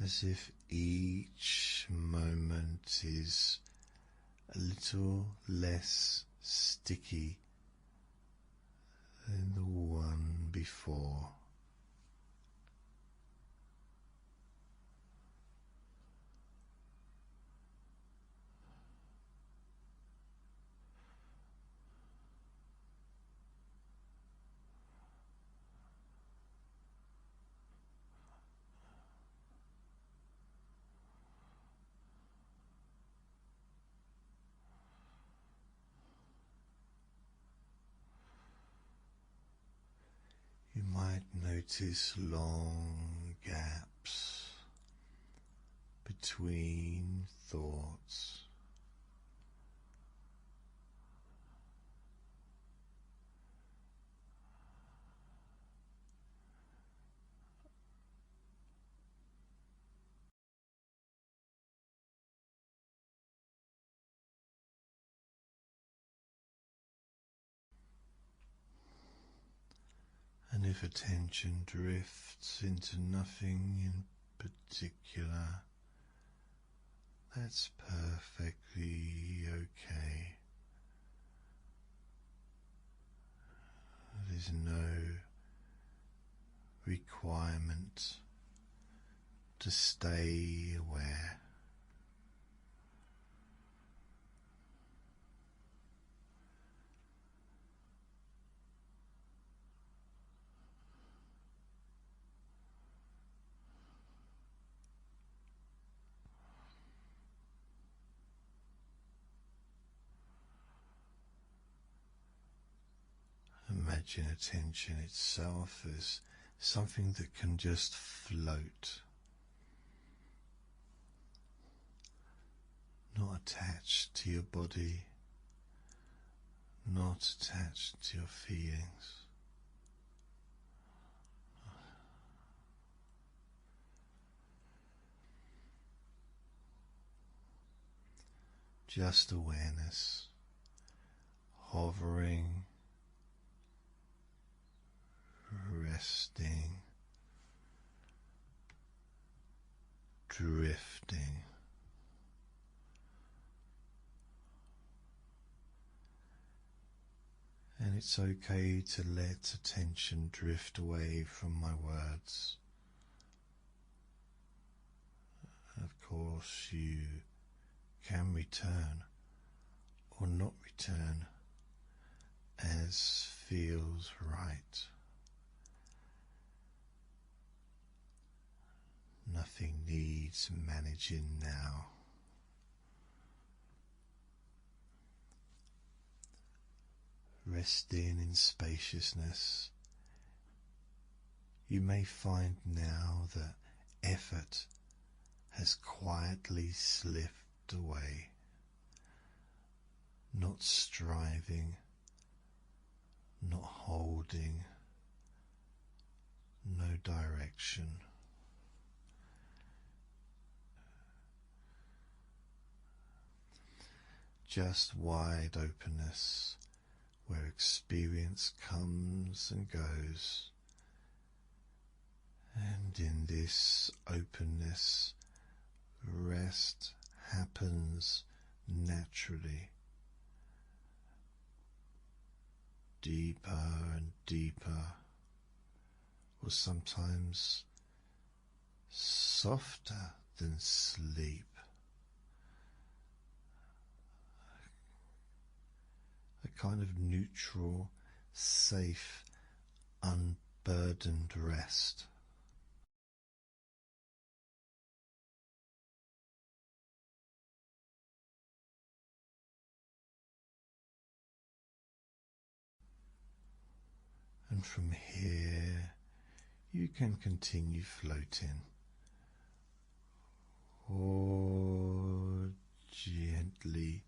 as if each moment is a little less sticky than the one before. You might notice long gaps between thoughts. And if attention drifts into nothing in particular, that's perfectly okay. There's no requirement to stay aware. Imagine attention itself as something that can just float, not attached to your body, not attached to your feelings. Just awareness, hovering, resting, drifting. And it's okay to let attention drift away from my words. Of course, you can return or not return as feels right. Nothing needs managing now. Resting in spaciousness, you may find now that effort has quietly slipped away, not striving, not holding, no direction. Just wide openness, where experience comes and goes, and in this openness, rest happens naturally, deeper and deeper, or sometimes softer than sleep, a kind of neutral, safe, unburdened rest. And from here, you can continue floating or gently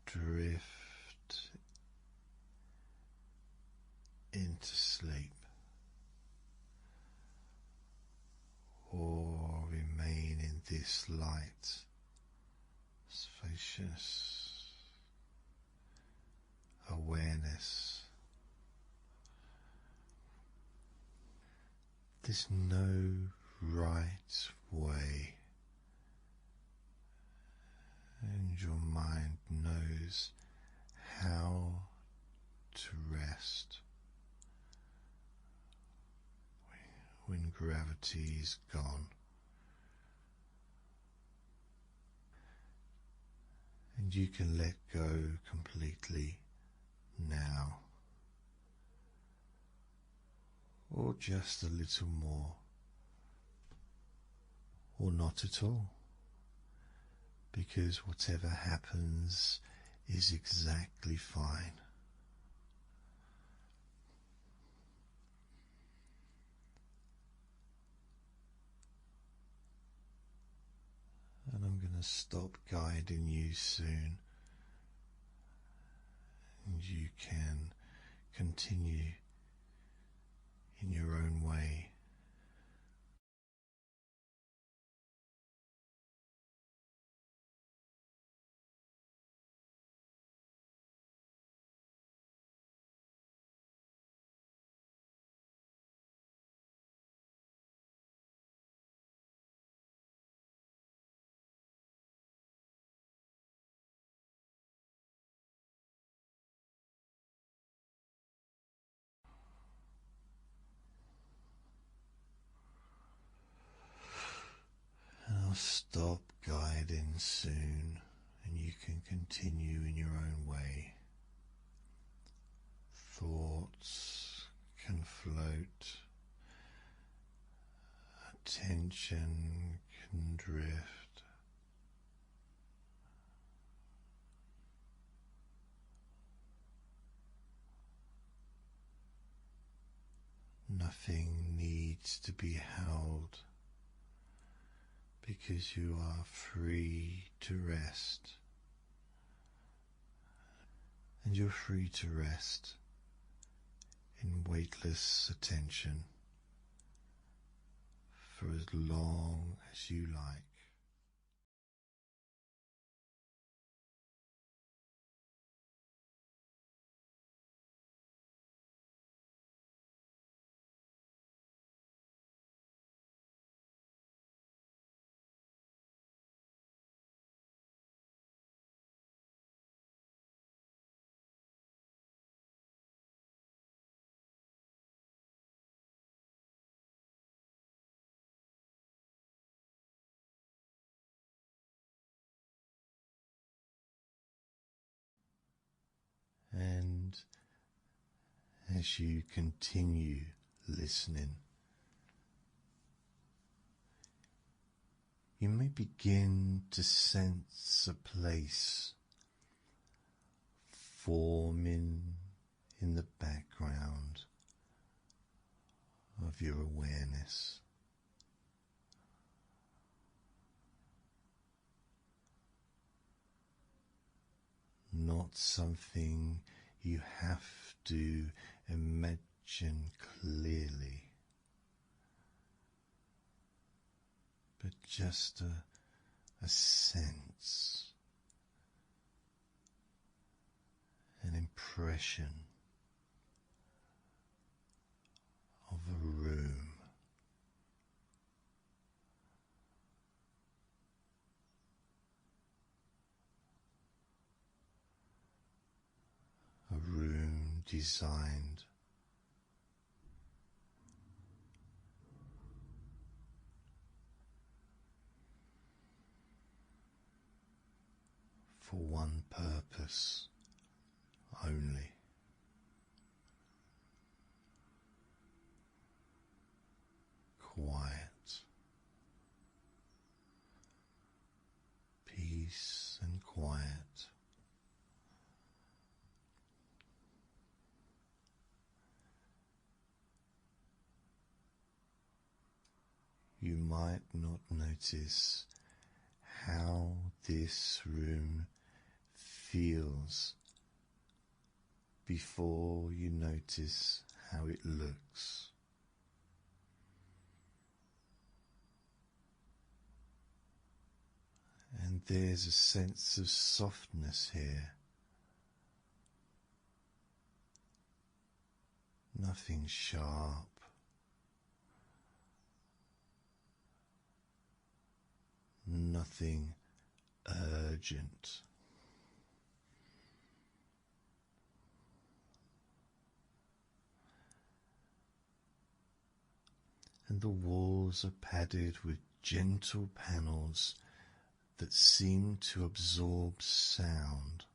drift into sleep, or remain in this light, spacious awareness. There's no right way, and your mind knows how to rest when gravity is gone. And you can let go completely now, or just a little more, or not at all, because whatever happens is exactly fine. And I'm going to stop guiding you soon, and you can continue in your own way. And I'll stop guiding soon, and you can continue in your own way. Thoughts can float, attention can drift. Nothing needs to be held, because you are free to rest, and you're free to rest in weightless attention for as long as you like. And as you continue listening, you may begin to sense a place forming in the background of your awareness. Not something you have to imagine clearly, but just a sense, an impression of a room. A room designed for one purpose only. Quiet, peace and quiet. You might not notice how this room feels before you notice how it looks. And there's a sense of softness here. Nothing sharp. Nothing urgent. And the walls are padded with gentle panels that seem to absorb sound,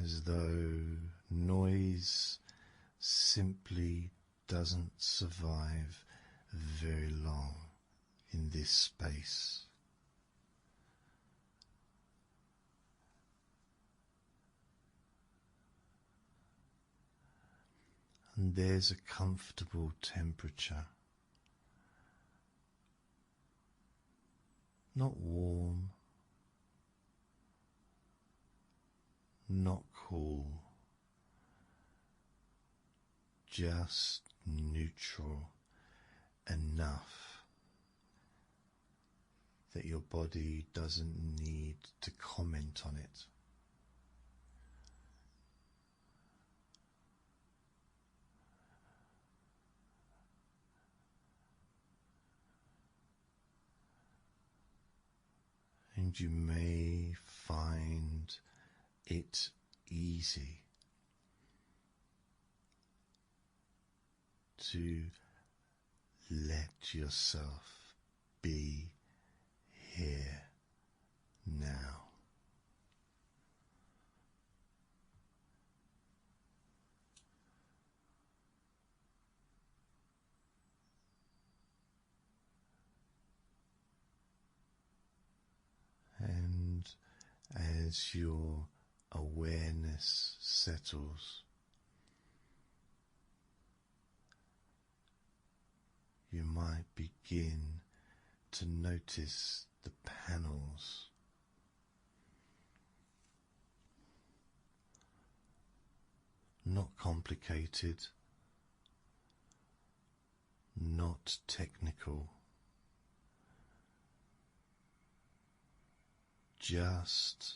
as though noise simply doesn't survive very long in this space. And there's a comfortable temperature. Not warm, not cool, just neutral enough that your body doesn't need to comment on it. And you may find it easy to let yourself be here now. And as your awareness settles, you might begin to notice the panels. Not complicated, not technical, just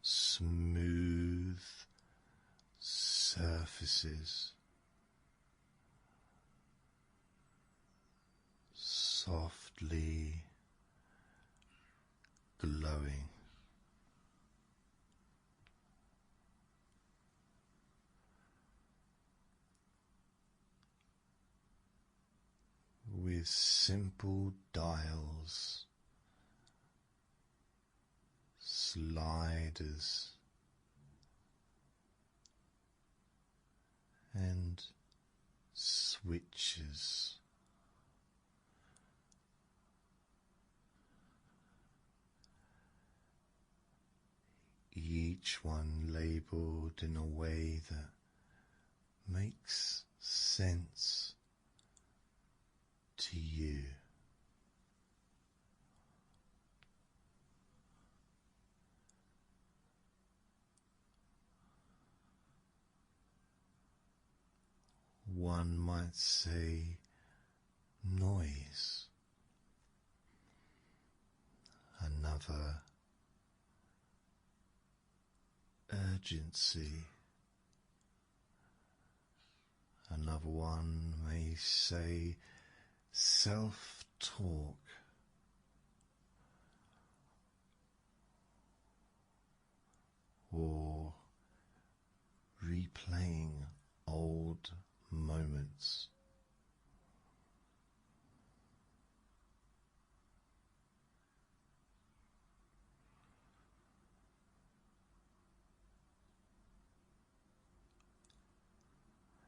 smooth surfaces, softly glowing. With simple dials, sliders, and switches. Each one labelled in a way that makes sense to you. One might say noise, another urgency, another one may say self-talk, or replaying old moments.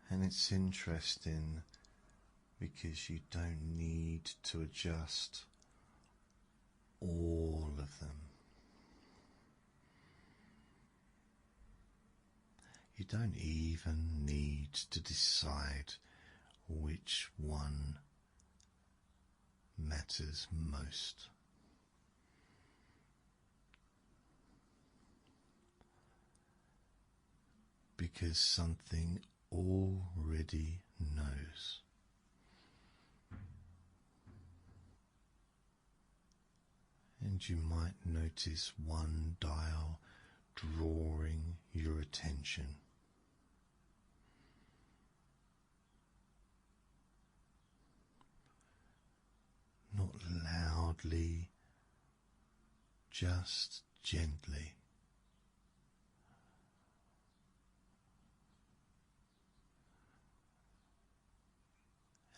And it's interesting because you don't need to adjust all of them. You don't even need to decide which one matters most. Because something already knows. And you might notice one dial drawing your attention. Not loudly, just gently.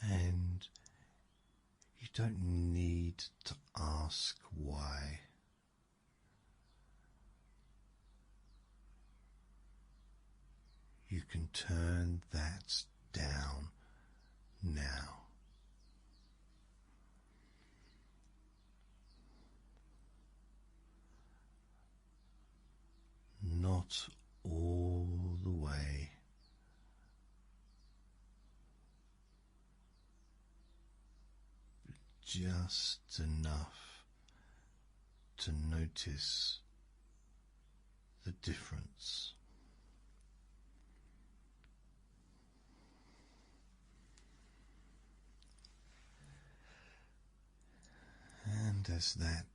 And you don't need to ask why. You can turn that down now. Not all the way, but just enough to notice the difference. And as that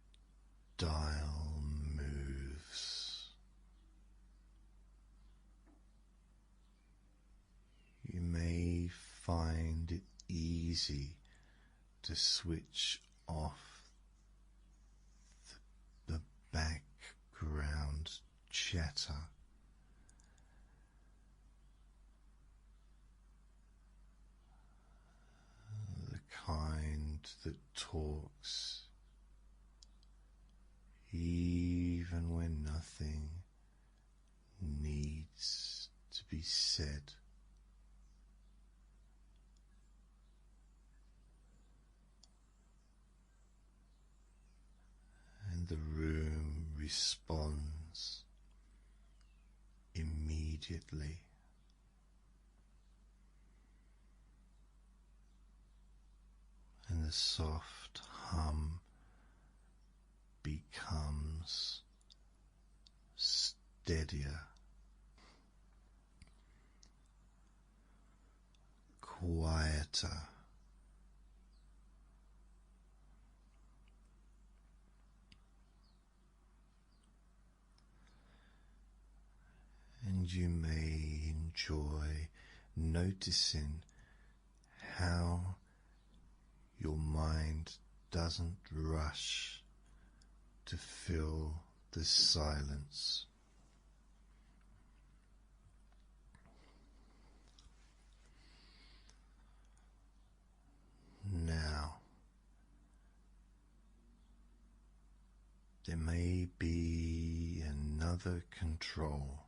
dial moves, you may find it easy to switch off the background chatter. The kind that talks even when nothing needs to be said. And the room responds immediately. And the soft hum becomes steadier, quieter, and you may enjoy noticing how your mind doesn't rush to fill the silence. Now, there may be another control.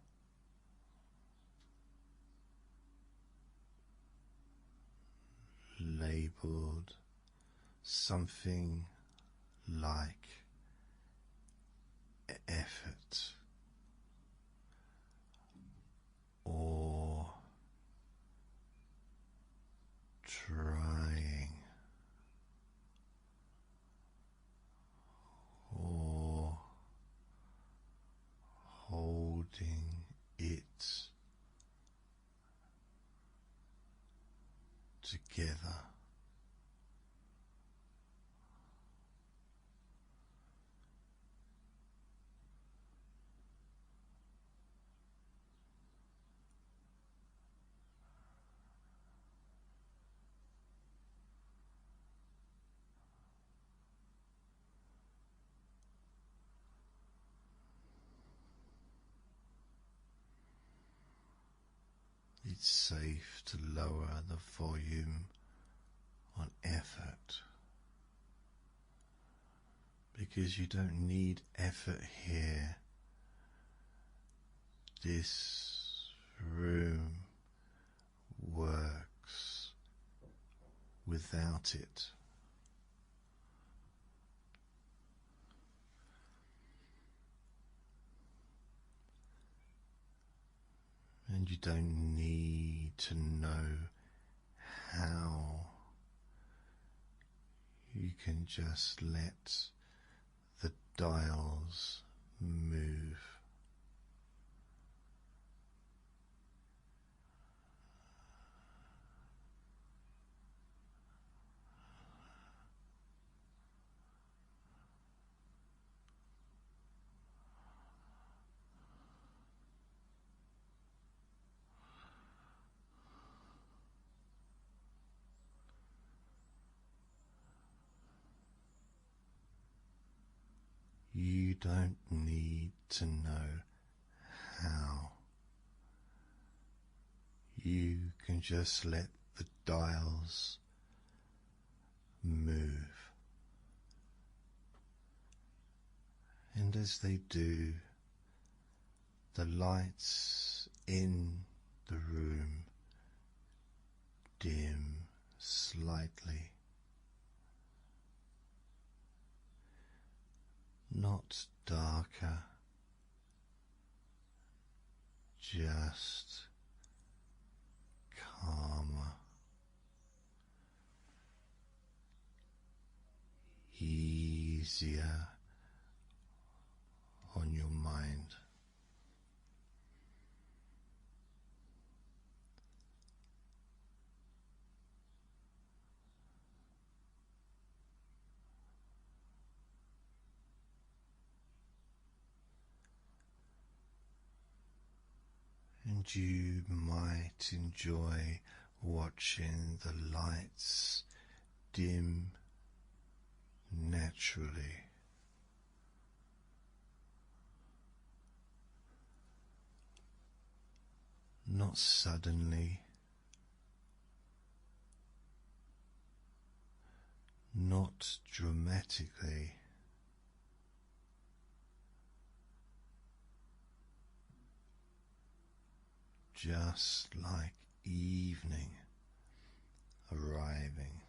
Labeled something like effort or trying or holding it together. It's safe to lower the volume on effort because you don't need effort here. This room without it. And you don't need to know how. You can just let the dials move. You don't need to know how. You can just let the dials move. And as they do, the lights in the room dim slightly. Not darker, just calmer, easier on your mind. And you might enjoy watching the lights dim naturally. Not suddenly, not dramatically. Just like evening arriving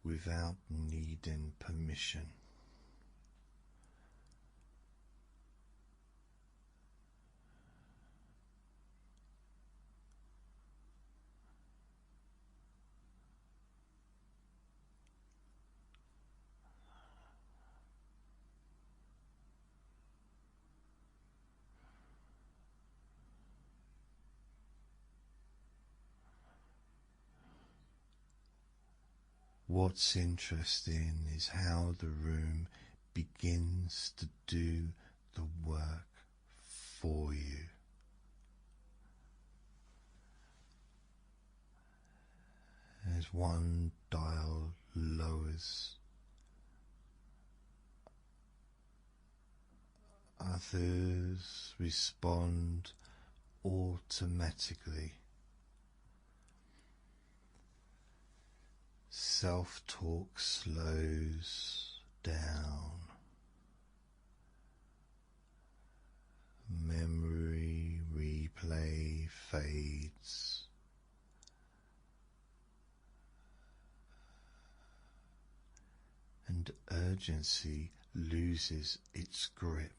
without needing permission. What's interesting is how the room begins to do the work for you. As one dial lowers, others respond automatically. Self-talk slows down. Memory replay fades. And urgency loses its grip.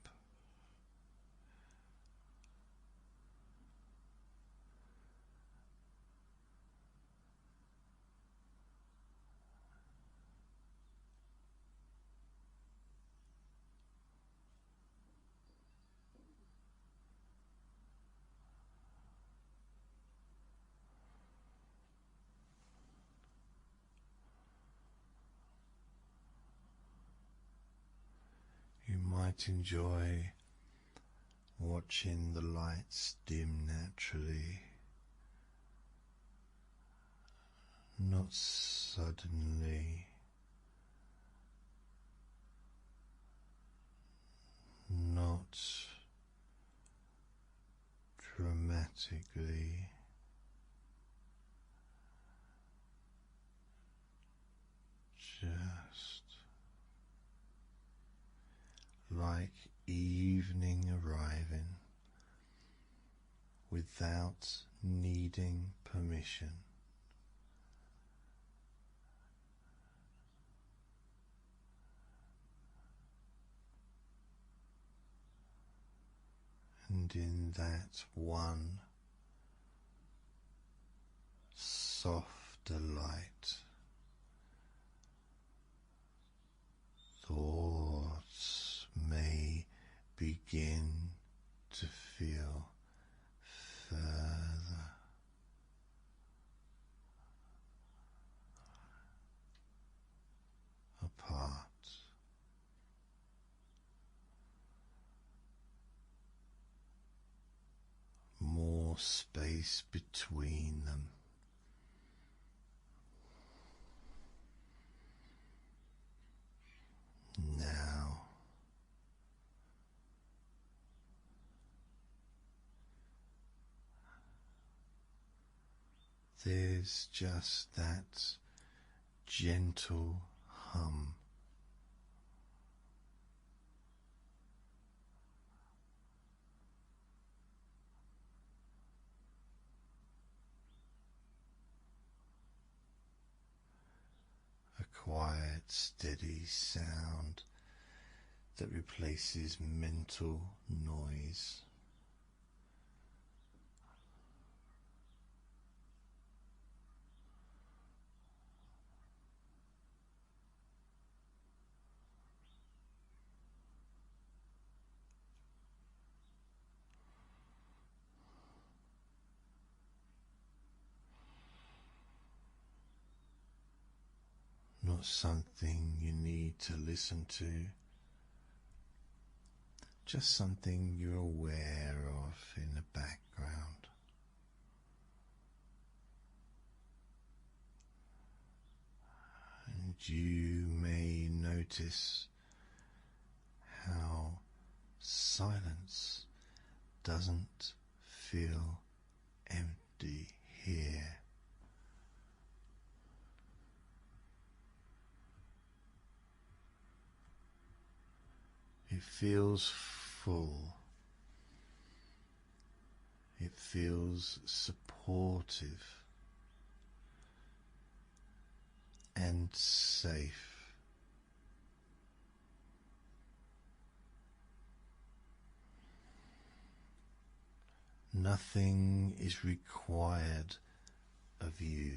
You might enjoy watching the lights dim naturally, not suddenly, not dramatically, just like evening arriving without needing permission. And in that one softer light, thoughts may begin to feel further apart. More space between them. Now there's just that gentle hum a quiet, steady sound that replaces mental noise. Not something you need to listen to, just something you're aware of in the background. And you may notice how silence doesn't feel empty here. It feels full. It feels supportive and safe. Nothing is required of you,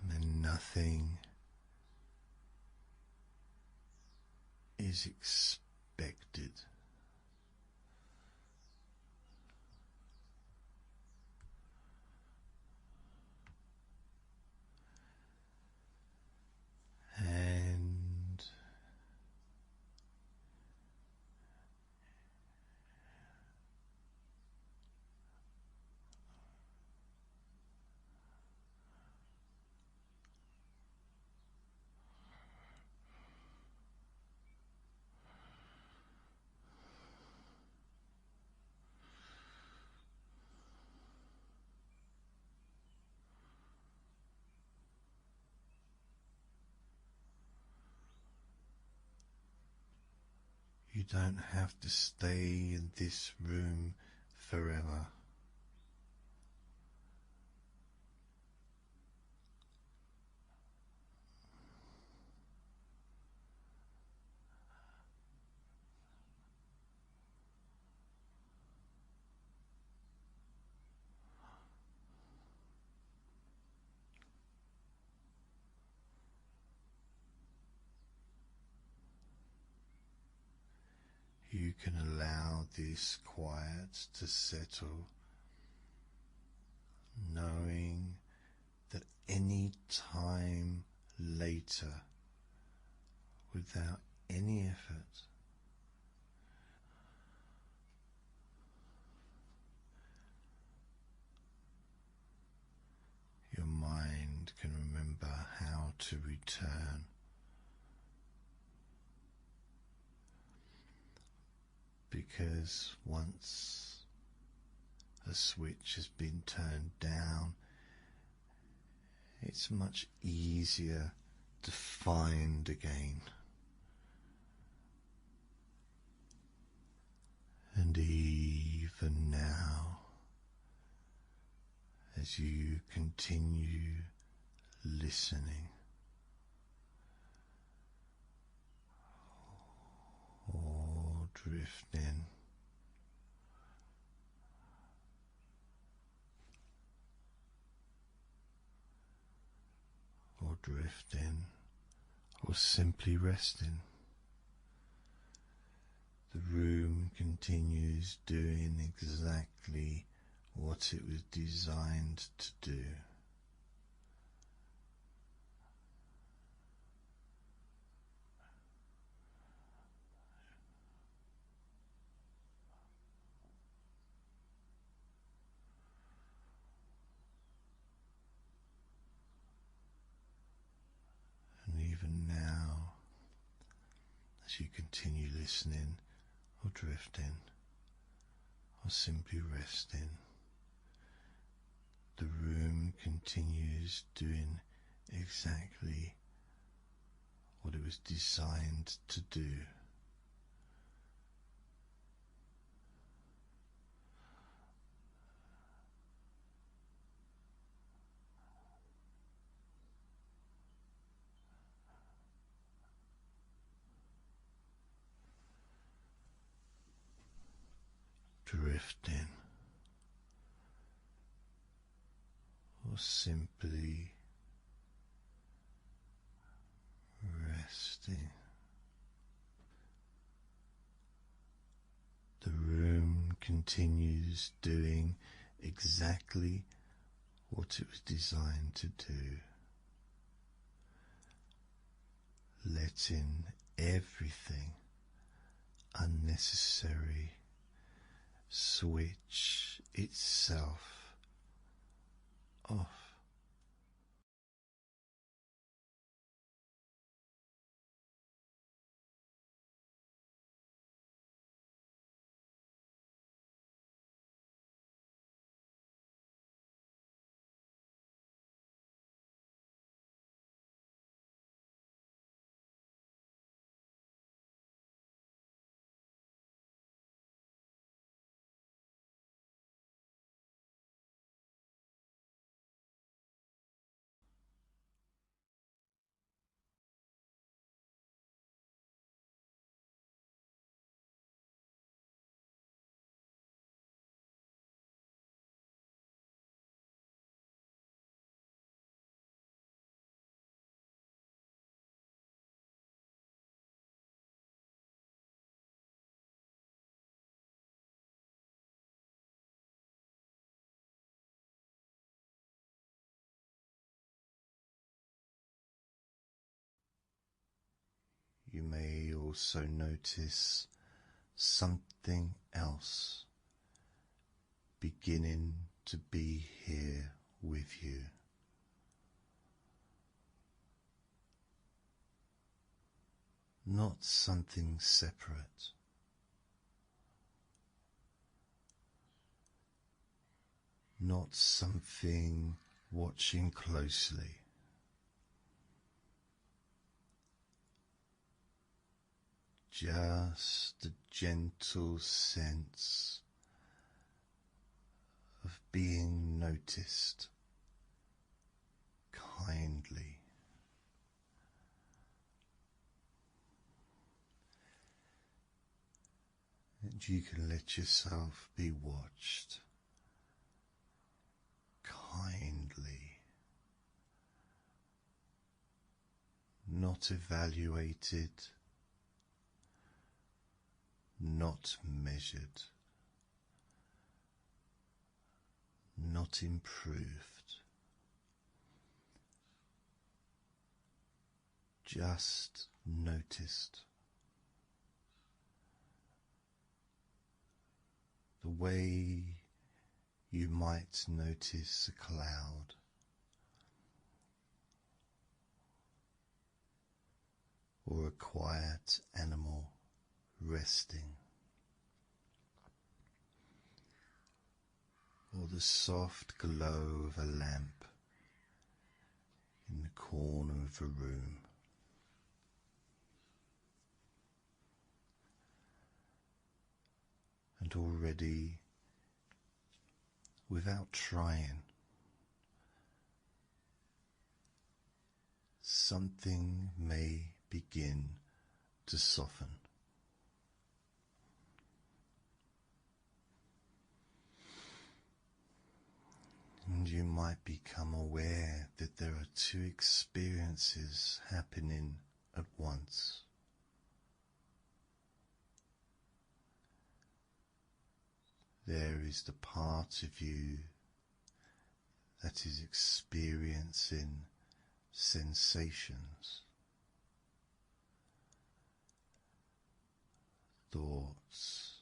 and nothing is expected. And you don't have to stay in this room forever. You can allow this quiet to settle, knowing that any time later, without any effort, your mind can remember how to return. Because once a switch has been turned down, it's much easier to find again. And even now, as you continue listening, drifting, or drifting, or simply resting. The room continues doing exactly what it was designed to do. And even now, as you continue listening or drifting or simply resting, the room continues doing exactly what it was designed to do. Drifting, or simply resting. The room continues doing exactly what it was designed to do, letting everything unnecessary switch itself off. You may also notice something else beginning to be here with you. Not something separate, not something watching closely, just a gentle sense of being noticed kindly. And you can let yourself be watched kindly, not evaluated, not measured, not improved, just noticed. The way you might notice a cloud, or a quiet animal resting, or the soft glow of a lamp in the corner of a room. And already, without trying, something may begin to soften. And you might become aware that there are two experiences happening at once. There is the part of you that is experiencing sensations, thoughts,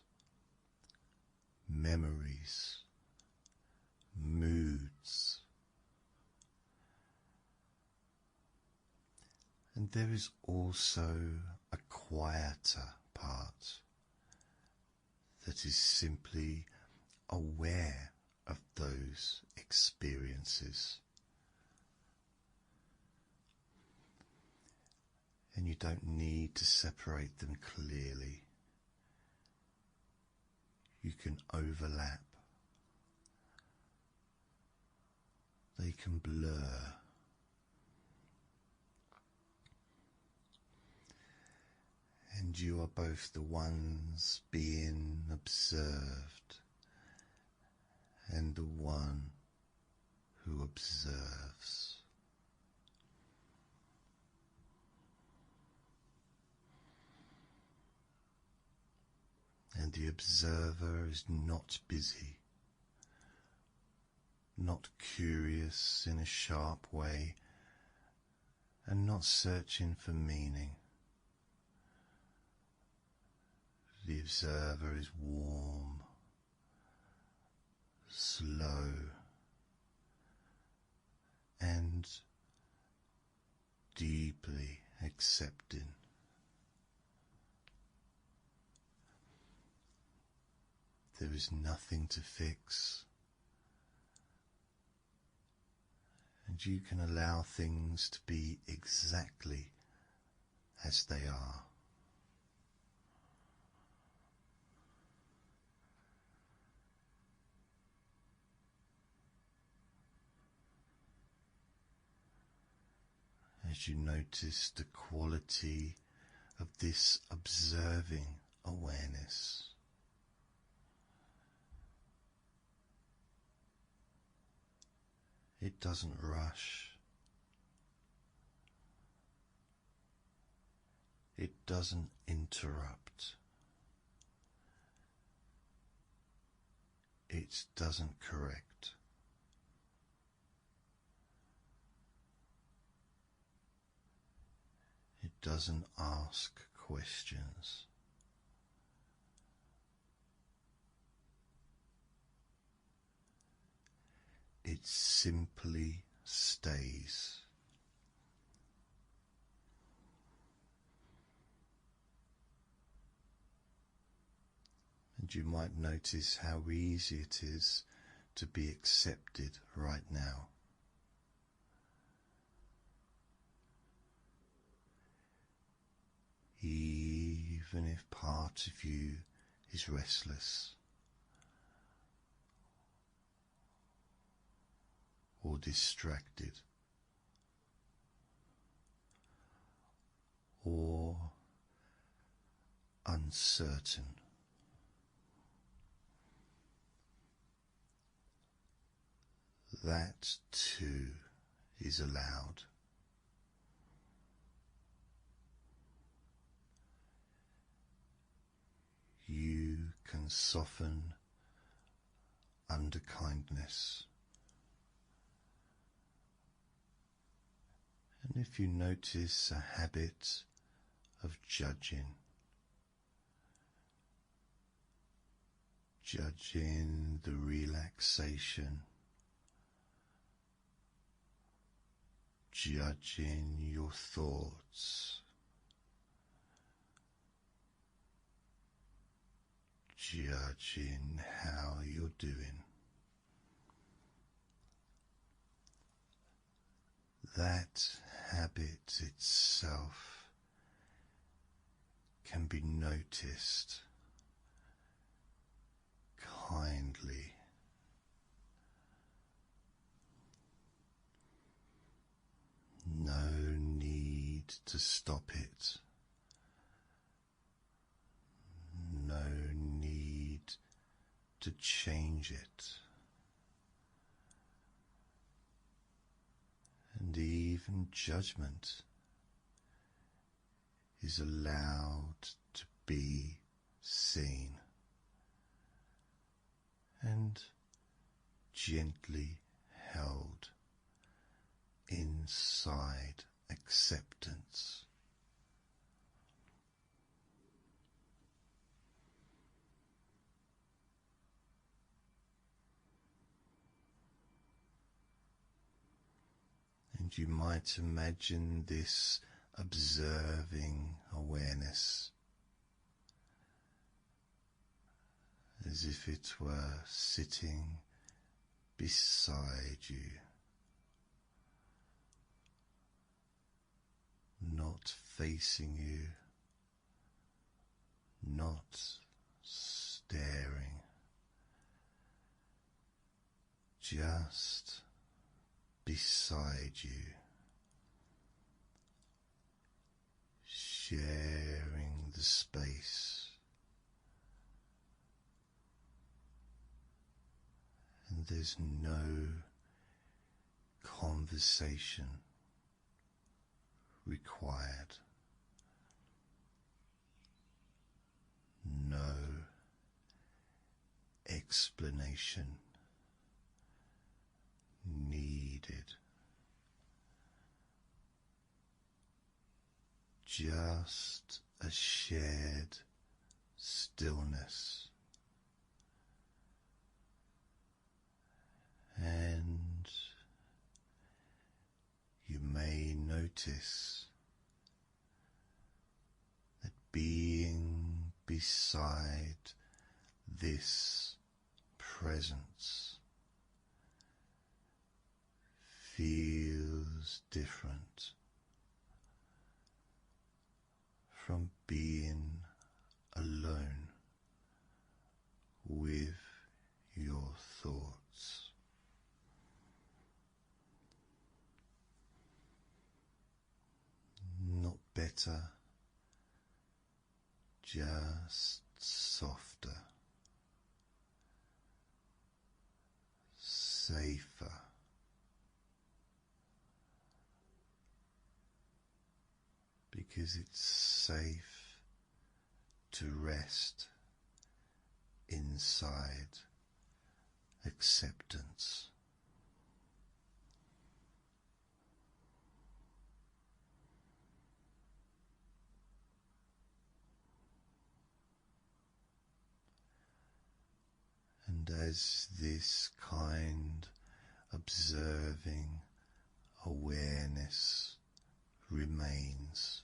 memories, moods. And there is also a quieter part that is simply aware of those experiences. And you don't need to separate them clearly. You can overlap. They can blur. And you are both the ones being observed and the one who observes. And the observer is not busy, not curious in a sharp way, and not searching for meaning. The observer is warm, slow, and deeply accepting. There is nothing to fix, and you can allow things to be exactly as they are. As you notice the quality of this observing awareness, it doesn't rush. It doesn't interrupt. It doesn't correct. It doesn't ask questions. It simply stays. And you might notice how easy it is to be accepted right now. Even if part of you is restless or distracted or uncertain. That too is allowed. You can soften under kindness. And if you notice a habit of judging the relaxation, judging your thoughts, judging how you're doing, that habit itself can be noticed kindly. No need to stop it. No need to change it. and even judgment is allowed to be seen and gently held inside acceptance. And you might imagine this observing awareness as if it were sitting beside you, not facing you, not staring, just beside you, sharing the space. And there's no conversation required, no explanation needed, just a shared stillness. And you may notice that being beside this presence feels different from being alone with your thoughts. Not better, just softer, safer, because it's safe to rest inside acceptance. And as this kind observing awareness remains,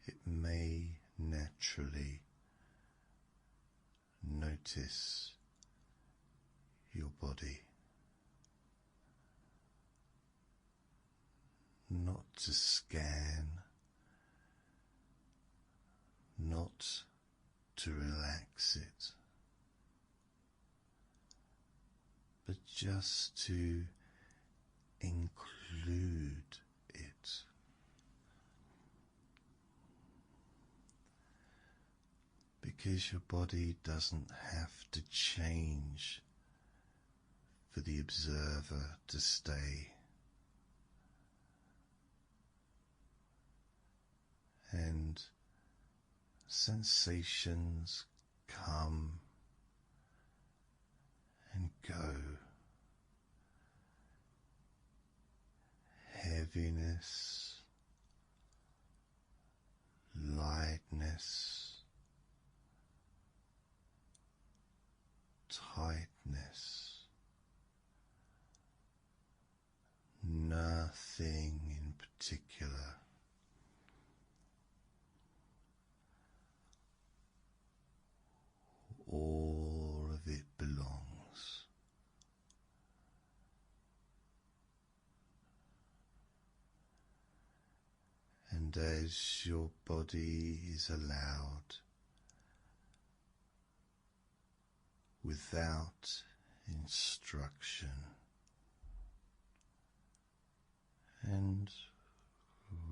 it may naturally notice your body, not to scan, not to relax it, but just to include it. Because your body doesn't have to change for the observer to stay. And sensations come and go. Heaviness, lightness, tightness, nothing in particular. All of it belongs. And as your body is allowed, without instruction and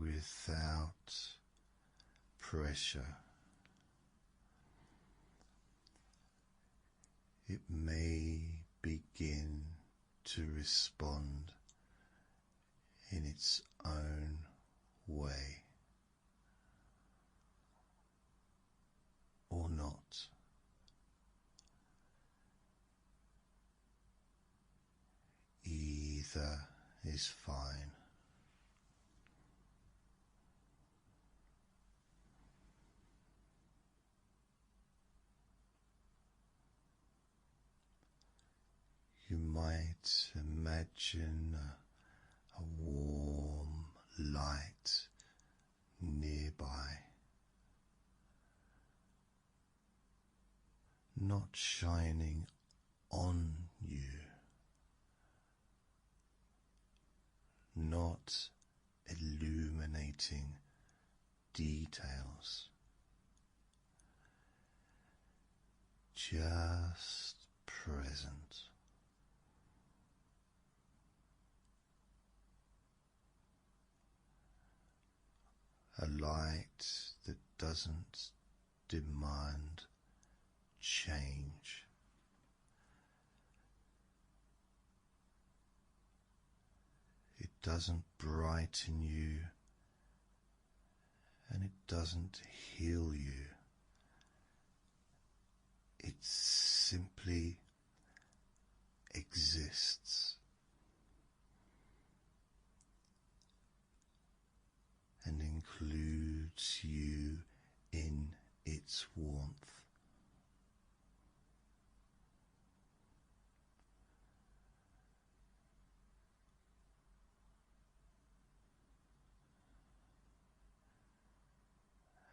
without pressure, it may begin to respond in its own way or not. Either is fine. You might imagine a warm light nearby, not shining on you, not illuminating details, just present. A light that doesn't demand change. It doesn't brighten you and it doesn't heal you. It simply exists and includes you in its warmth.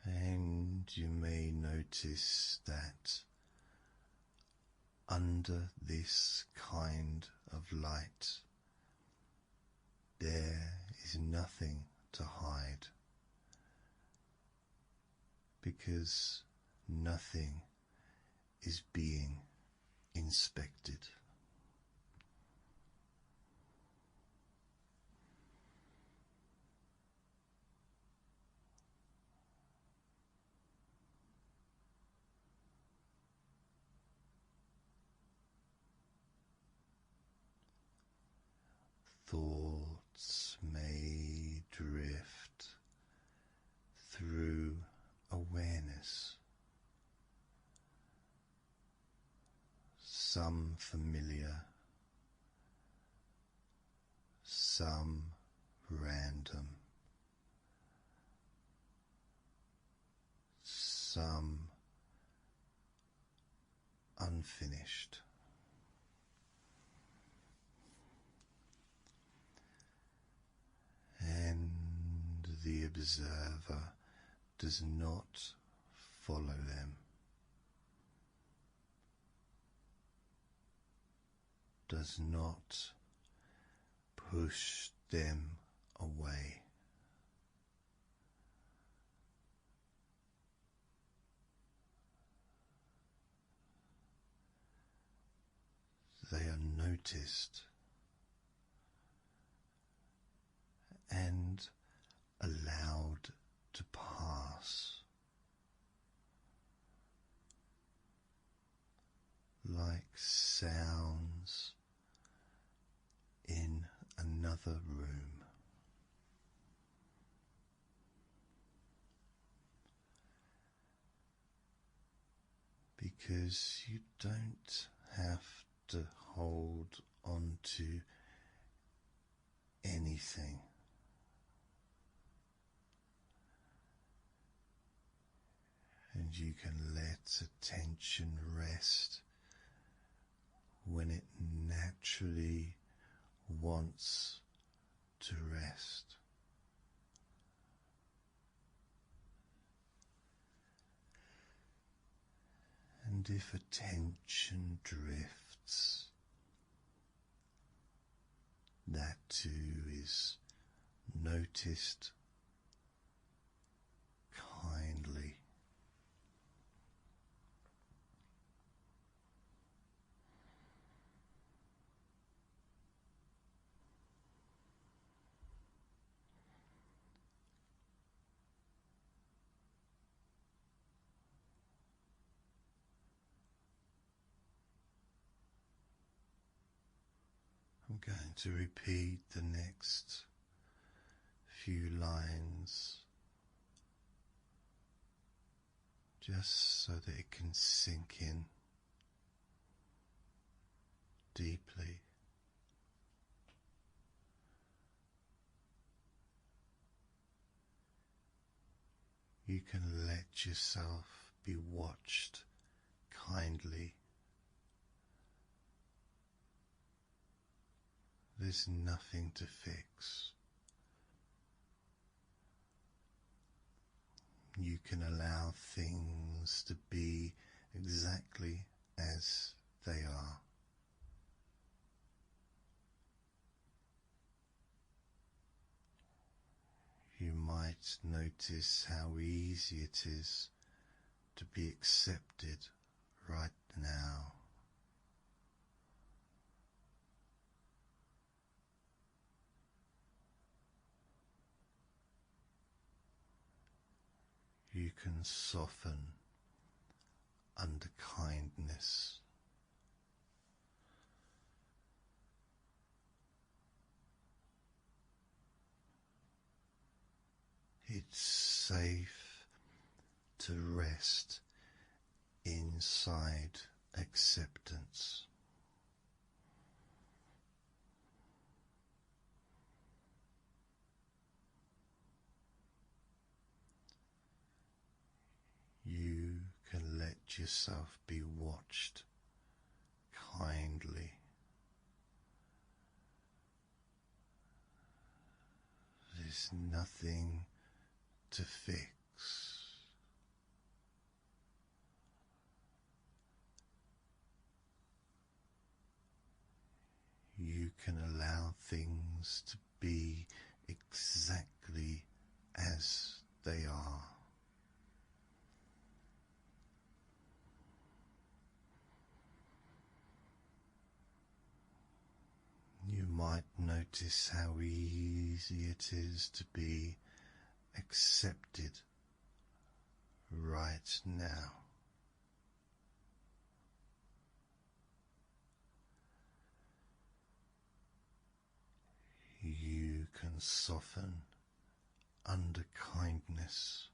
And you may notice that under this kind of light there is nothing to hide, because nothing is being inspected. Thoughts may drift through awareness, some familiar, some random, some unfinished. And the observer does not follow them, does not push them away. They are noticed and allowed to pass, like sounds in another room. Because you don't have to hold on to anything. And you can let attention rest when it naturally wants to rest. And if attention drifts, that too is noticed kindly. I'm going to repeat the next few lines just so that it can sink in deeply. You can let yourself be watched kindly. There's nothing to fix. You can allow things to be exactly as they are. You might notice how easy it is to be accepted right now. You can soften under kindness. It's safe to rest inside acceptance. You can let yourself be watched kindly. There's nothing to fix. You can allow things to be exactly as they are. You might notice how easy it is to be accepted right now. You can soften under kindness.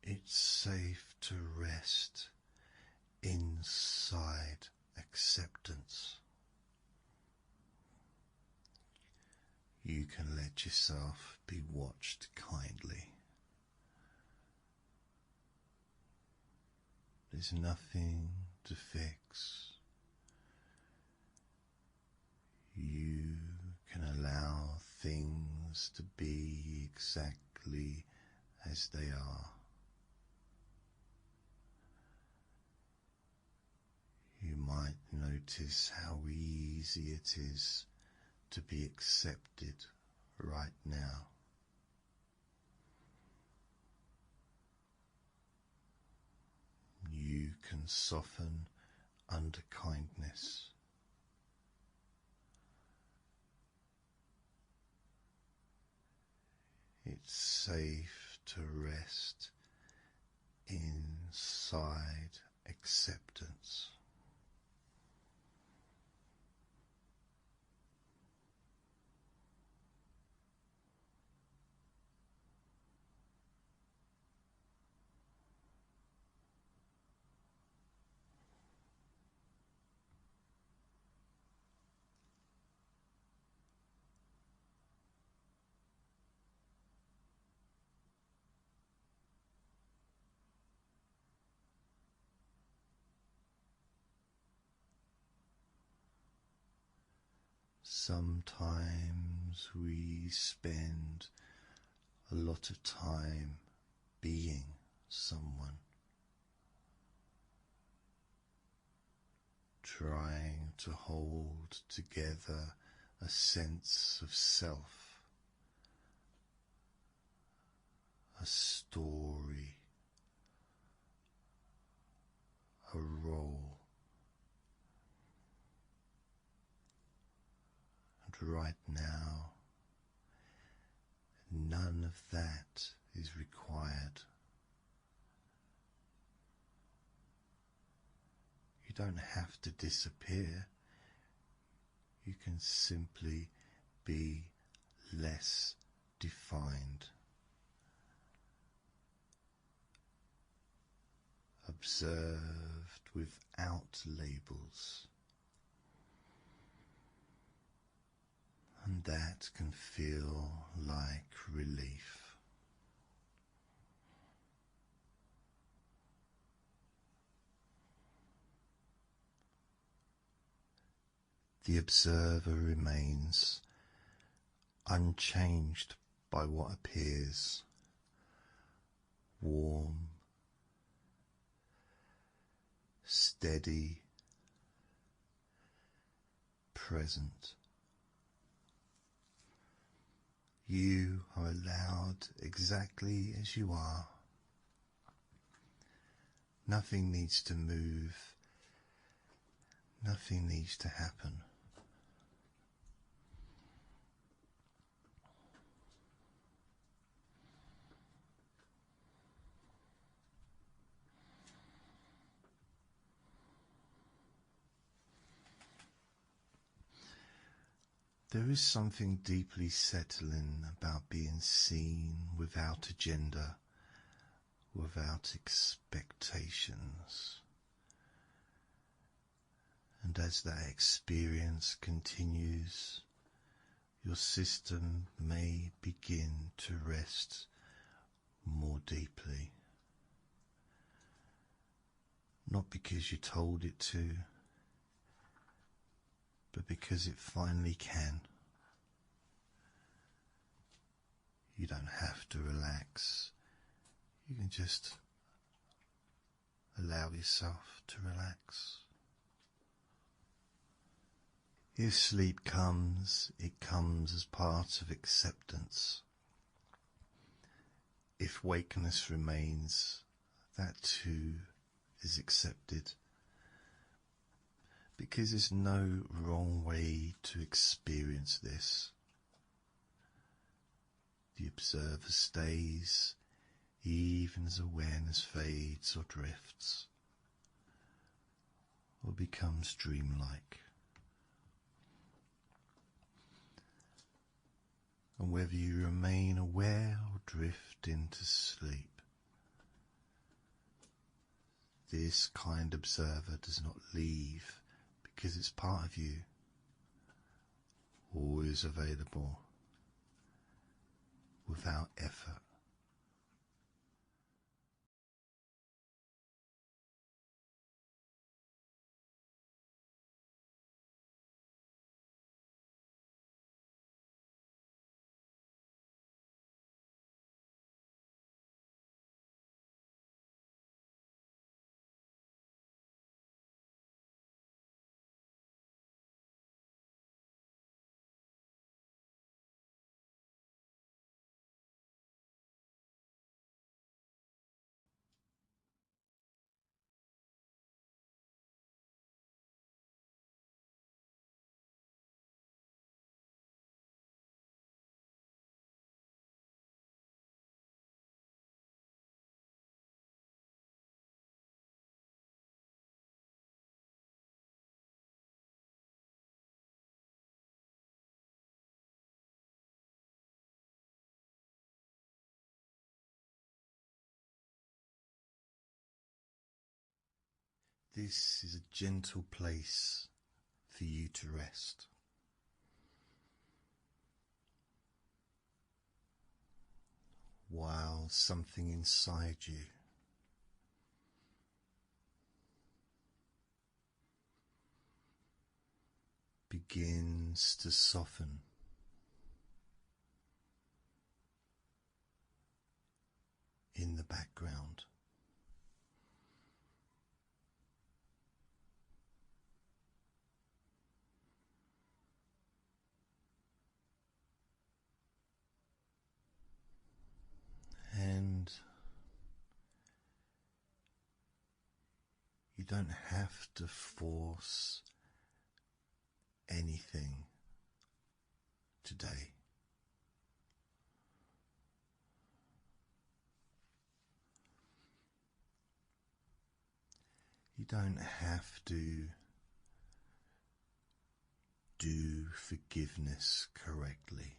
It's safe to rest inside acceptance. You can let yourself be watched kindly. There's nothing to fix. You can allow things to be exactly as they are. You might notice how easy it is to be accepted right now. You can soften under kindness. It's safe to rest inside acceptance. Sometimes we spend a lot of time being someone, trying to hold together a sense of self, a story, a role. And right now, none of that is required. You don't have to disappear. You can simply be less defined. Observed without labels. And that can feel like relief. The observer remains unchanged by what appears, warm, steady, present. You are allowed exactly as you are. Nothing needs to move. Nothing needs to happen. There is something deeply settling about being seen without agenda, without expectations. And as that experience continues, your system may begin to rest more deeply. Not because you told it to, but because it finally can. You don't have to relax. You can just allow yourself to relax. If sleep comes, it comes as part of acceptance. If wakeness remains, that too is accepted. Because there's no wrong way to experience this. The observer stays, even as awareness fades or drifts, or becomes dreamlike. And whether you remain aware or drift into sleep, this kind observer does not leave because it's part of you, always available, without effort. This is a gentle place for you to rest. While something inside you begins to soften in the background. And you don't have to force anything today. You don't have to do forgiveness correctly.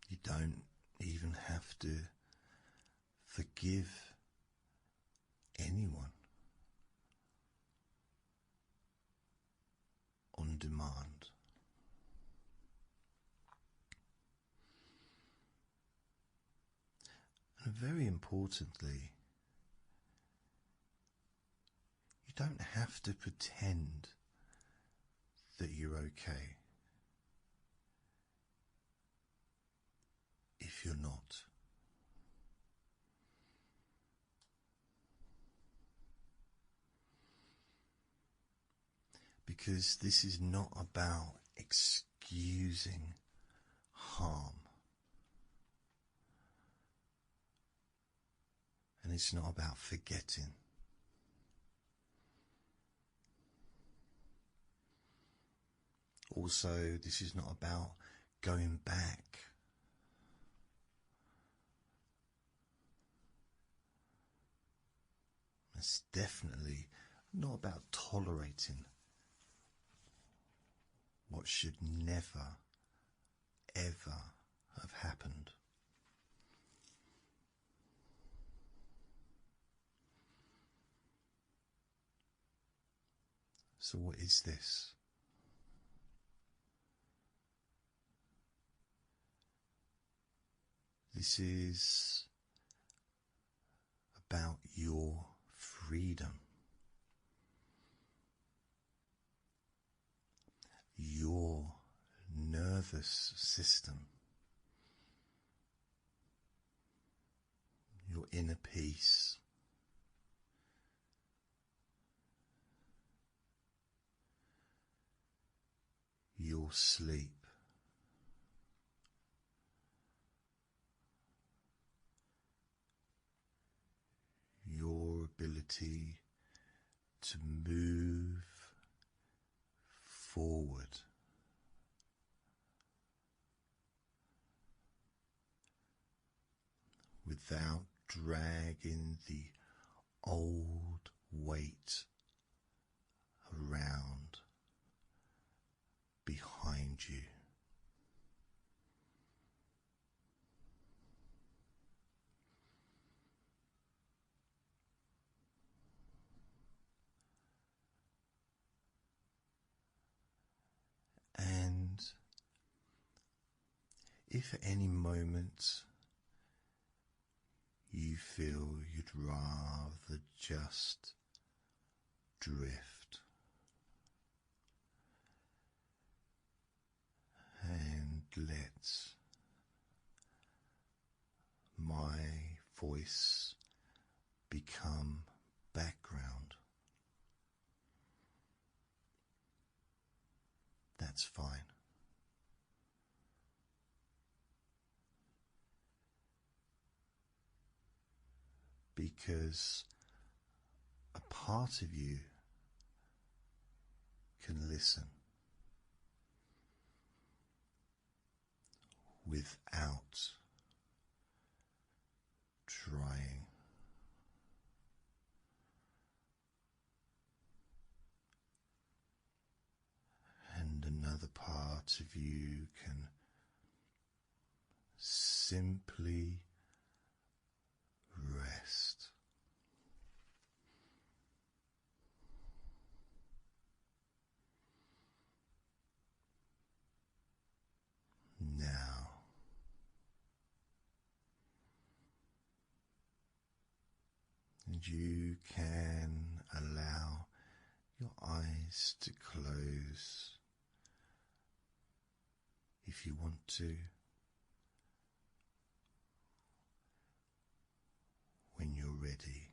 You don't even have to forgive anyone on demand. And very importantly, you don't have to pretend that you're okay if you're not. Because this is not about excusing harm. And it's not about forgetting. Also, this is not about going back. It's definitely not about tolerating what should never, ever have happened. So what is this? This is about your freedom, your nervous system, your inner peace, your sleep, your ability to move forward without dragging the old weight around behind you. And if at any moment you feel you'd rather just drift and let my voice become background, that's fine. Because a part of you can listen without trying. And another part of you can simply rest. Now, and you can allow your eyes to close if you want to, when you're ready.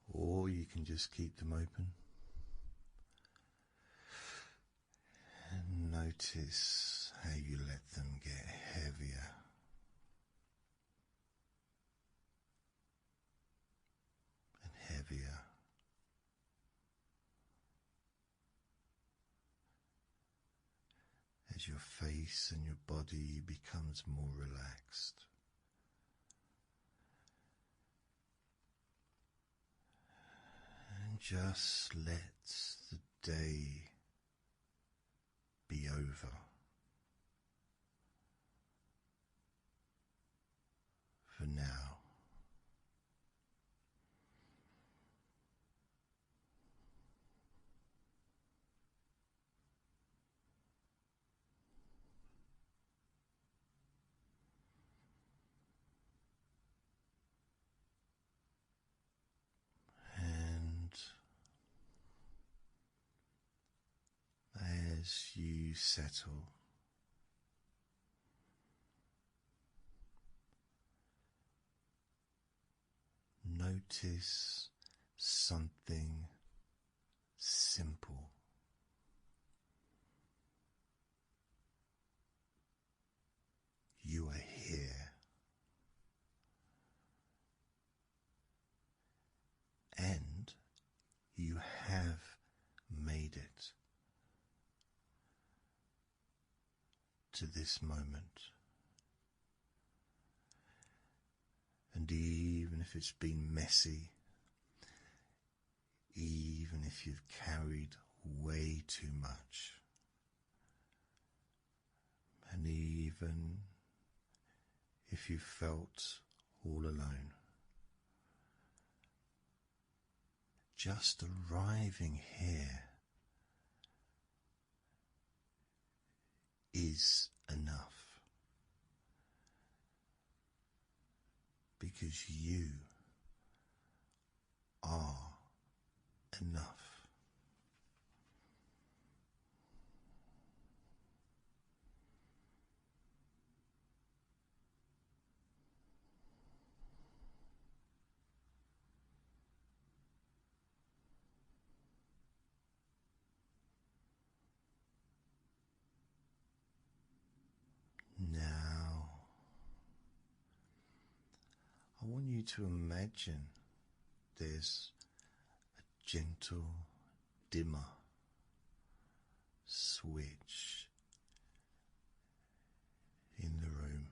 Or you can just keep them open and notice how you let them get heavier and heavier. as your face and your body becomes more relaxed. And just let the day be over for now. And as you settle, notice something simple. You are here, and you have made it to this moment. And even if it's been messy, even if you've carried way too much, and even if you felt all alone, just arriving here is enough, because you are enough. Now, I want you to imagine there's a gentle dimmer switch in the room.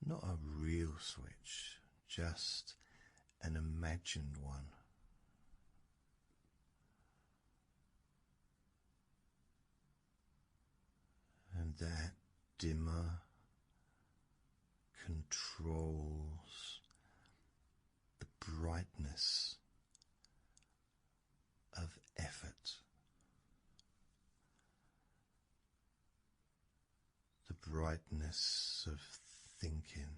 Not a real switch, just an imagined one. And that dimmer controls the brightness of effort, the brightness of thinking,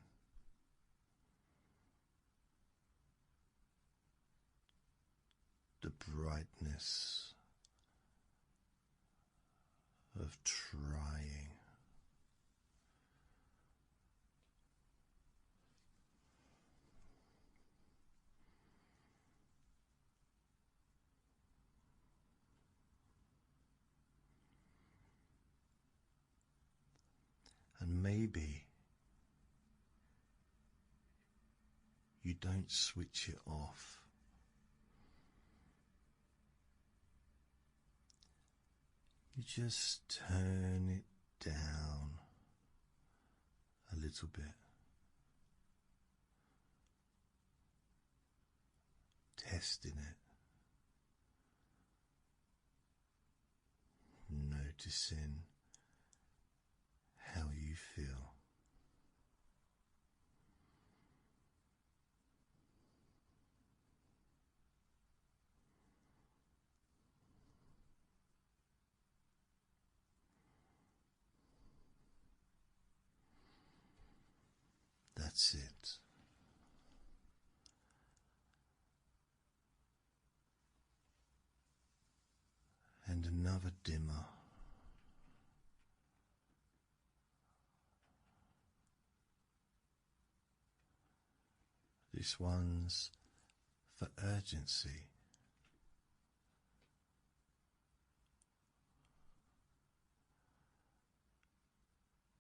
the brightness of trying. And maybe you don't switch it off. You just turn it down a little bit, testing it, noticing how you feel. That's it. And another dimmer. This one's for urgency.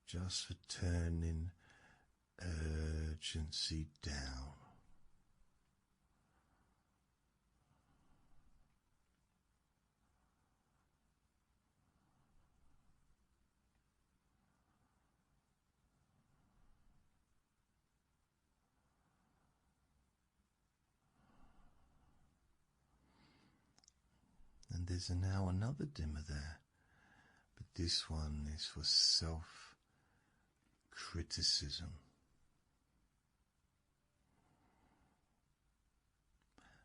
Just for turning urgency down. And there's now another dimmer there, but this one is for self-criticism.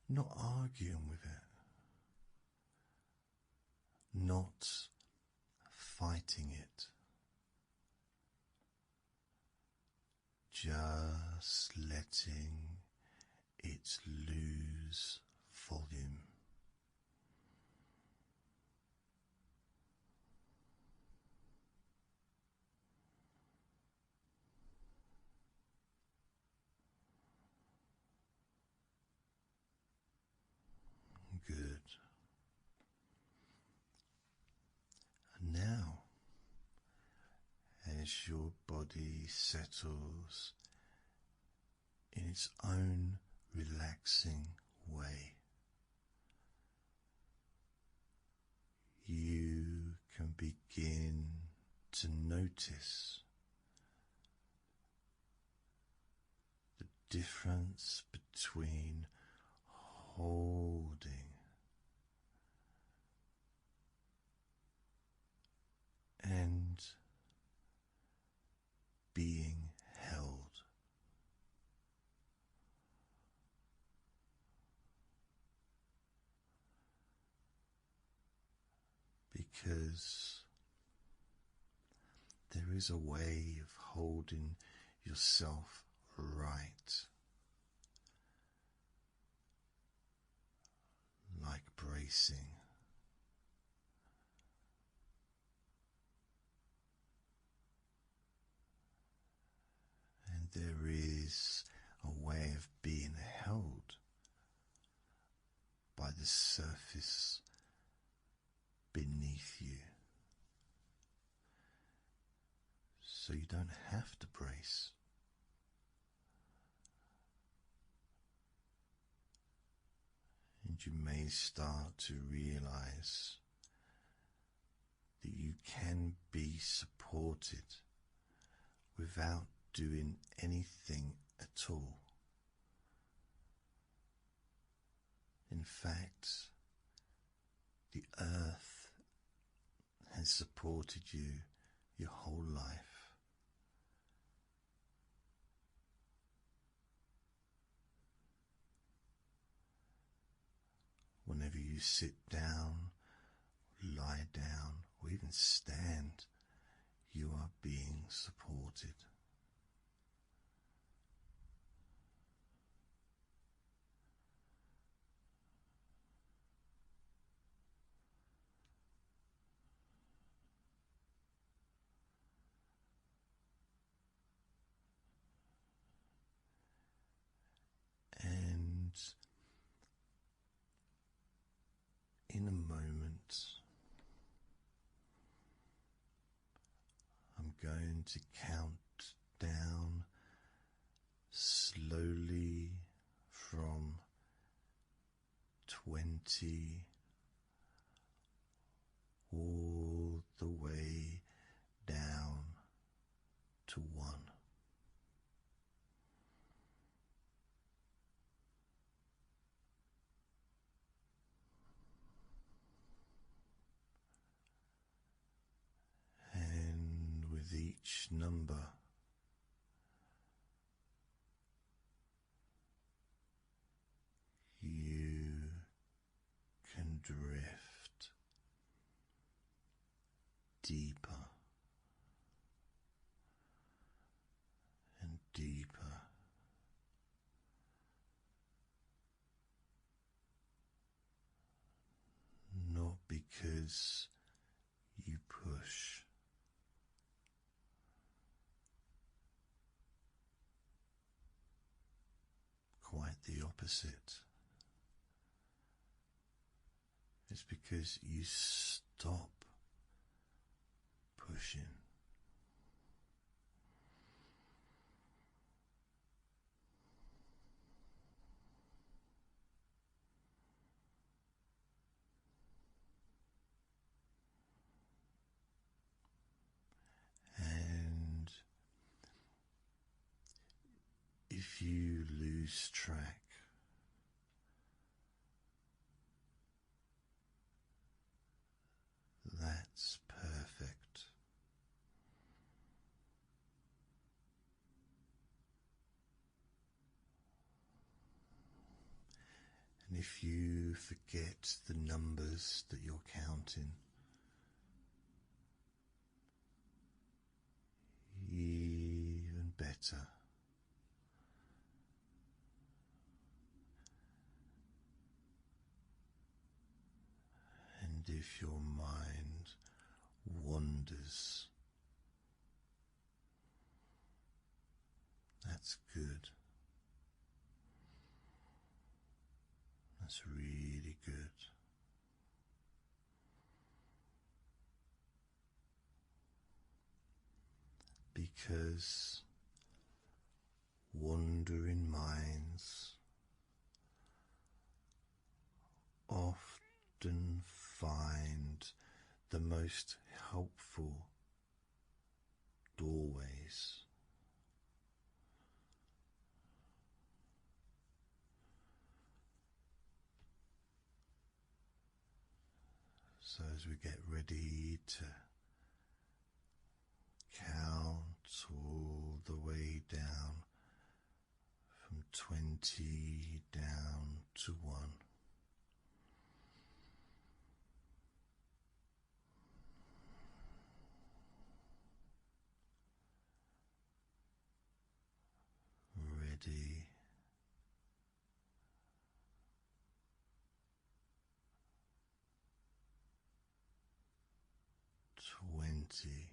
Not arguing with it, not fighting it, just letting it lose volume. Good. And now, as your body settles in its own relaxing way, you can begin to notice the difference between holding and being held. Because there is a way of holding yourself right, like bracing. And there is a way of being held by the surface beneath you, so you don't have to brace. And you may start to realize that you can be supported without doing anything at all. In fact, the earth has supported you your whole life. Whenever you sit down, lie down, or even stand, you are being supported. And in a moment, I'm going to count down slowly from 20 all the way down to 1. And with each number, you can drift deeper and deeper, not because you push, quite the opposite. It's because you stop pushing. And if you lose track, if you forget the numbers that you're counting, even better. And if your mind wanders, that's good. That's really good. Because wandering minds often find the most helpful doorways. So as we get ready to count all the way down from 20 down to 1. Ready. 20.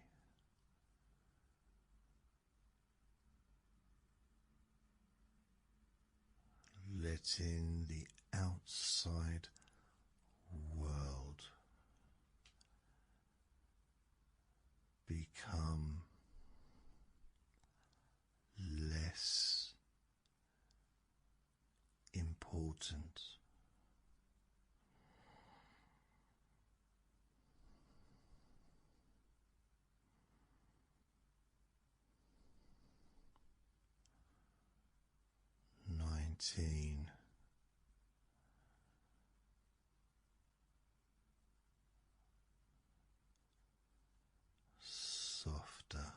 Letting the outside world become less important. Nineteen. Softer.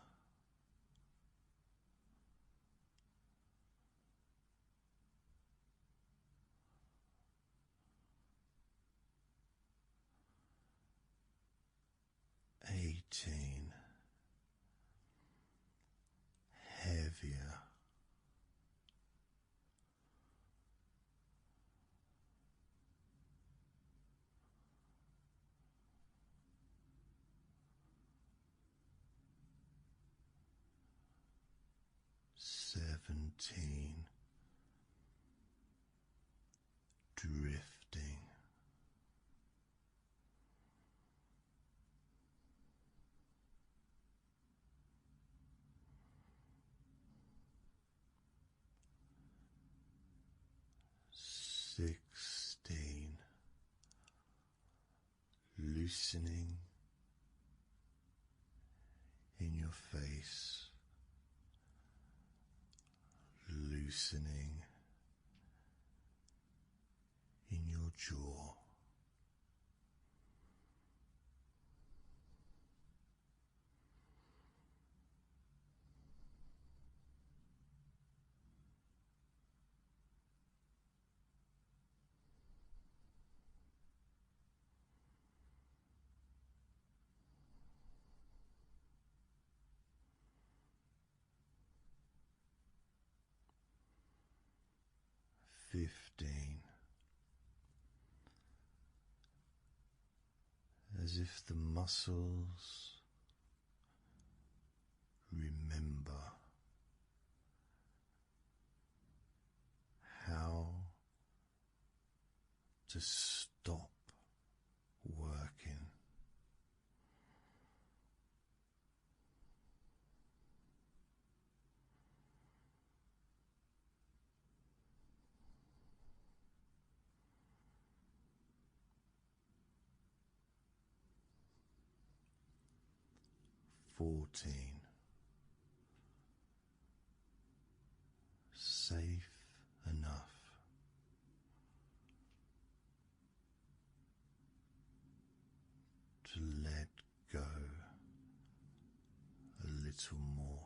18. Heavier. 17. Drifting. 16. Loosening in your face, loosening in your jaw. 15. As if the muscles remember how to stop working. Fourteen. Safe enough to let go a little more. 13.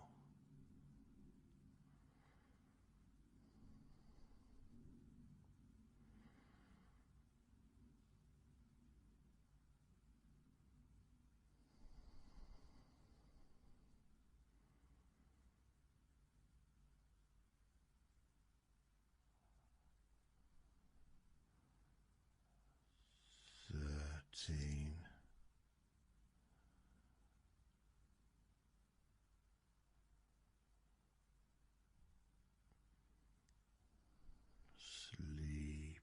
14. Sleepy.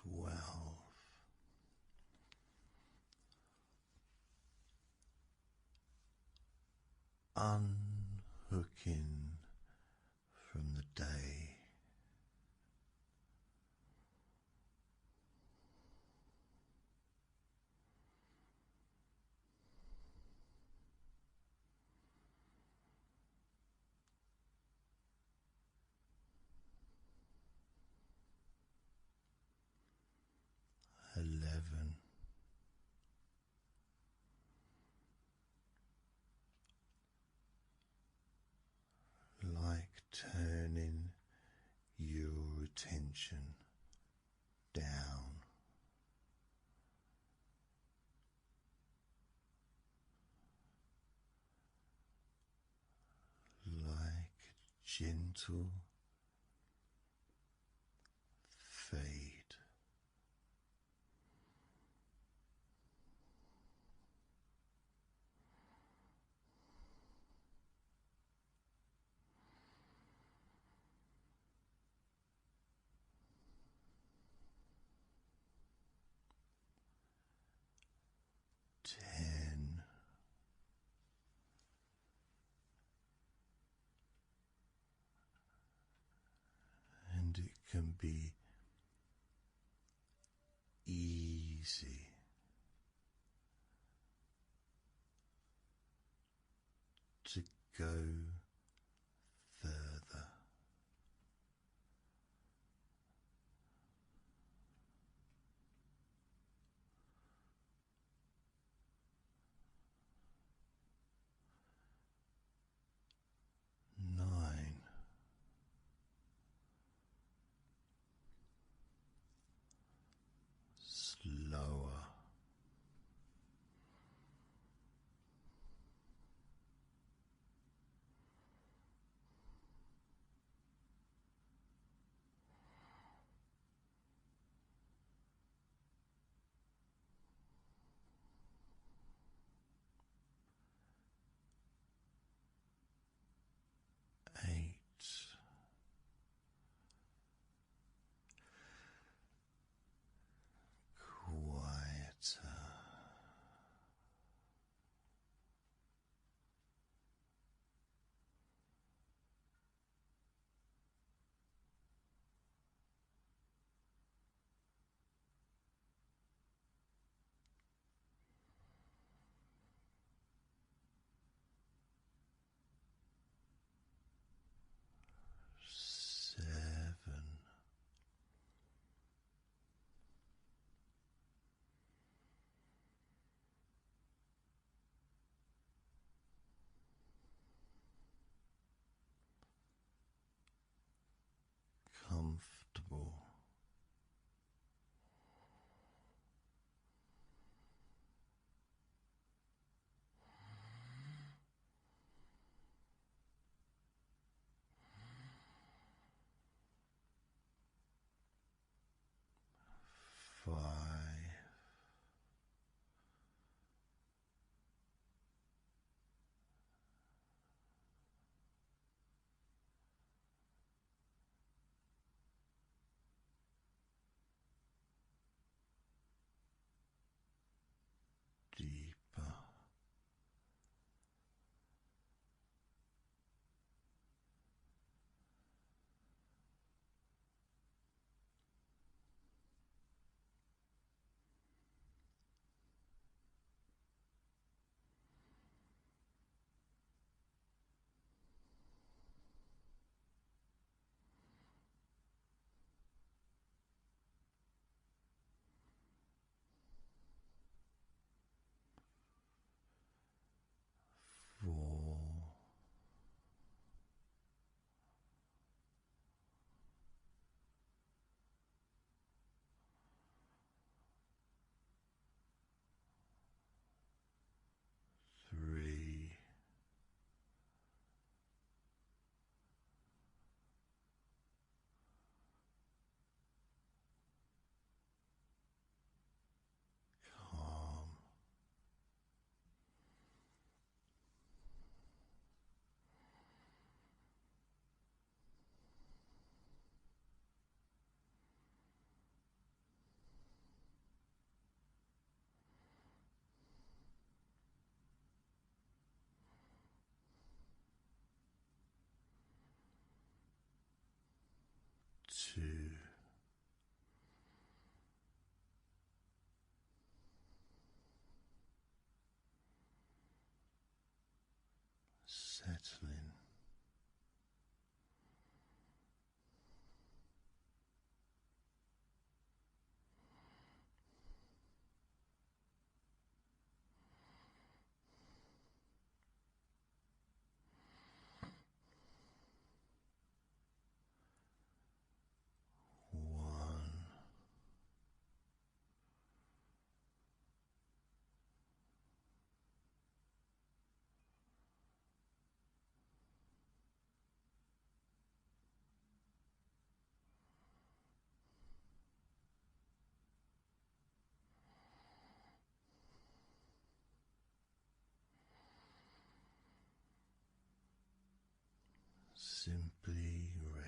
12. Unhooking from the day. 11. Like turning your attention down, like gentle fade. 10. And it can be easy to go further. 9. Slower. 8. Quieter. 7. Comfortable. 5.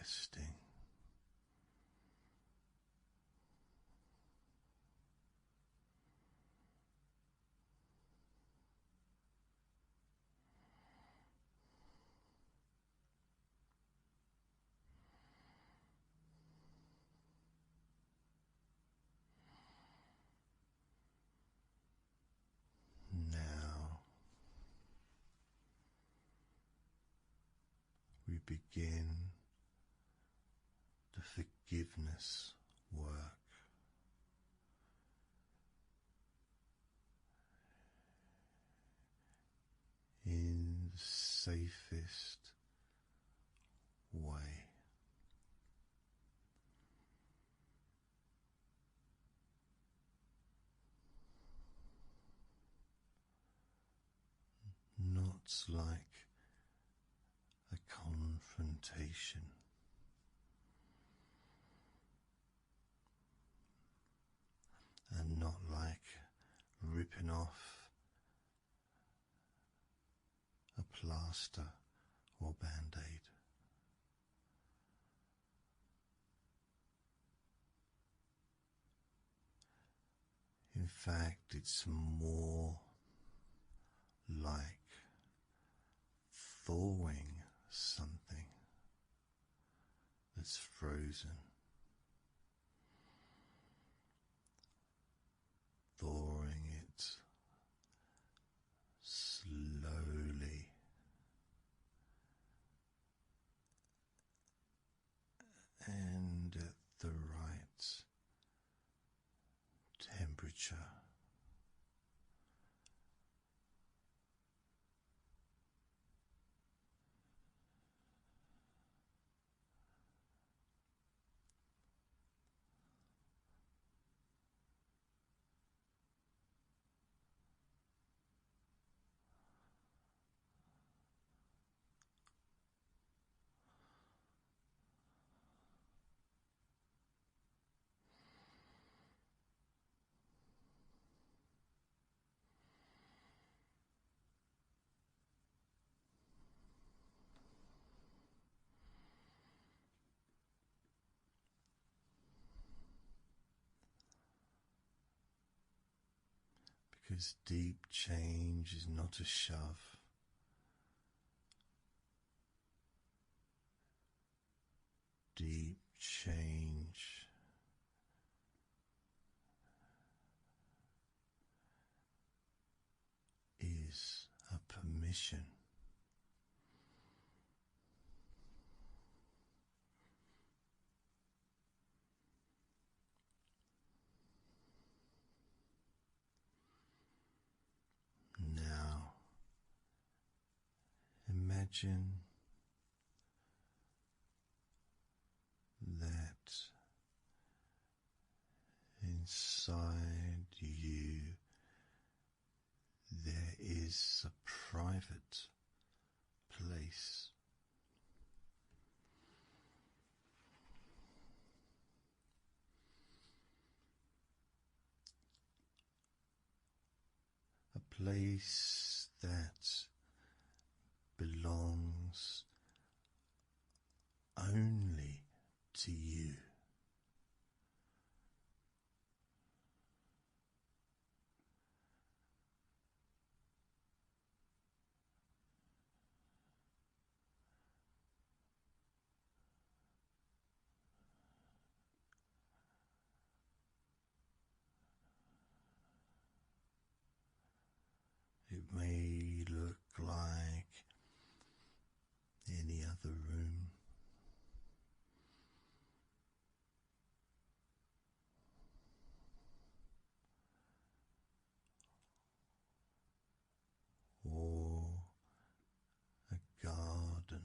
resting. Now we begin the forgiveness work. In the safest way. Not like a confrontation, and not like ripping off a plaster or band-aid. In fact, it's more like thawing something that's frozen, thawing it slowly and at the right temperature. Because deep change is not a shove. Deep change is a permission. Now, imagine that inside you there is a private place. A place that belongs only to you. It may look like any other room, or a garden,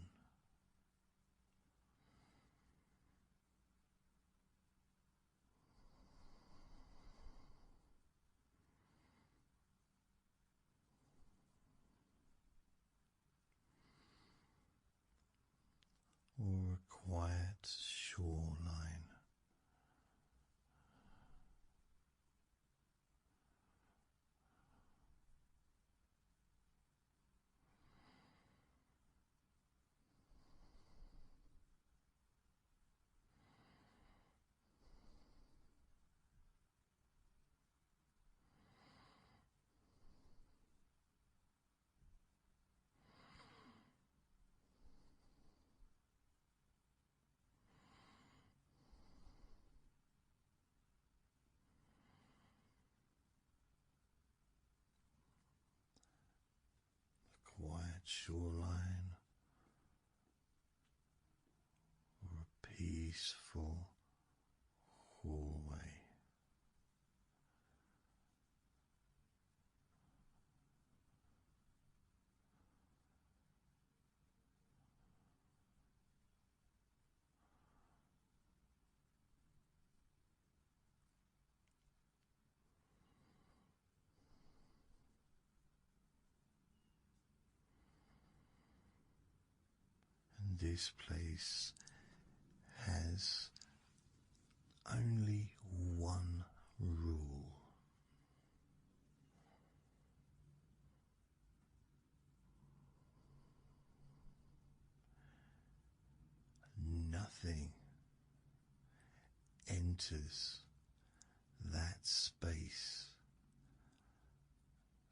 shoreline or a peaceful hallway. And this place has only one rule. Nothing enters that space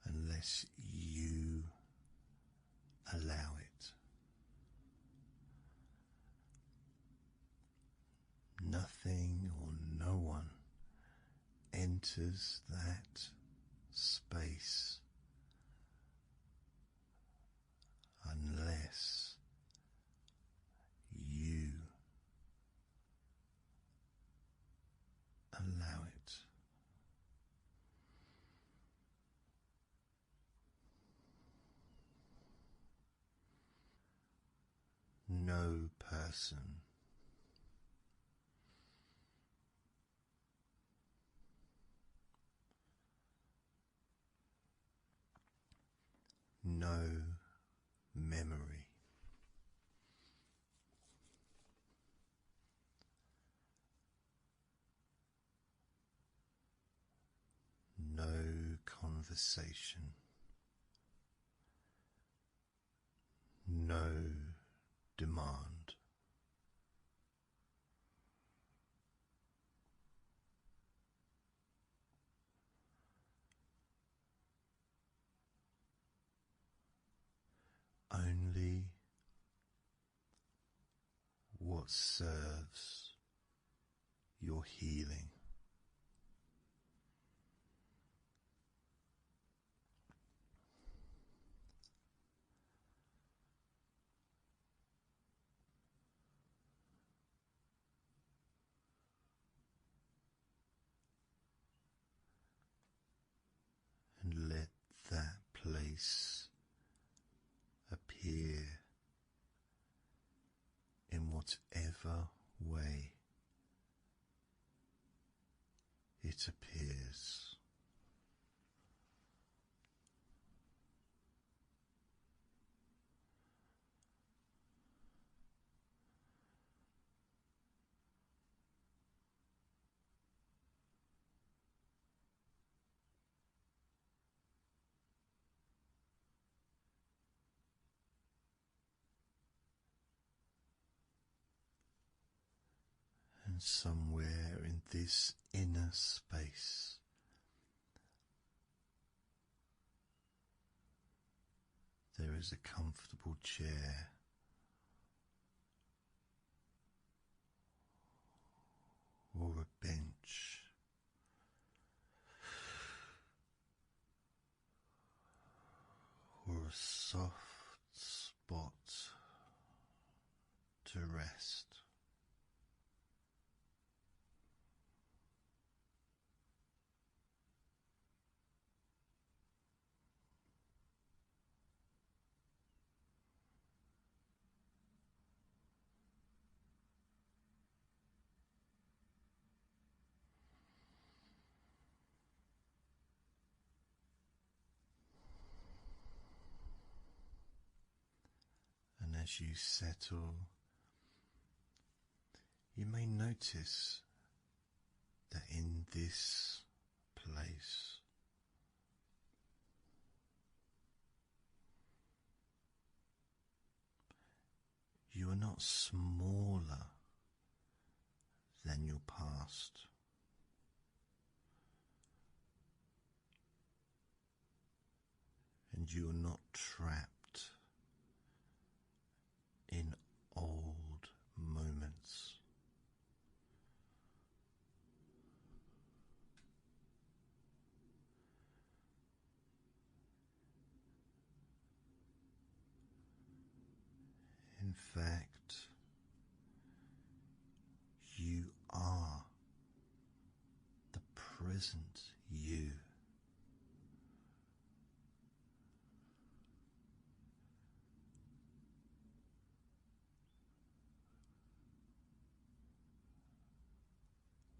unless you allow it. Nothing or no one enters that space unless you allow it. No person, no memory, no conversation, no demand, only what serves your healing. And let that place appear in whatever way it appears. And somewhere in this inner space, there is a comfortable chair or a bench or a soft spot to rest. And as you settle, you may notice that in this place you are not smaller than your past. And you are not trapped in old moments. In fact, you are the present you.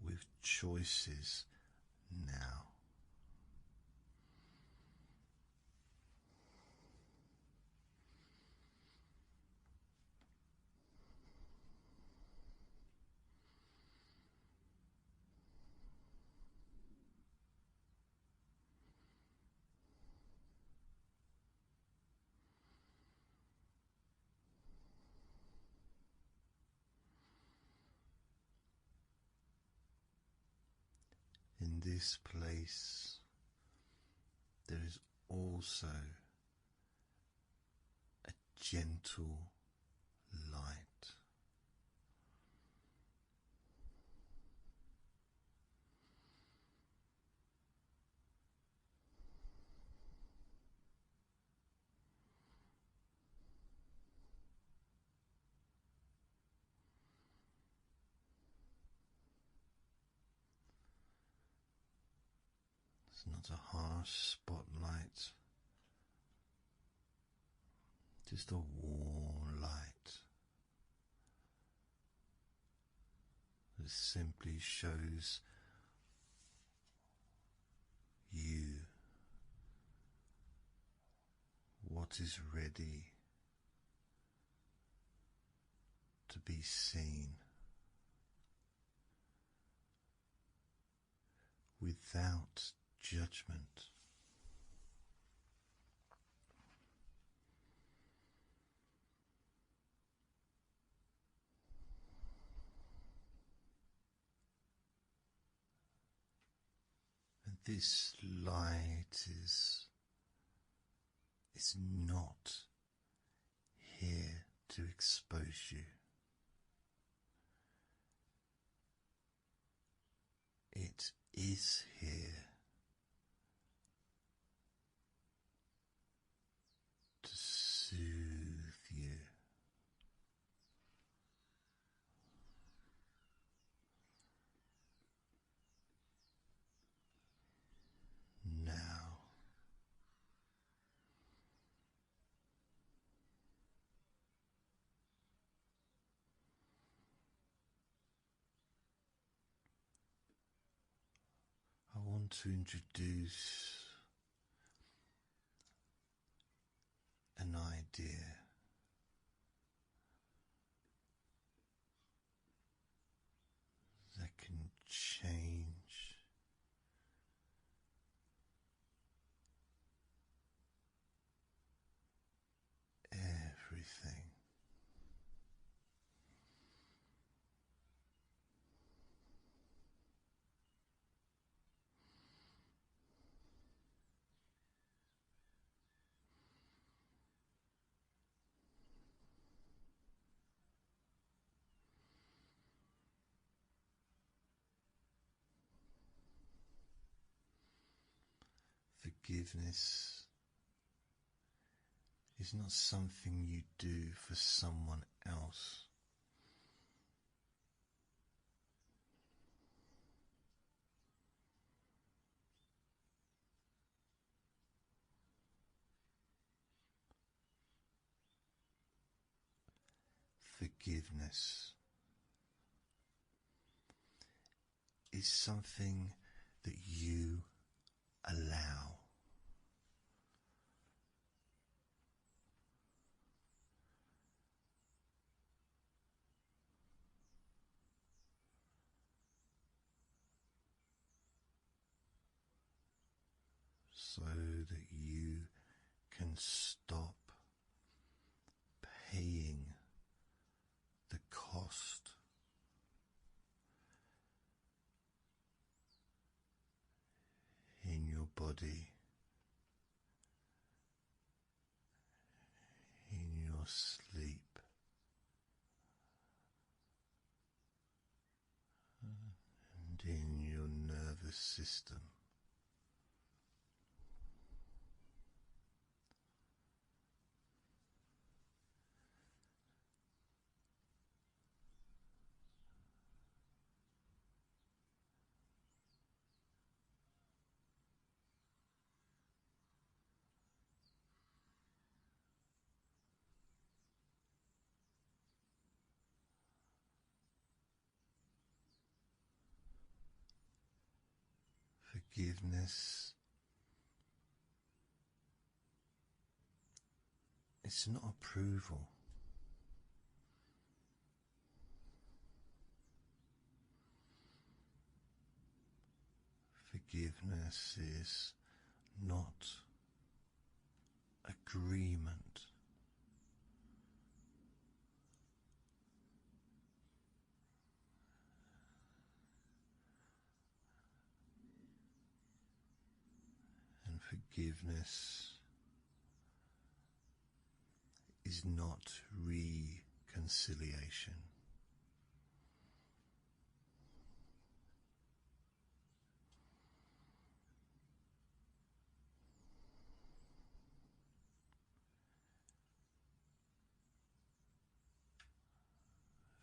With choices now. In this place, there is also a gentle light. It's not a harsh spotlight, just a warm light that simply shows you what is ready to be seen without judgment. And this light is not here to expose you. It is here to soothe you. Now, I want to introduce an idea that can change everything. Forgiveness is not something you do for someone else. Forgiveness is something that you allow. So that you can stop paying the cost in your body, in your sleep, and in your nervous system. forgiveness, it's not approval. Forgiveness is not agreement. And forgiveness is not reconciliation.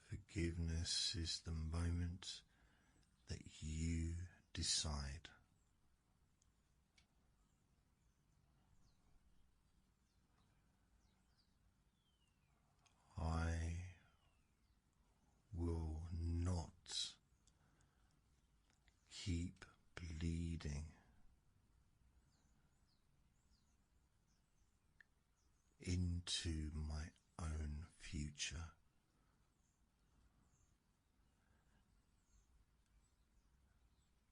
Forgiveness is the moment that you decide, I will not keep bleeding into my own future.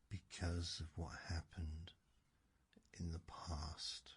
Because of what happened in the past.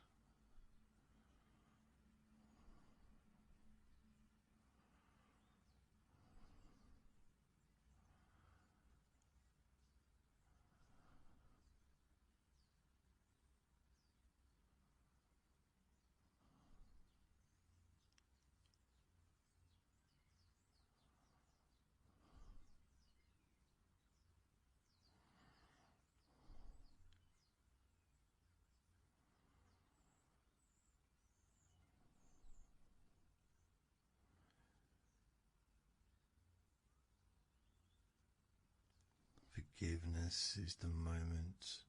Forgiveness is the moment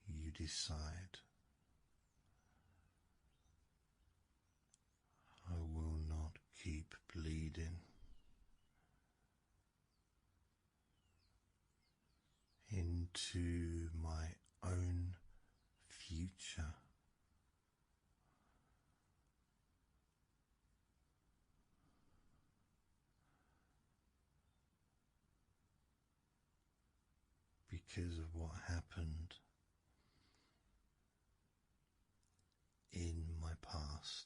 you decide, I will not keep bleeding into my own future. Because of what happened in my past.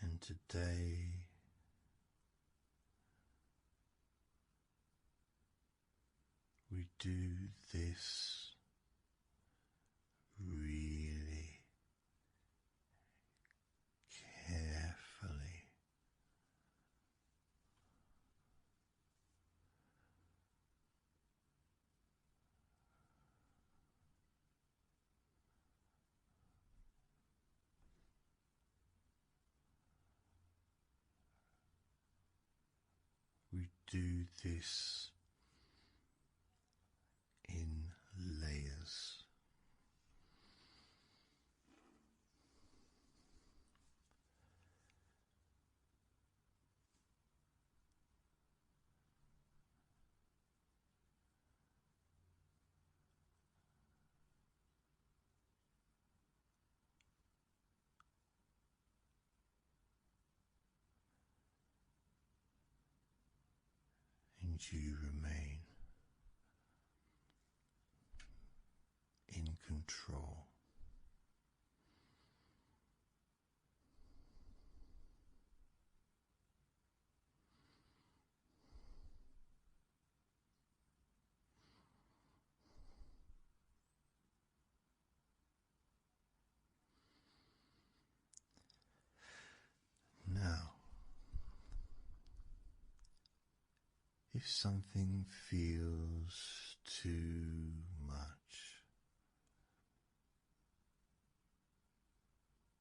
And today we do this really carefully. We do this in layers. And you remain in control. Now, if something feels too much,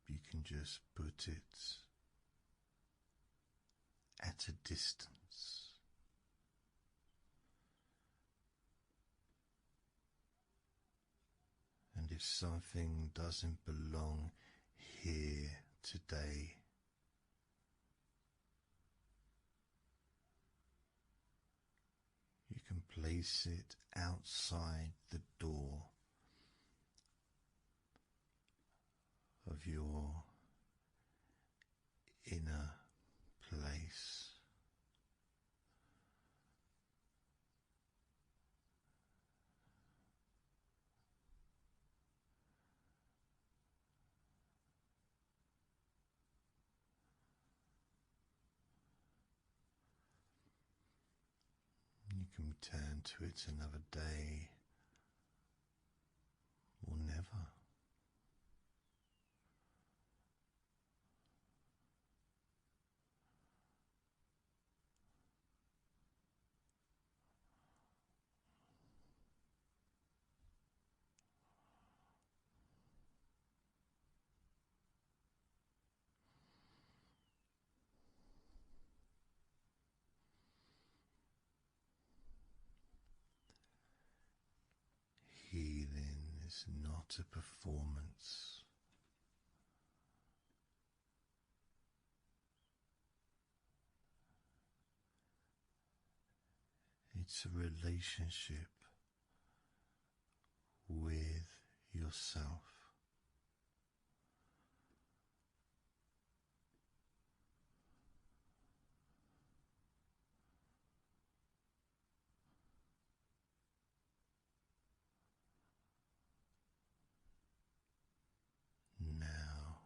you can just put it at a distance. And if something doesn't belong here today, you can place it outside the door of your inner place. You can return to it another day or never. Healing is not a performance. It's a relationship with yourself. Now,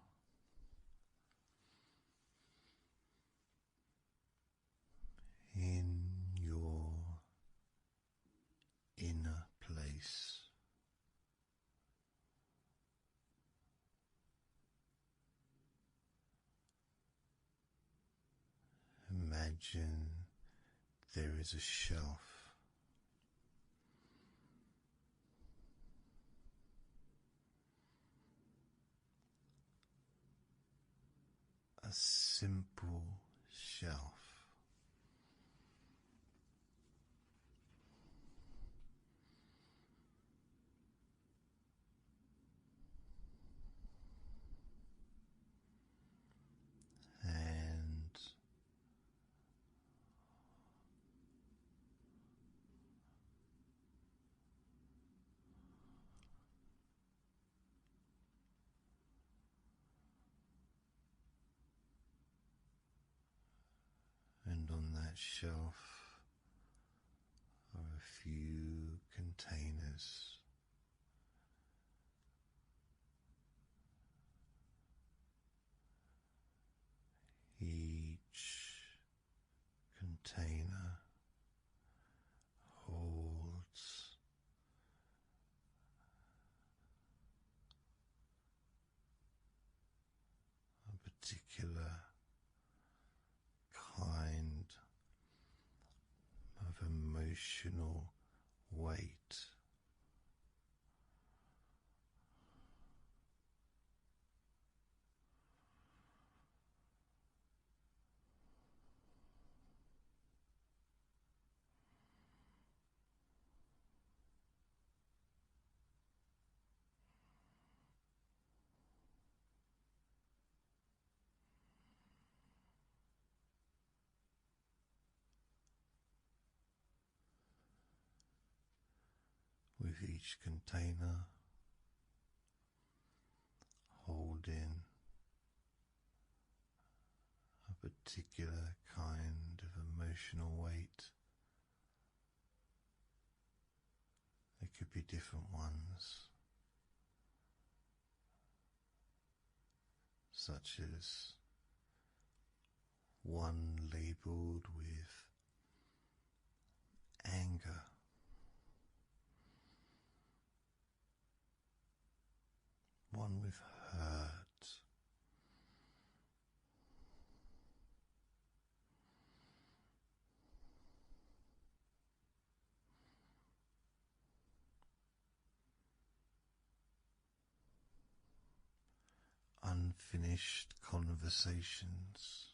in your inner place, imagine there is a shelf. A simple shelf. And on that shelf are a few containers. Each container holds a particular kind of emotional weight. With each container holding a particular kind of emotional weight. There could be different ones, such as one labeled with anger, one with hurt, unfinished conversations.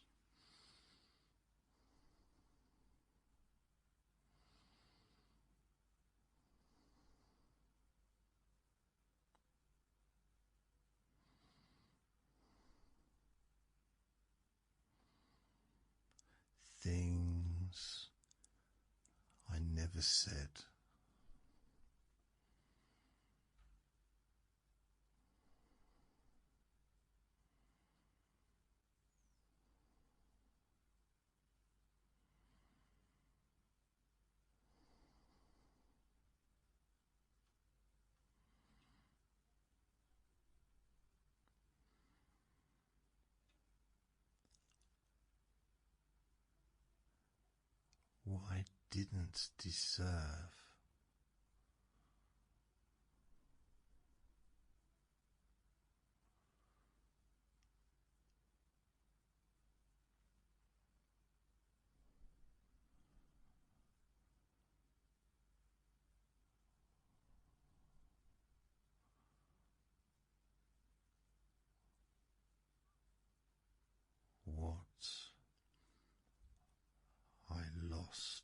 Things I never said. What I didn't deserve. What I lost.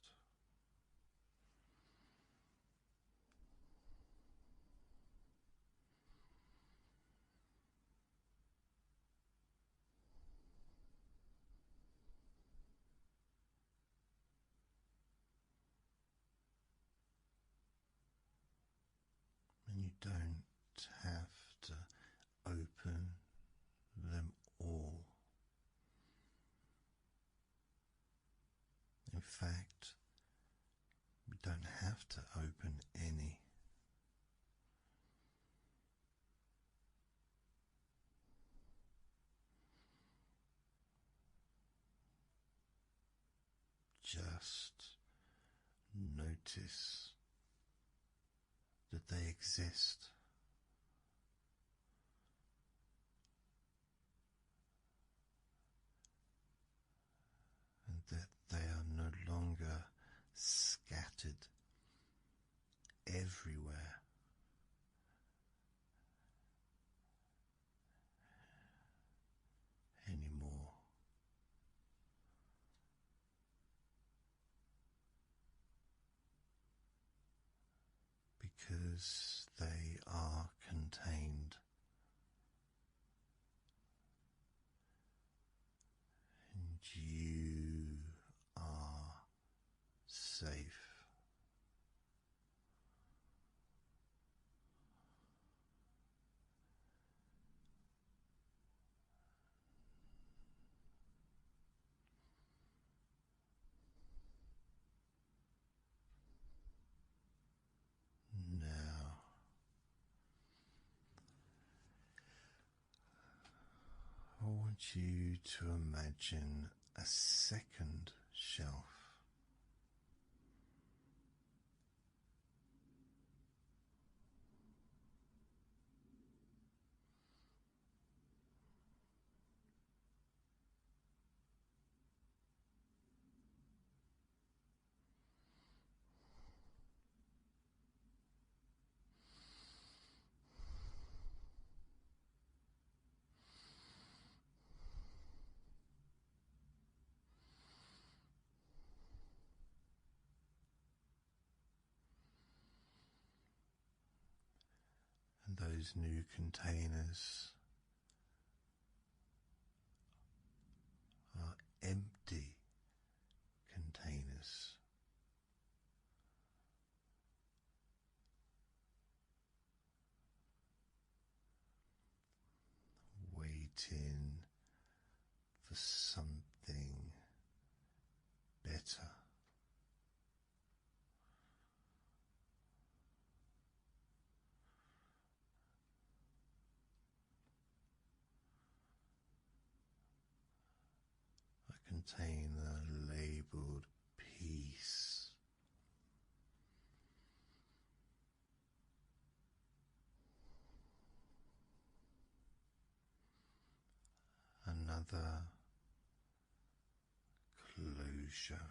And you don't have to open them all. In fact, you don't have to open any. Just notice that they exist. And that they are no longer scattered everywhere. Anymore. Because they are contained, and you are safe. Now, I want you to imagine a second shelf. And those new containers are empty containers. Waiting for something better. A container labeled peace. Another closure.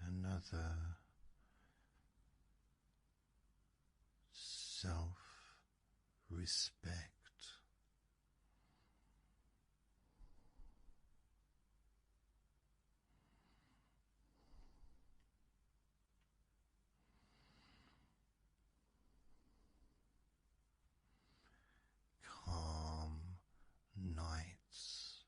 Another respect. Calm nights.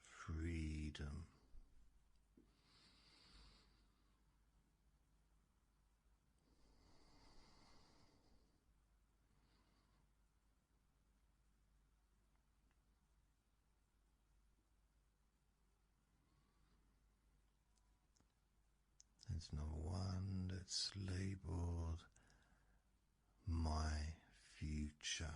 Freedom. There's number one that's labeled my future.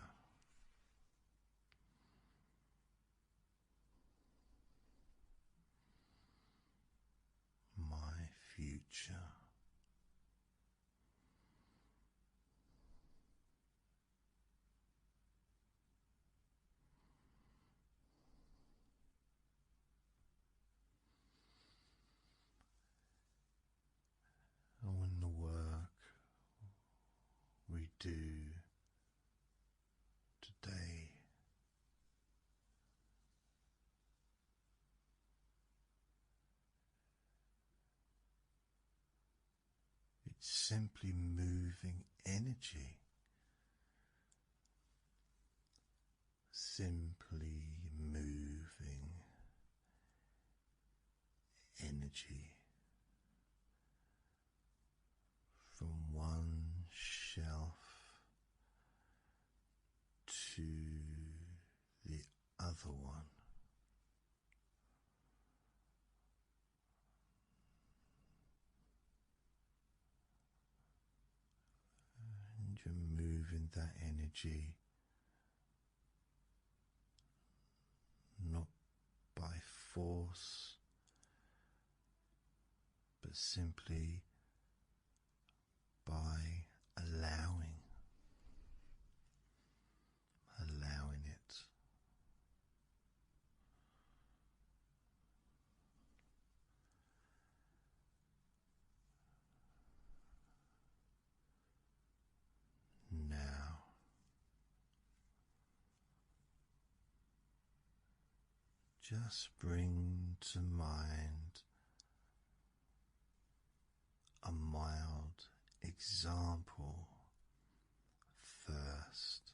My future. And when the work we do today it's simply moving energy, simply moving energy from one shelf to the other one. And you're moving that energy not by force, but simply by allowing it. Now, just bring to mind a mild example first.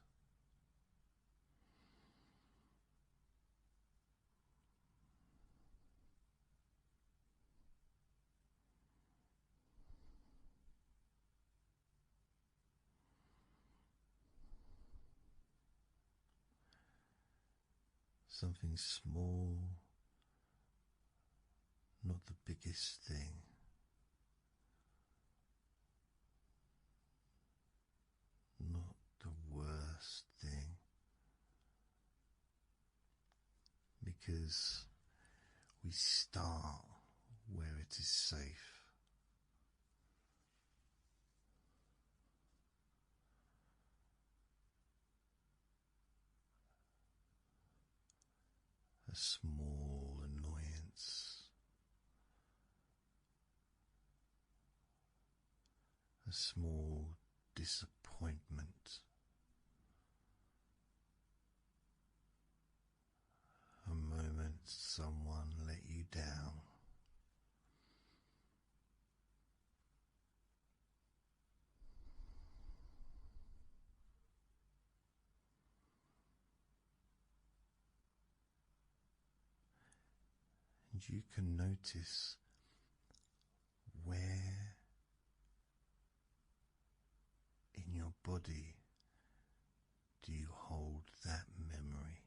Something small, not the biggest thing. Not the worst thing, because we start where it is safe. A small annoyance, a small disappointment, a moment someone let you down. And you can notice where in your body do you hold that memory.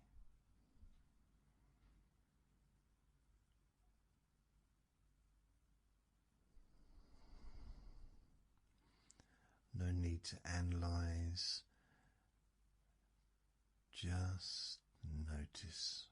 No need to analyze, just notice.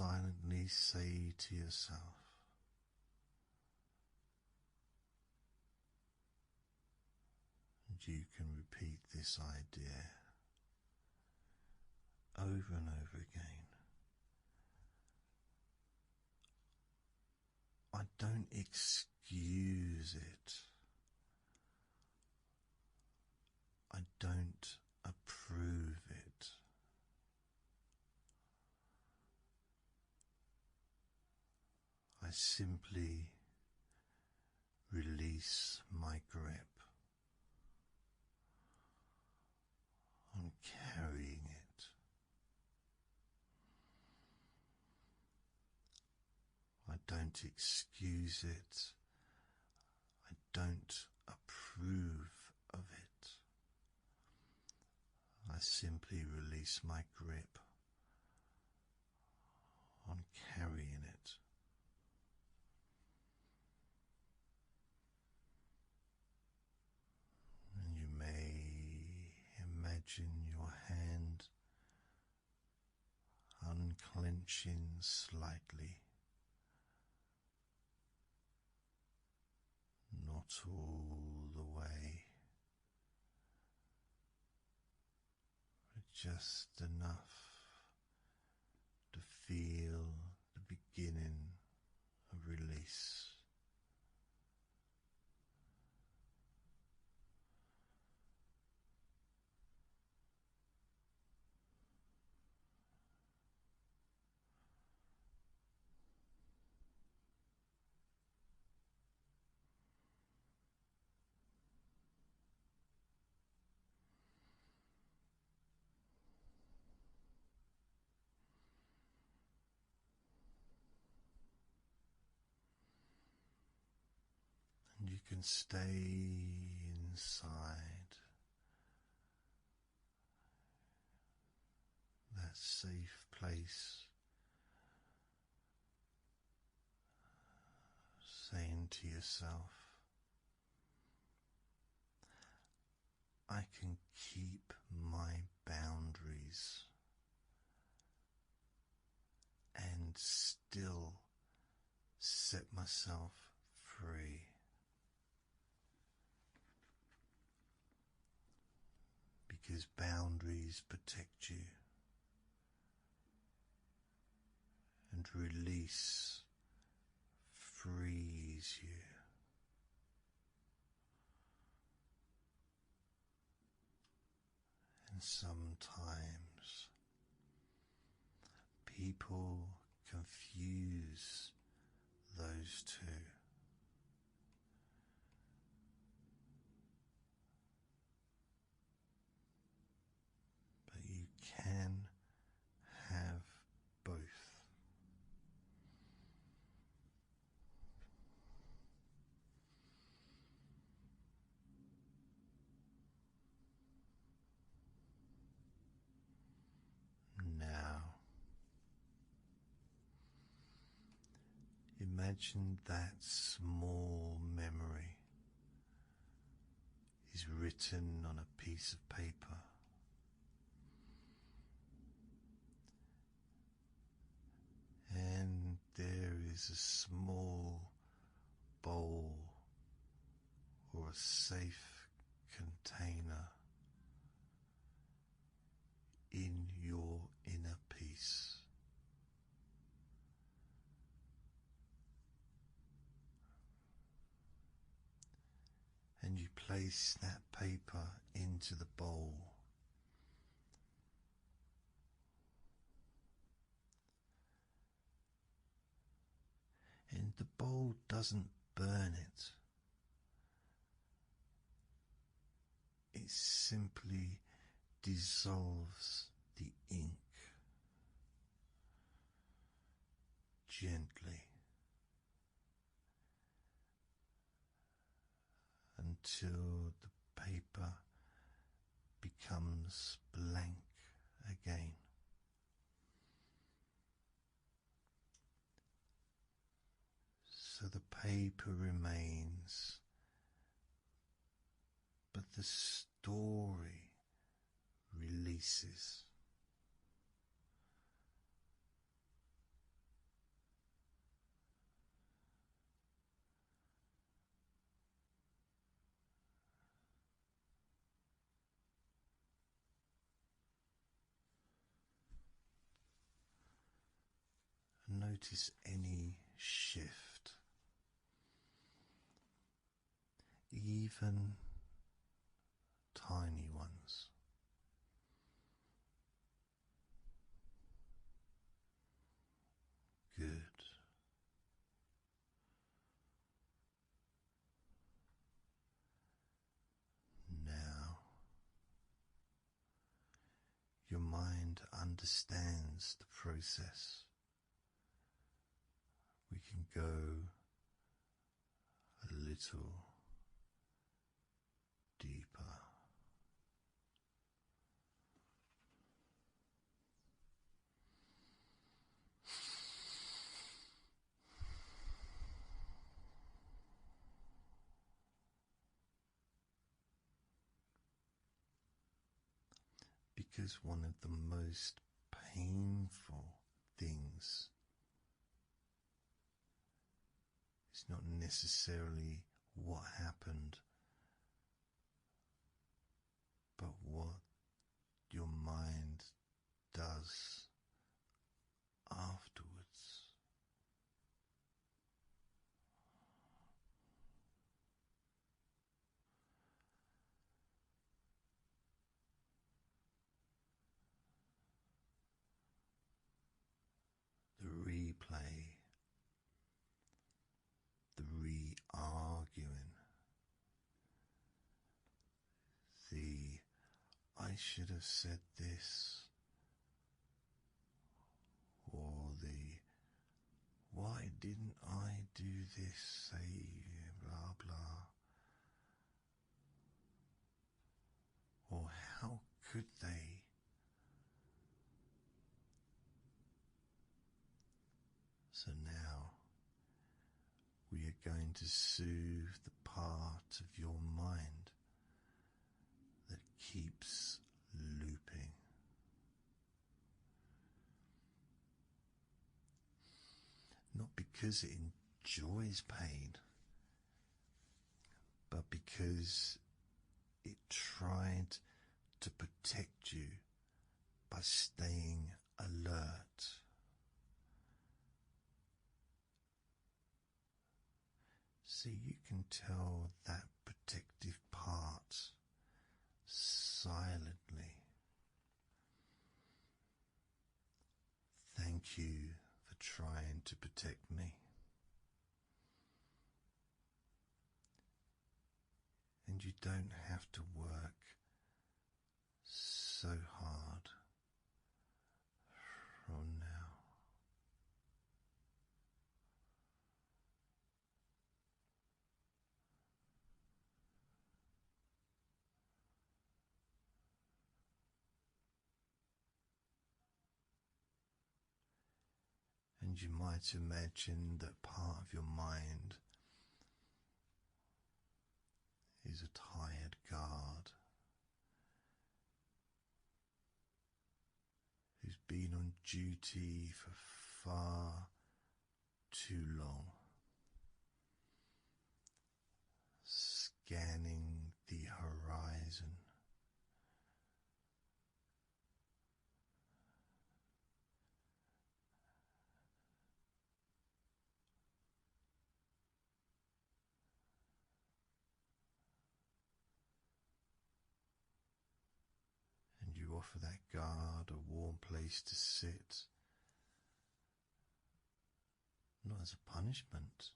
silently say to yourself, and you can repeat this idea over and over again. I don't excuse it. I don't approve it. I simply release my grip on carrying it. I don't excuse it. I don't approve of it. I simply release my grip on carrying it. And you may imagine your hand unclenching slightly, not all the way, but just enough to feel the beginning of release. And you can stay inside that safe place, saying to yourself, I can keep my boundaries and still set myself free. Because boundaries protect you, and release frees you. And sometimes people confuse those two. But you can have both. Now, imagine that small memory is written on a piece of paper. And there is a small bowl or a safe container in your inner peace. And you place that paper into the bowl. And the bowl doesn't burn it. It simply dissolves the ink gently until the paper becomes blank again. So the paper remains, but the story releases. notice any shift, even tiny ones. Good. Now, your mind understands the process. We can go a little deeper. Because one of the most painful things is not necessarily what happened, but what your mind does afterwards. The replay, the re-arguing, the I should have said this, or the why didn't I do this, say blah blah, or how could they? So now we are going to soothe the part of your mind that keeps looping. Not because it enjoys pain, but because it tried to protect you by staying alert. So you can tell that protective part silently, thank you for trying to protect me. And you don't have to work so hard from now. And you might imagine that part of your mind is a tired guard who's been on duty for far too long, scanning the horizon. And you offer that guard a warm place to sit, not as a punishment,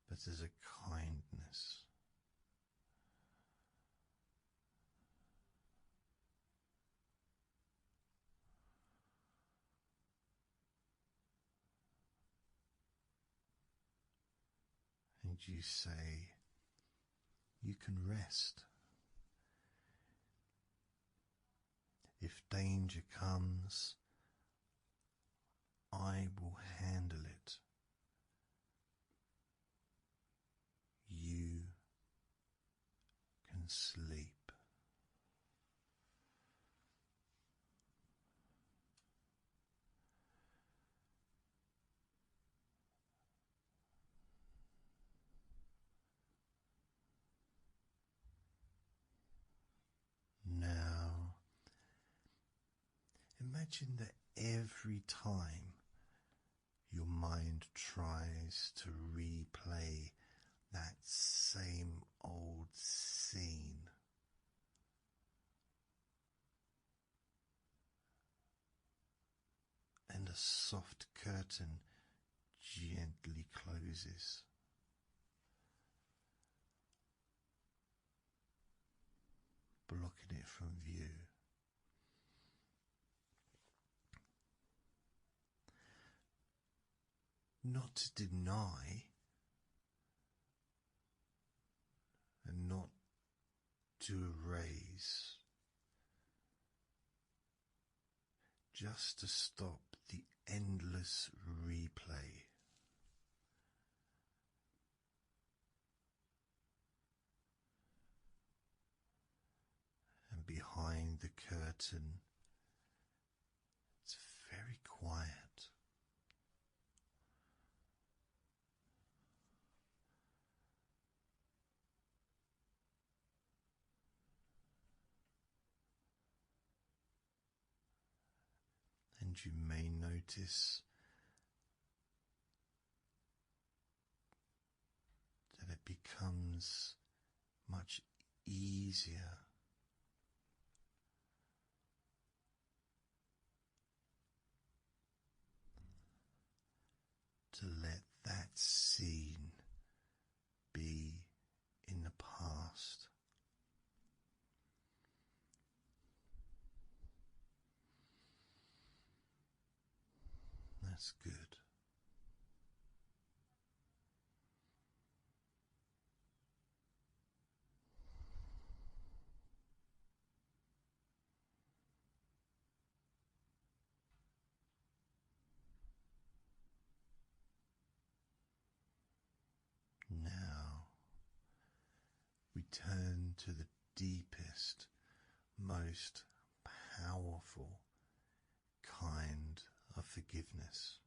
but as a kindness. And you say, you can rest. If danger comes, I will handle it. You can sleep. Now, imagine that every time your mind tries to replay that same old scene, and a soft curtain gently closes, blocking it from view. Not to deny and not to erase, just to stop the endless replay. And behind the curtain, it's very quiet. And you may notice that it becomes much easier to let that scene be in the past. That's good. Now we turn to the deepest, most powerful kind of forgiveness.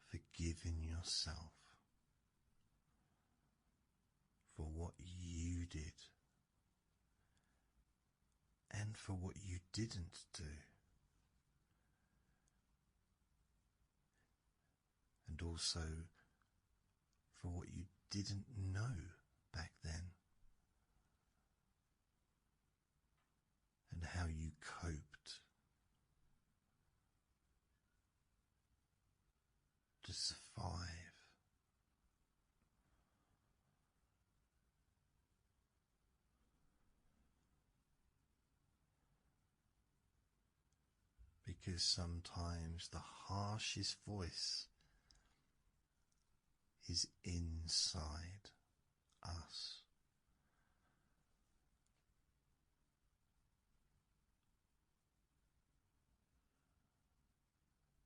Forgiving yourself for what you did and for what you didn't do. And also for what you didn't know back then, and how you coped to survive. Because sometimes the harshest voice is inside us.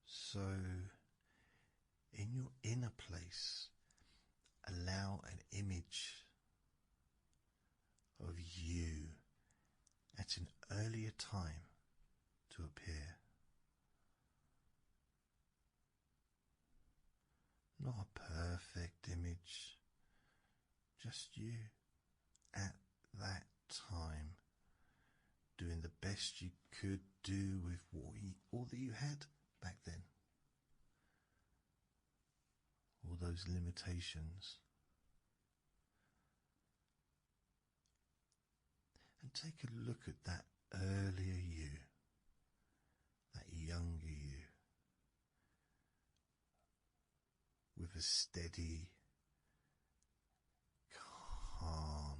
So, in your inner place, allow an image of you at an earlier time to appear. Not a perfect image, just you at that time, doing the best you could do with all that you had back then. All those limitations. And take a look at that earlier you, that younger you, with a steady, calm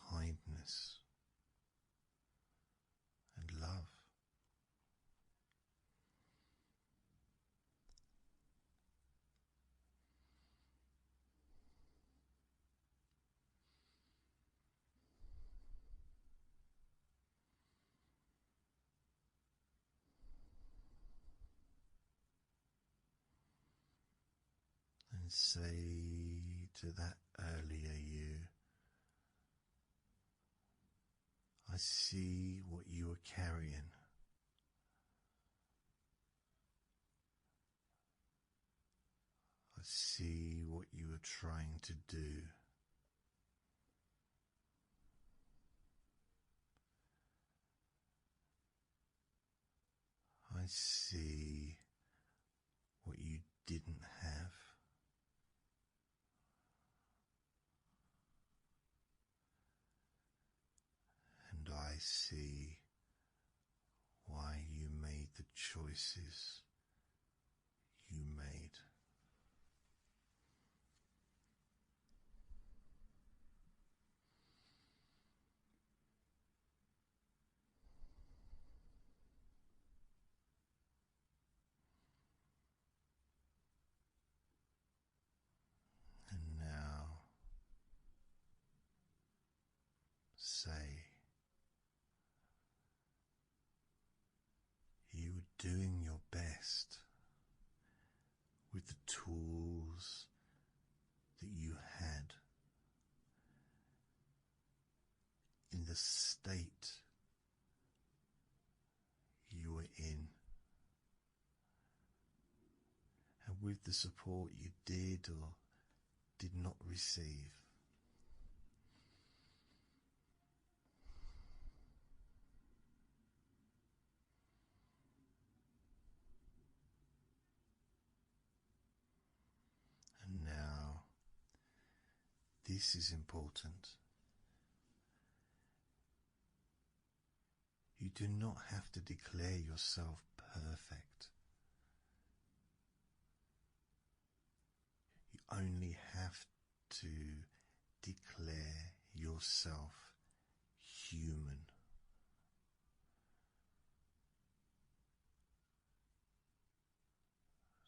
kindness and love. And say to that earlier you, I see what you are carrying. I see what you are trying to do. see what you didn't have. And I see why you made the choices you made. And now say you were doing your best with the tools that you had in the state you were in, and with the support you did or did not receive. And now, this is important. You do not have to declare yourself perfect. You only have to declare yourself human.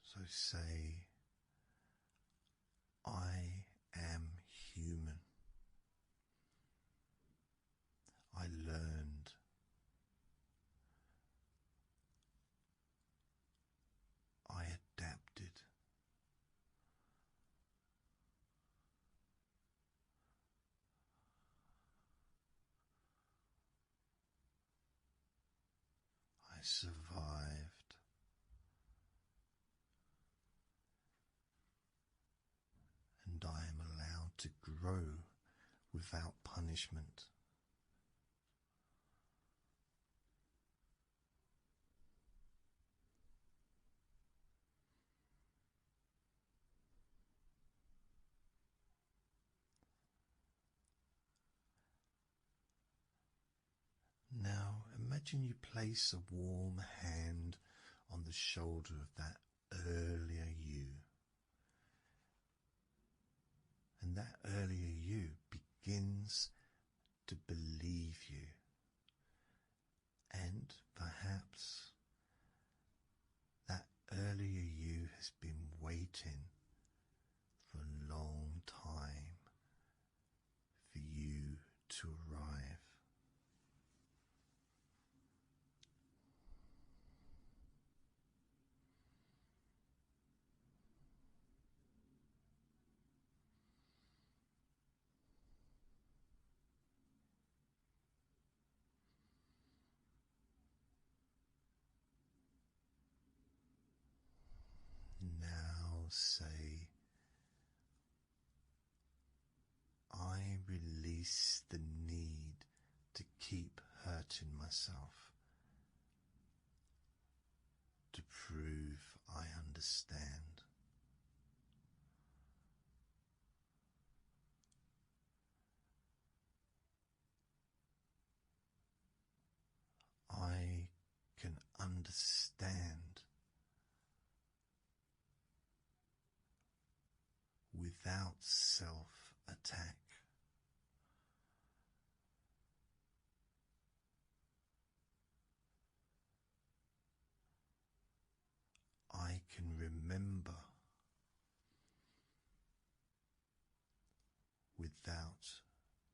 So say, I am human. I learned. I adapted. I survived. And I am allowed to grow without punishment. Now imagine you place a warm hand on the shoulder of that earlier you. And that earlier you begins to believe you. And perhaps that earlier you has been waiting for a long time for you to arrive. Now say, I release the need to keep hurting myself to prove I understand. I can understand without self-attack. I can remember without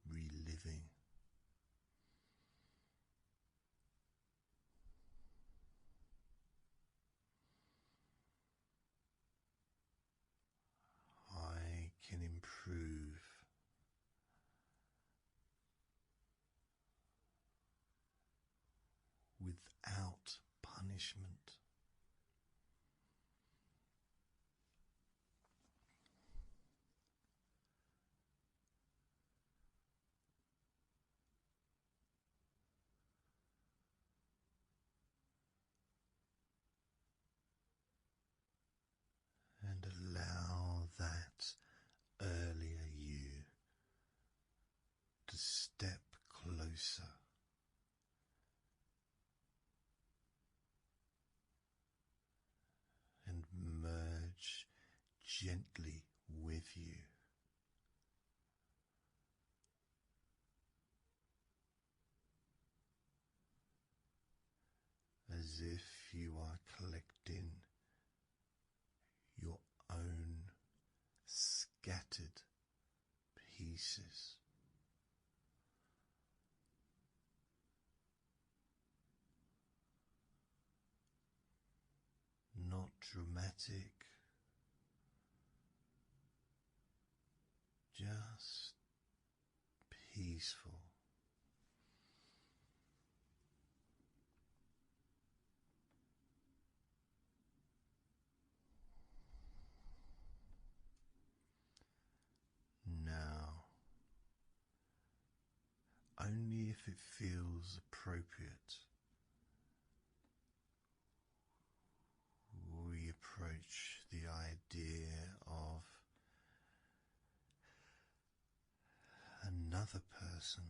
reliving. I can improve without punishment. closer. And merge gently with you, as if you are collecting your own scattered pieces. Not dramatic, just peaceful. Now, only if it feels appropriate, we approach the idea of another person.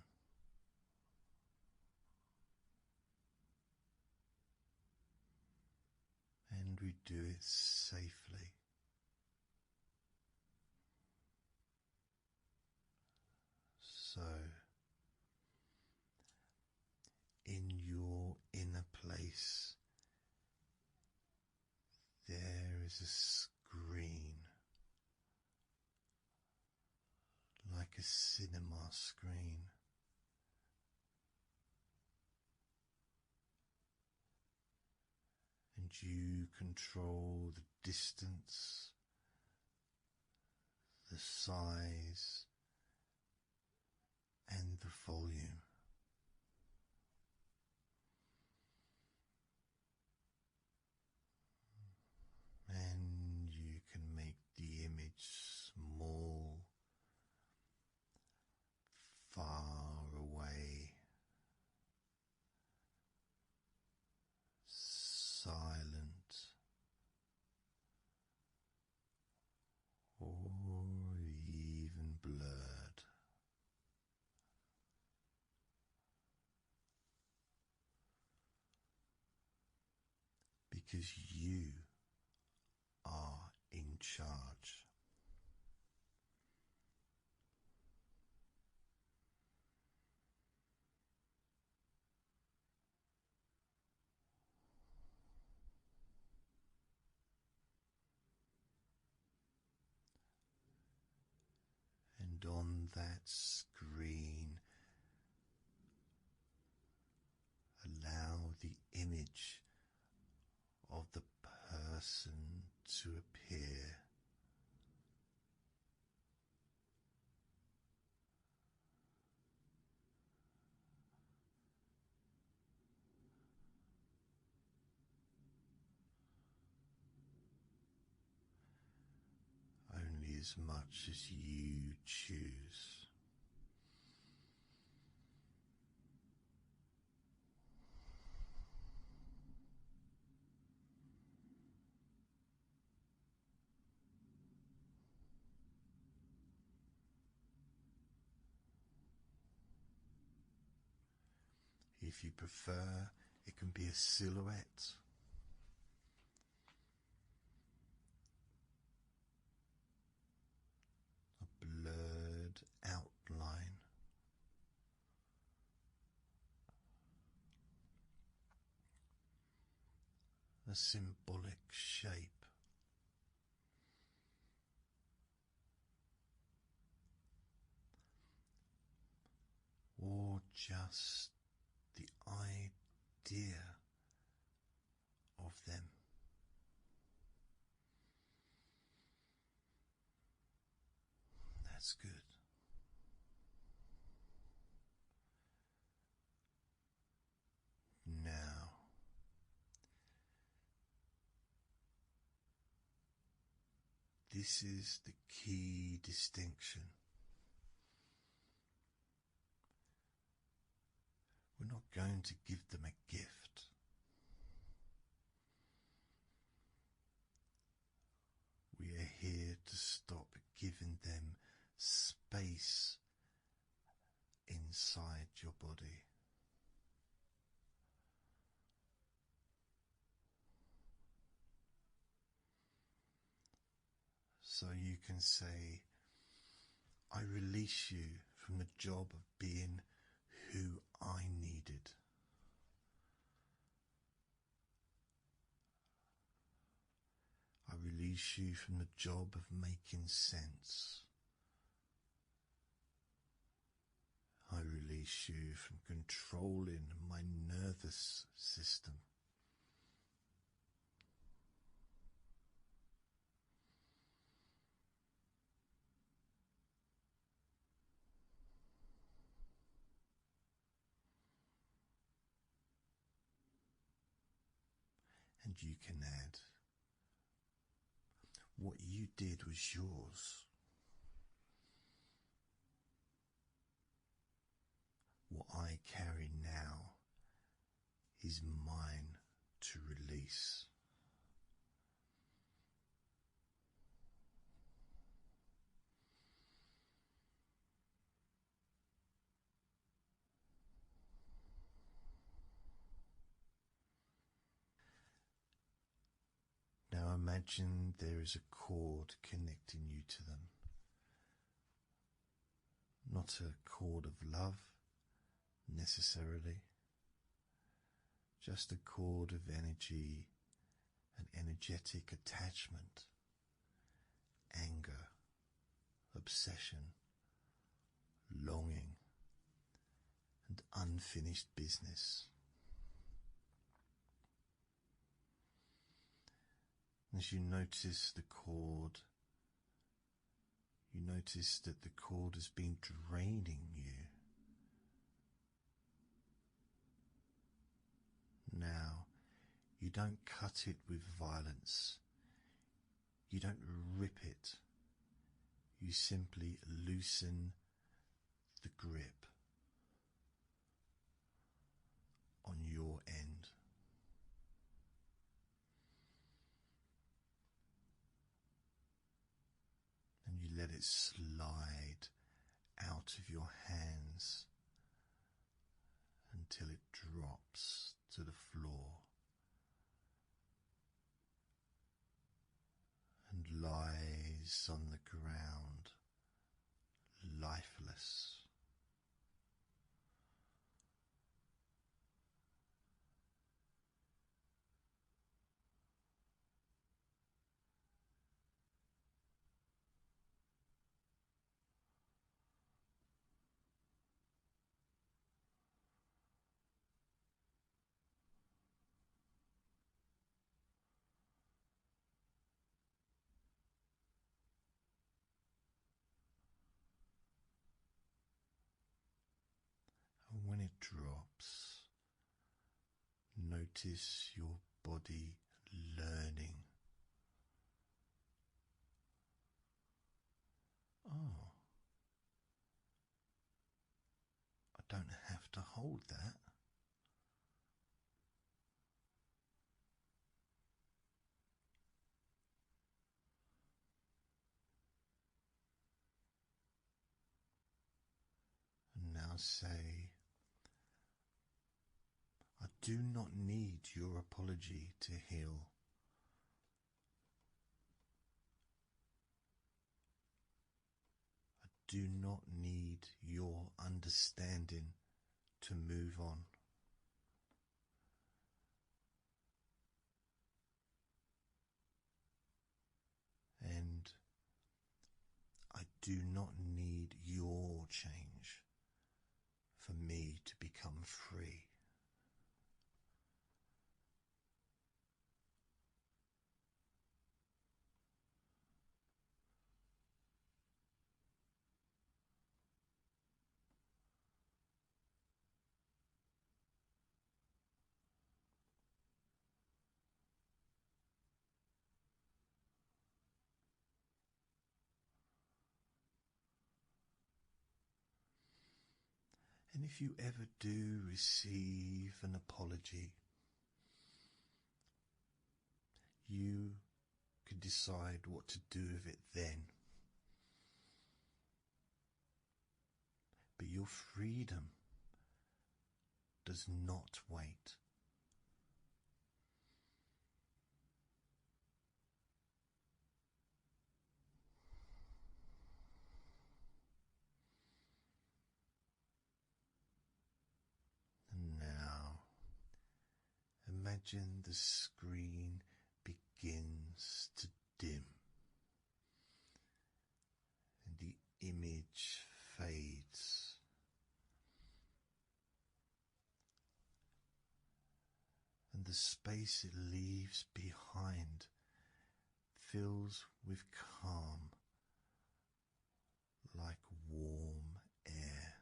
And we do it safely. So, in your inner place, there is a screen, like a cinema screen. And you control the distance, the size, and the volume. And you can make the image small, far away, silent, or even blurred. Because you are in charge. And on that screen, allow the image of the person to appear. Only as much as you choose. If you prefer, it can be a silhouette, a blurred outline, a symbolic shape. Or just the idea of them. That's good. Now, this is the key distinction. We're not going to give them a gift. We are here to stop giving them space inside your body. So you can say, I release you from the job of being who I needed. I release you from the job of making sense. I release you from controlling my nervous system. And you can add, what you did was yours. What I carry now is mine to release. Now imagine there is a cord connecting you to them. Not a cord of love necessarily, just a cord of energy, an energetic attachment, anger, obsession, longing, and unfinished business. As you notice the cord, you notice that the cord has been draining you. Now, you don't cut it with violence. You don't rip it. You simply loosen the grip on your end. And you let it slide out of your hands until it drops to the floor and lies on the ground, lifeless. And when it drops, notice your body learning. Oh, I don't have to hold that. And now say, I do not need your apology to heal. I do not need your understanding to move on. And I do not need your change for me to become free. And if you ever do receive an apology, you can decide what to do with it then. But your freedom does not wait. imagine the screen begins to dim and the image fades. And the space it leaves behind fills with calm, like warm air.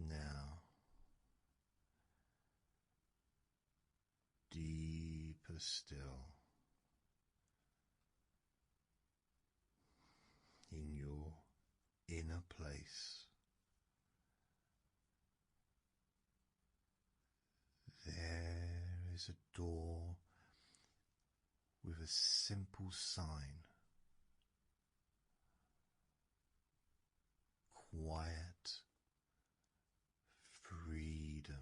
Now, deeper still, in your inner place, there is a door with a simple sign: quiet freedom.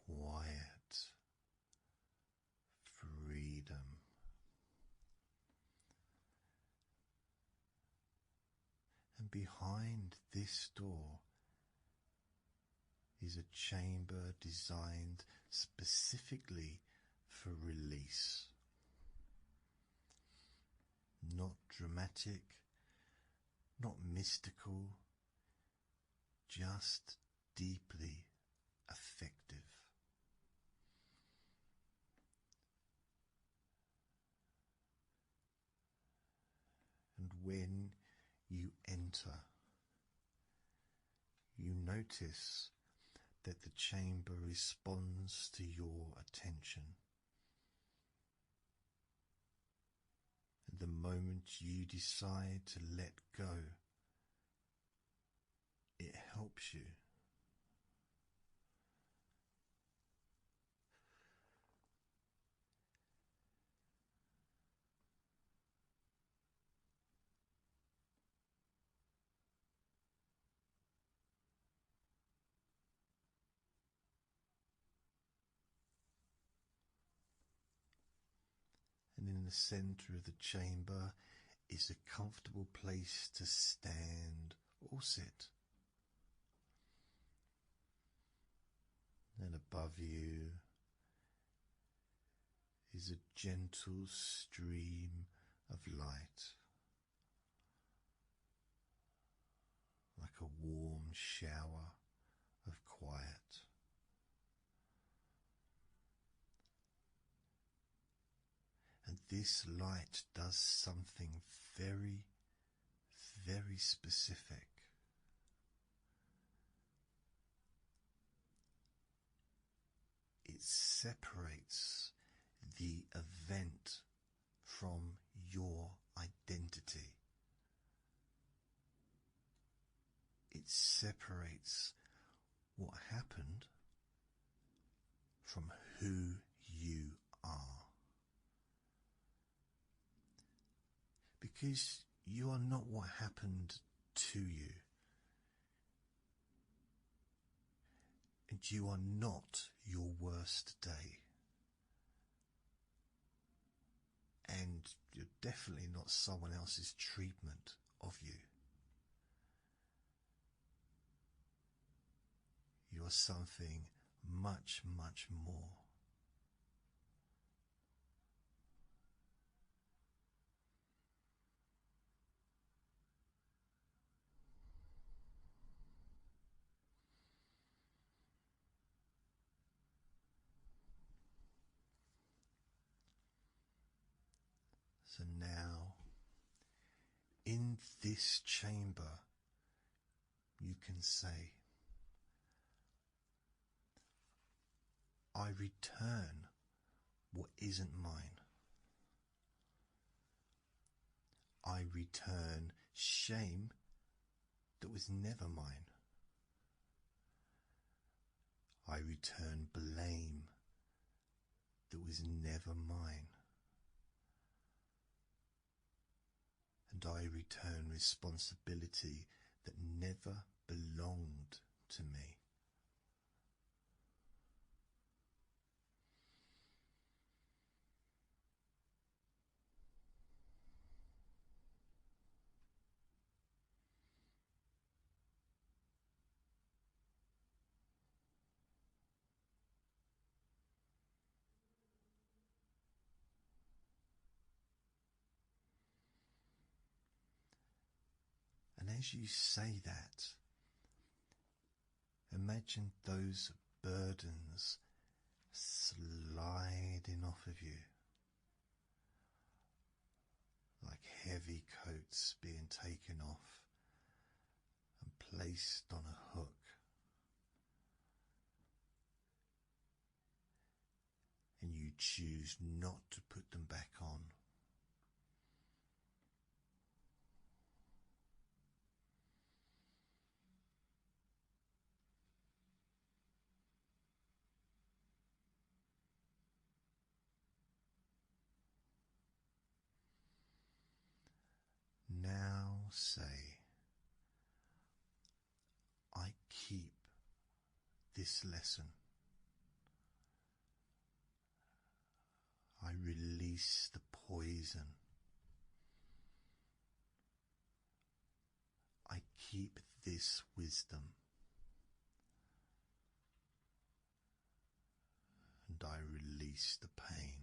Quiet freedom. And behind this door is a chamber designed specifically for release. Not dramatic, not mystical, just deeply effective. And when you enter, you notice that the chamber responds to your attention. And the moment you decide to let go, it helps you. And in the center of the chamber is a comfortable place to stand or sit. And above you is a gentle stream of light, like a warm shower of quiet. And this light does something very, very specific. It separates the event from your identity. It separates what happened from who you are. Because you are not what happened to you. And you are not your worst day. And you're definitely not someone else's treatment of you. You are something much, much more. So now, in this chamber, you can say, I return what isn't mine. I return shame that was never mine. I return blame that was never mine. And I return responsibility that never belonged to as you say that, imagine those burdens sliding off of you, like heavy coats being taken off and placed on a hook. And you choose not to put them back on. Now say, I keep this lesson. I release the poison. I keep this wisdom. And I release the pain.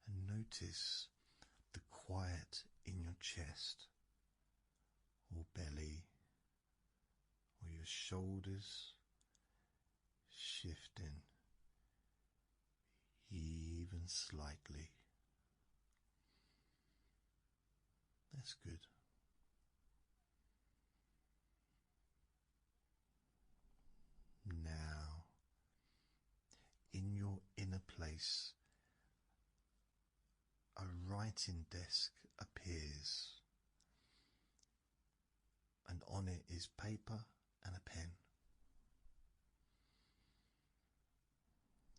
And notice the quiet in your chest or belly or your shoulders shifting even slightly. That's good. Now, in your inner place, a writing desk appears, and on it is paper and a pen.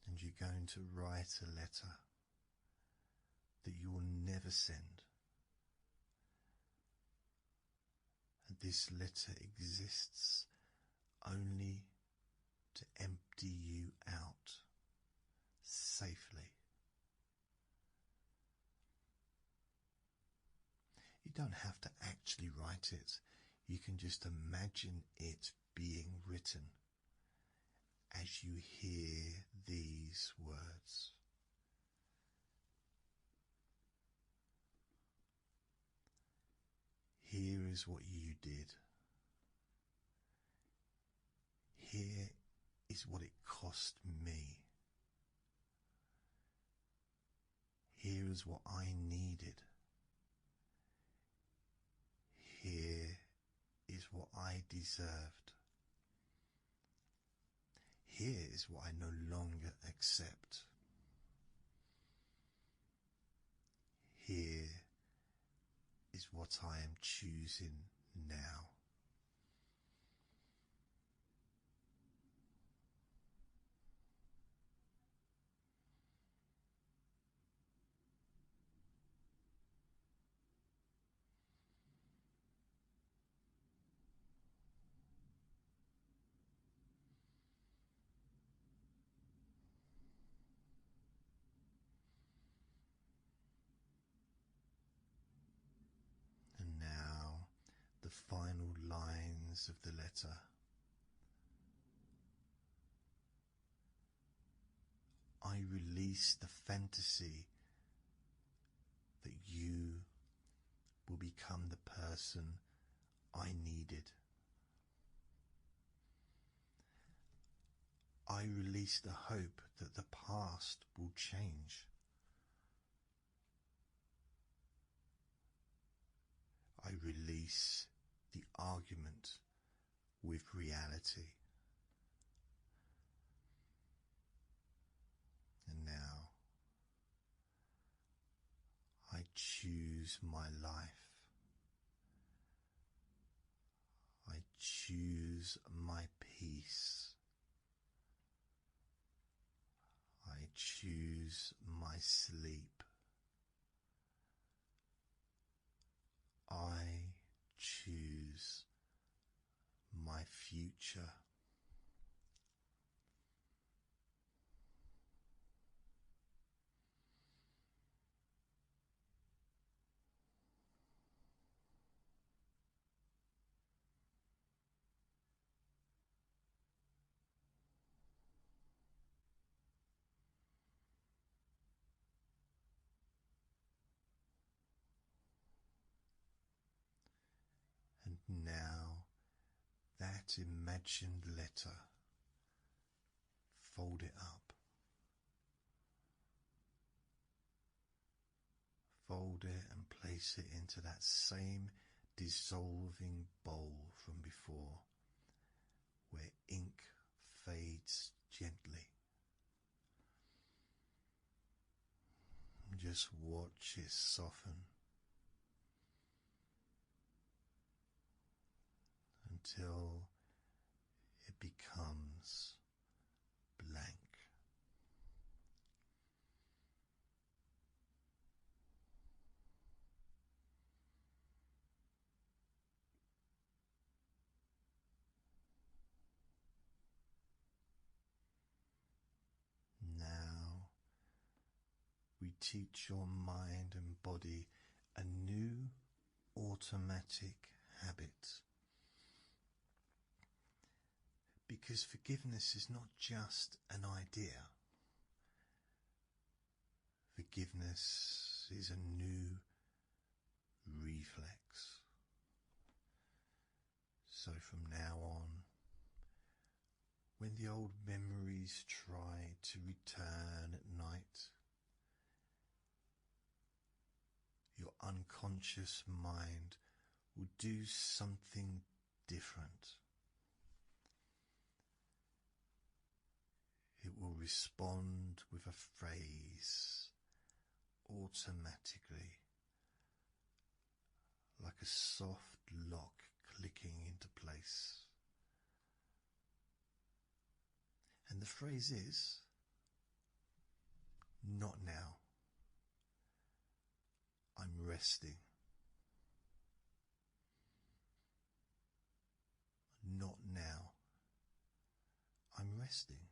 And you're going to write a letter that you will never send. And this letter exists only to empty you out safely. You don't have to actually write it. You can just imagine it being written as you hear these words. Here is what you did. Here is what it cost me. Here is what I needed. Here is what I deserved. Here is what I no longer accept. Here is what I am choosing now. And now the final lines of the letter. I release the fantasy that you will become the person I needed. I release the hope that the past will change. I release the argument with reality. And now I choose my life. I choose my peace. I choose my sleep. I choose my future. Now that imagined letter, fold it up. Fold it and place it into that same dissolving bowl from before, where ink fades gently. Just watch it soften until it becomes blank. Now we teach your mind and body a new automatic habit. Because forgiveness is not just an idea. Forgiveness is a new reflex. So from now on, when the old memories try to return at night, your unconscious mind will do something different. It will respond with a phrase automatically, like a soft lock clicking into place. And the phrase is, "Not now. I'm resting." Not now. I'm resting.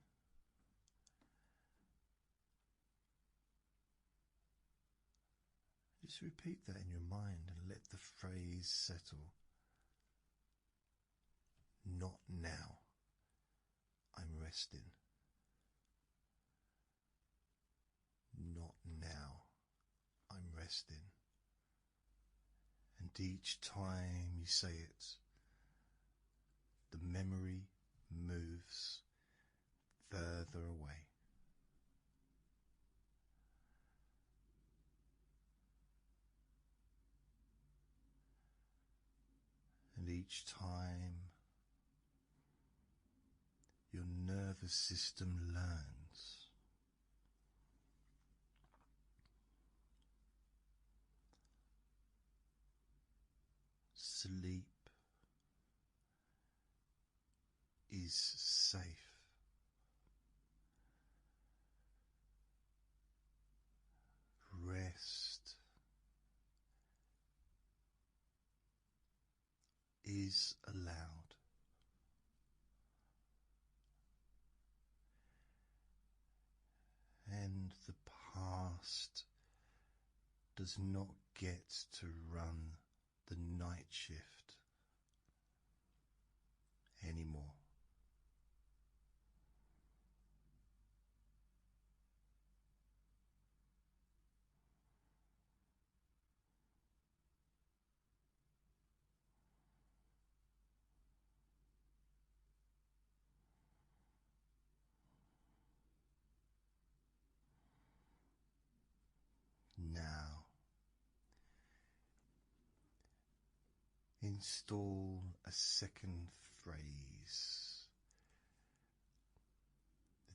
Just repeat that in your mind and let the phrase settle. Not now. I'm resting. Not now. I'm resting. And each time you say it, the memory moves further away. And each time your nervous system learns sleep is safe. Rest is allowed. And the past does not get to run the night shift anymore. Now, install a second phrase.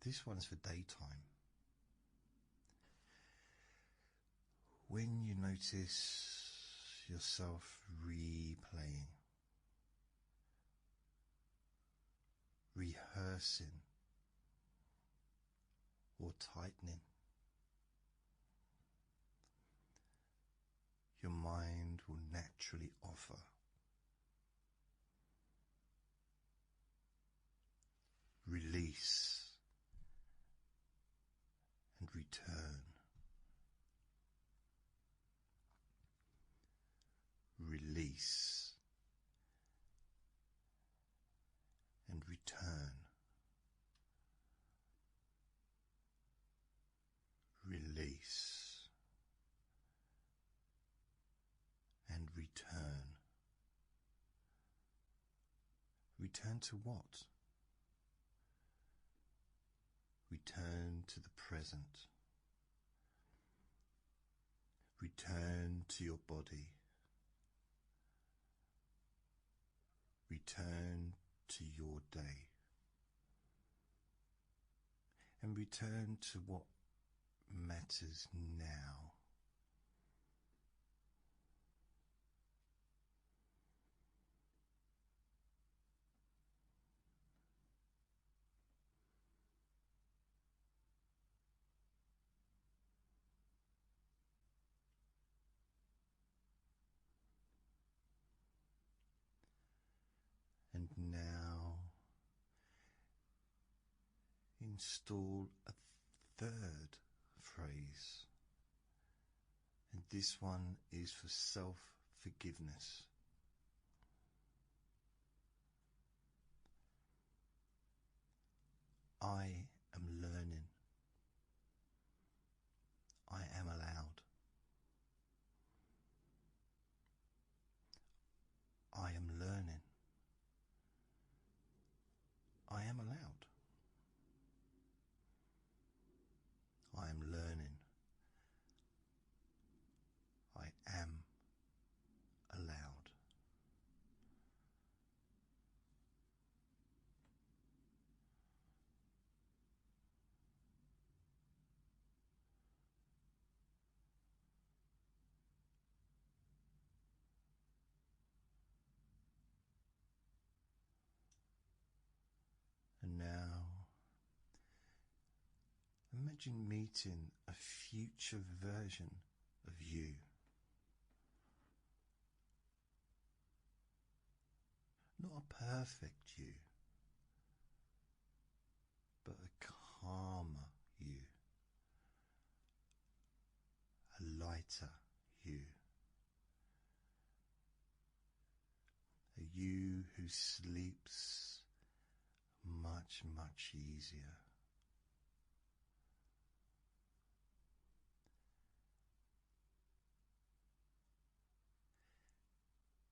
This one's for daytime. When you notice yourself replaying, rehearsing, or tightening, your mind will naturally offer release and return. Release and return. Release and return. return to what? Return to the present. Return to your body. Return to your day. And return to what matters now. And now install a third phrase, and this one is for self-forgiveness. I am learning. I am allowed. I am learning. I am allowed. I am learning. I am allowed. And now, imagine meeting a future version of you. Not a perfect you, but a calmer you, a lighter you, a you who sleeps much, much easier.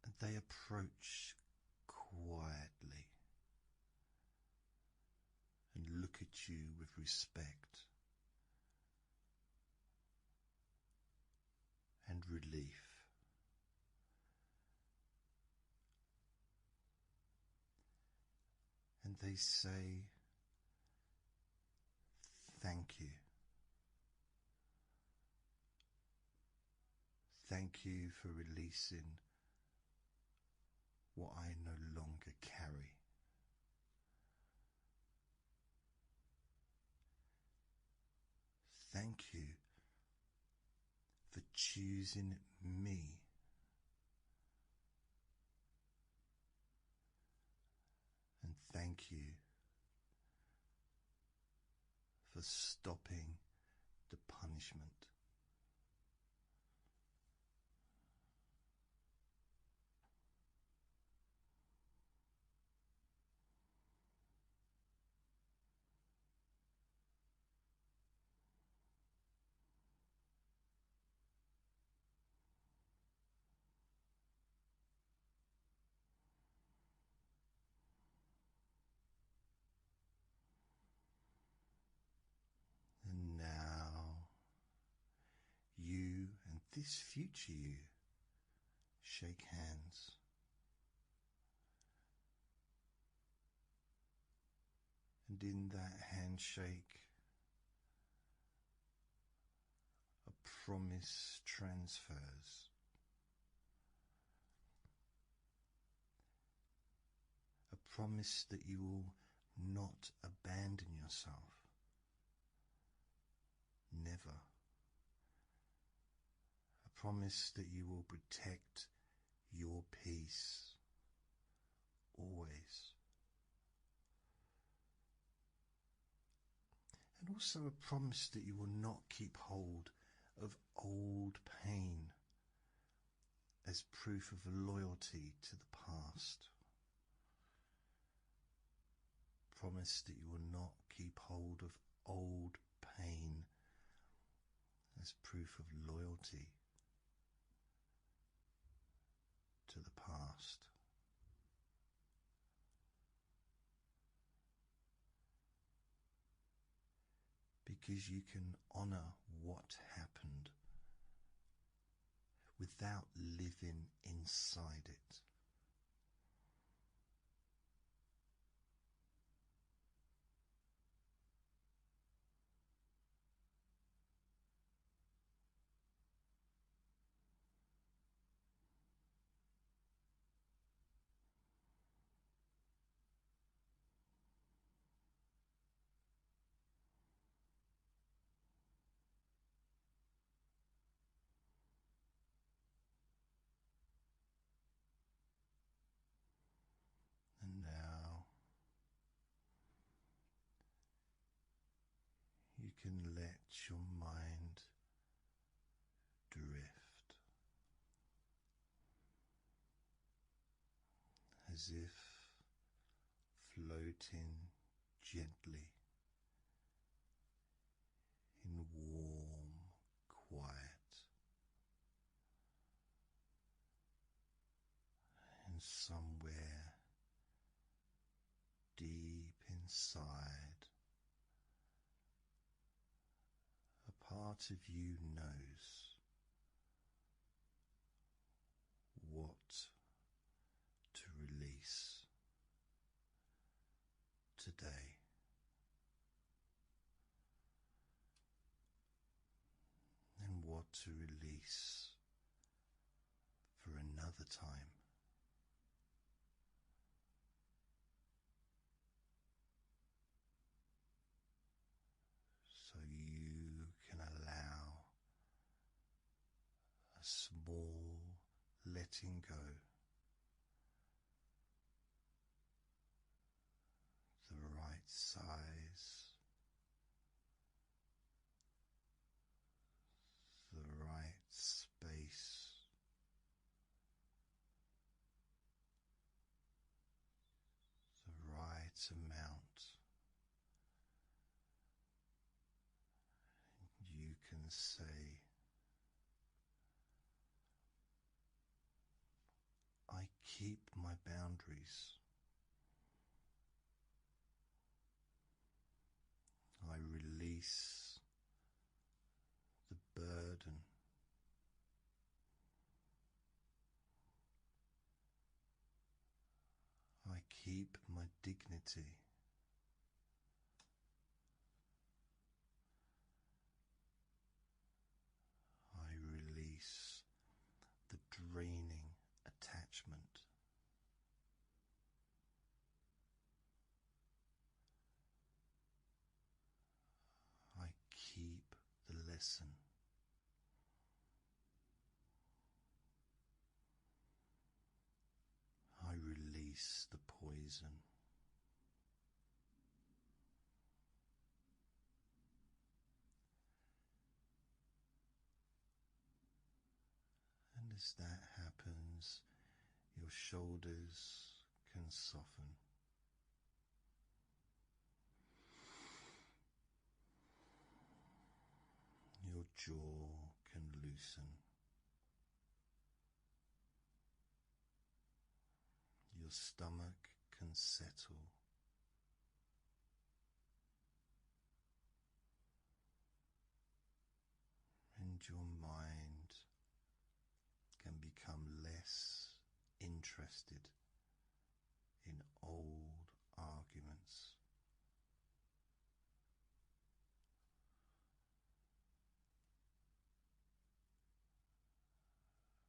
And they approach quietly and look at you with respect and relief. And they say, thank you. Thank you for releasing what I no longer carry. Thank you for choosing me. And thank you for stopping the punishment. And now you and this future you shake hands. And in that handshake, a promise transfers. A promise that you will not abandon yourself. Never. A promise that you will protect your peace. Always. And also a promise that you will not keep hold of old pain as proof of loyalty to the past. Promise that you will not keep hold of old pain as proof of loyalty to the past. because you can honor what happened without living inside it. And now you can let your mind drift as if floating gently in warm quiet, and somewhere deep inside, a part of you knows what to release today. And what to release for another time. So you can allow a small letting go, the right size, the right space, the right amount. You can say, I keep my boundaries. I release the burden. I keep my dignity. I release the draining attachment. I keep the lesson. I release the poison. And as that happens, your shoulders can soften. Your jaw can loosen. Your stomach can settle. And your mind can become less interested in old arguments.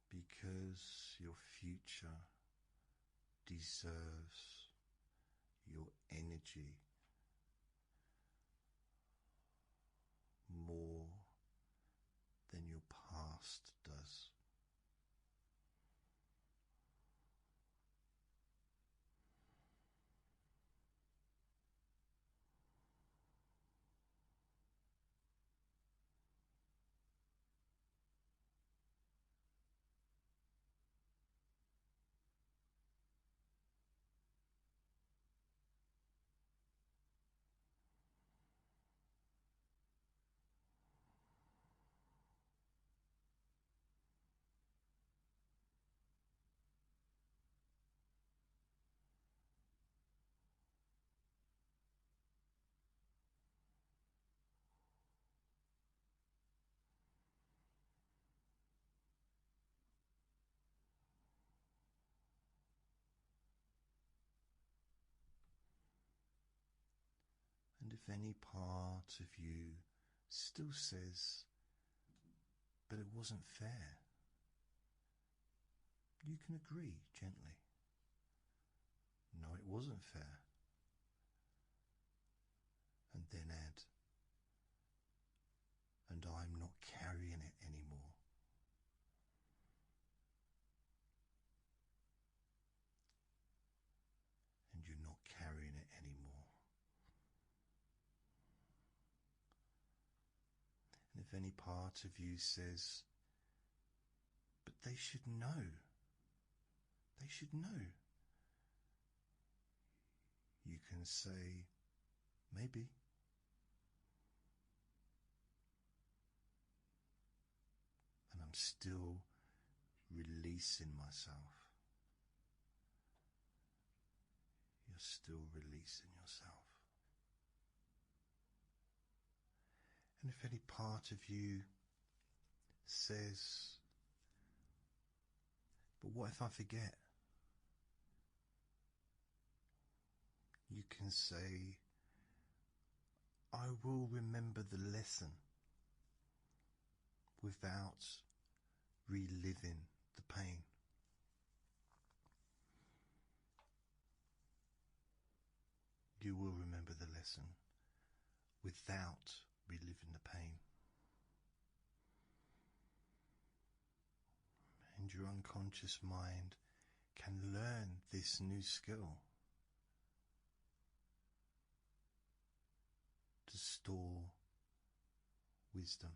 Because your future deserves your energy more than your past does. if any part of you still says, but it wasn't fair, you can agree gently. No, it wasn't fair. And then add, and I'm not carrying it anymore. And you're not carrying it anymore. And if any part of you says, but they should know, they should know, you can say, maybe. And I'm still releasing myself. You're still releasing yourself. And if any part of you says, but what if I forget? You can say, I will remember the lesson without reliving the pain. You will remember the lesson without reliving the pain. And your unconscious mind can learn this new skill to store wisdom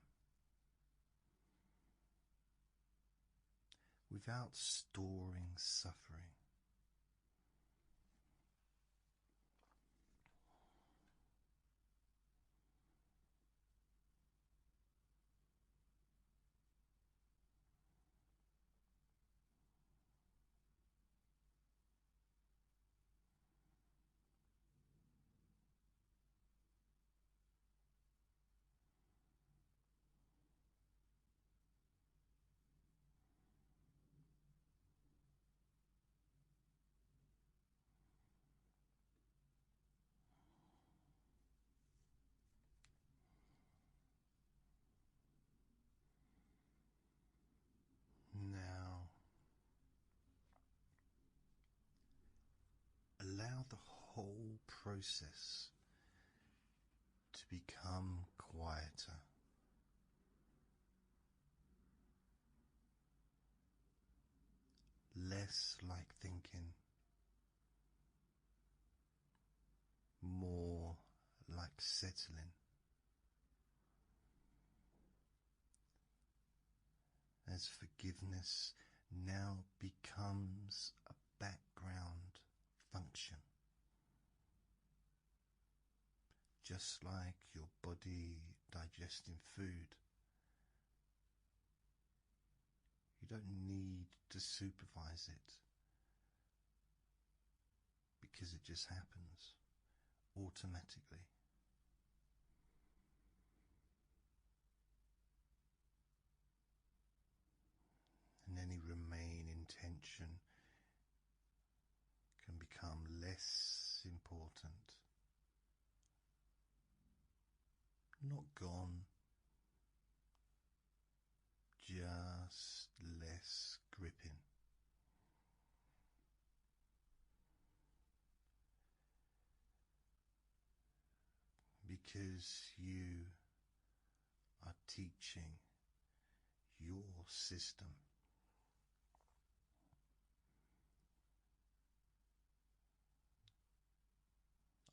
without storing suffering. Now, allow the whole process to become quieter. Less like thinking, more like settling. As forgiveness now becomes a background function. Just like your body digesting food. You don't need to supervise it because it just happens automatically. And any remaining tension can become less important. Not gone, just less gripping. Because you are teaching your system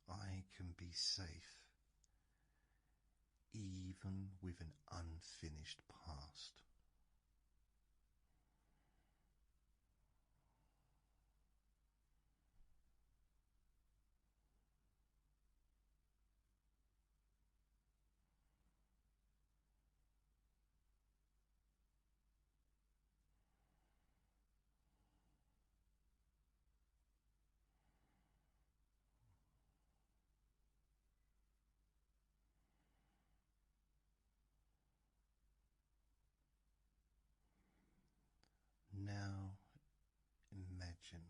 I can be safe even with an unfinished past. Now imagine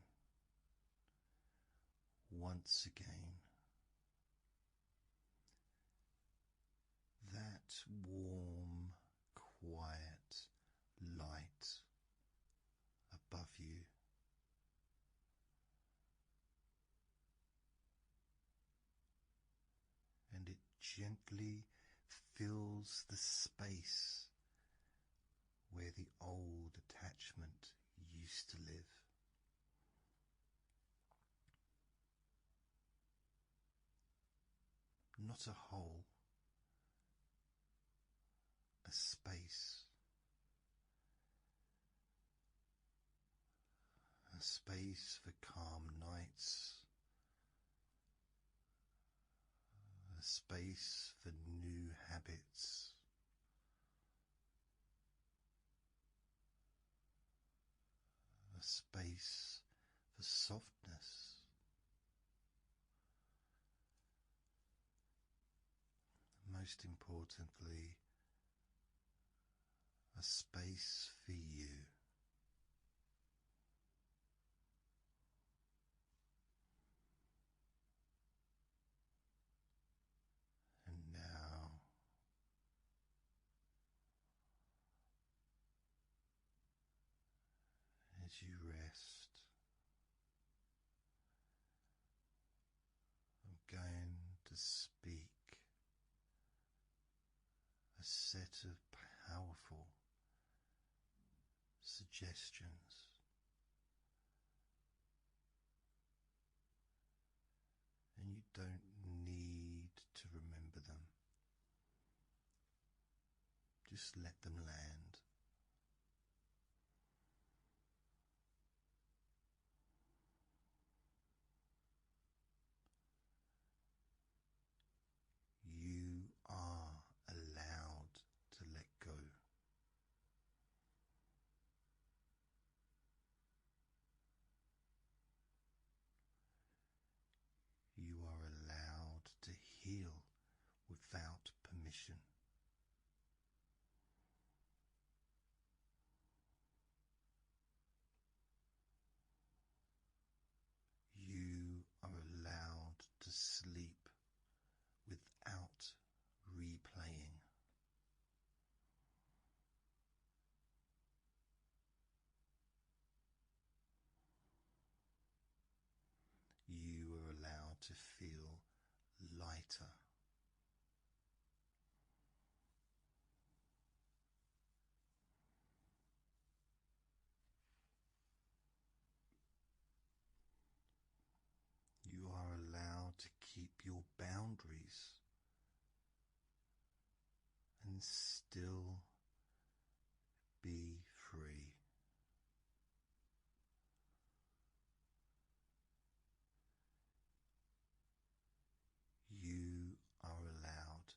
once again that warm, quiet light above you. And it gently fills the space where the old attachment used to live. Not a hole, a space. A space for calm nights. A space for new habits. A space for softness. Most importantly, a space for you. And now, as you rest, I'm going to speak a set of powerful suggestions. And you don't need to remember them. Just let them land. You are allowed to let go. You are allowed to heal without permission. You are allowed to sleep without replaying. You are allowed to feel lighter. You are allowed to keep your boundaries and still be free. You are allowed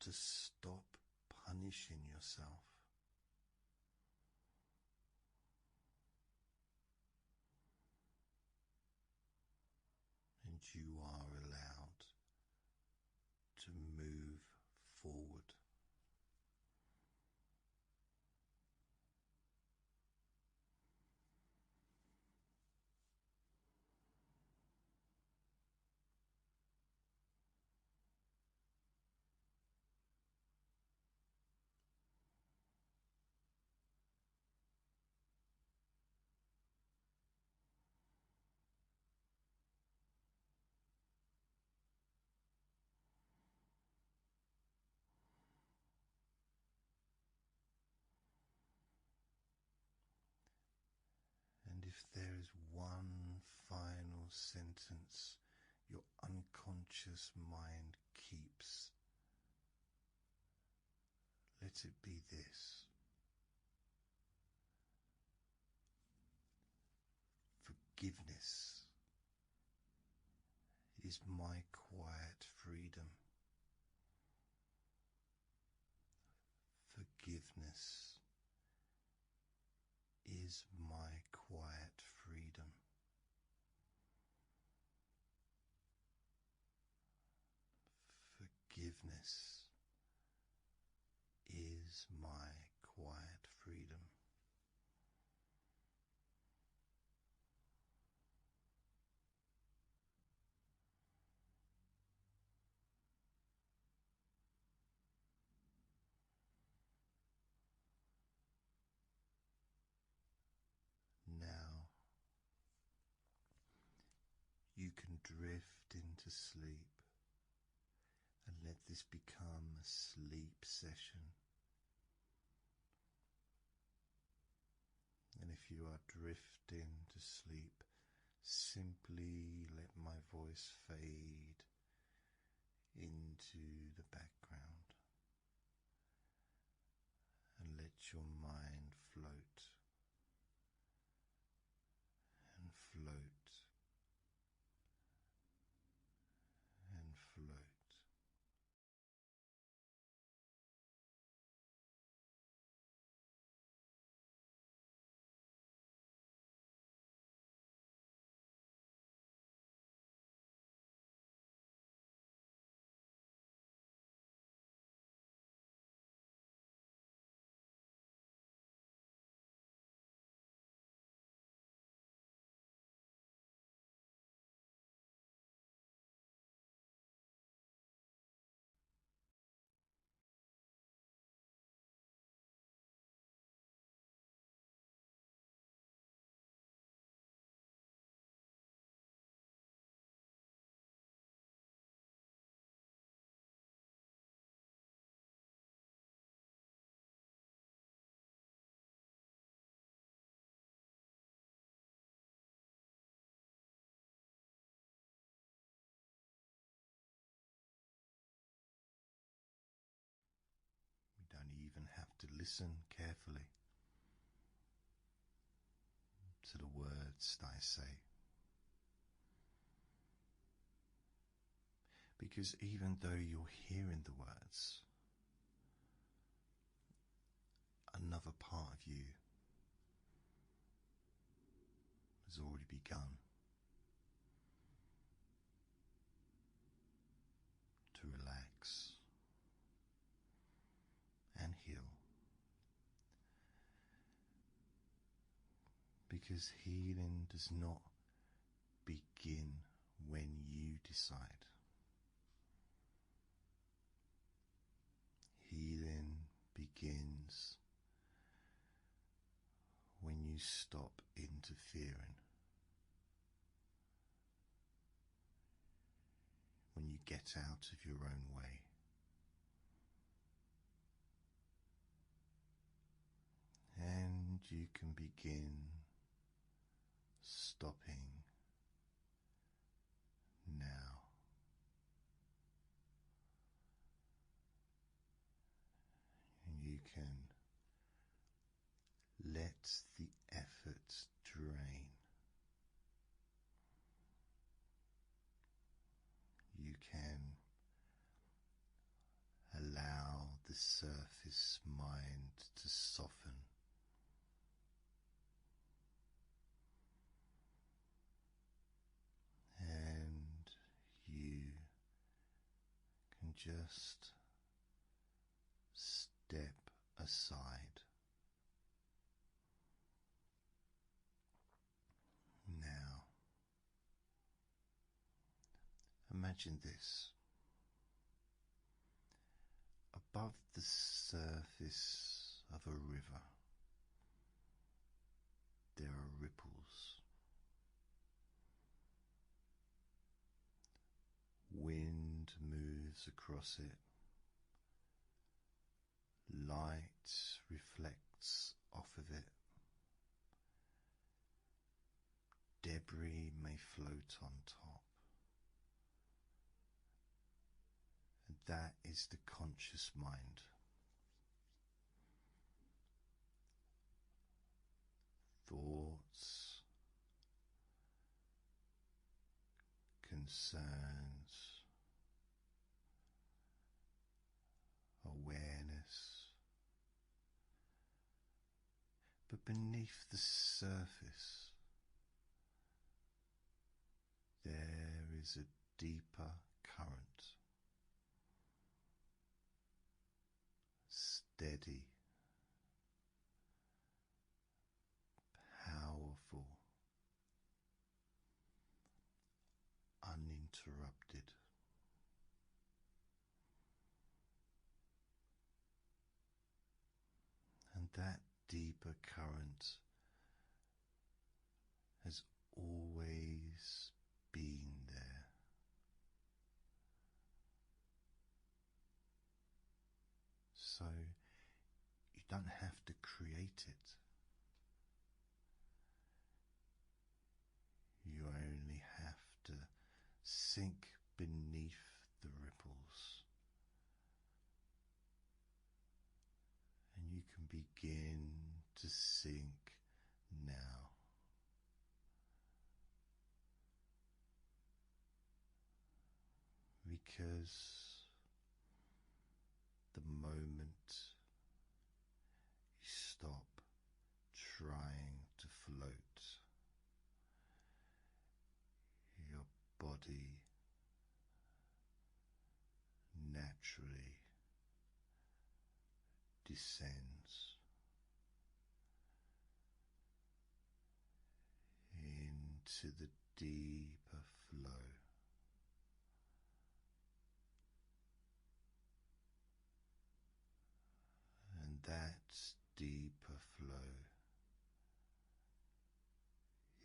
to stop punishing yourself. And you are allowed to move forward. And if there is one final sentence your unconscious mind keeps, let it be this: forgiveness is my quiet freedom. Forgiveness is my quiet freedom. Forgiveness is my quiet freedom. drift into sleep and let this become a sleep session. And if you are drifting to sleep, simply let my voice fade into the background and let your mind float and float and float. You don't even have to listen carefully to the words that I say, because even though you're hearing the words, another part of you has already begun to relax and heal, because healing does not begin when you decide. Healing begins when you stop interfering, when you get out of your own way. And you can begin stopping now. And you can let the effort drain. You can allow the surface mind to soften. And you can just step aside. Now, imagine this. Above the surface of a river, there are ripples. Wind moves across it. Light reflects off of it. Debris may float on top. And that is the conscious mind. Thoughts, concerns, awareness. But beneath the surface, there is a deeper current, steady, powerful, uninterrupted. And that deeper current has always been there. create it. You only have to sink beneath the ripples, and you can begin to sink now. Because the moment you stop trying to float, your body naturally descends into the deeper flow. And that deeper flow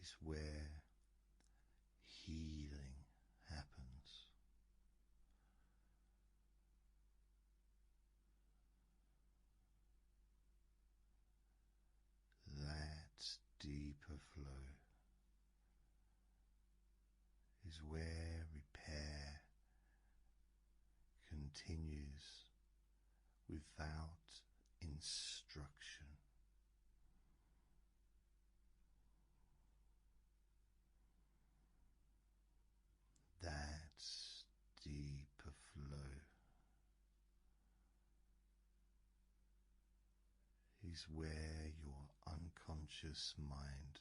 is where healing happens. That deeper flow is where repair continues without instruction. That deeper flow is where your unconscious mind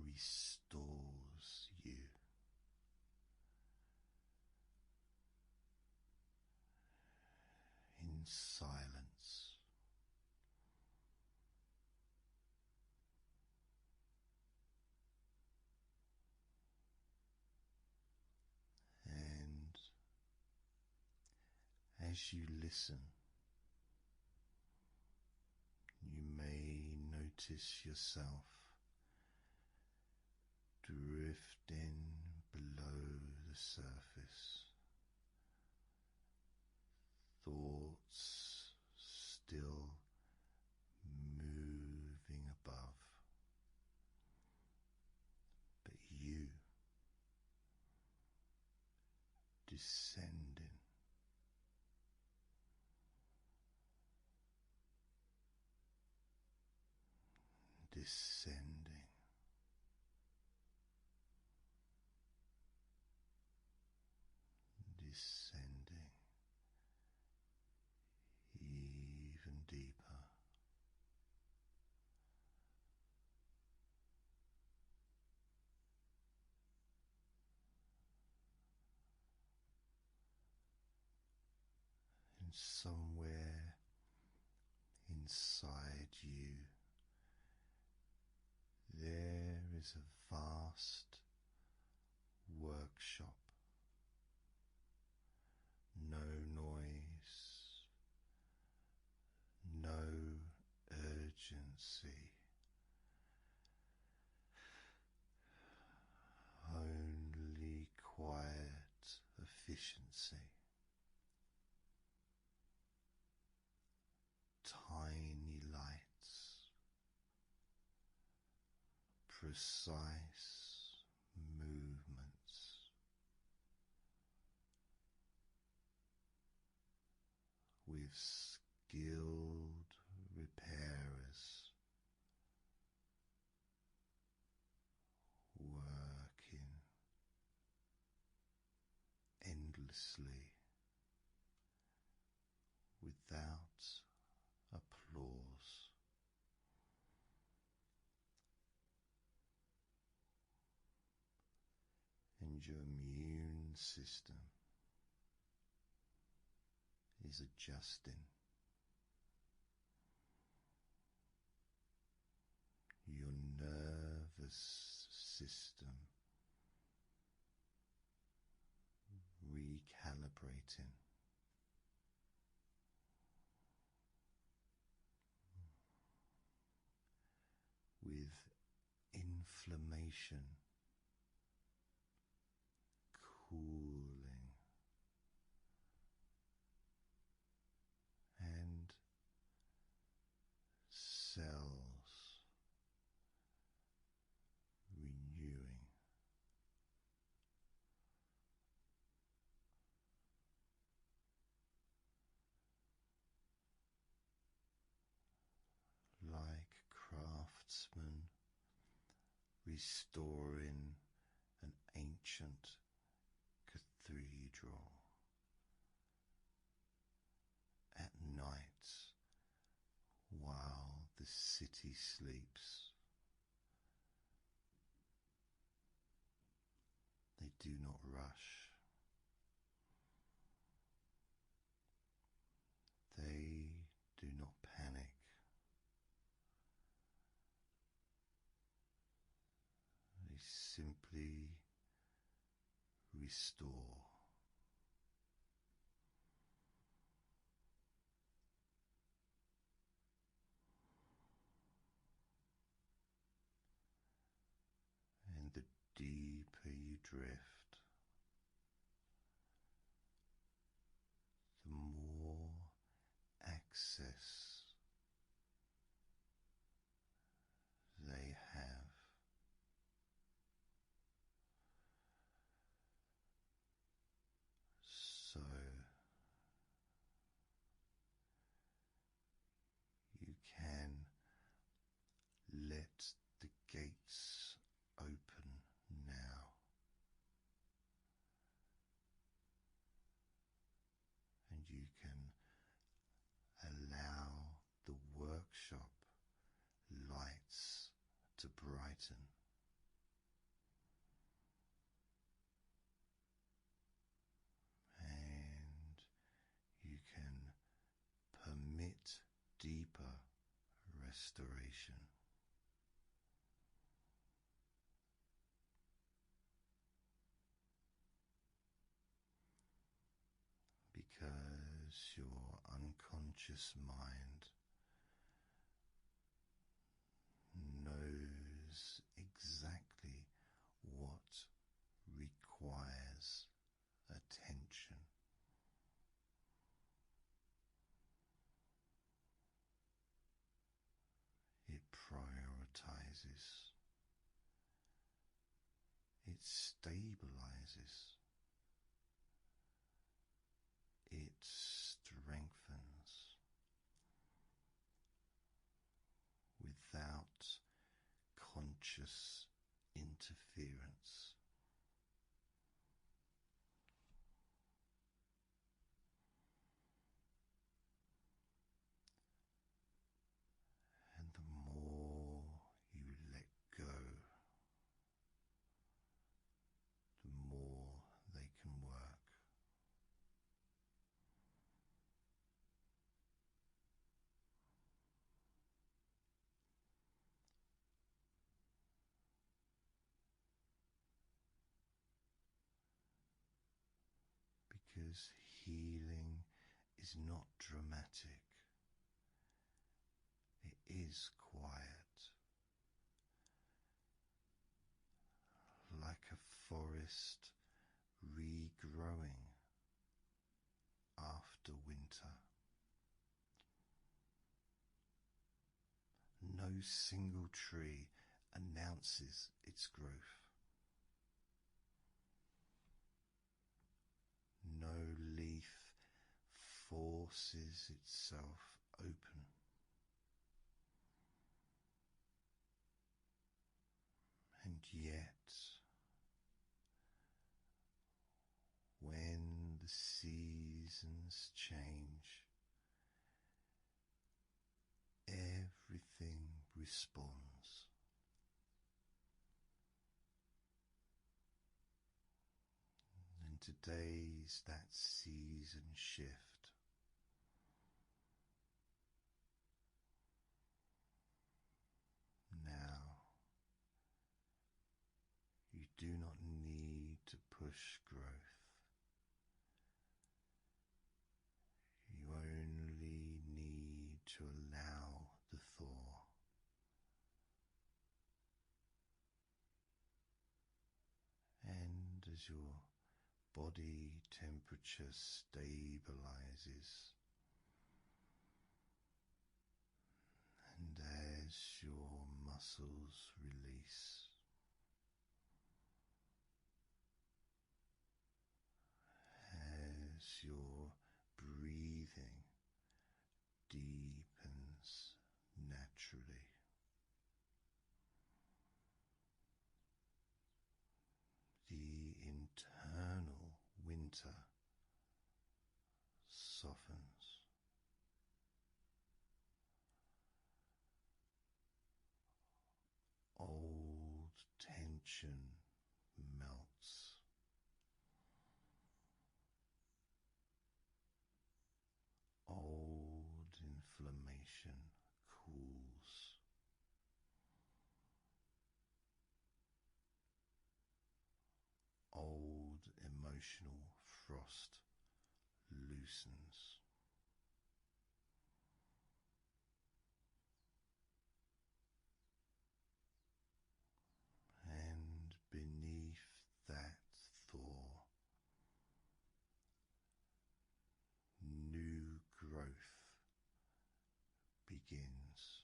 restores you. In silence. And as you listen, you may notice yourself drifting below the surface. Thoughts still moving above, but you descending, descending, descending even deeper. And somewhere inside you, there is a vast workshop. No noise, no urgency, only quiet efficiency. Tiny lights, precise movements, with skilled repairers working endlessly without applause. And your immune system is adjusting. Your nervous system recalibrating. With inflammation cooling and craftsman restoring an ancient cathedral at night while the city sleeps. They do not rush. They do not panic. They simply restore. And the deeper you drift, the more access they have. So you can let the gates open now, and you can allow the workshop lights to brighten. And you can permit deeper restoration. Because your unconscious mind knows exactly what requires attention. It prioritizes, it stabilizes, it strengthens without conscious interference. And the more you let go, the more they can work. Because healing is not dramatic, it is quiet, like a forest regrowing after winter. No single tree announces its growth. No leaf forces itself open. And yet, when the seasons change, everything responds. And today's that season shift. Now, you do not need to push growth. You only need to allow the thaw. And as your body temperature stabilizes, and as your muscles release, as your breathing deepens naturally, center softens. Old tension melts. Old inflammation cools. Old emotional frost loosens. And beneath that thaw, new growth begins.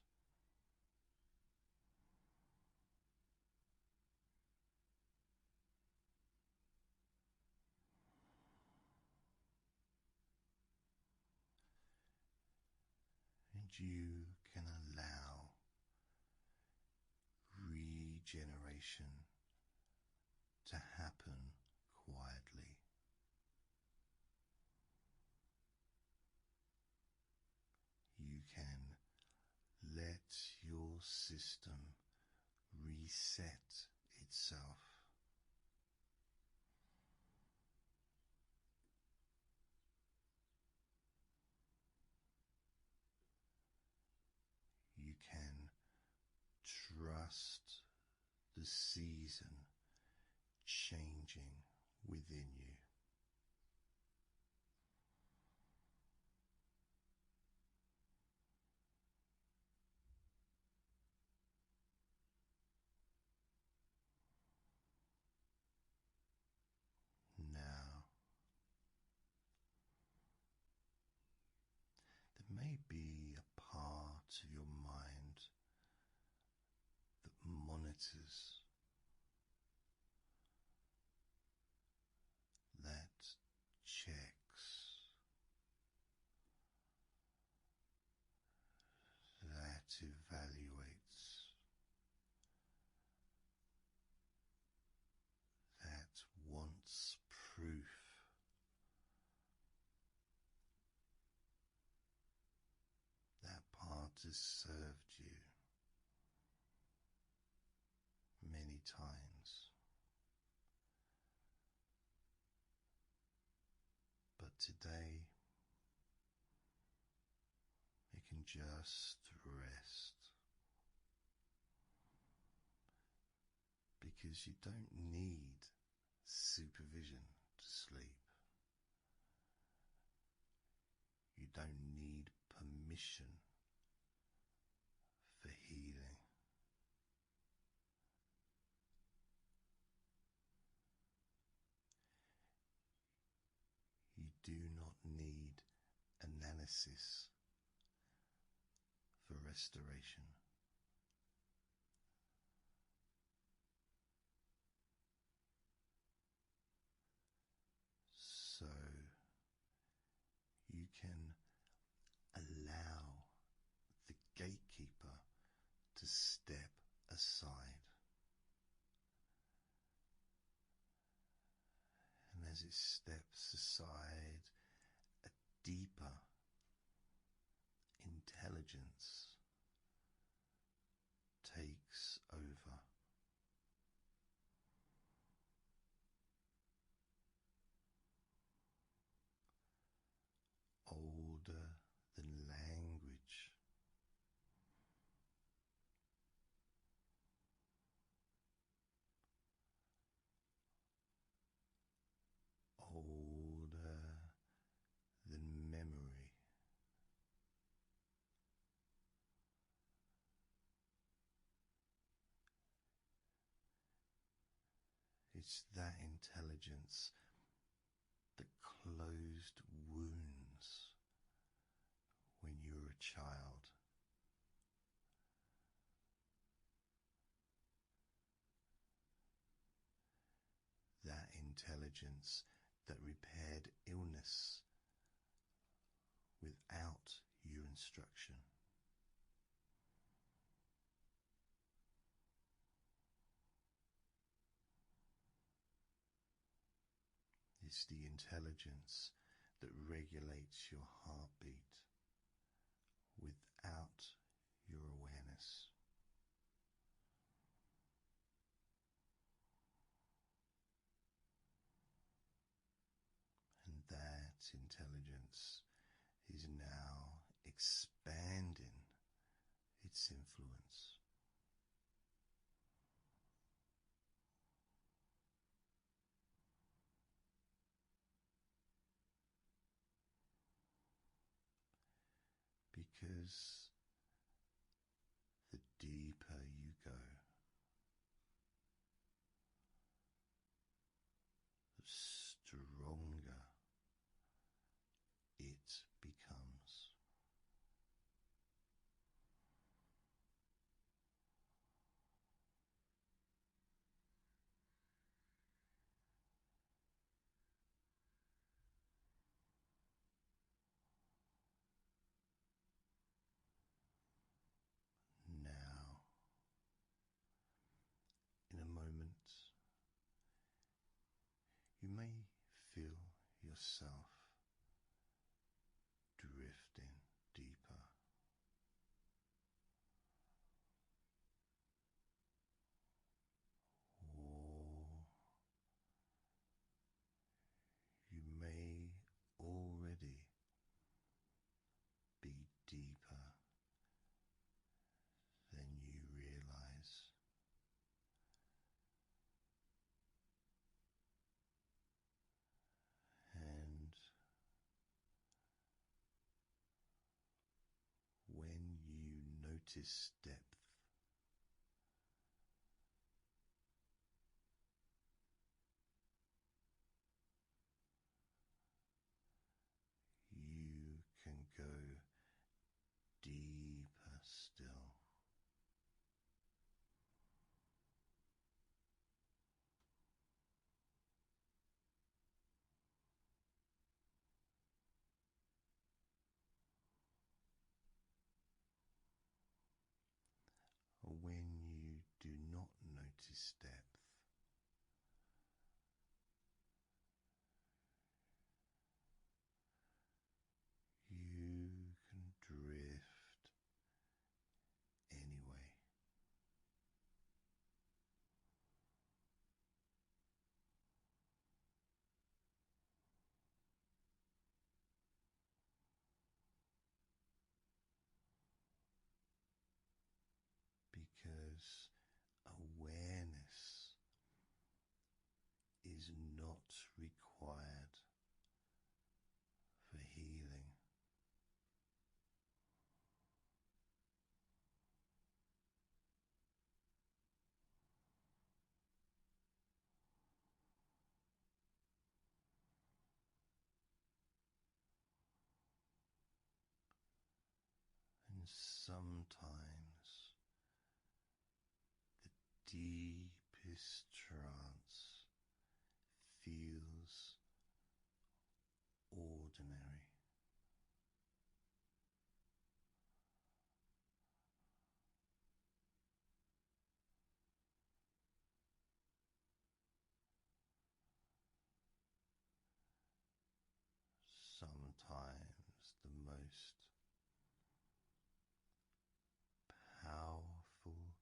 And you can allow regeneration to happen quietly. You can let your system reset itself. You can trust the season changing within you. Now, there may be a part of your mind that monitors, that checks, that evaluates, that wants proof. That part has served you many times, but today it can just rest, because you don't need supervision to sleep. You don't need permission for healing. You do not need analysis for restoration. So you can allow the gatekeeper to step aside. And as it steps aside, a deeper intelligence takes over. Older than language. Older than memory. It's that intelligence that closed wounds when you were a child. That intelligence that repaired illness without your instruction. is the intelligence that regulates your heartbeat without your awareness. And that intelligence is now expanding its influence. Because the deeper you go, the stronger it becomes. Now, in a moment, you may feel yourself drifting deeper. Or you may already be deeper than you realize. And when you notice depth, you can go deeper still. When you do not notice depth, you can drift anyway. Because awareness is not required for healing. And sometimes the deepest trance feels ordinary. Sometimes the most powerful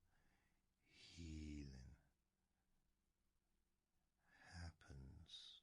healing happens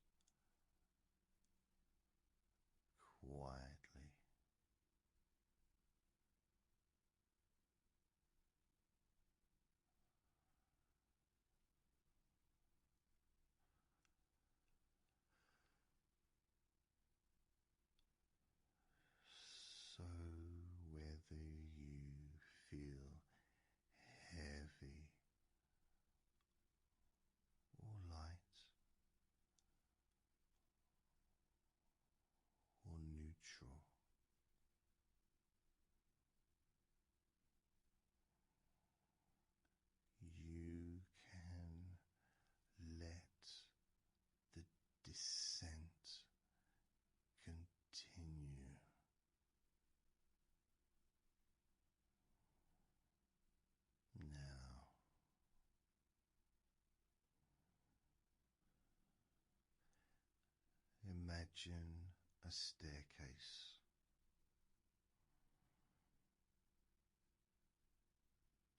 Imagine a staircase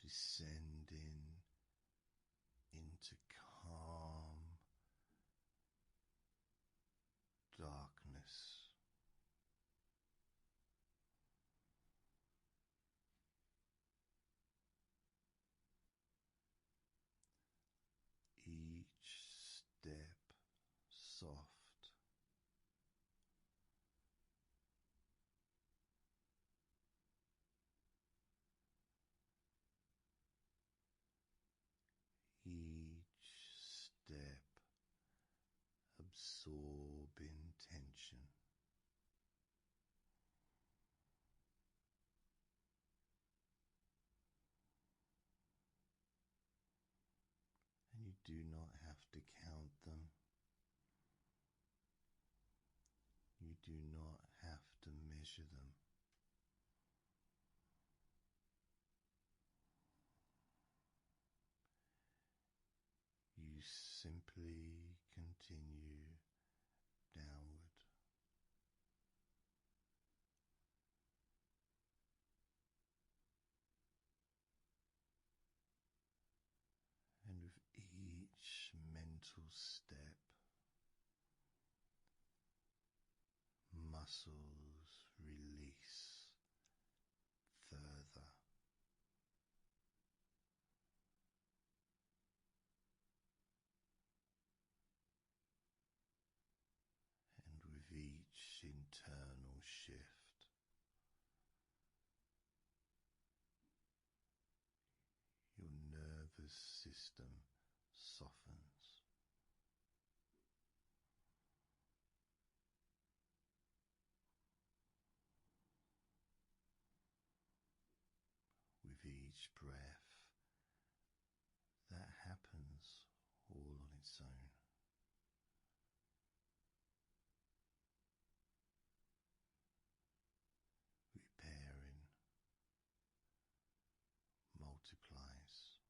descending into calm darkness. Each step soft, each step absorbing tension. And you do not have to count them. You do not have to measure them. You simply continue downward. And with each mental step, muscles release further. And with each internal shift, your nervous system softens. With each breath, that happens all on its own. Repairing, multiplies.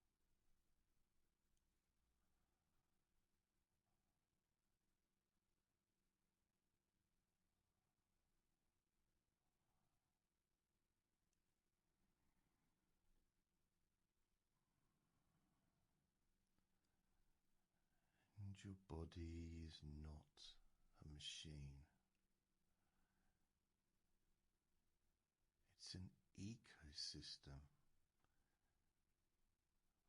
And your body is not a machine. It's an ecosystem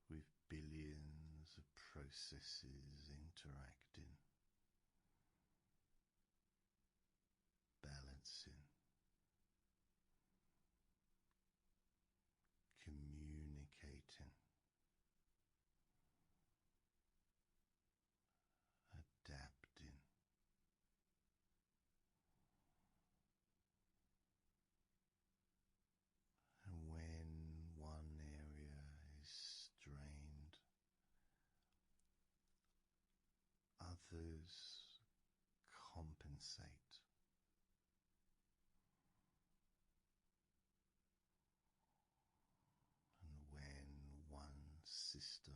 with billions of processes interacting, balancing, communicating, adapting. And when one area is strained, others compensate. And when one system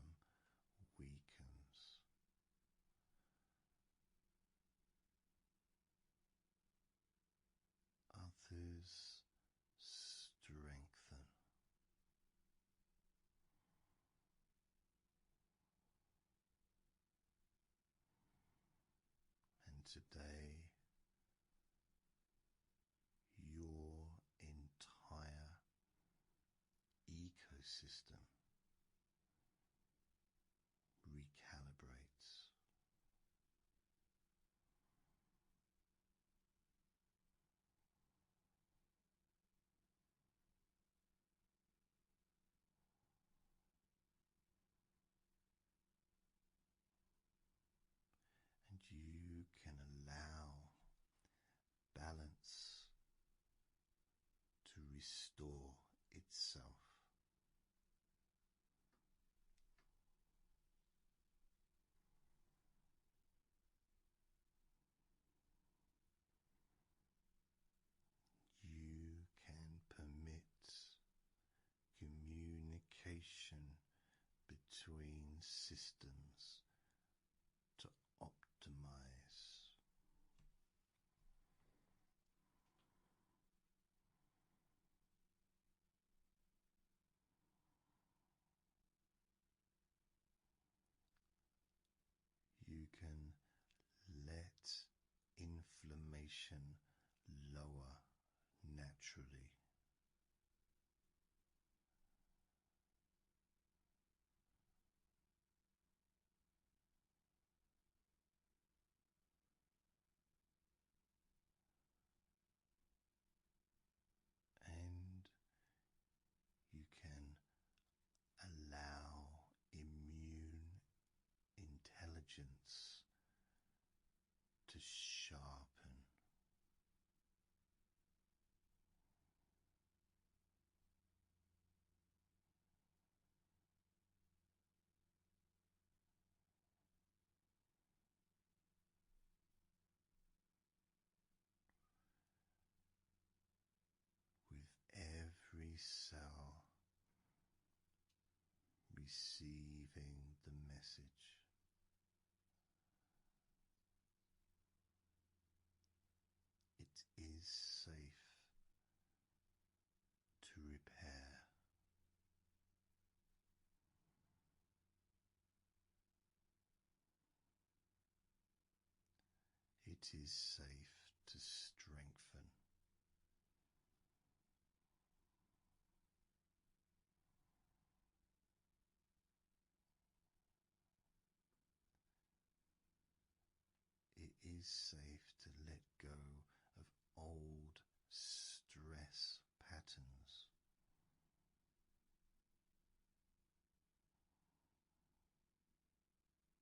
weakens, others strengthen. And today, your entire ecosystem recalibrates. And you can allow balance to restore itself. You can permit communication between systems to optimize. vibration lower naturally. And you can allow immune intelligence to sharpen. With every cell receiving the message, it is safe to repair. It is safe to strengthen. It is safe to let go